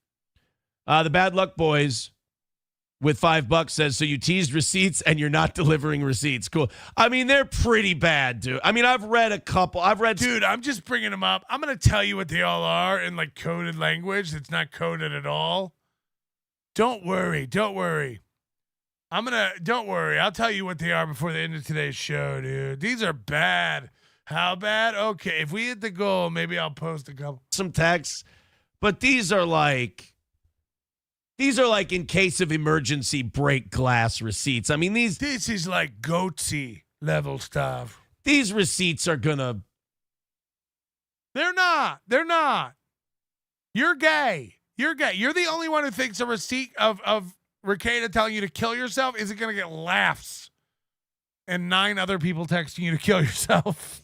H: The Bad Luck Boys with $5 says, so you teased receipts and you're not delivering receipts. Cool. I mean, they're pretty bad, dude. I mean, I've read a couple. Dude,
B: I'm just bringing them up. I'm going to tell you what they all are in like coded language that's not coded at all. Don't worry. Don't worry. Don't worry. I'll tell you what they are before the end of today's show, dude. These are bad. How bad? Okay. If we hit the goal, maybe I'll post a couple.
H: Some texts, but these are like in case of emergency break glass receipts. I mean, this
B: is like goatsy level stuff.
H: These receipts are gonna.
B: They're not. You're gay. You're the only one who thinks a receipt of Ricada telling you to kill yourself isn't going to get laughs and 9 other people texting you to kill yourself.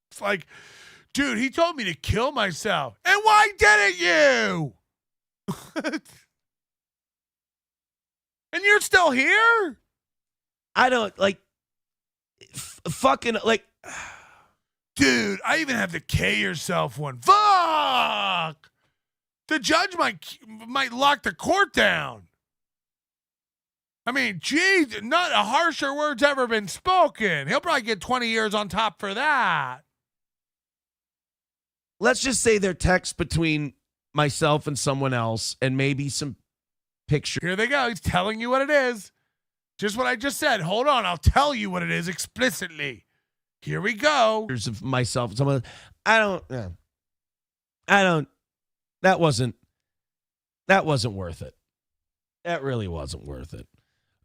B: It's like, dude, he told me to kill myself. And why didn't you? And you're still here?
H: I don't like fucking like.
B: Dude, I even have the K yourself one. Fuck! The judge might lock the court down. I mean, geez, not a harsher word's ever been spoken. He'll probably get 20 years on top for that.
H: Let's just say they're texts between myself and someone else and maybe some pictures.
B: Here they go. He's telling you what it is. Just what I just said. Hold on. I'll tell you what it is explicitly. Here we go.
H: Of myself and someone else. That wasn't worth it. That really wasn't worth it.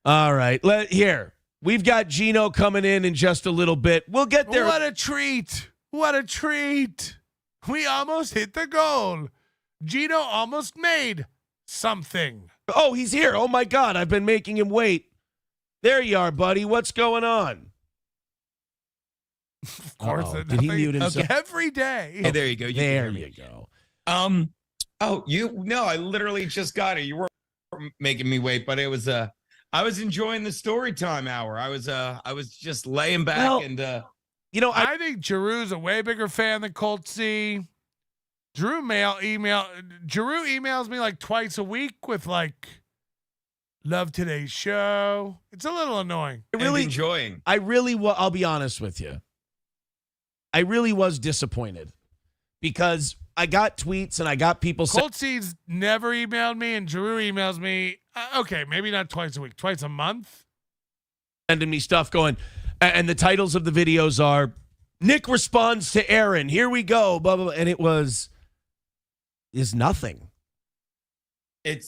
H: All right, here. We've got Gino coming in just a little bit. We'll get there.
B: What a treat. What a treat. We almost hit the goal. Gino almost made something.
H: Oh, he's here. Oh, my God. I've been making him wait. There you are, buddy. What's going on?
B: Of course.
H: Did he mute himself?
B: Every day.
S: Hey, there you go. You
H: There
S: can hear
H: you
S: me.
H: go.
S: I literally just got it. You weren't making me wait, but it was I was enjoying the story time hour. I was just laying back and
B: I think Giroux's a way bigger fan than Colt C. Drew emails me like twice a week with like, love today's show. It's a little annoying.
S: Enjoying.
H: I'll be honest with you. I really was disappointed because I got tweets and I got people
B: Colt C's never emailed me, and Giroux emails me. Okay, maybe not twice a week, twice a month.
H: sending me stuff going, and the titles of the videos are Nick responds to Aaron. Here we go, blah, blah, blah. And it is nothing.
B: He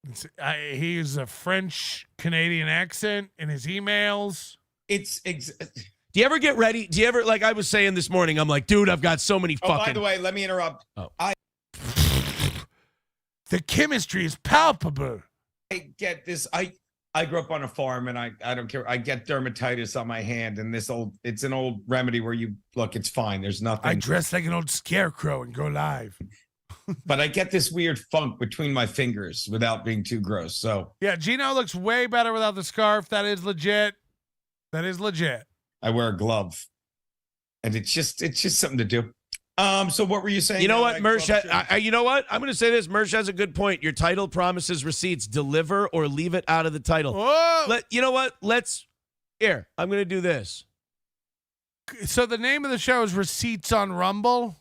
B: uses a French Canadian accent in his emails.
H: Do you ever get ready? Do you ever, like I was saying this morning, I'm like, dude, I've got so many fucking.
S: By the way, let me interrupt.
B: The chemistry is palpable.
S: I get this. I grew up on a farm, and I don't care. I get dermatitis on my hand, and it's an old remedy where you look, it's fine. There's nothing.
B: I dress like an old scarecrow and go live.
S: But I get this weird funk between my fingers without being too gross. So
B: yeah, Gino looks way better without the scarf. That is legit. That is legit.
S: I wear a glove, and it's just something to do. So what were you saying?
H: You know what, Mersh? You know what? I'm going to say this. Mersh has a good point. Your title promises receipts. Deliver or leave it out of the title.
B: Whoa!
H: You know what? Here, I'm going to do this.
B: So the name of the show is Receipts on Rumble.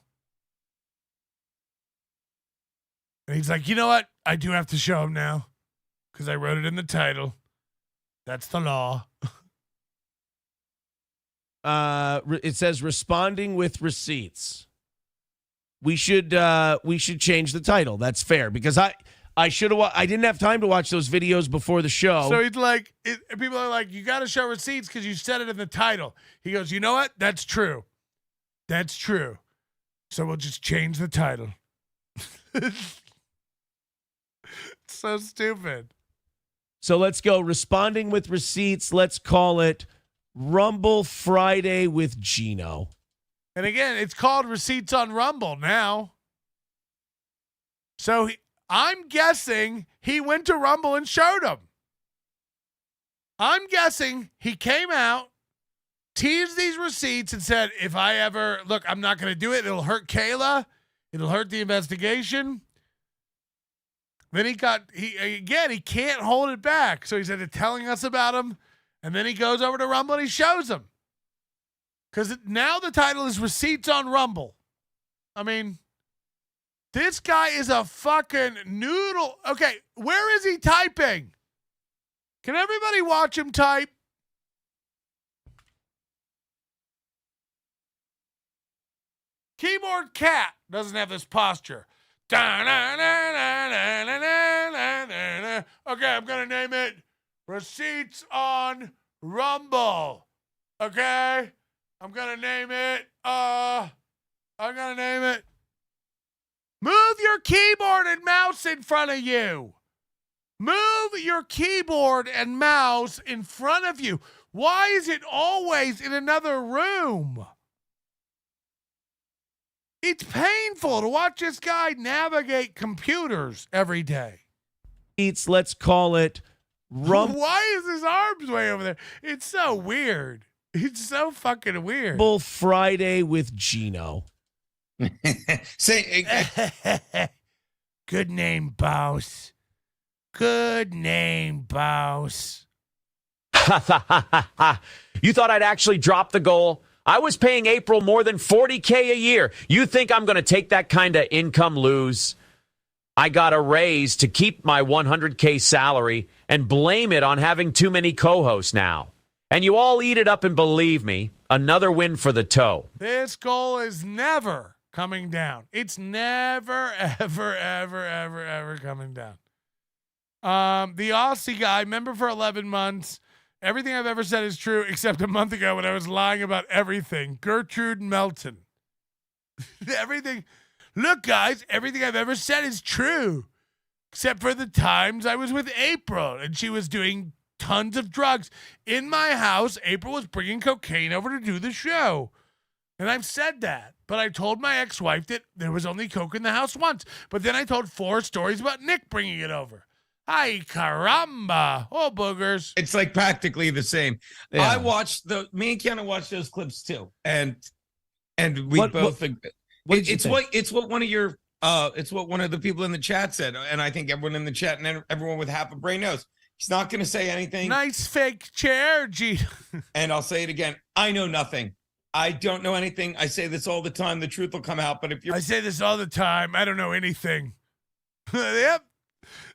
B: And he's like, you know what? I do have to show him now because I wrote it in the title. That's the law.
H: It says responding with receipts. We should change the title. That's fair because I didn't have time to watch those videos before the show.
B: So he's like, people are like, you got to show receipts because you said it in the title. He goes, you know what? That's true. That's true. So we'll just change the title. It's so stupid.
H: So let's go responding with receipts. Let's call it Rumble Friday with Gino.
B: And again, it's called Receipts on Rumble now. So I'm guessing he went to Rumble and showed them. I'm guessing he came out, teased these receipts, and said, if I ever, look, I'm not going to do it. It'll hurt Kayla. It'll hurt the investigation. Then he can't hold it back. So he said, telling us about him. And then he goes over to Rumble and he shows them. Because now the title is Receipts on Rumble. I mean, this guy is a fucking noodle. Okay, where is he typing? Can everybody watch him type? Keyboard cat doesn't have this posture. Okay, I'm going to name it Receipts on Rumble. Okay? I'm going to name it, move your keyboard and mouse in front of you. Move your keyboard and mouse in front of you. Why is it always in another room? It's painful to watch this guy navigate computers every day.
H: Let's call it
B: Why is his arms way over there? It's so weird. It's so fucking weird.
H: Rumble Friday with Gino.
B: Good name, boss. Good name, boss.
C: You thought I'd actually drop the goal? I was paying April more than $40K a year. You think I'm going to take that kind of income lose? I got a raise to keep my $100K salary and blame it on having too many co-hosts now. And you all eat it up and believe me, another win for the toe.
B: This goal is never coming down. It's never, ever, ever, ever, ever coming down. The Aussie guy, member for 11 months. Everything I've ever said is true except a month ago when I was lying about everything. Gertrude Melton. Everything. Look, guys, everything I've ever said is true. Except for the times I was with April and she was doing tons of drugs. In my house, April was bringing cocaine over to do the show. And I've said that. But I told my ex-wife that there was only coke in the house once. But then I told 4 stories about Nick bringing it over. Ay, caramba. Oh, boogers.
S: It's like practically the same.
B: Yeah.
S: I watched me and Kiana watched those clips too. And we both it's what one of your it's what one of the people in the chat said, and I think everyone in the chat and everyone with half a brain knows. He's not going to say anything.
B: Nice fake chair, G.
S: And I'll say it again. I know nothing. I don't know anything. I say this all the time. The truth will come out. But if you're,
B: I say this all the time. I don't know anything. Yep.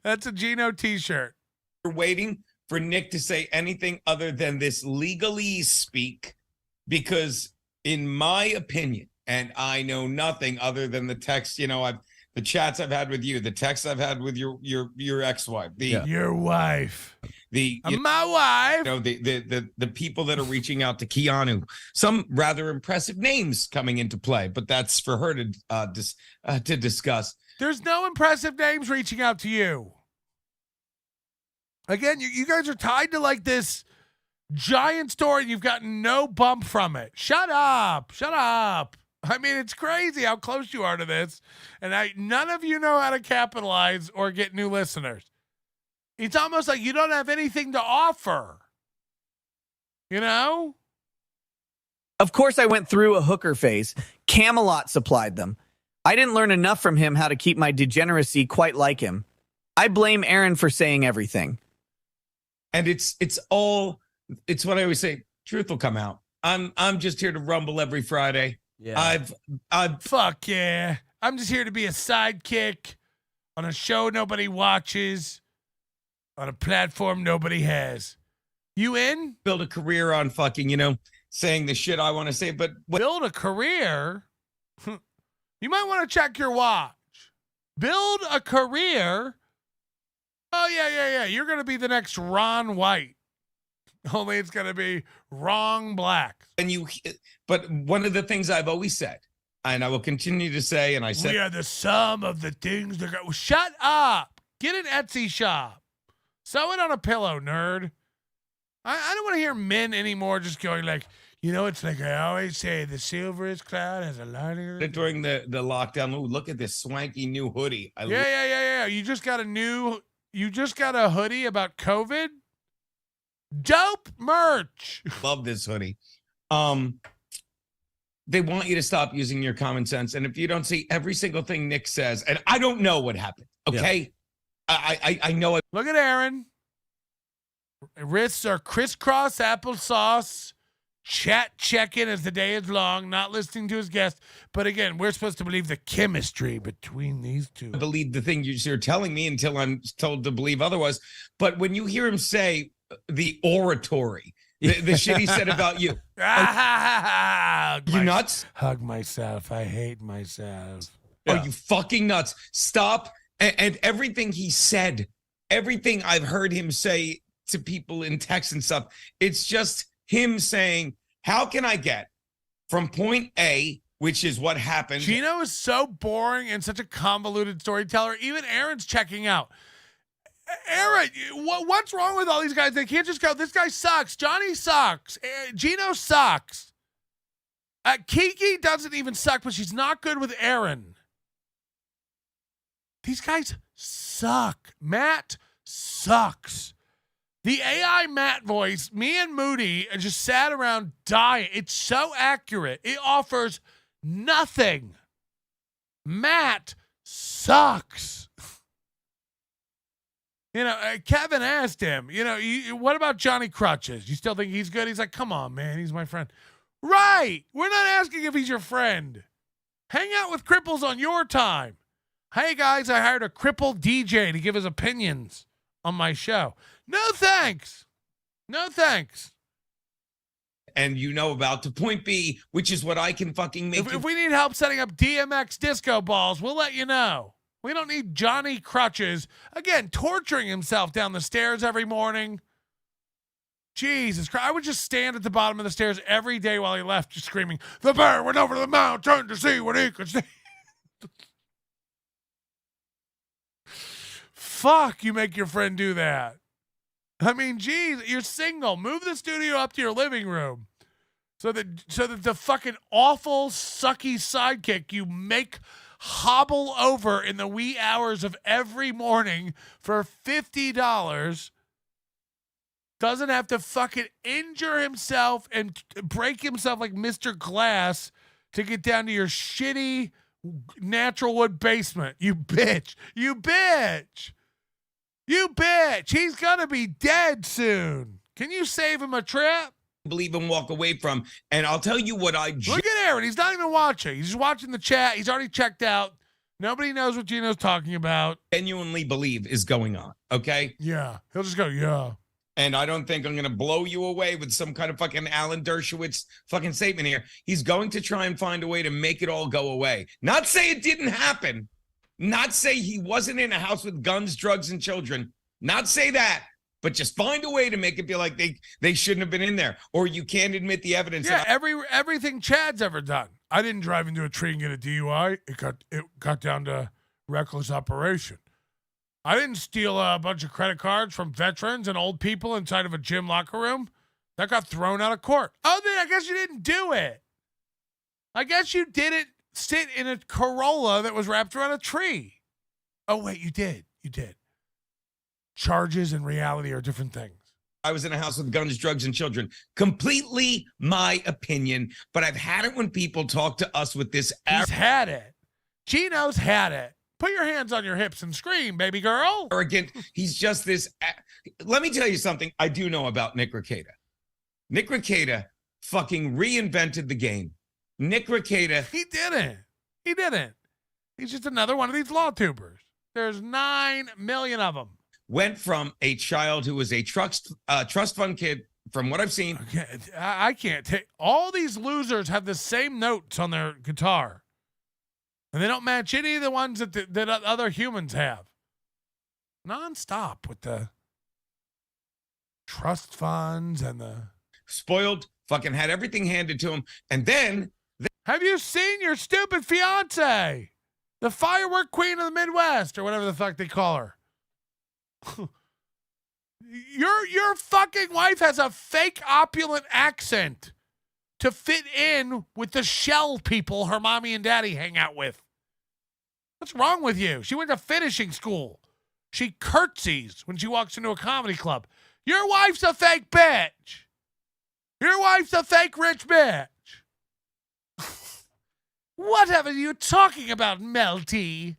B: That's a Gino t-shirt.
S: You're waiting for Nick to say anything other than this legalese speak, because in my opinion, and I know nothing other than the text, the chats I've had with you, the texts I've had with your ex-wife,
B: your wife,
S: my wife, the people that are reaching out to Keanu, some rather impressive names coming into play, but that's for her to discuss.
B: There's no impressive names reaching out to you. Again, you guys are tied to like this giant story and you've gotten no bump from it. Shut up. Shut up. I mean, it's crazy how close you are to this. And none of you know how to capitalize or get new listeners. It's almost like you don't have anything to offer. You know?
T: Of course, I went through a hooker phase. Camelot supplied them. I didn't learn enough from him how to keep my degeneracy quite like him. I blame Aaron for saying everything.
S: And it's what I always say. Truth will come out. I'm just here to rumble every Friday.
B: Yeah.
S: I've
B: fuck yeah. I'm just here to be a sidekick on a show nobody watches, on a platform nobody has. You in?
S: Build a career on fucking, saying the shit I want to say, but
B: build a career? You might want to check your watch. Build a career? Oh, yeah. You're going to be the next Ron White. Only it's going to be wrong black.
S: But one of the things I've always said, and I will continue to say, and I said,
B: we are the sum of the things that go. Shut up. Get an Etsy shop. Sew it on a pillow, nerd. I don't want to hear men anymore just going like, it's like I always say, the silverest cloud has a lining.
S: During the lockdown, ooh, look at this swanky new hoodie.
B: Yeah. You just got a hoodie about COVID? Dope merch.
S: Love this hoodie. They want you to stop using your common sense. And if you don't see every single thing Nick says, and I don't know what happened, okay? Yeah. I know it.
B: Look at Aaron. Wrists are crisscross applesauce. Chat check-in as the day is long, not listening to his guest. But again, we're supposed to believe the chemistry between these two.
S: I believe the thing you're telling me until I'm told to believe otherwise. But when you hear him say the oratory, the shit he said about you. You nuts?
B: Hug myself. I hate myself.
S: Are you fucking nuts? Stop. And everything he said, everything I've heard him say to people in text and stuff, it's just him saying, how can I get from point A, which is what happened.
B: Gino is so boring and such a convoluted storyteller. Even Aaron's checking out. Aaron, what's wrong with all these guys? They can't just go, this guy sucks. Johnny sucks. Gino sucks. Kiki doesn't even suck, but she's not good with Aaron. These guys suck. Matt sucks. The AI Matt voice, me and Moody just sat around dying. It's so accurate. It offers nothing. Matt sucks. Kevin asked him, what about Johnny Crutches? You still think he's good? He's like, come on, man. He's my friend. Right. We're not asking if he's your friend. Hang out with cripples on your time. Hey, guys, I hired a crippled DJ to give his opinions on my show. No, thanks. No, thanks.
S: And about to point B, which is what I can fucking make.
B: If we need help setting up DMX disco balls, we'll let you know. We don't need Johnny Crutches, again, torturing himself down the stairs every morning. Jesus Christ. I would just stand at the bottom of the stairs every day while he left, just screaming, "The bear went over the mountain to see what he could see." Fuck, you make your friend do that. I mean, geez, you're single. Move the studio up to your living room so that the fucking awful, sucky sidekick you make hobble over in the wee hours of every morning for $50 doesn't have to fucking injure himself and break himself like Mr. Glass to get down to your shitty natural wood basement. You bitch. You bitch. You bitch. He's going to be dead soon. Can you save him a trip?
S: Believe and walk away from. And I'll tell you what I
B: look at Aaron. He's not even watching. He's just watching the chat. He's already checked out. Nobody knows what Gino's talking about.
S: Genuinely believe is going on. Okay.
B: Yeah. He'll just go, yeah.
S: And I don't think I'm going to blow you away with some kind of fucking Alan Dershowitz fucking statement here. He's going to try and find a way to make it all go away. Not say it didn't happen. Not say he wasn't in a house with guns, drugs, and children. Not say that. But just find a way to make it feel like they shouldn't have been in there. Or you can't admit the evidence.
B: Yeah, everything Chad's ever done. I didn't drive into a tree and get a DUI. It got down to reckless operation. I didn't steal a bunch of credit cards from veterans and old people inside of a gym locker room. That got thrown out of court. Oh, then I guess you didn't do it. I guess you didn't sit in a Corolla that was wrapped around a tree. Oh, wait, you did. You did. Charges and reality are different things.
S: I was in a house with guns, drugs, and children. Completely my opinion, but I've had it when people talk to us with this.
B: He's had it. Gino's had it. Put your hands on your hips and scream, baby girl.
S: Arrogant. He's just this. Let me tell you something I do know about Nick Rekieta. Nick Rekieta fucking reinvented the game. Nick Rekieta.
B: He didn't. He didn't. He's just another one of these law tubers. There's 9 million of them.
S: Went from a child who was a trust fund kid, from what I've seen.
B: I can't take. All these losers have the same notes on their guitar. And they don't match any of the ones that other humans have. Nonstop with the trust funds and the...
S: Spoiled, fucking had everything handed to him. And then...
B: Have you seen your stupid fiance? The firework queen of the Midwest, or whatever the fuck they call her. Your fucking wife has a fake opulent accent to fit in with the shell people her mommy and daddy hang out with. What's wrong with you? She went to finishing school. She curtsies when she walks into a comedy club. Your wife's a fake bitch. Your wife's a fake rich bitch. What are you talking about, Melty?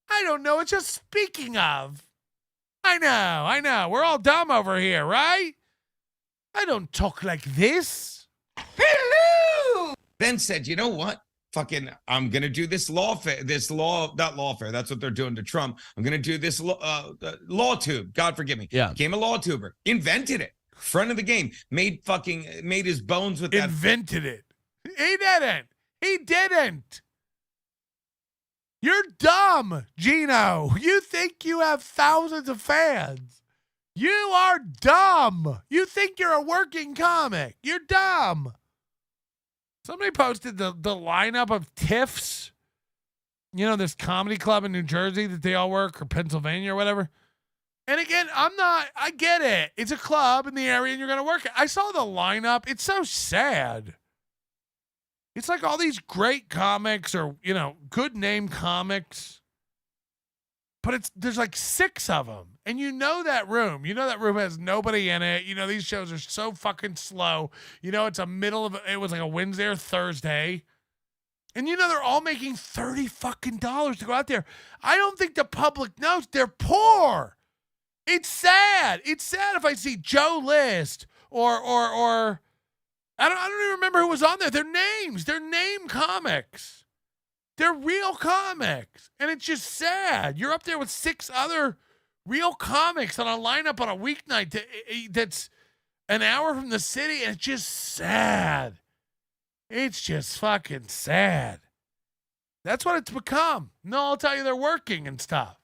B: I don't know what you're speaking of. I know. We're all dumb over here, right? I don't talk like this.
S: Hello! Then said, you know what? Fucking, I'm going to do this not lawfare. That's what they're doing to Trump. I'm going to do this law tube. God forgive me.
C: Yeah.
S: Became a law tuber. Invented it. Front of the game. Made his bones with that.
B: Invented it. He didn't. You're dumb, Gino. You think you have thousands of fans. You are dumb. You think you're a working comic. You're dumb. Somebody posted the lineup of TIFFs. You know, this comedy club in New Jersey that they all work, or Pennsylvania or whatever. And again, I get it. It's a club in the area and you're going to work it. I saw the lineup. It's so sad. It's like all these great comics or, good name comics. But there's like 6 of them. And you know that room. You know that room has nobody in it. You know, these shows are so fucking slow. You know, it was like a Wednesday or Thursday. And you know they're all making $30 fucking to go out there. I don't think the public knows they're poor. It's sad. It's sad if I see Joe List or I don't even remember who was on there. Their names. They're name comics. They're real comics. And it's just sad. You're up there with 6 other real comics on a lineup on a weeknight that's an hour from the city, and it's just sad. It's just fucking sad. That's what it's become. No, I'll tell you they're working and stuff.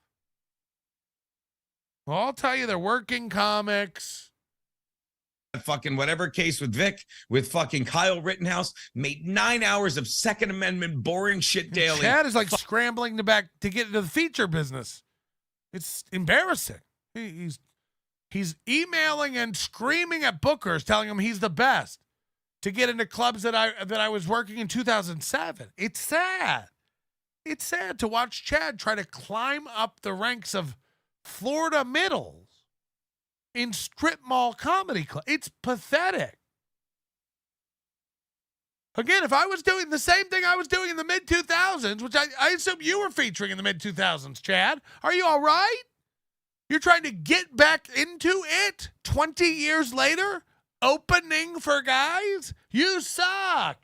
B: I'll tell you they're working comics.
S: fucking whatever case with Vic, with fucking Kyle Rittenhouse, made 9 hours of Second Amendment boring shit daily.
B: Chad is like scrambling to get into the feature business. It's embarrassing. He's emailing and screaming at bookers, telling them he's the best to get into clubs that I was working in 2007. It's sad. It's sad to watch Chad try to climb up the ranks of Florida middles in strip mall comedy club. It's pathetic. Again, if I was doing the same thing I was doing in the mid-2000s, which I assume you were featuring in the mid-2000s, Chad, are you all right? You're trying to get back into it 20 years later, opening for guys? You suck.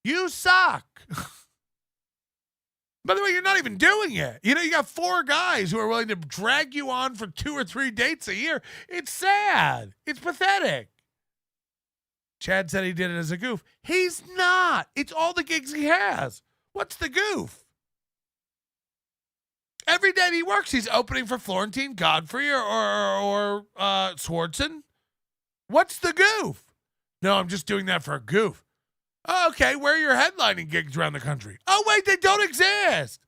B: You suck. By the way, you're not even doing it. You know, you got 4 guys who are willing to drag you on for 2 or 3 dates a year. It's sad. It's pathetic. Chad said he did it as a goof. He's not. It's all the gigs he has. What's the goof? Every day he works, he's opening for Florentine Godfrey or Swartzen. What's the goof? No, I'm just doing that for a goof. Oh, okay, where are your headlining gigs around the country? Oh, wait, they don't exist.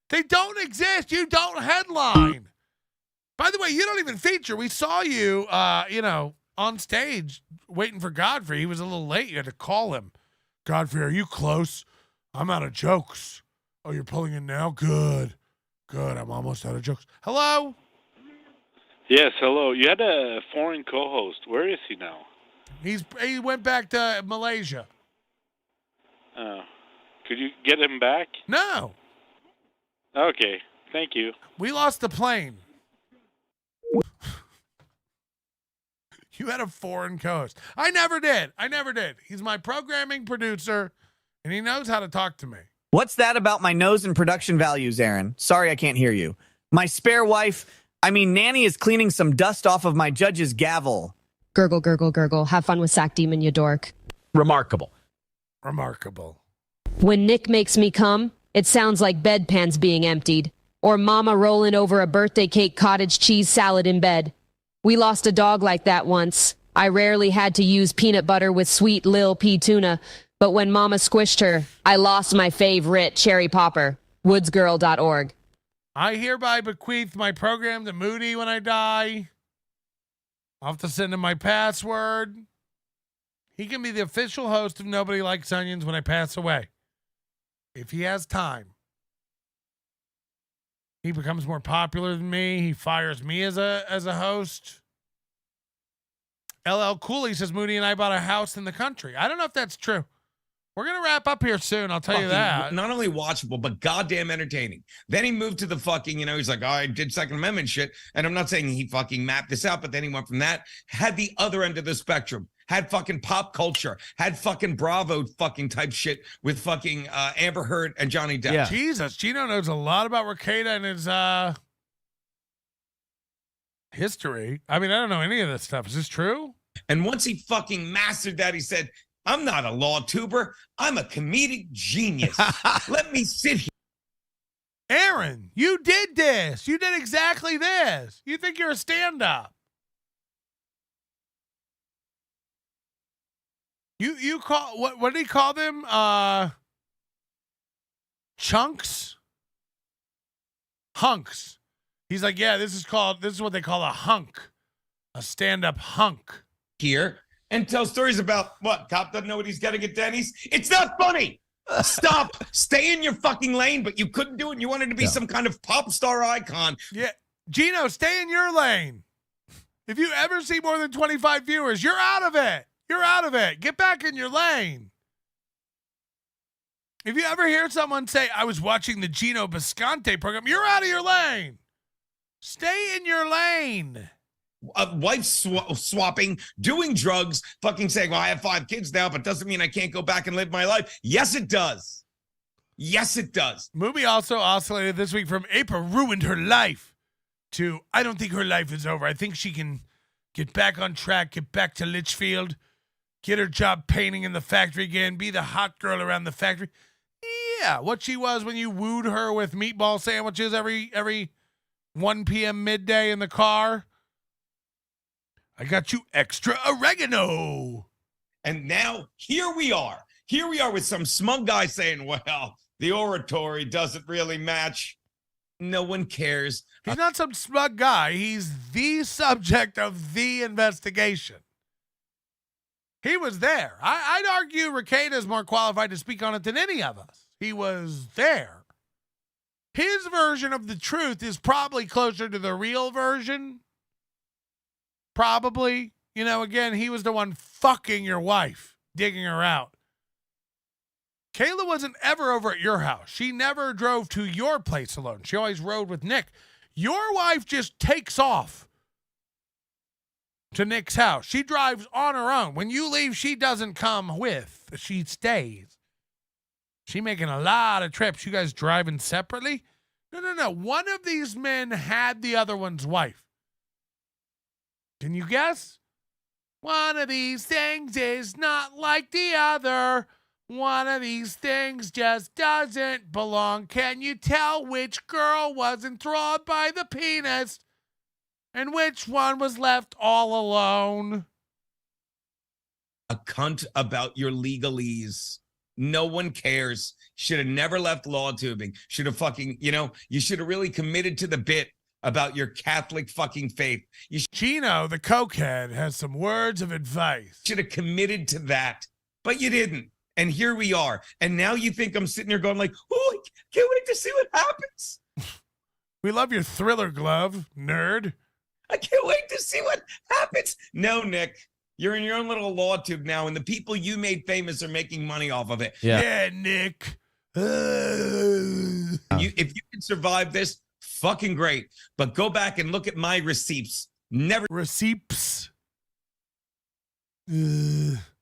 B: They don't exist. You don't headline. By the way, you don't even feature. We saw you, on stage waiting for Godfrey. He was a little late. You had to call him. Godfrey, are you close? I'm out of jokes. Oh, you're pulling in now? Good. Good. I'm almost out of jokes. Hello?
A: Yes, hello. You had a foreign co-host. Where is he now?
B: He went back to Malaysia.
A: Could you get him back?
B: No.
A: Okay. Thank you.
B: We lost the plane. You had a foreign co-host. I never did. He's my programming producer, and he knows how to talk to me.
T: What's that about my nose and production values, Aaron? Sorry, I can't hear you. My spare wife, Nanny is cleaning some dust off of my judge's gavel.
E: Gurgle, gurgle, gurgle. Have fun with Sack Demon, you dork.
C: Remarkable.
E: When Nick makes me come, it sounds like bedpans being emptied. Or mama rolling over a birthday cake cottage cheese salad in bed. We lost a dog like that once. I rarely had to use peanut butter with sweet Lil P tuna, but when mama squished her, I lost my favorite cherry popper. Woodsgirl.org.
B: I hereby bequeath my program to Moody when I die. I'll have to send him my password. He can be the official host of Nobody Likes Onions when I pass away. If he has time. He becomes more popular than me. He fires me as a host. LL Cooley says Moody and I bought a house in the country. I don't know if that's true. We're going to wrap up here soon. I'll tell you that.
S: Not only watchable, but goddamn entertaining. Then he moved to the fucking, he's like, oh, I did Second Amendment shit. And I'm not saying he fucking mapped this out, but then he went from that, had the other end of the spectrum, had fucking pop culture, had fucking Bravo fucking type shit with fucking Amber Heard and Johnny Depp.
B: Yeah. Jesus, Gino knows a lot about Rekieta and his history. I don't know any of this stuff. Is this true?
S: And once he fucking mastered that, he said, I'm not a law tuber. I'm a comedic genius. Let me sit here.
B: Aaron, you did this. You did exactly this. You think you're a stand-up. You call what did he call them? Chunks? Hunks. He's like, yeah, this is what they call a hunk. A stand-up hunk.
S: Here and tell stories about what? Cop doesn't know what he's getting at Denny's. It's not funny. Stop. Stay in your fucking lane, but you couldn't do it. And you wanted to be some kind of pop star icon.
B: Yeah. Gino, stay in your lane. If you ever see more than 25 viewers, you're out of it. You're out of it. Get back in your lane. If you ever hear someone say, I was watching the Gino Bisconte program, you're out of your lane. Stay in your lane.
S: Wife swapping, doing drugs, fucking saying, well, I have 5 kids now, but doesn't mean I can't go back and live my life. Yes, it does. Yes, it does.
B: Movie also oscillated this week from April ruined her life to I don't think her life is over. I think she can get back on track, get back to Litchfield, get her job painting in the factory again, be the hot girl around the factory. Yeah, what she was when you wooed her with meatball sandwiches every 1 p.m. midday in the car. I got you extra oregano.
S: And now here we are. Here we are with some smug guy saying, well, the oratory doesn't really match. No one cares.
B: He's not some smug guy. He's the subject of the investigation. He was there. I'd argue Rekieta is more qualified to speak on it than any of us. He was there. His version of the truth is probably closer to the real version. Probably. You know, again, he was the one fucking your wife, digging her out. Kayla wasn't ever over at your house. She never drove to your place alone. She always rode with Nick. Your wife just takes off to Nick's house. She drives on her own. When you leave, she doesn't come with. She stays. She making a lot of trips. You guys driving separately? No. One of these men had the other one's wife. Can you guess? One of these things is not like the other. One of these things just doesn't belong. Can you tell which girl was enthralled by the penis and which one was left all alone?
S: A cunt about your legalese. No one cares. Should have never left law tubing. Should have fucking, you should have really committed to the bit about your Catholic fucking faith.
B: Gino, the cokehead, has some words of advice.
S: Should have committed to that, but you didn't. And here we are. And now you think I'm sitting here going like, oh, I can't wait to see what happens.
B: We love your Thriller glove, nerd.
S: I can't wait to see what happens. No, Nick, you're in your own little law tube now, and the people you made famous are making money off of it.
B: Yeah, Nick.
S: If you can survive this, fucking great. But go back and look at my receipts. Never
B: receipts.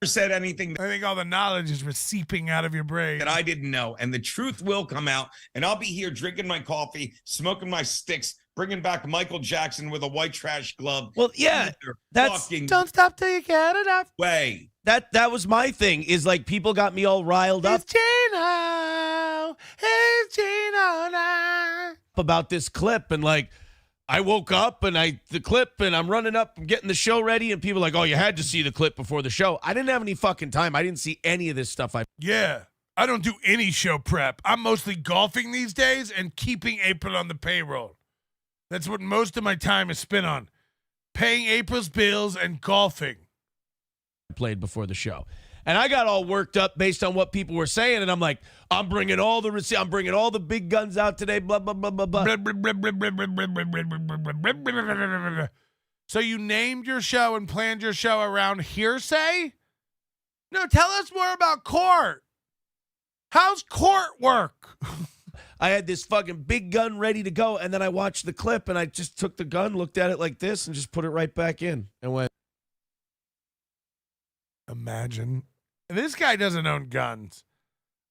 S: Said anything.
B: I think all the knowledge is seeping out of your brain
S: that I didn't know, and the truth will come out. And I'll be here drinking my coffee, smoking my sticks, bringing back Michael Jackson with a white trash glove.
H: Well, yeah, that's
B: don't stop till you get enough.
S: Way
H: that was my thing. Is like people got me all riled up.
B: It's Gino now.
H: About this clip, and like I woke up and the clip, and I'm running up and getting the show ready, and people are like, oh, you had to see the clip before the show. I didn't have any fucking time. I didn't see any of this stuff.
B: Yeah, I don't do any show prep. I'm mostly golfing these days and keeping April on the payroll. That's what most of my time is spent on. Paying April's bills and golfing.
H: Played before the show. And I got all worked up based on what people were saying, and I'm like, I'm bringing all the receipts. I'm bringing all the big guns out today, blah, blah, blah, blah, blah.
B: So you named your show and planned your show around hearsay? No, tell us more about court. How's court work?
H: I had this fucking big gun ready to go, and then I watched the clip, and I just took the gun, looked at it like this, and just put it right back in and went.
B: Imagine. This guy doesn't own guns.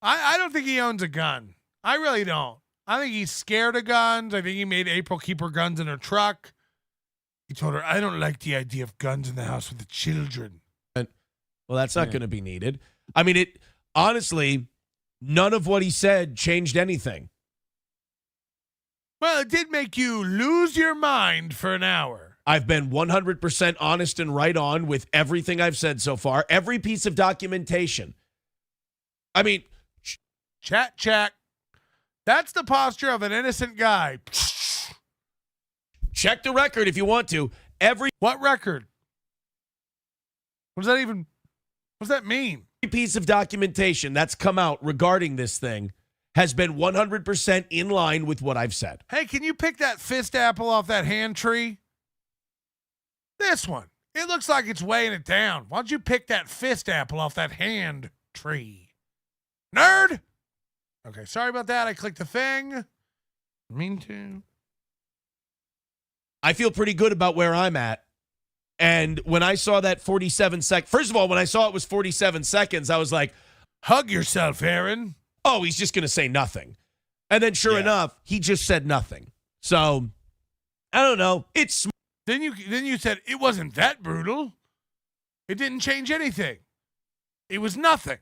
B: I don't think he owns a gun. I really don't. I think he's scared of guns. I think he made April keep her guns in her truck. He told her, I don't like the idea of guns in the house with the children.
H: Well, that's not going to be needed. I mean, honestly, none of what he said changed anything.
B: Well, it did make you lose your mind for an hour.
H: I've been 100% honest and right on with everything I've said so far. Every piece of documentation. I mean,
B: chat. That's the posture of an innocent guy.
H: Check the record if you want to.
B: What record? What does that mean?
H: Every piece of documentation that's come out regarding this thing has been 100% in line with what I've said.
B: Hey, can you pick that fist apple off that hand tree? This one. It looks like it's weighing it down. Why don't you pick that fist apple off that hand tree? Nerd! Okay, sorry about that. I clicked the thing. Mean to.
H: I feel pretty good about where I'm at. And when I saw that 47 seconds, first of all, when I saw it was 47 seconds, I was like,
B: hug yourself, Aaron.
H: Oh, he's just going to say nothing. And then sure enough, he just said nothing. So, I don't know. It's
B: Then you said it wasn't that brutal. It didn't change anything. It was nothing.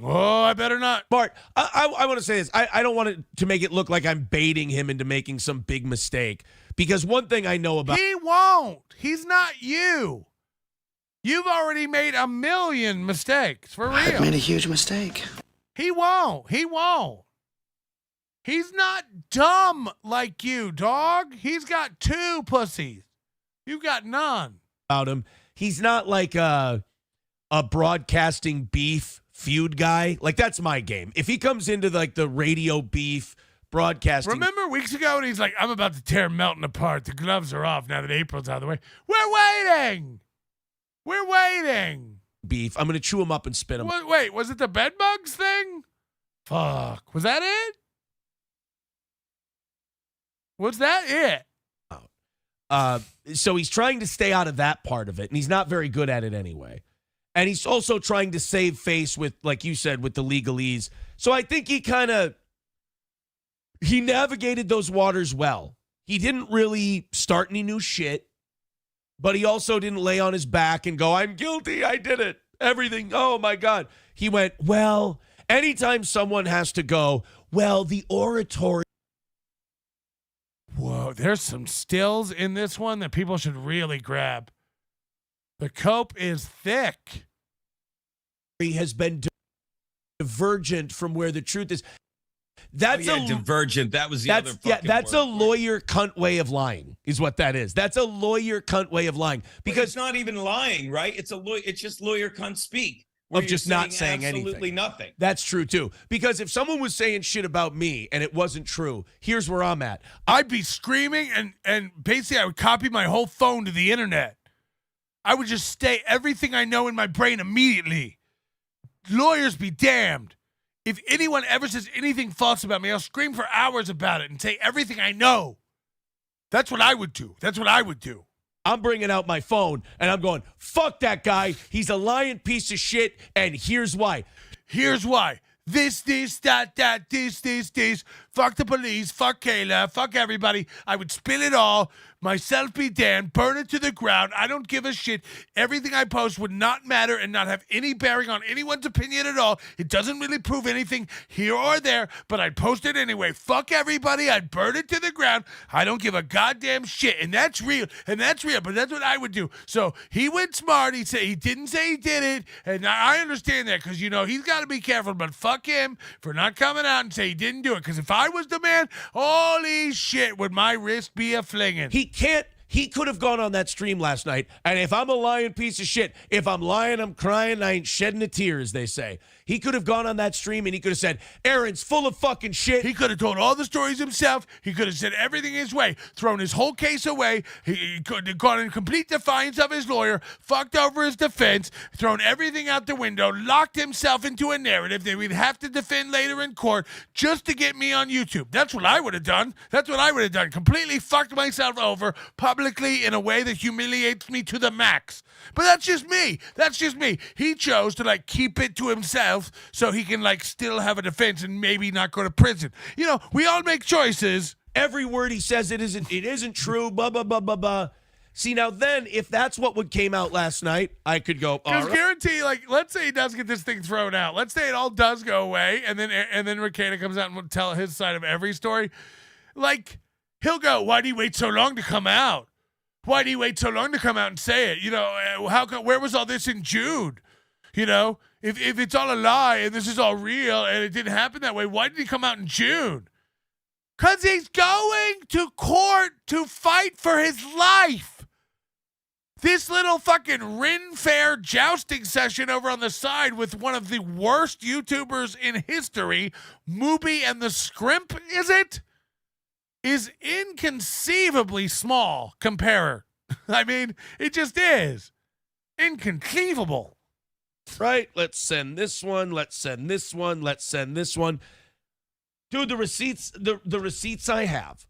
B: Oh, I better not.
H: Bart, I want to say this. I don't want it to make it look like I'm baiting him into making some big mistake. Because one thing I know about
B: He won't. He's not you. You've already made a million mistakes, for real.
I: I've made a huge mistake.
B: He won't. He won't. He's not dumb like you, dog. He's got 2 pussies. You've got none.
H: about him, he's not like a broadcasting beef feud guy. Like, that's my game. If he comes into like the radio beef broadcasting.
B: Remember weeks ago when he's like, I'm about to tear Melton apart. The gloves are off now that April's out of the way. We're waiting. We're waiting.
H: Beef. I'm going to chew him up and spit him.
B: Wait, was it the bedbugs thing? Fuck. Was that it? Was that it?
H: So he's trying to stay out of that part of it, and he's not very good at it anyway. And he's also trying to save face with, like you said, with the legalese. So I think he navigated those waters well. He didn't really start any new shit, but he also didn't lay on his back and go, I'm guilty, I did it, everything, oh my God. He went, well, anytime someone has to go, well, the oratory.
B: Whoa, there's some stills in this one that people should really grab. The cope is thick.
H: He has been divergent from where the truth is. That's a
S: divergent. That was the other fucking
H: that's
S: word.
H: a lawyer cunt way of lying, is what that is. That's a lawyer cunt way of lying. Because
S: it's not even lying, right? It's just lawyer cunt speak.
H: Of just not saying
S: absolutely
H: anything.
S: Nothing.
H: That's true too. Because if someone was saying shit about me and it wasn't true, here's where I'm at.
B: I'd be screaming and basically I would copy my whole phone to the internet. I would just stay everything I know in my brain immediately. Lawyers be damned. If anyone ever says anything false about me, I'll scream for hours about it and say everything I know. That's what I would do. That's what I would do.
H: I'm bringing out my phone and I'm going, fuck that guy. He's a lying piece of shit. And here's why.
B: Here's why. This, that, this. Fuck the police. Fuck Kayla. Fuck everybody. I would spill it all. Myself be damned. Burn it to the ground. I don't give a shit. Everything I post would not matter and not have any bearing on anyone's opinion at all. It doesn't really prove anything here or there, but I'd post it anyway. Fuck everybody. I'd burn it to the ground. I don't give a goddamn shit. And that's real. But that's what I would do. So he went smart. He didn't say he did it. And I understand that because, he's got to be careful. But fuck him for not coming out and say he didn't do it. Because if I was the man, holy shit, would my wrist be a flinging.
H: He could have gone on that stream last night, and if I'm a lying piece of shit, if I'm lying, I'm crying, I ain't shedding a tear, as they say. He could have gone on that stream, and he could have said, Aaron's full of fucking shit.
B: He could have told all the stories himself. He could have said everything his way, thrown his whole case away. He could have gone in complete defiance of his lawyer, fucked over his defense, thrown everything out the window, locked himself into a narrative that we'd have to defend later in court just to get me on YouTube. That's what I would have done. Completely fucked myself over publicly in a way that humiliates me to the max. But that's just me. He chose to keep it to himself so he can still have a defense and maybe not go to prison. We all make choices.
H: Every word he says it isn't true, blah blah blah blah blah. See, now then, if that's what came out last night, I could go, all right.
B: Guarantee, let's say he does get this thing thrown out. Let's say it all does go away, and then Ricada comes out and will tell his side of every story. He'll go, why do you wait so long to come out? Why do you wait so long to come out and say it? Where was all this in June? If it's all a lie and this is all real and it didn't happen that way, why did he come out in June? Because he's going to court to fight for his life. This little fucking Ren Fair jousting session over on the side with one of the worst YouTubers in history, Mooby and the Scrimp, is inconceivably small compared. I mean, it just is. Inconceivable.
H: Right? Let's send this one. Let's send this one. Let's send this one. Dude, the receipts I have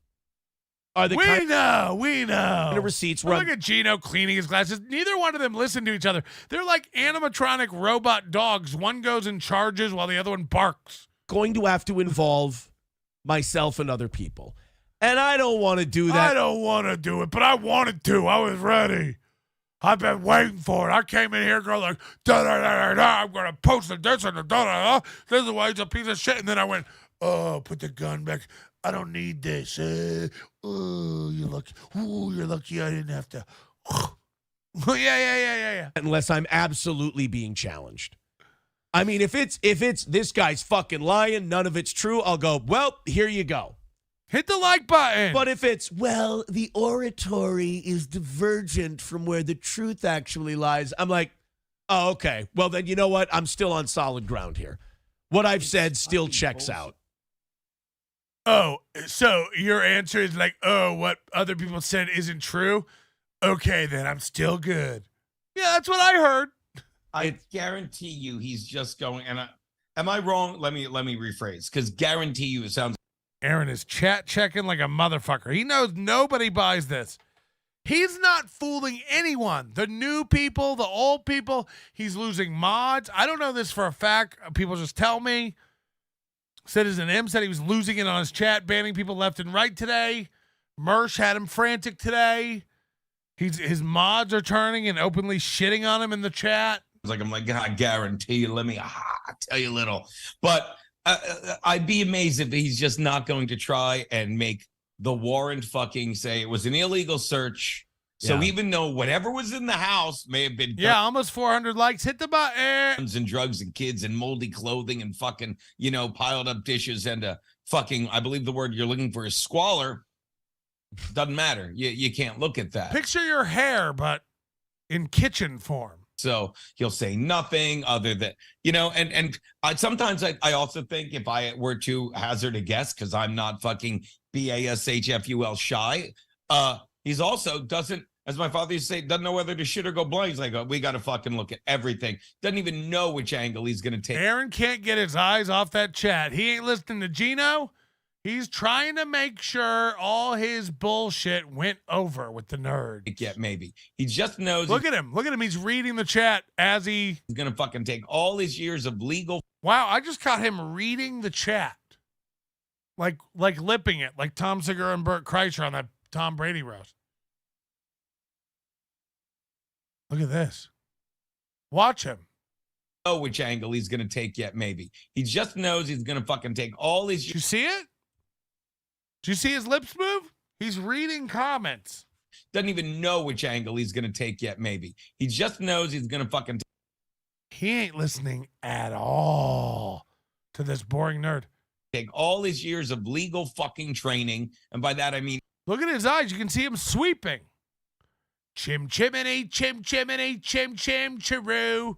H: are the
B: We know.
H: The receipts
B: Look at Gino cleaning his glasses. Neither one of them listen to each other. They're like animatronic robot dogs. One goes and charges while the other one barks.
H: Going to have to involve myself and other people. And I don't want to do that.
B: I don't want to do it, but I wanted to. I was ready. I've been waiting for it. I came in here, girl, I'm going to post this and this is why he's a piece of shit. And then I went, oh, put the gun back.
I: I don't need this. Oh, you're lucky. Oh, you're lucky I didn't have to. Yeah.
H: Unless I'm absolutely being challenged. I mean, if it's this guy's fucking lying, none of it's true, I'll go, well, here you go.
B: Hit the like button.
H: But if it's, well, the oratory is divergent from where the truth actually lies, I'm like, oh, okay. Well, then you know what? I'm still on solid ground here. What I've said still checks out.
I: Oh, so your answer is like, oh, what other people said isn't true? Okay, then I'm still good.
B: Yeah, that's what I heard.
S: I guarantee you he's just going, and am I wrong? Let me rephrase, because guarantee you it sounds.
B: Aaron is chat checking like a motherfucker. He knows nobody buys this. He's not fooling anyone. The new people, the old people, he's losing mods. I don't know this for a fact. People just tell me. Citizen M said he was losing it on his chat, banning people left and right today. Mersh had him frantic today. His mods are turning and openly shitting on him in the chat.
S: I'm like, I guarantee you, let me tell you a little. But I'd be amazed if he's just not going to try and make the warrant fucking say it was an illegal search. So even though whatever was in the house may have been
B: almost 400 likes. Hit the button.
S: Guns and drugs and kids and moldy clothing and fucking, piled up dishes and fucking, I believe the word you're looking for is squalor. Doesn't matter. You can't look at that.
B: Picture your hair, but in kitchen form.
S: So he'll say nothing other than, and sometimes I also think if I were to hazard a guess, because I'm not fucking BASHFUL shy, he's also doesn't, as my father used to say, doesn't know whether to shit or go blind. He's like, we got to fucking look at everything. Doesn't even know which angle he's going to take.
B: Aaron can't get his eyes off that chat. He ain't listening to Gino. He's trying to make sure all his bullshit went over with the nerd.
S: Yeah, maybe. He just knows.
B: Look at him. Look at him. He's reading the chat as he's
S: going to fucking take all his years of legal.
B: Wow, I just caught him reading the chat. Like lipping it, like Tom Segura and Burt Kreischer on that Tom Brady roast. Look at this. Watch him.
S: Know which angle he's going to take yet, maybe. He just knows he's going to fucking take all his.
B: Did you see it? Did you see his lips move? He's reading comments.
S: Doesn't even know which angle he's going to take yet, maybe. He just knows he's going to fucking.
B: He ain't listening at all to this boring nerd.
S: Take all his years of legal fucking training. And by that, I mean.
B: Look at his eyes. You can see him sweeping. Chim chimney, chim chimney, chim chim chiroo.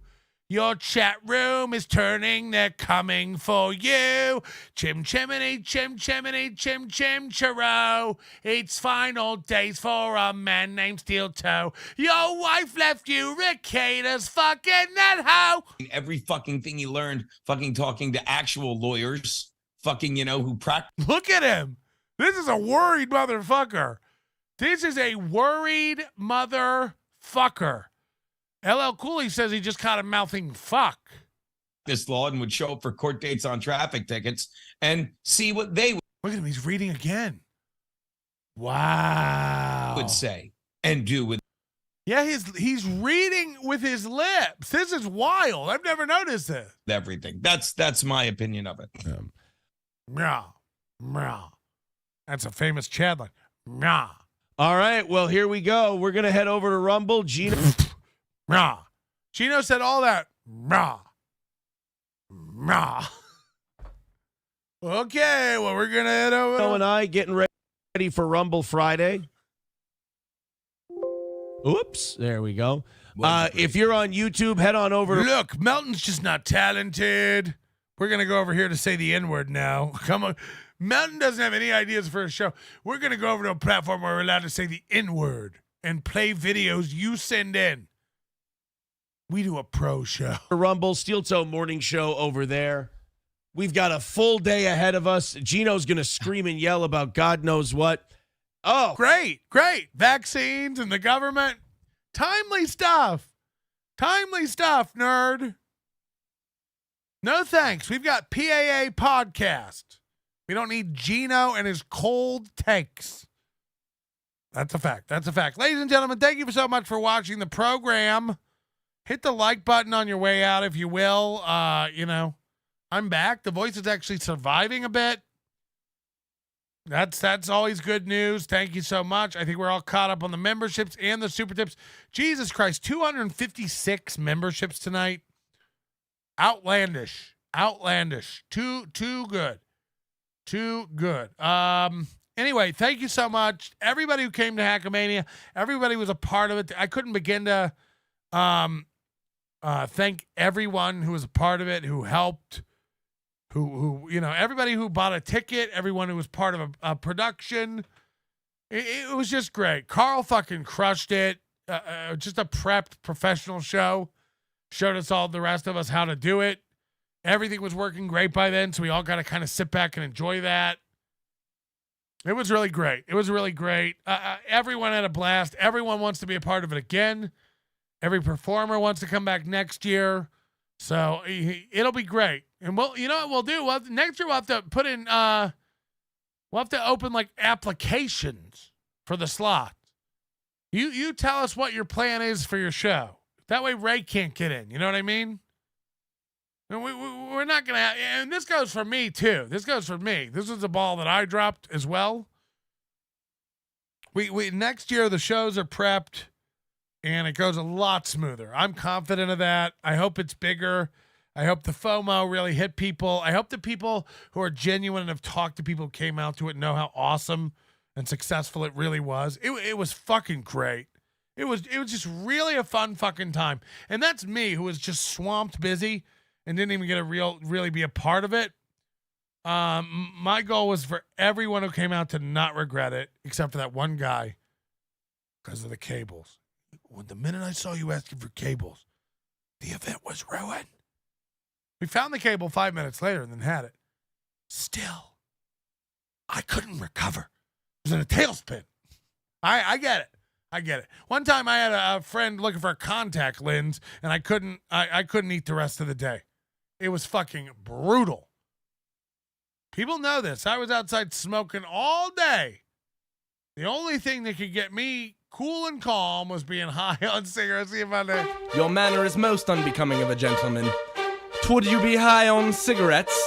B: Your chat room is turning, they're coming for you. Chim chimney, chim chimney, chim chim chiro. It's final days for a man named Steel Toe. Your wife left you, Rickata's fucking that hoe.
S: Every fucking thing he learned, fucking talking to actual lawyers, fucking, who practice.
B: Look at him. This is a worried motherfucker. This is a worried motherfucker. LL Cooley says he just caught him mouthing fuck.
S: This law and would show up for court dates on traffic tickets and see what they
B: Look at him, he's reading again. Wow.
S: would say and do with.
B: Yeah, he's reading with his lips. This is wild. I've never noticed this.
S: Everything. That's my opinion of it.
B: Meow. Meow. That's a famous Chad line. Meow.
H: All right, well, here we go. We're going to head over to Rumble. Gino.
B: Rah. Gino said all that. Rah. Rah. Okay, well, we're going to head over.
H: Gino and I getting ready for Rumble Friday. Oops, there we go. If you're on YouTube, head on over.
B: Look, Melton's just not talented. We're going to go over here to say the N-word now. Come on. Melton doesn't have any ideas for a show. We're going to go over to a platform where we're allowed to say the N-word and play videos you send in. We do a pro show.
H: Rumble, Steel Toe Morning Show over there. We've got a full day ahead of us. Gino's going to scream and yell about God knows what. Oh,
B: great. Vaccines and the government. Timely stuff, nerd. No thanks. We've got PAA podcast. We don't need Gino and his cold takes. That's a fact. Ladies and gentlemen, thank you so much for watching the program. Hit the like button on your way out, if you will. I'm back. The voice is actually surviving a bit. That's always good news. Thank you so much. I think we're all caught up on the memberships and the super tips. Jesus Christ, 256 memberships tonight. Outlandish. Too good. Too good. Anyway, thank you so much. Everybody who came to Hackamania, everybody was a part of it. I couldn't begin to thank everyone who was a part of it, who helped, who everybody who bought a ticket, everyone who was part of a production. It was just great. Carl fucking crushed it. Just a prepped professional show. Showed us all, the rest of us, how to do it. Everything was working great by then, so we all got to kind of sit back and enjoy that. It was really great. Everyone had a blast. Everyone wants to be a part of it again. Every performer wants to come back next year. So it'll be great. And you know what we'll do? Next year we'll have to put in, we'll have to open like applications for the slot. You tell us what your plan is for your show. That way Ray can't get in. You know what I mean? And we're not going to have, and this goes for me too. This is a ball that I dropped as well. We next year the shows are prepped and it goes a lot smoother. I'm confident of that. I hope it's bigger. I hope the FOMO really hit people. I hope the people who are genuine and have talked to people who came out to it know how awesome and successful it really was. It was fucking great. It was just really a fun fucking time. And that's me, who was just swamped busy and didn't even get to really be a part of it. My goal was for everyone who came out to not regret it, except for that one guy, because of the cables. When the minute I saw you asking for cables, the event was ruined. We found the cable 5 minutes later and then had it. Still, I couldn't recover. It was in a tailspin. I get it. One time I had a friend looking for a contact lens and I couldn't eat the rest of the day. It was fucking brutal. People know this. I was outside smoking all day. The only thing that could get me cool and calm was being high on cigarettes. See if I know.
D: Your manner is most unbecoming of a gentleman. Would you be high on cigarettes?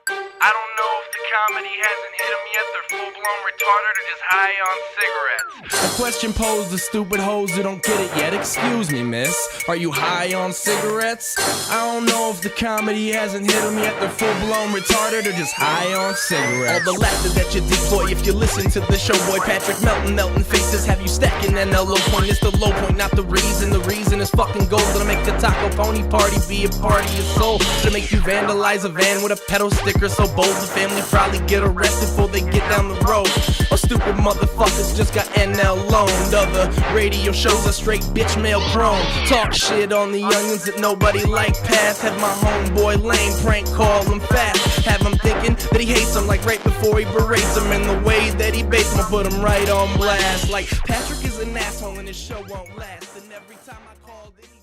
R: I don't know if the comedy hasn't hit them yet. They're full-blown retarded or just high on cigarettes.
D: A question posed to stupid hoes who don't get it yet. Excuse me, miss. Are you high on cigarettes? I don't know if the comedy hasn't hit them yet. They're full-blown retarded or just high on cigarettes. All the laughter that you deploy if you listen to the show, boy. Patrick Melton faces have you stacking an low point. It's the low point, not the reason. The reason is fucking gold. Gonna make the taco pony party be a party of soul. Gonna make you vandalize a van with a pedal sticker so bold. The family probably get arrested before they get down the road. Or stupid motherfuckers just got NL loaned. Other radio shows are straight bitch mail prone. Talk shit on the youngins that nobody like past. Have my homeboy lame prank call him fast. Have him thinking that he hates him like right before he berates him. And the way that he baits him, put him right on blast. Like Patrick is an asshole and his show won't last. And every time I call, then he